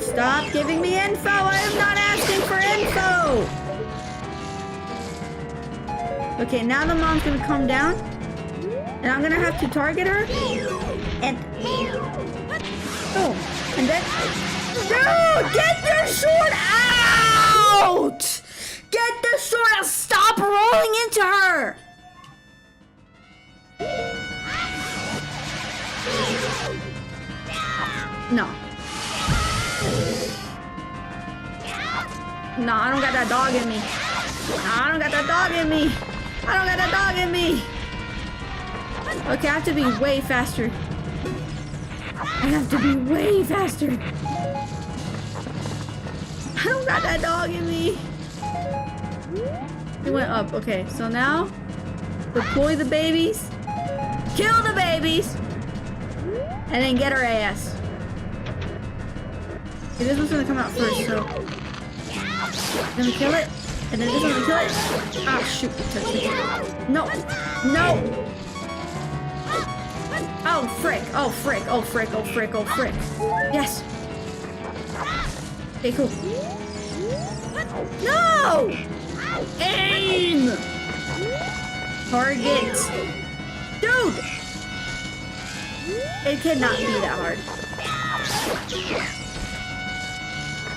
Stop giving me info! I am not asking for info! Okay, now the mom's gonna come down. And I'm gonna have to target her. And... boom. And then... Dude! Get your sword out! Get the sword out! Stop rolling into her! No. No, I don't got that dog in me. No, I don't got that dog in me. I don't got that dog in me. Okay, I have to be way faster. I have to be way faster. I don't got that dog in me. It went up. Okay, so now deploy the babies, kill the babies, and then get her ass. Okay, this one's gonna come out first, so then we kill it, and then this one's gonna kill it. Ah, shoot! It touched me. No, no. Oh frick! Oh frick! Oh frick! Oh frick! Oh frick! Yes. Okay, cool. No! Aim! Target! Dude! It cannot be that hard.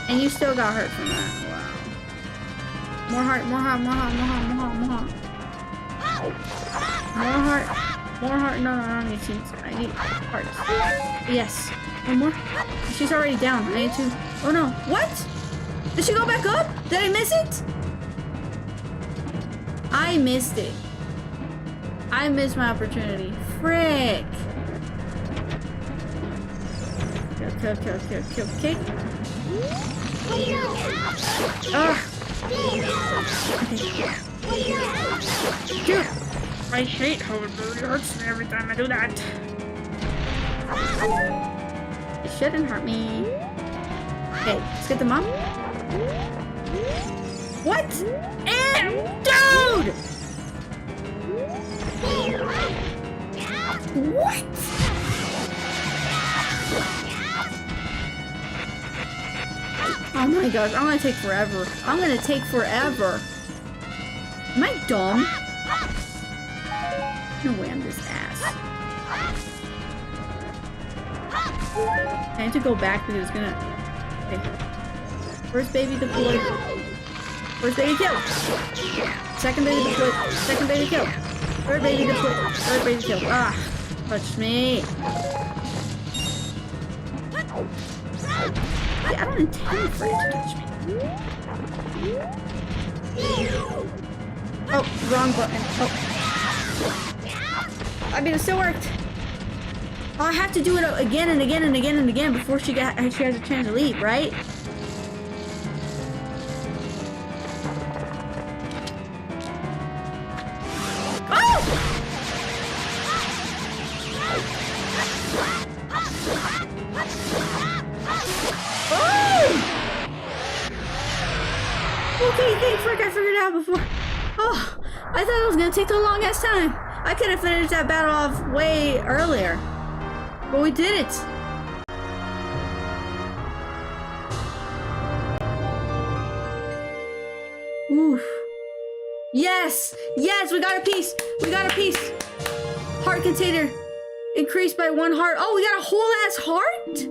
And you still got hurt from that. Wow. More heart, more heart, more heart, more heart, more heart, more heart. More heart. More heart. No, I don't need seeds. I need hearts. Yes. One more. She's already down. I need two. Oh no. What? Did she go back up? Did I miss it? I missed it. I missed my opportunity. Frick. Kill. Ugh. Dude, I hate how it really hurts me every time I do that. It shouldn't hurt me. Okay, let's get the mom. What? Dude! What? Oh my gosh, I'm gonna take forever. I'm gonna take forever. Am I dumb? No way I'm this ass. I need to go back because it's gonna... Okay. First baby deployed. First baby killed. Second baby deployed. Second baby killed. Third baby deployed. Third baby killed. Ah, touched me. I don't intend for it to touch me. Oh, wrong button. Oh. I mean, it still worked. Oh, I have to do it again and again and again and again before she has a chance to leave, right? Okay, thanks, Rick. I figured it out before. Oh, I thought it was gonna take a long ass time. I could have finished that battle off way earlier. But we did it. Oof. Yes! Yes, we got a piece! We got a piece! Heart container. Increased by 1 heart. Oh, we got a whole ass heart?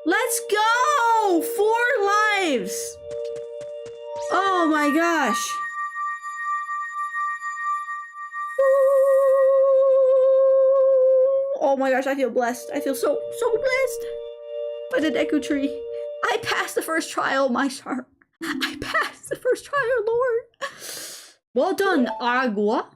Let's go! 4 lives! Oh my gosh. Oh my gosh, I feel blessed. I feel so blessed by the Deku Tree. I passed the first trial, my star. I passed the first trial, Lord. Well done, Agua.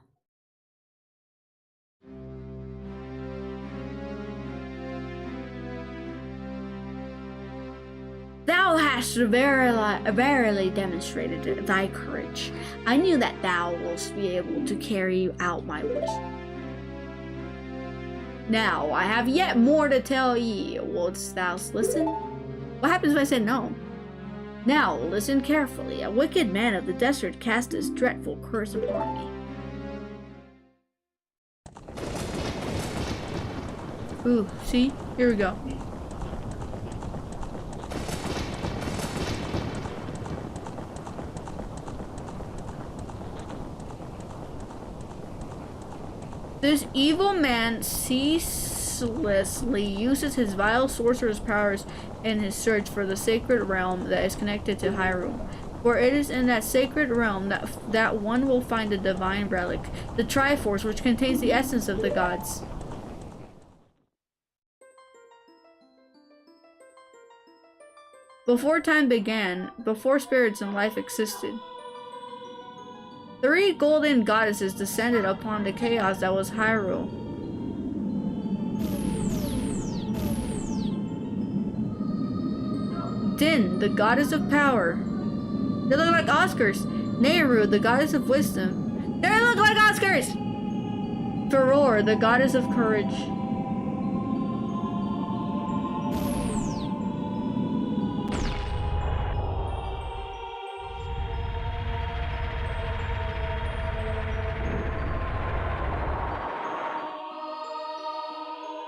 Thou hast verily demonstrated thy courage. I knew that thou wouldst be able to carry out my wish. Now, I have yet more to tell ye. Wouldst thou listen? What happens if I said no? Now, listen carefully. A wicked man of the desert cast this dreadful curse upon me. Ooh, see? Here we go. This evil man ceaselessly uses his vile sorcerer's powers in his search for the sacred realm that is connected to Hyrule. For it is in that sacred realm that one will find the divine relic, the Triforce, which contains the essence of the gods. Before time began, before spirits and life existed, 3 golden goddesses descended upon the chaos that was Hyrule. Din, the goddess of power. They look like Oscars. Nehru, the goddess of wisdom. They look like Oscars! Furor, the goddess of courage.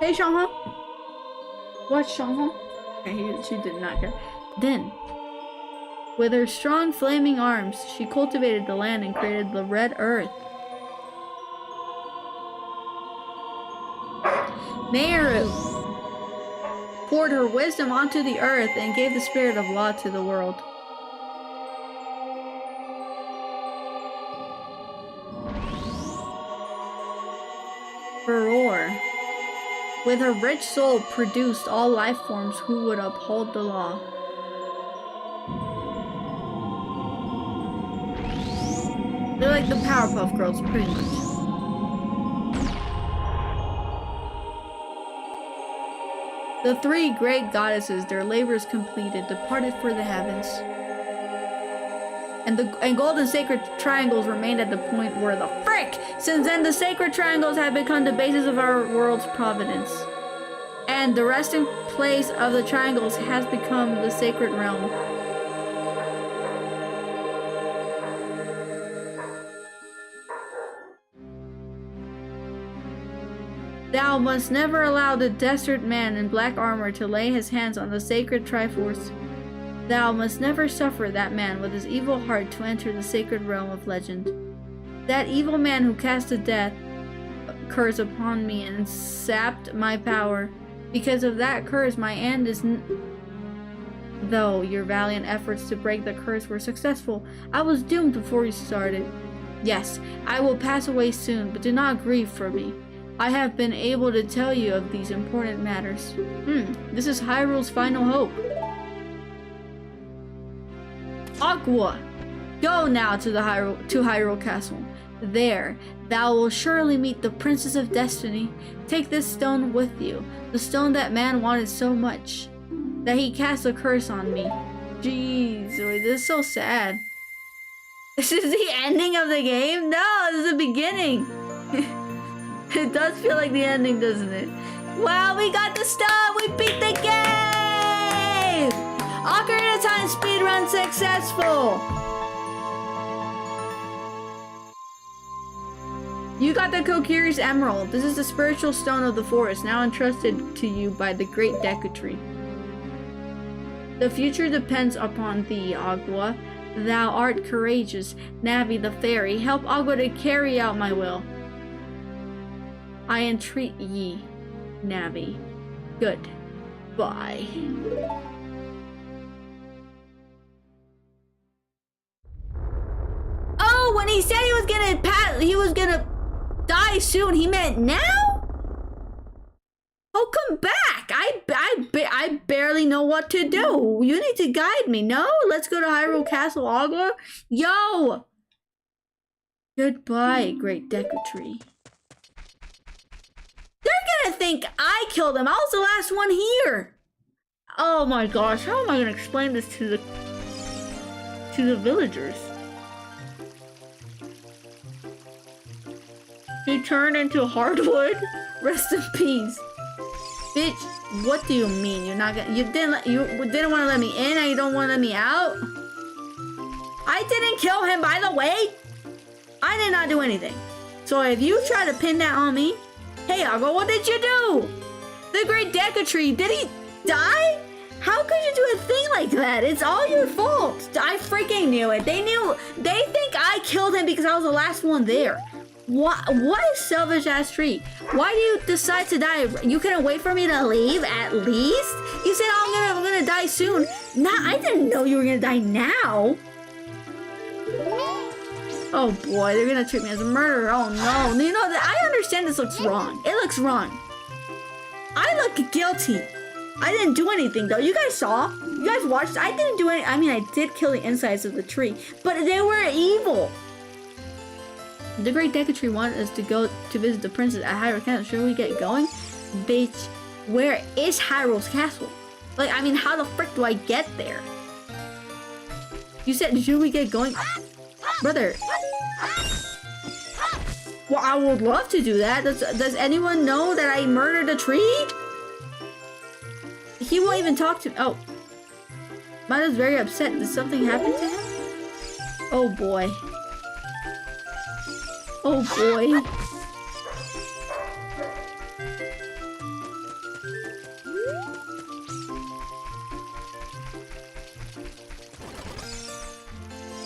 Hey, Shangha. What, Shangha? Okay, she did not care. Then, with her strong flaming arms, she cultivated the land and created the red earth. Meru poured her wisdom onto the earth and gave the spirit of law to the world. Furor, with her rich soul, produced all life forms who would uphold the law. They're like the Powerpuff Girls, pretty much. The 3 great goddesses, their labors completed, departed for the heavens. And golden sacred triangles remained at the point where the frick! Since then, the sacred triangles have become the basis of our world's providence. And the resting place of the triangles has become the sacred realm. Thou must never allow the desert man in black armor to lay his hands on the sacred Triforce. Thou must never suffer that man with his evil heart to enter the sacred realm of legend. That evil man who cast a death curse upon me and sapped my power. Because of that curse, my end is though your valiant efforts to break the curse were successful, I was doomed before you started. Yes, I will pass away soon, but do not grieve for me. I have been able to tell you of these important matters. This is Hyrule's final hope. Aqua, go now to Hyrule Castle. There, thou will surely meet the Princess of Destiny. Take this stone with you, the stone that man wanted so much, that he cast a curse on me. Jeez, this is so sad. This is the ending of the game? No, this is the beginning. It does feel like the ending, doesn't it? Wow, we got the stone! We beat the game! Ocarina of Time speedrun successful! You got the Kokiri's Emerald. This is the spiritual stone of the forest, now entrusted to you by the great Deku Tree. The future depends upon thee, Agua. Thou art courageous. Navi the fairy, help Agua to carry out my will. I entreat ye, Navi. Goodbye. Oh, when he said he was gonna die soon, he meant now? Oh, come back! I barely know what to do. You need to guide me. No, let's go to Hyrule Castle, Agua. Yo. Goodbye, Great Deku Tree. They're gonna think I killed him. I was the last one here. Oh my gosh, how am I gonna explain this to the villagers? He turned into hardwood. Rest in peace. Bitch, what do you mean you're not gonna? You didn't want to let me in, and you don't want to let me out? I didn't kill him, by the way. I did not do anything. So if you try to pin that on me, hey, Agua, what did you do? The Great Deku Tree, did he die? How could you do a thing like that? It's all your fault. I freaking knew it. They think I killed him because I was the last one there. What is selfish ass tree? Why do you decide to die? You couldn't wait for me to leave at least? You said I'm gonna die soon. Nah, I didn't know you were gonna die now. Oh boy, they're gonna treat me as a murderer. Oh no. You know, I understand this looks wrong. It looks wrong. I look guilty. I didn't do anything though. You guys saw? You guys watched? I didn't do any. I mean, I did kill the insides of the tree, but they were evil. The Great Deku Tree wanted us to go to visit the princess at Hyrule Castle. Should we get going? Bitch, where is Hyrule's castle? Like, I mean, how the frick do I get there? You said, should we get going? Brother. Well, I would love to do that. Does anyone know that I murdered a tree? He won't even talk to me. Oh. Mada's very upset. Did something happen to him? Oh boy. Oh boy.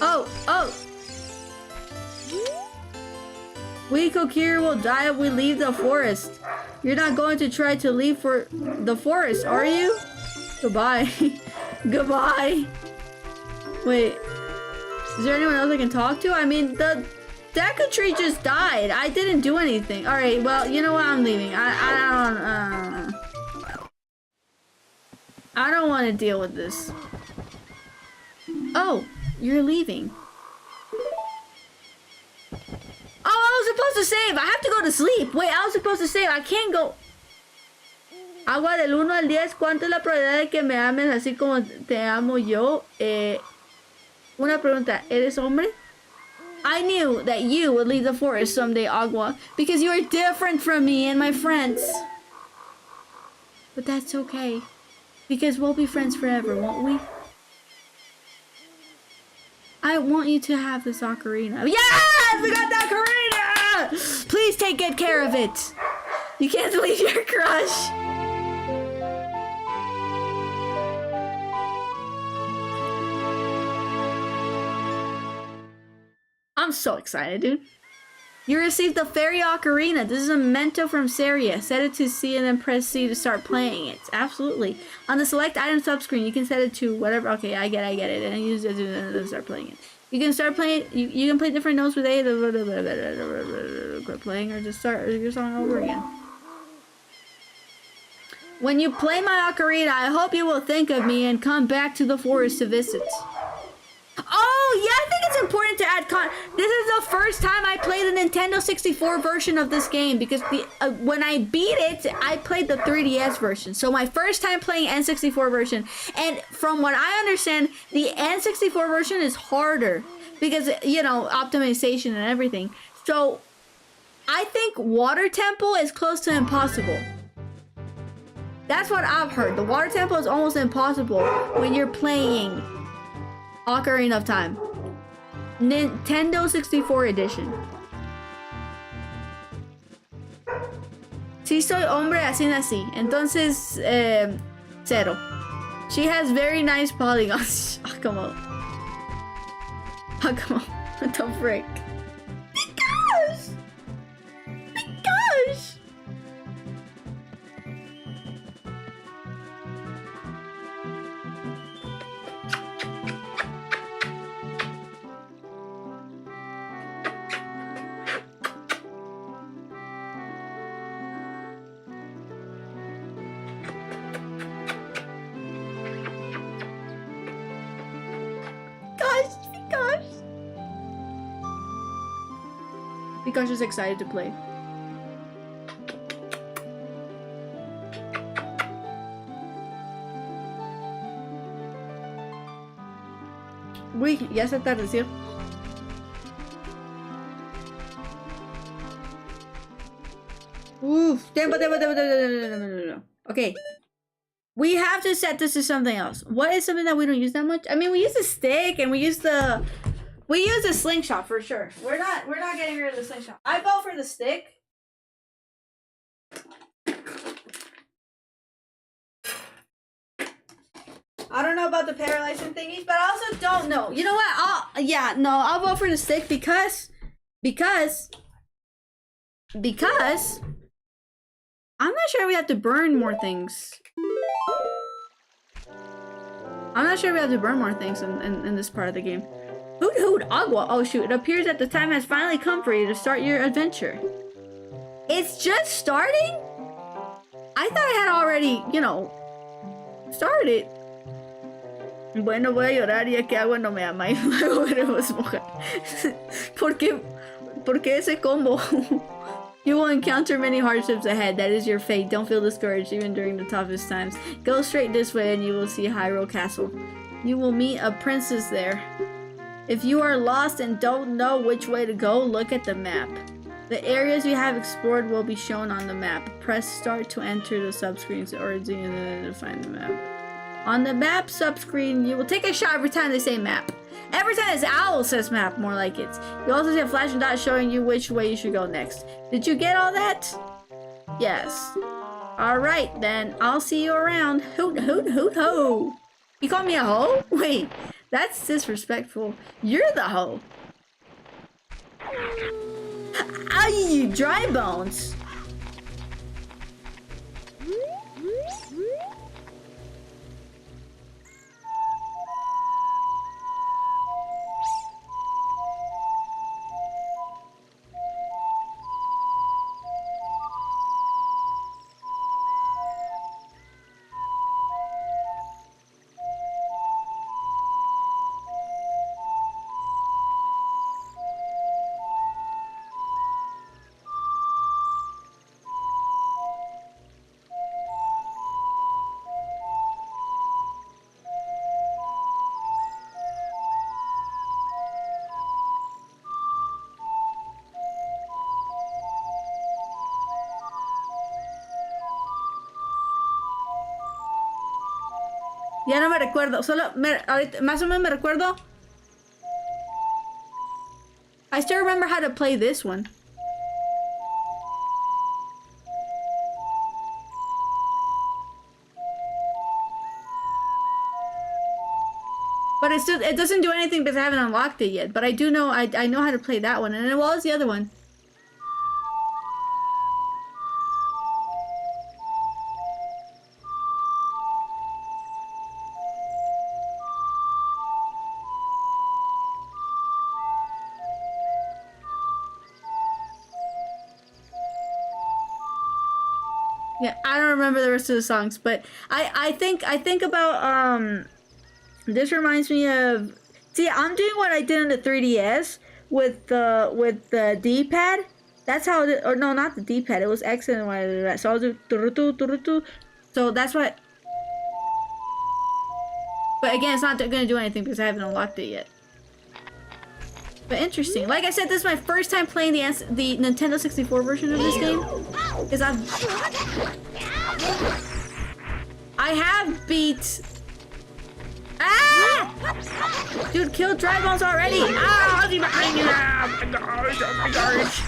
Oh. We Kokiri will die if we leave the forest. You're not going to try to leave for the forest, are you? Goodbye. Goodbye. Wait. Is there anyone else I can talk to? I mean, the Deku Tree just died. I didn't do anything. Alright, well, you know what? I'm leaving. I don't want to deal with this. Oh, you're leaving. Oh, I was supposed to save. I have to go to sleep. Wait, I was supposed to save. I can't go. Agua del 1 al 10. ¿Cuánto es la probabilidad de que me ames así como te amo yo? Una pregunta. ¿Eres hombre? I knew that you would leave the forest someday, Agua, because you are different from me and my friends. But that's okay, because we'll be friends forever, won't we? I want you to have this ocarina. Yes! We got the ocarina! Please take good care of it. You can't leave your crush. I'm so excited, dude. You received the Fairy Ocarina. This is a memento from Saria. Set it to C and then press C to start playing it. Absolutely. On the select item subscreen, you can set it to whatever. Okay, I get it. And use it to start playing it. You can start playing. You can play different notes with A. Quit playing or just start your song over again. When you play my ocarina, I hope you will think of me and come back to the forest to visit. Oh, yeah, I think it's important to add this is the first time I played the Nintendo 64 version of this game because when I beat it, I played the 3DS version. So my first time playing N64 version. And from what I understand, the N64 version is harder because, you know, optimization and everything. So I think Water Temple is close to impossible. That's what I've heard. The Water Temple is almost impossible when you're playing Ocarina of Time. Nintendo 64 edition. Si soy hombre, así nací. Entonces, 0. She has very nice polygons. Oh, come on. Oh, come on. What the frick? Because! Pikachu's excited to play. Uy, ya se atardeció. Oof. Okay. We have to set this to something else. What is something that we don't use that much? I mean, we use the stick and we use the slingshot for sure. We're not getting rid of the slingshot. I vote for the stick. I don't know about the paralyzing thingies, but I also don't know. You know what? I'll vote for the stick because I'm not sure we have to burn more things. I'm not sure we have to burn more things in this part of the game. Hoot hoot agua. Oh shoot, it appears that the time has finally come for you to start your adventure. It's just starting? I thought I had already, started. Bueno, voy a llorar ya que agua no me ama y luego veremos mojar. ¿Por qué ese combo? You will encounter many hardships ahead. That is your fate. Don't feel discouraged even during the toughest times. Go straight this way and you will see Hyrule Castle. You will meet a princess there. If you are lost and don't know which way to go, look at the map. The areas you have explored will be shown on the map. Press start to enter the subscreens or to find the map. On the map subscreen, you will take a shot every time they say map. Every time this owl says map, more like it. You also see a flashing dot showing you which way you should go next. Did you get all that? Yes. Alright, then. I'll see you around. Hoot, hoot, hoot, ho. You call me a hoe? Wait, that's disrespectful. You're the hoe. Ay, dry bones. Ya no me recuerdo, ahorita, más o menos me recuerdo. I still remember how to play this one. But it doesn't do anything because I haven't unlocked it yet. But I do know, I know how to play that one. And what was the other one? Yeah, I don't remember the rest of the songs, but I think about this reminds me of, see, I'm doing what I did on the 3DS with the D-pad. That's how it, or no, not the D-pad. It was X and Y. So I'll do turutu turutu. So that's what. But again, it's not gonna do anything because I haven't unlocked it yet. But interesting. Like I said, this is my first time playing the Nintendo 64 version of this game. Because I have beat... Ah! Dude, kill dry bones already! Ah! I'll be behind you! Oh my gosh! Oh my gosh!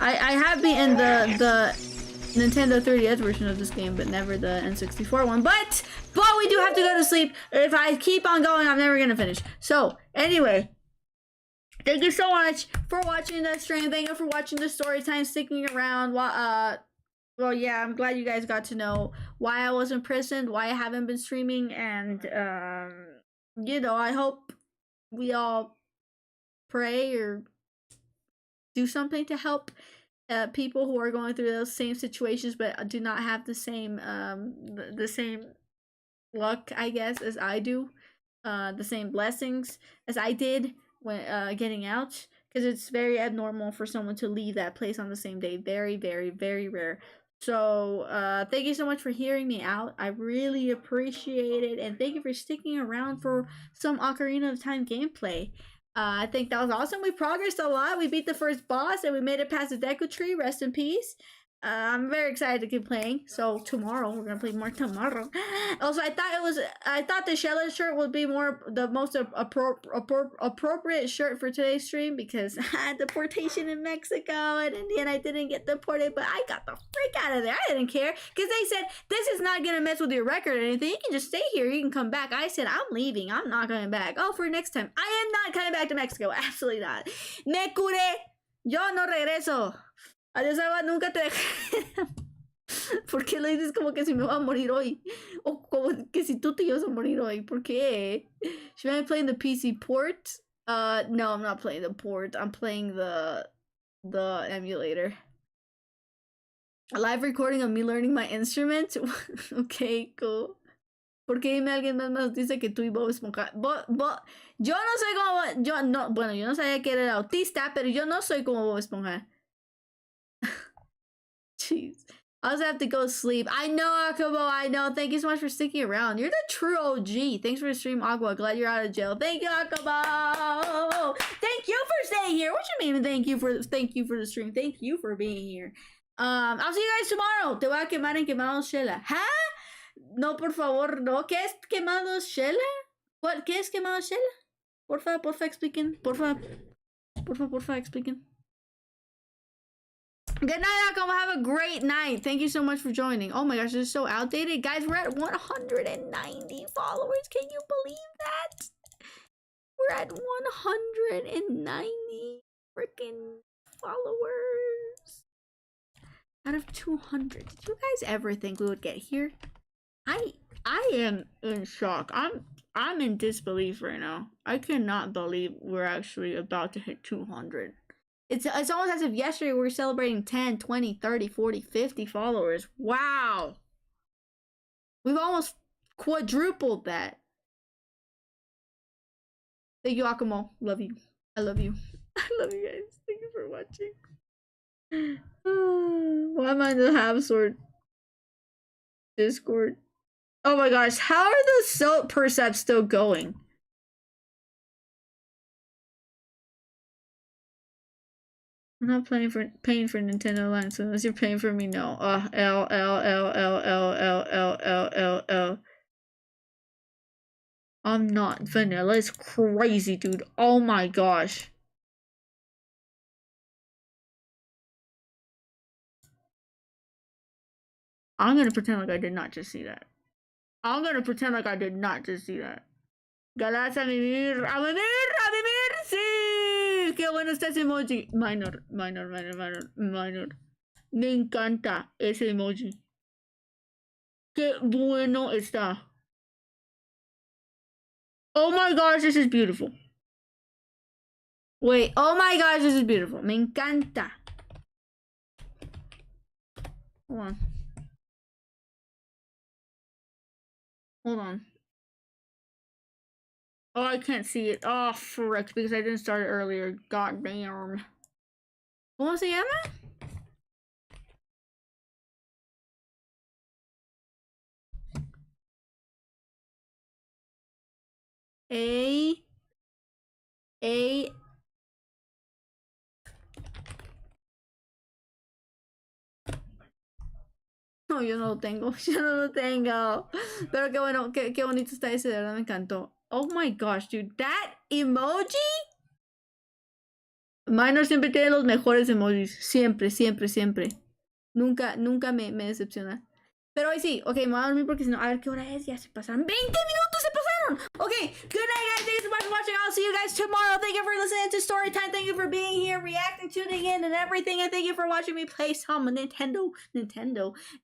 I have beaten the Nintendo 3DS version of this game, but never the N64 one. But we do have to go to sleep. If I keep on going, I'm never gonna finish. So, anyway... Thank you so much for watching the stream. Thank you for watching the story time, sticking around. Well, yeah, I'm glad you guys got to know why I was imprisoned, why I haven't been streaming, and, I hope we all pray or do something to help people who are going through those same situations but do not have the same luck, I guess, as I do, the same blessings as I did when getting out. because it's very abnormal for someone to leave that place on the same day. Very, very, very rare. So, thank you so much for hearing me out. I really appreciate it, and thank you for sticking around for some Ocarina of Time gameplay. I think that was awesome. We progressed a lot. We beat the first boss, and we made it past the Deku Tree. Rest in peace. I'm very excited to keep playing. So tomorrow we're gonna play more tomorrow. Also, I thought the Shella shirt would be the most appropriate shirt for today's stream because I had deportation in Mexico and in the end I didn't get deported, but I got the freak out of there. I didn't care because they said this is not gonna mess with your record or anything. You can just stay here. You can come back. I said I'm leaving. I'm not coming back. Oh, for next time. I am not coming back to Mexico. Absolutely not. Me curé. Yo no regreso. Adiós, agua, nunca te dejé. ¿Por qué lo dices como que si me va a morir hoy? O como que si tú te ibas a morir hoy. ¿Por qué? Should I be playing the PC port? No, I'm not playing the port. I'm playing the emulator. A live recording of me learning my instrument? Okay, cool. ¿Por qué dime alguien más dice que tú y Bob Esponja? Yo no soy como... Yo no sabía que era autista, pero yo no soy como Bob Esponja. Jeez. I also have to go sleep. I know, Akubo, I know. Thank you so much for sticking around. You're the true OG. Thanks for the stream, Aqua. Glad you're out of jail. Thank you, Akubo. Thank you for staying here. What you mean thank you for the stream? Thank you for being here. I'll see you guys tomorrow. Te voy a quemar en Quemado Shella. ¿Ah? No, por favor, no. ¿Qué es Quemado Shella? ¿Qué es Quemado Shella? Porfa, expliquen. Porfa, expliquen. Good night, Akuma. Have a great night. Thank you so much for joining. Oh my gosh, this is so outdated. Guys, we're at 190 followers. Can you believe that? We're at 190 freaking followers. Out of 200. Did you guys ever think we would get here? I am in shock. I'm in disbelief right now. I cannot believe we're actually about to hit 200. It's almost as if yesterday we were celebrating 10, 20, 30, 40, 50 followers. Wow. We've almost quadrupled that. Thank you, Akumo. Love you. I love you. I love you guys. Thank you for watching. Why am I in the half sword Discord? Oh my gosh, how are the SILT perceps still going? I'm not paying for Nintendo Alliance unless you're paying for me. No. L. I'm not. Vanilla is crazy, dude. Oh my gosh. I'm gonna pretend like I did not just see that. I'm gonna pretend like I did not just see that. Galas a vivir, sí. Qué bueno está ese emoji. Minor. Me encanta ese emoji. Qué bueno está. Oh my gosh, this is beautiful. Wait, oh my gosh, this is beautiful. Me encanta. Hold on. Oh, I can't see it. Oh, frick, because I didn't start it earlier. God damn. ¿Cómo se llama? A. No, yo no lo tengo. Yo no lo tengo. Pero qué bueno, qué bonito está ese, de verdad me encantó. Oh my gosh, dude. That emoji? Minor siempre tiene los mejores emojis. Siempre. Nunca me decepciona. Pero hoy sí. Ok, me voy a dormir porque si no, a ver qué hora es. Ya se pasaron. 20 minutos se pasaron. Okay, good night, guys. Thank you so much for watching. I'll see you guys tomorrow. Thank you for listening to Storytime. Thank you for being here, reacting, tuning in, and everything. And thank you for watching me play some Nintendo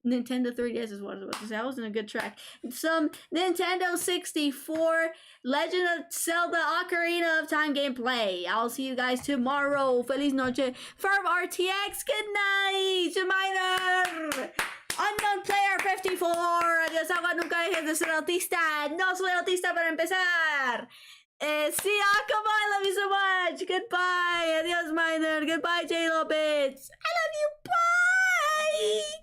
3DS is what I was about to say. I was in a good track. Some Nintendo 64 Legend of Zelda Ocarina of Time gameplay. I'll see you guys tomorrow. Feliz noche from RTX. Good night, Minor. Unknown Player 54. Adiós, agua, nunca dejes de ser autista. No soy autista para empezar. See ya. Come on. I love you so much. Goodbye. Adios, Minor. Goodbye, J-Lo bits. I love you. Bye.